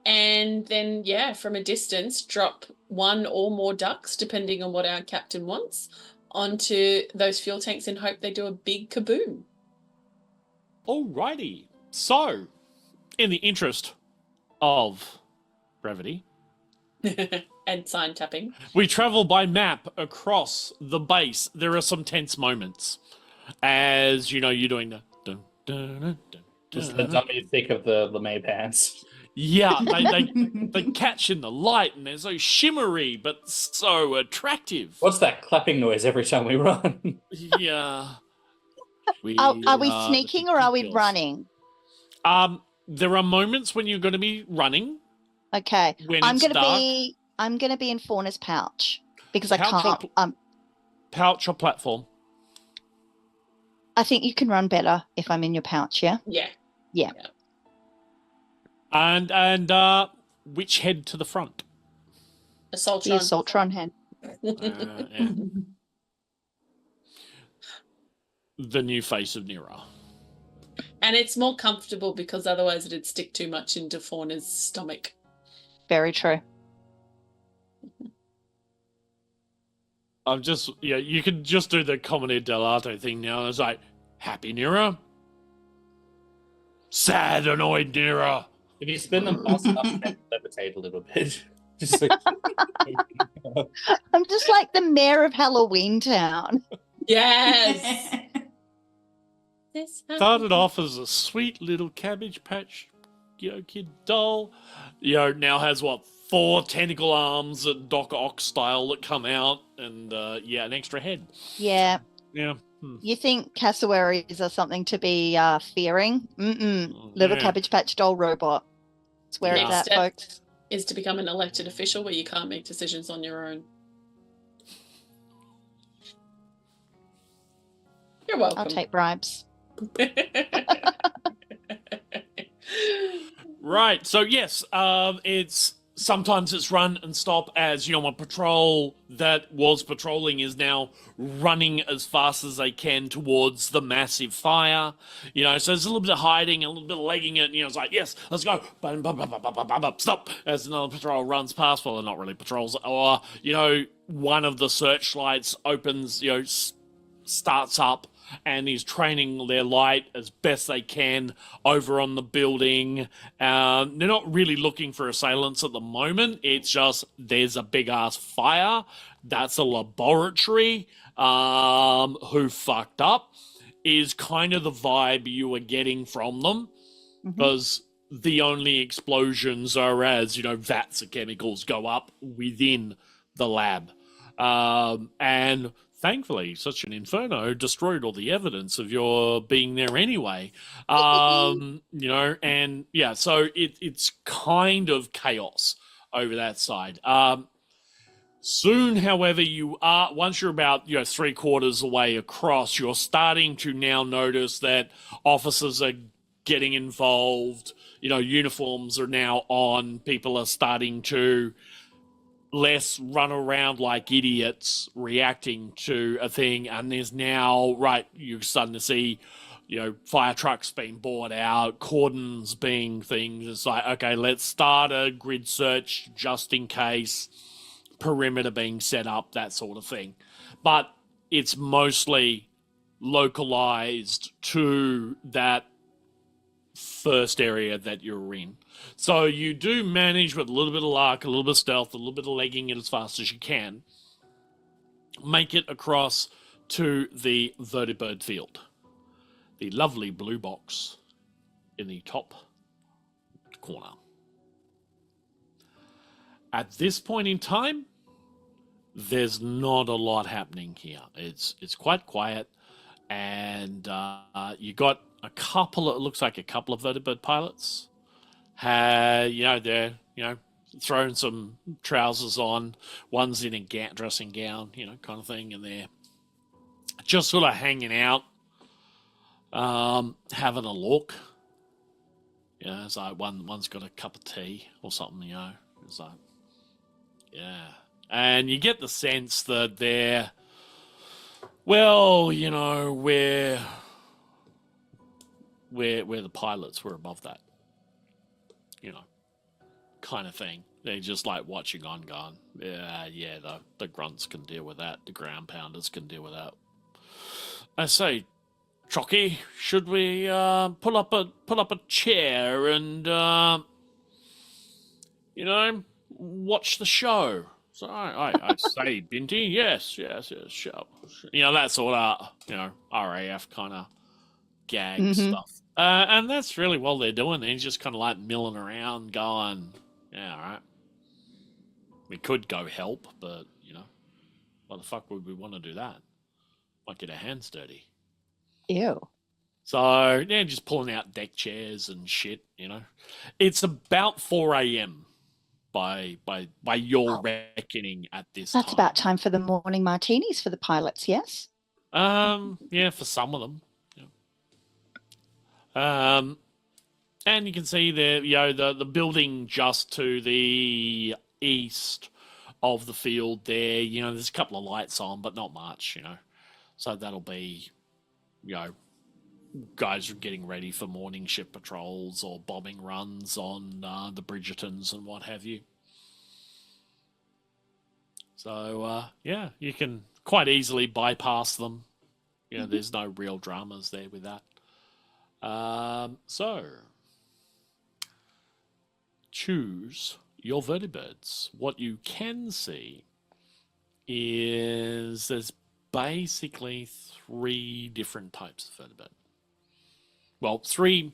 [SPEAKER 1] And then, from a distance, drop one or more ducks, depending on what our captain wants, onto those fuel tanks and hope they do a big kaboom.
[SPEAKER 4] Alrighty. So, in the interest of brevity,
[SPEAKER 1] And sign tapping.
[SPEAKER 4] we travel by map across the base. There are some tense moments. As you're doing the dun, dun, dun, dun,
[SPEAKER 5] just the dummy thick of the LeMay pants.
[SPEAKER 4] Yeah, they catch in the light and they're so shimmery but so attractive.
[SPEAKER 5] What's that clapping noise every time we run?
[SPEAKER 4] Yeah.
[SPEAKER 3] Are we
[SPEAKER 4] the
[SPEAKER 3] sneaking or are we
[SPEAKER 4] Piggles.
[SPEAKER 3] running?
[SPEAKER 4] There are moments when you're going to be running.
[SPEAKER 3] Okay.
[SPEAKER 4] When
[SPEAKER 3] I'm
[SPEAKER 4] it's
[SPEAKER 3] gonna
[SPEAKER 4] dark.
[SPEAKER 3] be in Fauna's pouch because
[SPEAKER 4] Pouch
[SPEAKER 3] I
[SPEAKER 4] or
[SPEAKER 3] can't
[SPEAKER 4] Pouch or platform?
[SPEAKER 3] I think you can run better if I'm in your pouch, yeah?
[SPEAKER 1] Yeah.
[SPEAKER 4] And which head to the front?
[SPEAKER 3] The
[SPEAKER 1] Assaultron.
[SPEAKER 3] Assaultron hand.
[SPEAKER 4] Yeah. The new face of N.E.R.A.
[SPEAKER 1] And it's more comfortable because otherwise it'd stick too much into Fauna's stomach.
[SPEAKER 3] Very true.
[SPEAKER 4] I'm just, you could just do the comedy dell'arte thing now. It's like, happy N.E.R.A. Sad, annoyed N.E.R.A.
[SPEAKER 5] If you spin them fast enough, they levitate a little bit. Just like,
[SPEAKER 3] I'm just like the mayor of Halloween Town.
[SPEAKER 1] Yes. This
[SPEAKER 4] Started off as a sweet little Cabbage Patch, kid doll. Now has 4 tentacle arms at Doc Ock style that come out, and an extra head.
[SPEAKER 3] Yeah.
[SPEAKER 4] Yeah.
[SPEAKER 3] You think cassowaries are something to be fearing? Little
[SPEAKER 4] Yeah.
[SPEAKER 3] Cabbage Patch doll robot. It's where it's
[SPEAKER 1] Next
[SPEAKER 3] at,
[SPEAKER 1] step
[SPEAKER 3] folks.
[SPEAKER 1] is to become an elected official where you can't make decisions on your own. You're welcome.
[SPEAKER 3] I'll take bribes.
[SPEAKER 4] Right. So yes, sometimes it's run and stop as a patrol that was patrolling is now running as fast as they can towards the massive fire. So there's a little bit of hiding, a little bit of legging it. It's like, yes, let's go. Stop as another patrol runs past. Well, they're not really patrols. Or one of the searchlights opens. Starts up and is training their light as best they can over on the building. They're not really looking for assailants at the moment. It's just there's a big ass fire. That's a laboratory. Who fucked up is kind of the vibe you were getting from them, because the only explosions are as vats of chemicals go up within the lab, and thankfully, such an inferno destroyed all the evidence of your being there anyway. So it's kind of chaos over that side. Soon, however, once you're about 3/4 away across, you're starting to now notice that officers are getting involved. Uniforms are now on. People are starting to less run around like idiots reacting to a thing, and there's now you're starting to see fire trucks being brought out, cordons being things. It's like, okay, let's start a grid search just in case, perimeter being set up, that sort of thing. But it's mostly localized to that first area that you're in. So you do manage, with a little bit of luck, a little bit of stealth, a little bit of legging it as fast as you can, make it across to the vertibird field. The lovely blue box in the top corner. At this point in time, there's not a lot happening here. It's quite quiet, and you got it looks like a couple of vertibird pilots. They're throwing some trousers on. One's in a dressing gown, kind of thing, and they're just sort of hanging out, having a look. It's like one's got a cup of tea or something. It's like, yeah, and you get the sense that they're, where the pilots were above that. Kind of thing. They're just like watching on, going, the grunts can deal with that. The ground pounders can deal with that. I say, Chocky, should we pull up a chair and watch the show? So I say, Binty, yes, show. That sort of RAF kind of gag stuff. And that's really what they're doing. They're just kind of like milling around, going, yeah, all right. We could go help, but, why the fuck would we want to do that? Might get our hands dirty.
[SPEAKER 3] Ew.
[SPEAKER 4] So, just pulling out deck chairs and shit, It's about 4 a.m. by your reckoning at this time.
[SPEAKER 3] That's about time for the morning martinis for the pilots, yes?
[SPEAKER 4] Yeah, for some of them. And you can see the building just to the east of the field there. There's a couple of lights on, but not much. So that'll be, guys are getting ready for morning ship patrols or bombing runs on the Bridgertons and what have you. So you can quite easily bypass them. There's no real dramas there with that. So, choose your vertibirds. What you can see is there's basically 3 different types of vertibird. Well, 3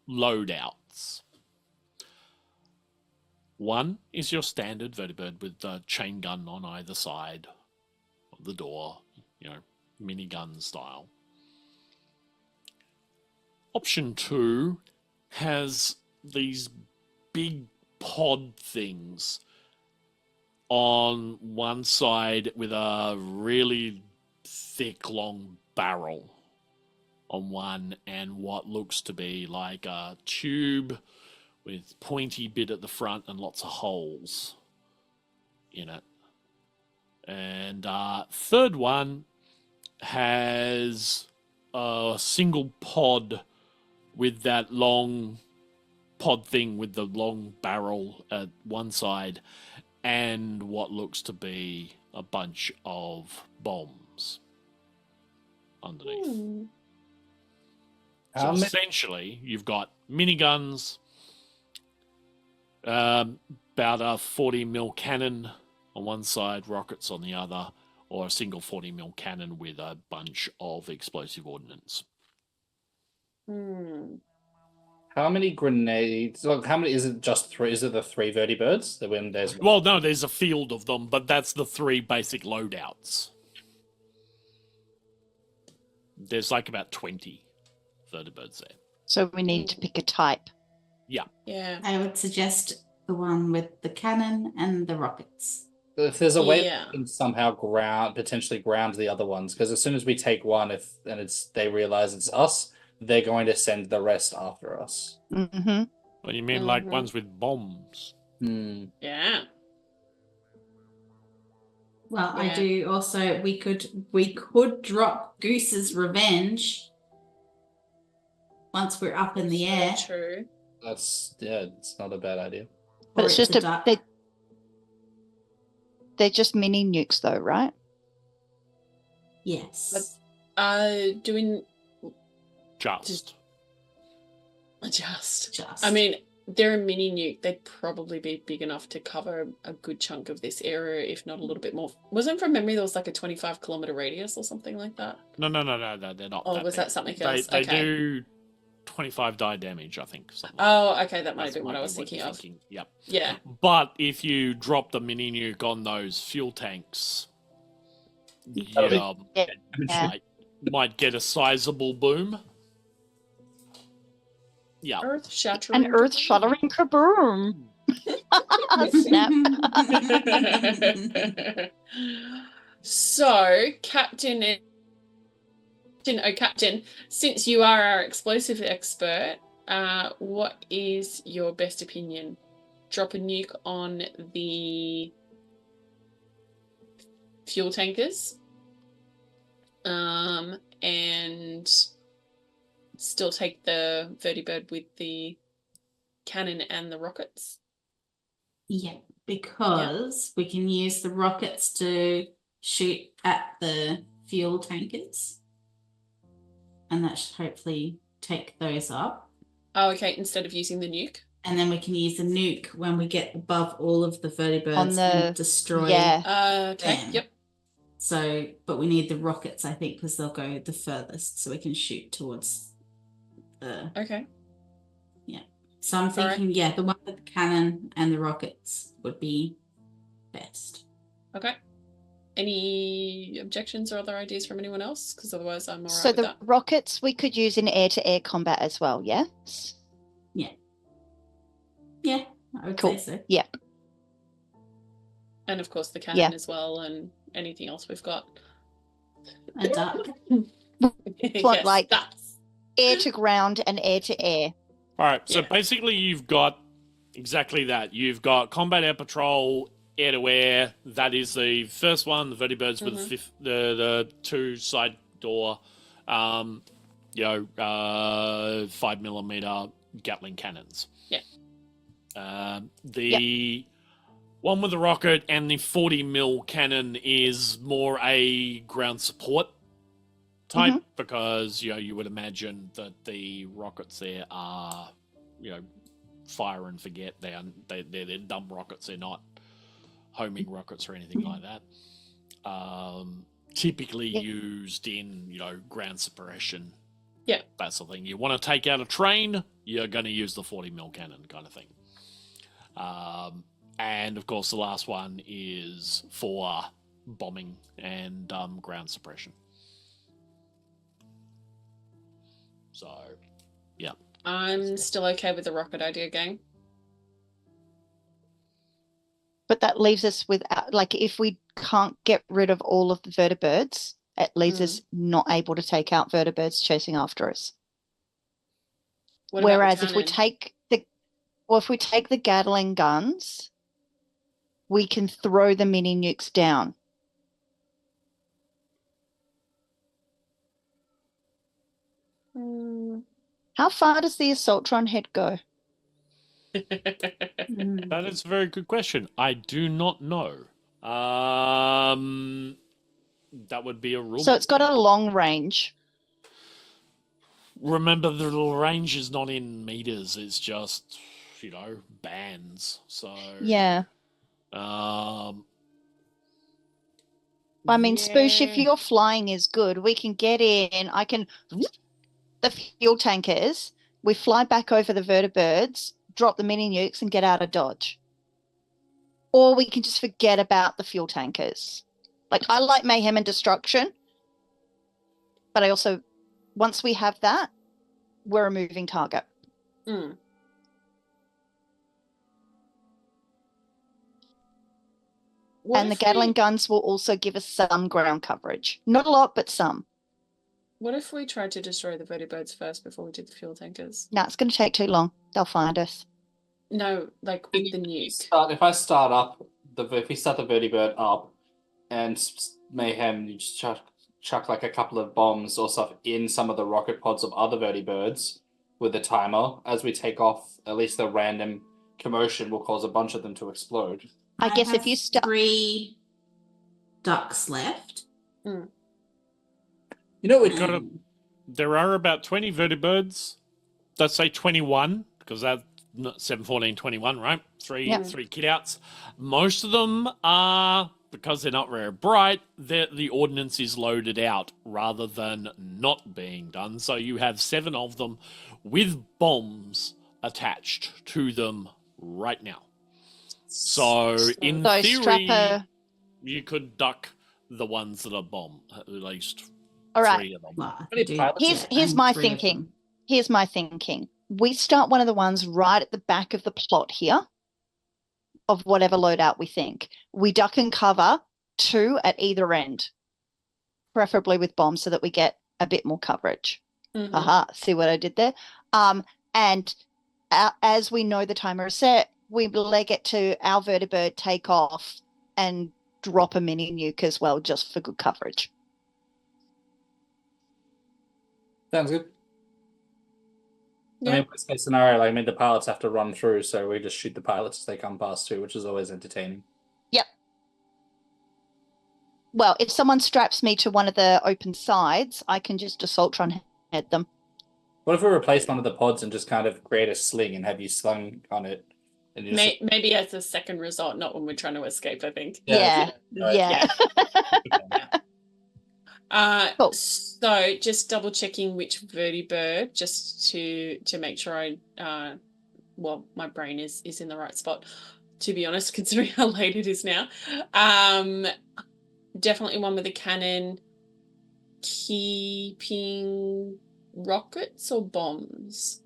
[SPEAKER 4] loadouts. One is your standard vertibird with the chain gun on either side of the door, minigun style. Option 2 has these big pod things on one side with a really thick, long barrel on one, and what looks to be like a tube with pointy bit at the front and lots of holes in it. And third one has a single pod with that long pod thing with the long barrel at one side and what looks to be a bunch of bombs underneath. So essentially, you've got miniguns, about a 40mm cannon on one side, rockets on the other, or a single 40mm cannon with a bunch of explosive ordnance.
[SPEAKER 5] How many grenades? Look, how many is it? Just 3? Is it the 3 vertibirds? That when there's
[SPEAKER 4] Well, no, there's a field of them, but that's the 3 basic loadouts. There's like about 20 vertibirds there.
[SPEAKER 3] So we need to pick a type.
[SPEAKER 4] Yeah.
[SPEAKER 2] I would suggest the one with the cannon and the rockets.
[SPEAKER 5] If there's a way that we can somehow potentially ground the other ones, because as soon as we take one, they realize it's us, they're going to send the rest after us.
[SPEAKER 3] Mm-hmm.
[SPEAKER 4] Well, you mean like ones with bombs?
[SPEAKER 1] Yeah.
[SPEAKER 2] Well, I do also. We could drop Goose's Revenge once we're up in the air.
[SPEAKER 1] True.
[SPEAKER 5] It's not a bad idea.
[SPEAKER 3] But it's just they're just mini nukes, though, right?
[SPEAKER 2] Yes.
[SPEAKER 1] Doing
[SPEAKER 4] Just.
[SPEAKER 1] I mean, they're a mini nuke. They'd probably be big enough to cover a good chunk of this area, if not a little bit more. Wasn't from memory there was like a 25-kilometer radius or something like that?
[SPEAKER 4] No, they're not.
[SPEAKER 1] Oh, was that something else?
[SPEAKER 4] They do 25 die damage, I think.
[SPEAKER 1] Okay, that might have been what I was thinking of.
[SPEAKER 4] Yep.
[SPEAKER 1] Yeah.
[SPEAKER 4] But if you drop the mini nuke on those fuel tanks, might get a sizable boom. Yeah.
[SPEAKER 1] Earth-shattering.
[SPEAKER 3] An earth-shattering kaboom. Snap.
[SPEAKER 1] So, Captain, since you are our explosive expert, what is your best opinion? Drop a nuke on the fuel tankers, and still take the vertibird with the cannon and the rockets?
[SPEAKER 2] Yeah, because we can use the rockets to shoot at the fuel tankers, and that should hopefully take those up.
[SPEAKER 1] Oh, okay, instead of using the nuke?
[SPEAKER 2] And then we can use the nuke when we get above all of the vertibirds and destroy
[SPEAKER 1] okay,
[SPEAKER 2] them.
[SPEAKER 1] Yep.
[SPEAKER 2] So, but we need the rockets, I think, because they'll go the furthest, so we can shoot towards the...
[SPEAKER 1] Okay.
[SPEAKER 2] Yeah. So I'm thinking, the one with the cannon and the rockets would be best.
[SPEAKER 1] Okay. Any objections or other ideas from anyone else? Because otherwise I'm all right
[SPEAKER 3] So
[SPEAKER 1] with
[SPEAKER 3] the
[SPEAKER 1] that.
[SPEAKER 3] rockets we could use in air-to-air combat as well, yes?
[SPEAKER 2] Yeah. Yeah, I would say so.
[SPEAKER 3] Yeah.
[SPEAKER 1] And of course the cannon as well, and anything else we've got.
[SPEAKER 2] A duck.
[SPEAKER 3] Like air to ground and air to air.
[SPEAKER 4] All right, so basically you've got exactly that. You've got combat air patrol, air to air. That is the first one, the vertibirds with the 2 side door, 5mm Gatling cannons.
[SPEAKER 1] Yeah.
[SPEAKER 4] The one with the rocket and the 40mm cannon is more a ground support type because you would imagine that the rockets there are fire and forget. They're dumb rockets. They're not homing rockets or anything like that. typically
[SPEAKER 3] Yeah.
[SPEAKER 4] used in, ground suppression.
[SPEAKER 1] Yeah.
[SPEAKER 4] That sort of thing. You want to take out a train, you're going to use the 40 mil cannon kind of thing. And of course, the last one is for bombing and ground suppression. So, yeah.
[SPEAKER 1] I'm still okay with the rocket idea, gang.
[SPEAKER 3] But that leaves us with, if we can't get rid of all of the vertibirds, it leaves us not able to take out vertibirds chasing after us.
[SPEAKER 1] What about the
[SPEAKER 3] Whereas if we
[SPEAKER 1] cannon?
[SPEAKER 3] take the Gatling guns, we can throw the mini nukes down. How far does the Assaultron head go?
[SPEAKER 4] That is a very good question. I do not know. That would be a rule.
[SPEAKER 3] So it's got a long range.
[SPEAKER 4] Remember, the range is not in meters. It's just, bands. So
[SPEAKER 3] Yeah. I mean, Spoosh, if your flying is good, we can get in. The fuel tankers, we fly back over the vertibirds, drop the mini nukes, and get out of Dodge. Or we can just forget about the fuel tankers. I like mayhem and destruction, but I also, once we have that, we're a moving target.
[SPEAKER 1] Mm.
[SPEAKER 3] And the Gatling guns will also give us some ground coverage. Not a lot, but some.
[SPEAKER 1] What if we tried to destroy the vertibirds first before we did the fuel tankers?
[SPEAKER 3] No, it's going to take too long. They'll find us.
[SPEAKER 1] No, with the nuke.
[SPEAKER 5] If we start the vertibird up, and Mayhem, you just chuck a couple of bombs or stuff in some of the rocket pods of other vertibirds with the timer. As we take off, at least the random commotion will cause a bunch of them to explode.
[SPEAKER 3] I guess if you start
[SPEAKER 2] 3 ducks left.
[SPEAKER 4] There are about 20 vertibirds. Let's say 21, because that's 7, 14, 21, right? Three kit outs. Most of them are, because they're not very bright, the ordnance is loaded out rather than not being done. So you have 7 of them with bombs attached to them right now. So in theory, you could duck the ones that are bombed, at least.
[SPEAKER 3] All right.
[SPEAKER 4] 3 of them.
[SPEAKER 2] Well,
[SPEAKER 3] Here's my thinking. Here's my thinking. We start one of the ones right at the back of the plot here of whatever loadout we think. We duck and cover 2 at either end, preferably with bombs so that we get a bit more coverage.
[SPEAKER 1] Mm-hmm.
[SPEAKER 3] Aha, see what I did there? And as we know the timer is set, we leg it to our vertibird, take off, and drop a mini nuke as well, just for good coverage.
[SPEAKER 5] Sounds good.
[SPEAKER 1] Yeah.
[SPEAKER 5] I mean, worst case scenario, the pilots have to run through, so we just shoot the pilots as they come past too, which is always entertaining.
[SPEAKER 3] Yep. Well, if someone straps me to one of the open sides, I can just Assaultron head them.
[SPEAKER 5] What if we replace one of the pods and just kind of create a sling and have you slung on it? And you just...
[SPEAKER 1] Maybe as a second result, not when we're trying to escape, I think.
[SPEAKER 3] Yeah. Cool.
[SPEAKER 1] So just double checking which vertibird, just to make sure my brain is in the right spot, to be honest, considering how late it is now. Definitely one with a cannon, keeping rockets or bombs?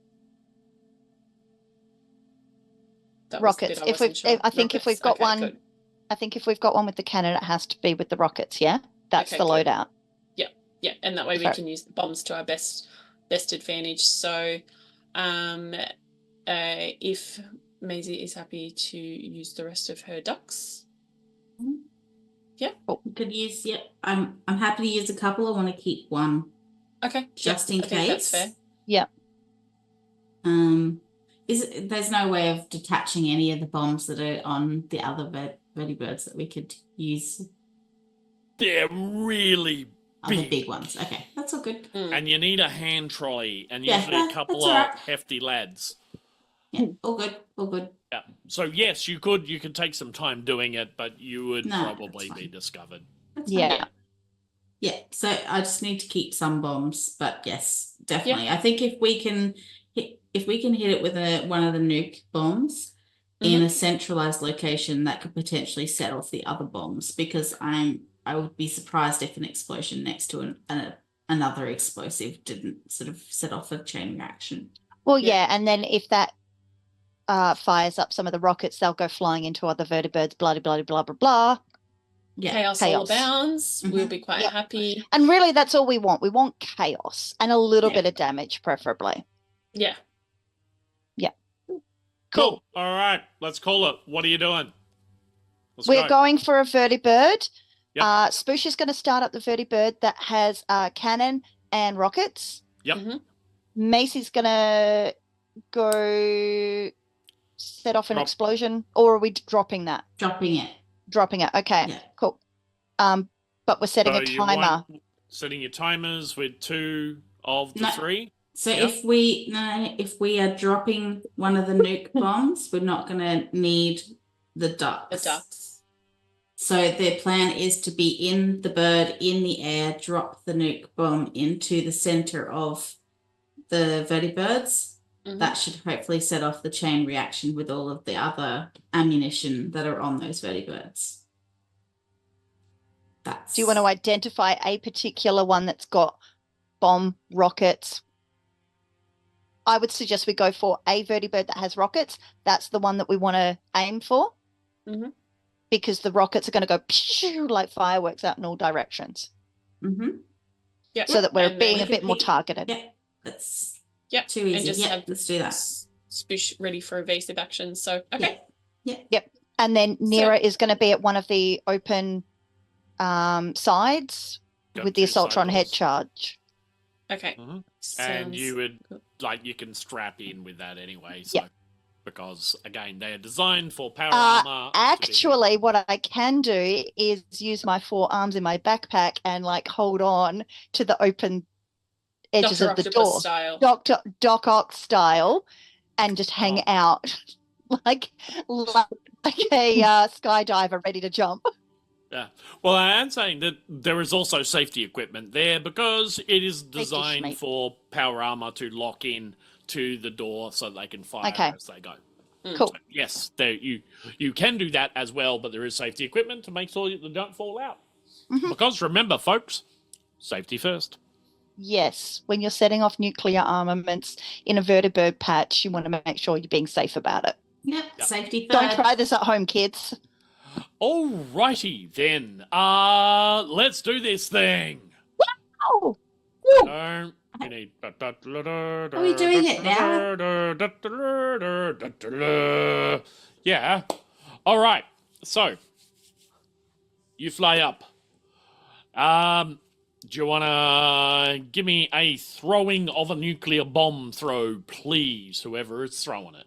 [SPEAKER 3] Rockets. If we've got one, good. I think if we've got one with the cannon, it has to be with the rockets. Yeah, that's the loadout.
[SPEAKER 1] Yeah, and that way we can use the bombs to our best advantage. So, if Maisie is happy to use the rest of her ducks, yeah,
[SPEAKER 2] we could use. Yeah, I'm happy to use a couple. I want to keep one.
[SPEAKER 1] Okay,
[SPEAKER 2] just in case.
[SPEAKER 1] Think that's fair.
[SPEAKER 3] Yeah.
[SPEAKER 2] There's no way of detaching any of the bombs that are on the other vertibirds that we could use?
[SPEAKER 4] They're really
[SPEAKER 2] big ones. Okay, that's all good.
[SPEAKER 4] And you need a hand trolley and usually a couple of hefty lads.
[SPEAKER 2] Yeah, all good.
[SPEAKER 4] Yeah. So yes, you could take some time doing it, but you would probably be discovered.
[SPEAKER 2] That's
[SPEAKER 3] Yeah.
[SPEAKER 2] fine. Yeah, so I just need to keep some bombs, but yes, definitely. I think if we can hit it with one of the nuke bombs in a centralized location, that could potentially set off the other bombs, because I would be surprised if an explosion next to another explosive didn't sort of set off a chain reaction.
[SPEAKER 3] Well,
[SPEAKER 1] Yeah.
[SPEAKER 3] yeah, and then if that fires up some of the rockets, they'll go flying into other vertibirds, blah, blah, blah, blah, blah.
[SPEAKER 2] Yeah.
[SPEAKER 1] Chaos all
[SPEAKER 3] Chaos.
[SPEAKER 1] abounds. We'll be quite
[SPEAKER 3] Yep.
[SPEAKER 1] happy.
[SPEAKER 3] And really, that's all we want. We want chaos and a little bit of damage, preferably.
[SPEAKER 1] Yeah.
[SPEAKER 4] Cool. All right, let's call it. What are you doing? Let's
[SPEAKER 3] We're
[SPEAKER 4] go.
[SPEAKER 3] going for a vertibird.
[SPEAKER 4] Yep.
[SPEAKER 3] Spoosh is going to start up the vertibird that has cannon and rockets.
[SPEAKER 4] Yep.
[SPEAKER 3] Mace is going to go set off an
[SPEAKER 4] Drop.
[SPEAKER 3] explosion, or are we dropping that?
[SPEAKER 2] Dropping it.
[SPEAKER 3] Dropping it. Okay,
[SPEAKER 2] Yeah.
[SPEAKER 3] cool. But we're setting
[SPEAKER 4] So
[SPEAKER 3] a
[SPEAKER 4] you
[SPEAKER 3] timer.
[SPEAKER 4] want- setting your timers with 2 of the
[SPEAKER 2] No.
[SPEAKER 4] 3.
[SPEAKER 2] So
[SPEAKER 4] Yep.
[SPEAKER 2] if we are dropping one of the nuke bombs, we're not going to need the ducks.
[SPEAKER 1] The ducks.
[SPEAKER 2] So their plan is to be in the bird in the air, drop the nuke bomb into the center of the vertibirds. That should hopefully set off the chain reaction with all of the other ammunition that are on those vertibirds.
[SPEAKER 3] Do you want to identify a particular one that's got bomb rockets? I would suggest we go for a vertibird that has rockets. That's the one that we want to aim for. Because the rockets are going to go pew, like fireworks out in all directions.
[SPEAKER 1] Yeah.
[SPEAKER 3] So that we're
[SPEAKER 1] And
[SPEAKER 3] being
[SPEAKER 1] then-
[SPEAKER 3] a bit more targeted.
[SPEAKER 2] Yeah, that's
[SPEAKER 1] Yep.
[SPEAKER 2] too easy.
[SPEAKER 1] And just
[SPEAKER 2] Yeah,
[SPEAKER 1] have
[SPEAKER 2] let's do that.
[SPEAKER 1] Spoosh ready for evasive action. So, okay.
[SPEAKER 3] And then N.E.R.A is going to be at one of the open sides
[SPEAKER 4] Got
[SPEAKER 3] with the
[SPEAKER 4] 2
[SPEAKER 3] Assaultron head
[SPEAKER 4] cycles.
[SPEAKER 3] charge.
[SPEAKER 1] Okay.
[SPEAKER 4] And
[SPEAKER 1] Sounds
[SPEAKER 4] you would,
[SPEAKER 1] good.
[SPEAKER 4] like, you can strap in with that anyway. So, because, again, they are designed for power
[SPEAKER 3] Uh,
[SPEAKER 4] armor.
[SPEAKER 3] Actually, what I can do is use my 4 arms in my backpack and like hold on to the open edges
[SPEAKER 1] Dr.
[SPEAKER 3] of the
[SPEAKER 1] Octopus
[SPEAKER 3] door,
[SPEAKER 1] style.
[SPEAKER 3] Doc Ock style, and just hang out like a skydiver ready to jump.
[SPEAKER 4] Yeah. Well, I am saying that there is also safety equipment there because it is designed
[SPEAKER 3] schmeat.
[SPEAKER 4] for power armor to lock in to the door so they can fire
[SPEAKER 3] Okay.
[SPEAKER 4] as they go.
[SPEAKER 3] Cool.
[SPEAKER 4] So, yes, there you can do that as well, but there is safety equipment to make sure that they don't fall out. Because remember, folks, safety first.
[SPEAKER 3] Yes, when you're setting off nuclear armaments in a vertibird patch, you want to make sure you're being safe about it.
[SPEAKER 2] Yep, safety first.
[SPEAKER 3] Don't try this at home, kids.
[SPEAKER 4] Alrighty then. Let's do this thing.
[SPEAKER 3] Oh,
[SPEAKER 4] Are we
[SPEAKER 2] doing it
[SPEAKER 4] now? Yeah. All right. So you fly up. Do you want to give me a throwing of a nuclear bomb throw, please, whoever is throwing it?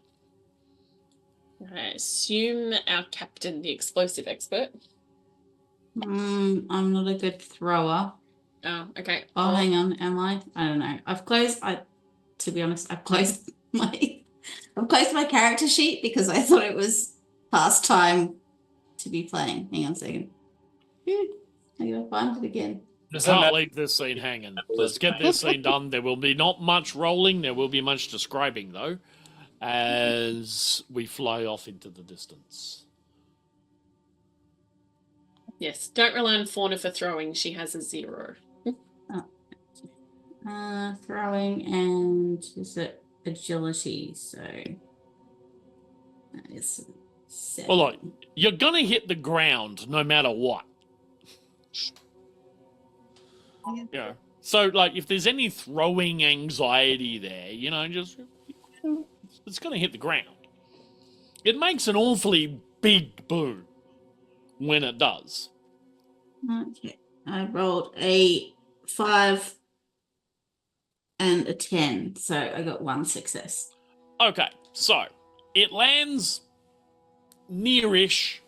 [SPEAKER 1] I assume our captain, the explosive expert.
[SPEAKER 2] I'm not a good thrower.
[SPEAKER 1] Oh, okay.
[SPEAKER 2] Oh, hang on. Am I? I don't know. To be honest, I've closed my character sheet because I thought it was past time to be playing. Hang on a second. I gotta find it again.
[SPEAKER 4] Can't leave this scene hanging. Let's get this scene done. There will be not much rolling. There will be much describing, though, as we fly off into the distance.
[SPEAKER 1] Yes, don't rely on Fauna for throwing. She has a 0.
[SPEAKER 2] Throwing and is it agility? So that is 7.
[SPEAKER 4] Well, look, you're going to hit the ground no matter what. Yeah. So, like, if there's any throwing anxiety there, just it's going to hit the ground. It makes an awfully big boom when it does.
[SPEAKER 2] Okay. I rolled a 5 and a 10, so I got 1 success.
[SPEAKER 4] Okay, so it lands near-ish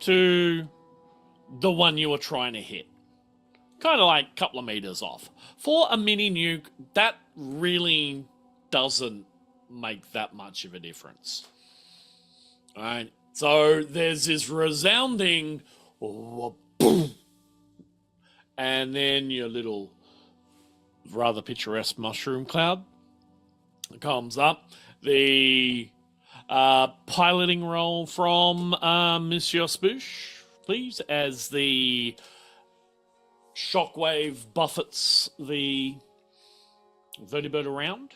[SPEAKER 4] to the one you were trying to hit. Kind of like a couple of meters off. For a mini nuke, that really doesn't make that much of a difference. Alright, so there's this resounding boom and then your little rather picturesque mushroom cloud comes up. The piloting roll from Monsieur Spoosh, please, as the shockwave buffets the vertibird around.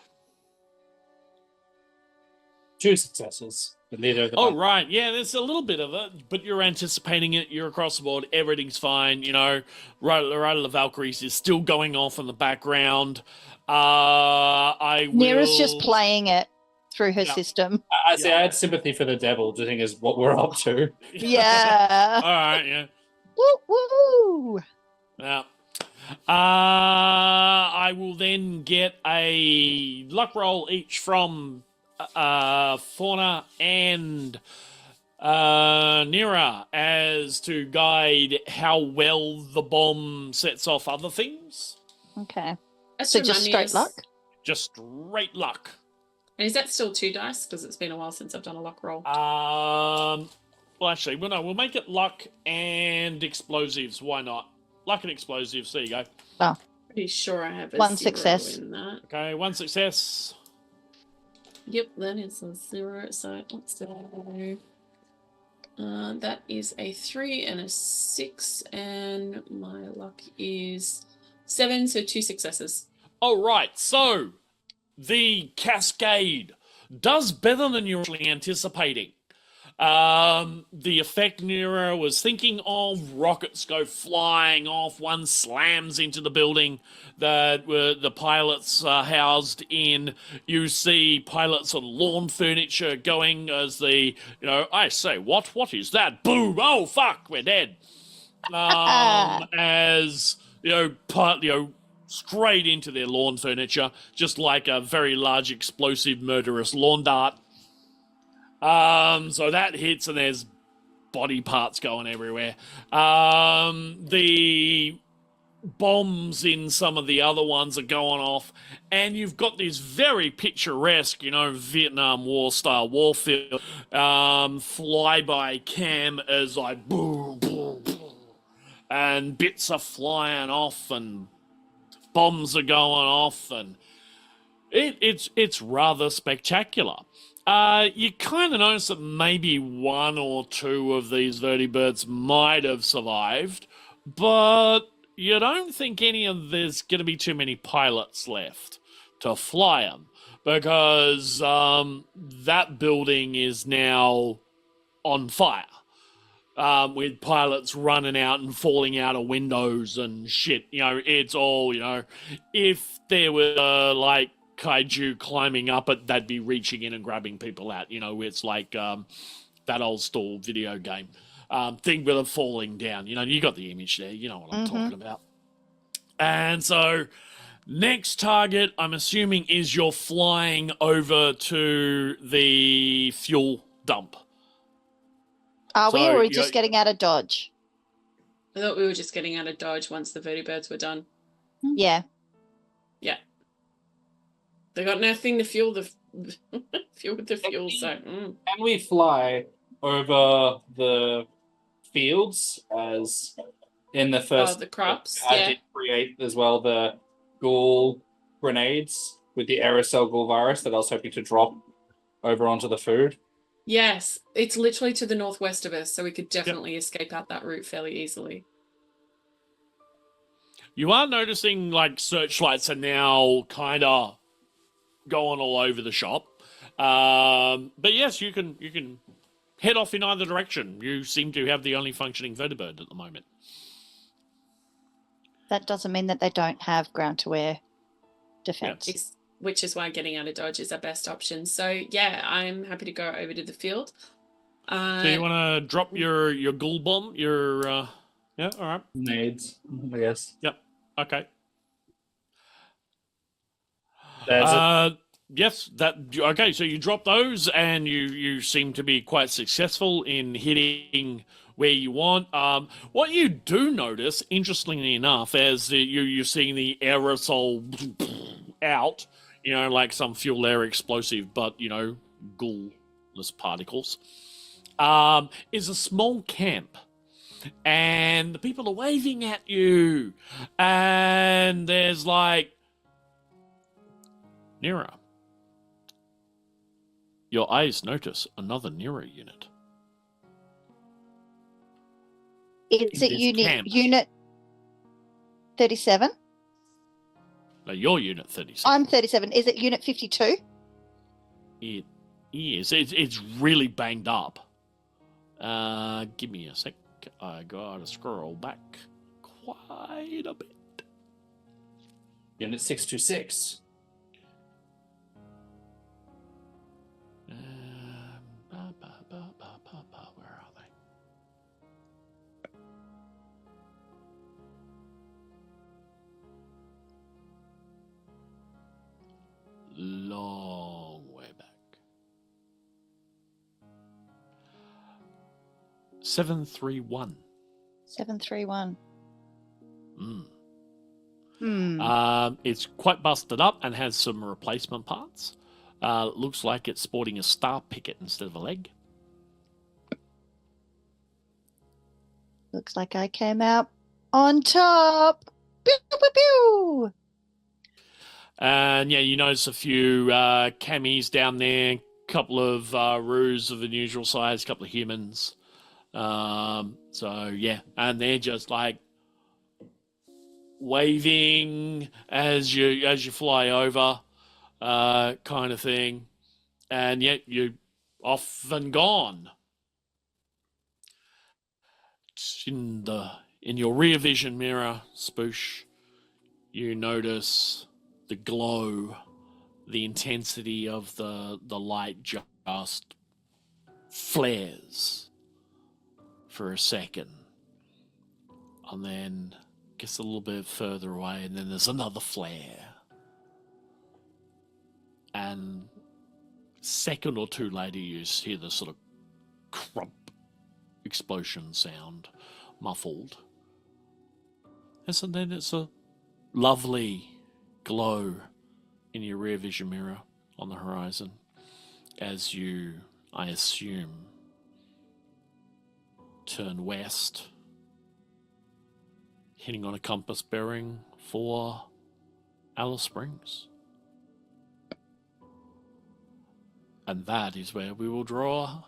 [SPEAKER 5] 2 successes. But neither of them.
[SPEAKER 4] Oh, right. Yeah, there's a little bit of it, but you're anticipating it. You're across the board. Everything's fine. You know, Ride of the Valkyries is still going off in the background.
[SPEAKER 3] N.E.R.A's just playing it through her system.
[SPEAKER 5] I see. I had sympathy for the devil, the thing is what we're up to.
[SPEAKER 3] Yeah.
[SPEAKER 4] All right, yeah.
[SPEAKER 3] Woo woo.
[SPEAKER 4] Yeah. I will then get a luck roll each from Fauna and N.E.R.A as to guide how well the bomb sets off other things.
[SPEAKER 3] Okay.
[SPEAKER 1] That's
[SPEAKER 3] So just straight luck?
[SPEAKER 4] Just straight luck.
[SPEAKER 1] And is that still 2 dice? Because it's been a while since I've done a luck roll.
[SPEAKER 4] Well, actually, well, no, we'll make it luck and explosives. Why not? Luck and explosives. There you go.
[SPEAKER 3] Oh.
[SPEAKER 1] Pretty sure I have a
[SPEAKER 3] 1
[SPEAKER 1] 0
[SPEAKER 3] success.
[SPEAKER 1] in that.
[SPEAKER 4] Okay, 1 success.
[SPEAKER 1] Yep, that is a 0. So let's do. That is a 3 and a 6, and my luck is 7, so 2 successes.
[SPEAKER 4] All right, so the cascade does better than you're actually anticipating. The effect N.E.R.A was thinking of, rockets go flying off, one slams into the building that the pilots are housed in. You see pilots on lawn furniture going as I say, what is that? Boom, oh fuck, we're dead. As, straight into their lawn furniture, just like a very large explosive murderous lawn dart. So that hits and there's body parts going everywhere. The bombs in some of the other ones are going off, and you've got this very picturesque, Vietnam War style warfield, flyby cam as like boom, boom, boom, and bits are flying off and bombs are going off, and it's rather spectacular. You kind of notice that maybe 1 or 2 of these vertibirds might have survived, but you don't think there's going to be too many pilots left to fly them, because that building is now on fire, with pilots running out and falling out of windows and shit. It's all, if there were kaiju climbing up it, they'd be reaching in and grabbing people out. It's like that old style video game thing with them falling down. You got the image there. You know what I'm talking about. And so next target, I'm assuming, is you're flying over to the fuel dump.
[SPEAKER 3] Are we, or are we just getting out of dodge?
[SPEAKER 1] I thought we were just getting out of dodge once the vertibirds were done.
[SPEAKER 3] Yeah.
[SPEAKER 1] Yeah. They got nothing to fuel the fuel, so.
[SPEAKER 5] Can we fly over the fields as in the first?
[SPEAKER 1] The crops.
[SPEAKER 5] I did create as well the ghoul grenades with the aerosol ghoul virus that I was hoping to drop over onto the food.
[SPEAKER 1] Yes, it's literally to the northwest of us, so we could definitely escape out that route fairly easily.
[SPEAKER 4] You are noticing searchlights are now kind of going all over the shop. But yes, you can head off in either direction. You seem to have the only functioning vertibird at the moment.
[SPEAKER 3] That doesn't mean that they don't have ground-to-air defense.
[SPEAKER 1] Yes. Which is why getting out of dodge is our best option. So yeah, I'm happy to go over to the field.
[SPEAKER 4] So you want to drop your ghoul bomb? All right.
[SPEAKER 5] Nades, I guess.
[SPEAKER 4] Yep. Okay. Yes, okay, so you drop those and you seem to be quite successful in hitting where you want. What you do notice, interestingly enough, as you're seeing the aerosol out, like some fuel air explosive, but, ghoul-less particles, is a small camp. and the people are waving at you, and there's like, N.E.R.A, your eyes notice another N.E.R.A unit.
[SPEAKER 3] Is
[SPEAKER 4] In
[SPEAKER 3] it
[SPEAKER 4] this
[SPEAKER 3] unit
[SPEAKER 4] camp.
[SPEAKER 3] unit 37?
[SPEAKER 4] No, your unit 37.
[SPEAKER 3] I'm 37. Is it unit 52?
[SPEAKER 4] It is. It's really banged up. Give me a sec. I gotta scroll back quite a bit.
[SPEAKER 5] Unit 626.
[SPEAKER 4] Where are they? Long way back. 731.
[SPEAKER 3] 731.
[SPEAKER 4] Mm.
[SPEAKER 3] Hmm.
[SPEAKER 4] It's quite busted up and has some replacement parts. Looks like it's sporting a star picket instead of a leg.
[SPEAKER 3] Looks like I came out on top. Pew, pew, pew.
[SPEAKER 4] And yeah, you notice a few camis down there, couple of roos of unusual size, couple of humans. So yeah, and they're just like waving as you fly over, kind of thing. And yet you're off and gone. In your rear vision mirror, Spoosh, you notice the glow, the intensity of the light just flares for a second, and then gets a little bit further away, and then there's another flare, and second or two later you hear the sort of crump explosion sound, muffled, and so then it's a lovely glow in your rear vision mirror on the horizon as you, I assume, turn west, hitting on a compass bearing for Alice Springs. And that is where we will draw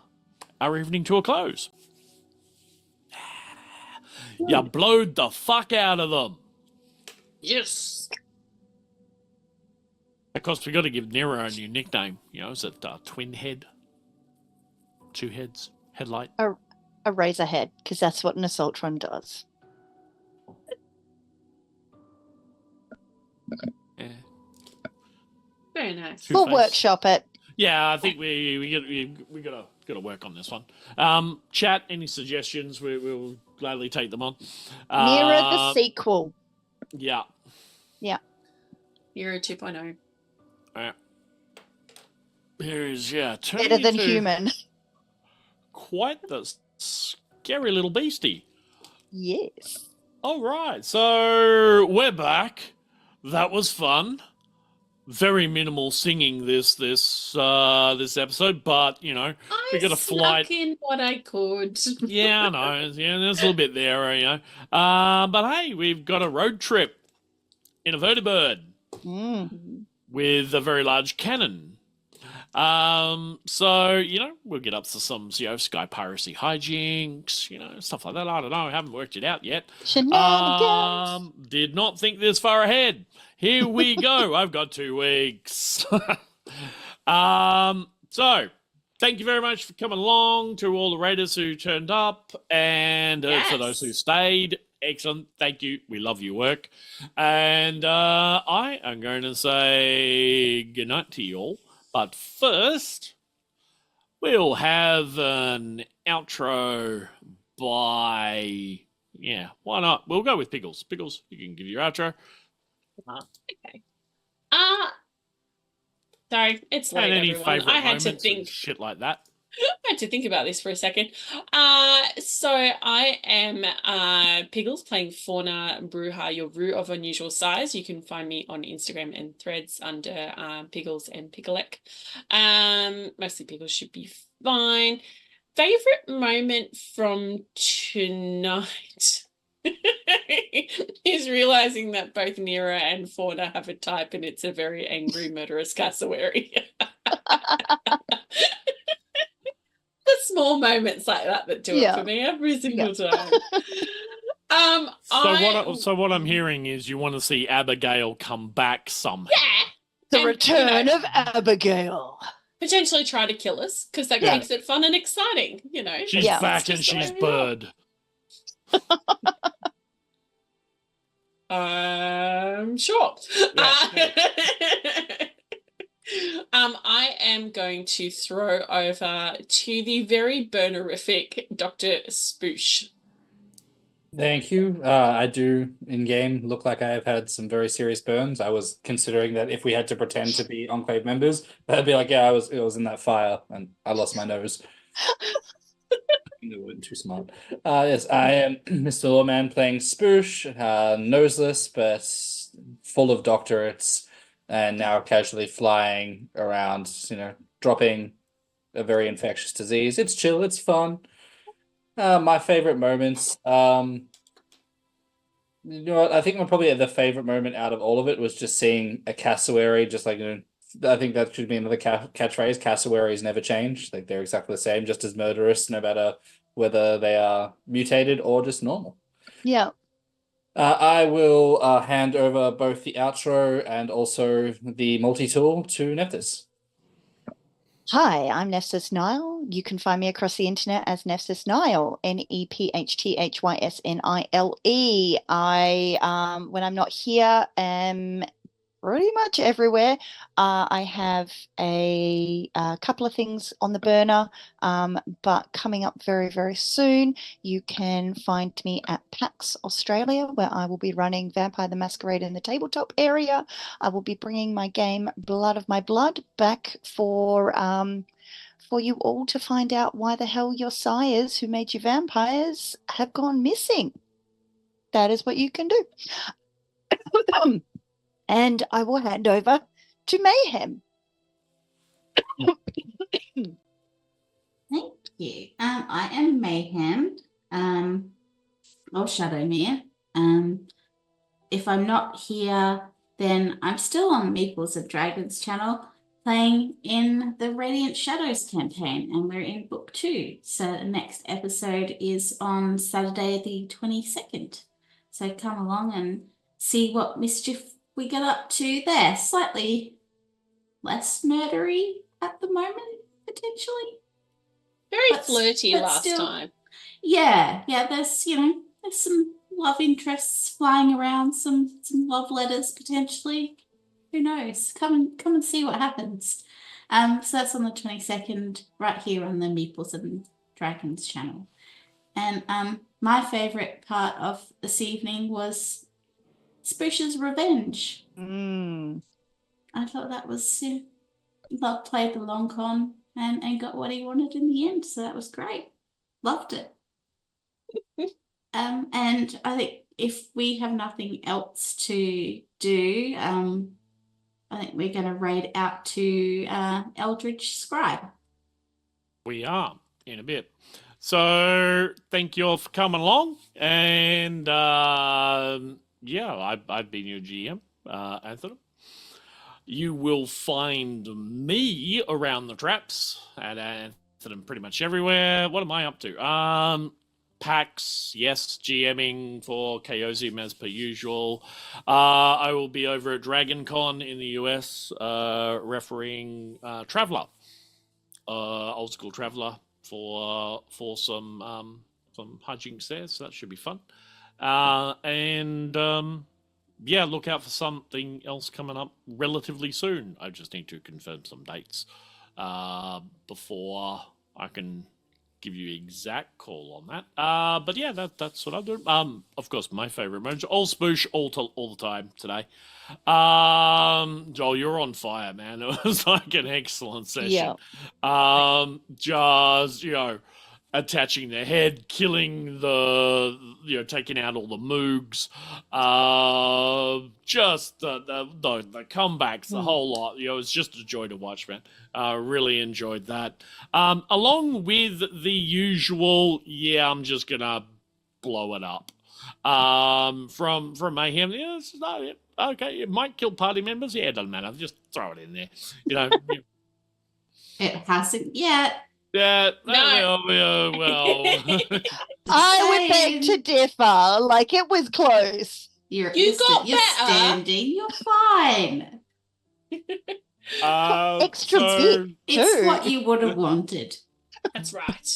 [SPEAKER 4] our evening to a close. You blowed the fuck out of them.
[SPEAKER 1] Yes.
[SPEAKER 4] Of course, we got to give N.E.R.A a new nickname. You know, is it Twin Head? Two heads? Headlight?
[SPEAKER 3] A razor head, because that's what an assaultron does.
[SPEAKER 4] Yeah.
[SPEAKER 1] Very nice.
[SPEAKER 3] We'll
[SPEAKER 4] Two-Face.
[SPEAKER 3] workshop it.
[SPEAKER 4] Yeah, I think we gotta work on this one. Chat, any suggestions? We'll gladly take them on.
[SPEAKER 3] N.E.R.A the sequel.
[SPEAKER 4] Yeah.
[SPEAKER 1] You're a 2.0.
[SPEAKER 4] Here's
[SPEAKER 3] Better than human.
[SPEAKER 4] Quite the scary little beastie.
[SPEAKER 3] Yes.
[SPEAKER 4] All right, so we're back. That was fun. Very minimal singing this episode, but you know we got a flight.
[SPEAKER 1] Snuck in what I could.
[SPEAKER 4] Yeah, I know. Yeah, there's a little bit there, you know. But hey, we've got a road trip in a vertibird with a very large cannon. So you know we'll get up to some sky piracy hijinks, you know, stuff like that. I don't know. I haven't worked it out yet.
[SPEAKER 3] Shenanigans.
[SPEAKER 4] Did not think this far ahead. Here we go. I've got 2 weeks. So thank you very much for coming along, to all the raiders who turned up, and for those who stayed. Excellent. Thank you. We love your work. And I am going to say goodnight to you all. But first, we'll have an outro by... Yeah, why not? We'll go with Piggles. Piggles, you can give your outro.
[SPEAKER 1] Okay. Sorry, it's late,
[SPEAKER 4] And any
[SPEAKER 1] everyone.
[SPEAKER 4] favourite
[SPEAKER 1] I had to
[SPEAKER 4] moments
[SPEAKER 1] think.
[SPEAKER 4] and shit like that.
[SPEAKER 1] I had to think about this for a second. So I am Piggles, playing Fauna Bruha, your root of unusual size. You can find me on Instagram and Threads under Piggles and Pickolek. Mostly Piggles should be fine. favorite moment from tonight is realizing that both N.E.R.A and Fauna have a type, and it's a very angry, murderous cassowary. The small moments like that do it for me every single time.
[SPEAKER 4] So what I'm hearing is you want to see Abigail come back somehow.
[SPEAKER 1] Yeah.
[SPEAKER 3] The return of Abigail.
[SPEAKER 1] Potentially try to kill us, because that makes it fun and exciting,
[SPEAKER 4] She's back and she's bird.
[SPEAKER 1] Sure.
[SPEAKER 4] Yeah.
[SPEAKER 1] I am going to throw over to the very burnerific Dr. Spoosh.
[SPEAKER 5] Thank you. I do in game look like I have had some very serious burns. I was considering that if we had to pretend to be Enclave members, that'd be like, yeah, it was in that fire and I lost my nose. No, wasn't too smart. Yes, I am Mr. Loreman playing Spoosh, noseless but full of doctorates, and now casually flying around, dropping a very infectious disease. It's chill, it's fun. My favorite moments. You know what? I think probably the favorite moment out of all of it was just seeing a cassowary, just like, I think that should be another catchphrase. Cassowaries never change. Like they're exactly the same, just as murderous, no matter whether they are mutated or just normal.
[SPEAKER 3] Yeah.
[SPEAKER 5] I will hand over both the outro and also the multi-tool to Nephthys.
[SPEAKER 3] Hi, I'm NephthysNile. You can find me across the internet as NephthysNile, NephthysNile. I, when I'm not here, am pretty much everywhere. I have a couple of things on the burner, but coming up very, very soon, you can find me at PAX Australia, where I will be running Vampire the Masquerade in the tabletop area. I will be bringing my game Blood of My Blood back for you all to find out why the hell your sires who made you vampires have gone missing. That is what you can do. And I will hand over to Mayhem.
[SPEAKER 2] Thank you. I am Mayhem, or Shadowmere. If I'm not here, then I'm still on Meeples and Dragons channel, playing in the Radiant Shadows campaign, and we're in book 2. So the next episode is on Saturday the 22nd. So come along and see what mischief we get up to there. Slightly less murdery at the moment, potentially.
[SPEAKER 1] Very flirty last time.
[SPEAKER 2] Yeah, there's there's some love interests flying around, some love letters potentially. Who knows? Come and see what happens. So that's on the 22nd, right here on the Meeples and Dragons channel. And my favorite part of this evening was Spoosh's revenge. I thought that was played the long con and got what he wanted in the end, so that was great. Loved it. And I think if we have nothing else to do, I think we're going to raid out to Eldritch Scribe.
[SPEAKER 4] We are in a bit. So thank you all for coming along, and I've been your GM, Anthanum. You will find me around the traps at Anthanum pretty much everywhere. What am I up to? PAX, yes, GMing for Chaosium as per usual. I will be over at DragonCon in the US, refereeing Traveller, old school Traveller, for some hijinks there, so that should be fun. Look out for something else coming up relatively soon. I just need to confirm some dates before I can give you exact call on that. That's what I'm doing. Of course, my favorite moments, all Spoosh, all the time today. Joel, you're on fire, man. It was like an excellent session.
[SPEAKER 3] Yeah.
[SPEAKER 4] attaching their head, killing taking out all the moogs, just the comebacks, the whole lot. It's just a joy to watch, man. Really enjoyed that. Along with the usual, I'm just gonna blow it up. From Mayhem, this is not it. Okay, it might kill party members. Yeah, it doesn't matter. Just throw it in there.
[SPEAKER 2] It hasn't yet.
[SPEAKER 4] Yeah,
[SPEAKER 1] No.
[SPEAKER 4] well.
[SPEAKER 3] I would beg to differ. Like, it was close.
[SPEAKER 2] You're
[SPEAKER 1] You got
[SPEAKER 2] you're
[SPEAKER 1] better.
[SPEAKER 2] standing. You're fine.
[SPEAKER 3] Extra
[SPEAKER 4] so-
[SPEAKER 3] bit.
[SPEAKER 2] It's
[SPEAKER 3] Dude.
[SPEAKER 2] what you would have wanted.
[SPEAKER 1] That's right.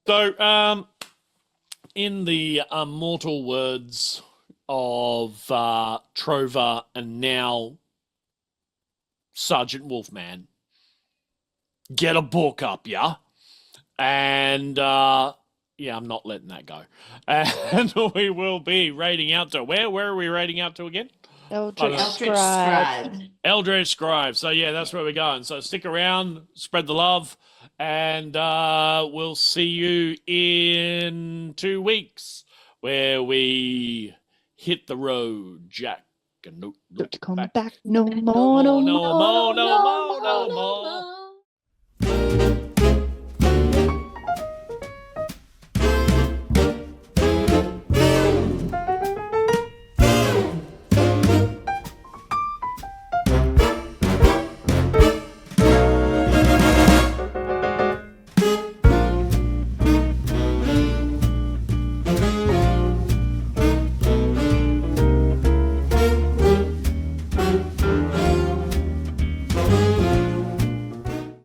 [SPEAKER 4] So, in the immortal words of Trover and now Sergeant Wolfman, get a book up, yeah? And, I'm not letting that go. And we will be raiding out to where? Where are we raiding out to again?
[SPEAKER 3] Eldritch
[SPEAKER 2] Eldritch
[SPEAKER 3] Scribe.
[SPEAKER 2] Scribe.
[SPEAKER 4] Eldritch Scribe. So, that's where we're going. So, stick around, spread the love, and we'll see you in 2 weeks where we hit the road, Jack. And
[SPEAKER 3] Don't come back no more, no more,
[SPEAKER 4] no more.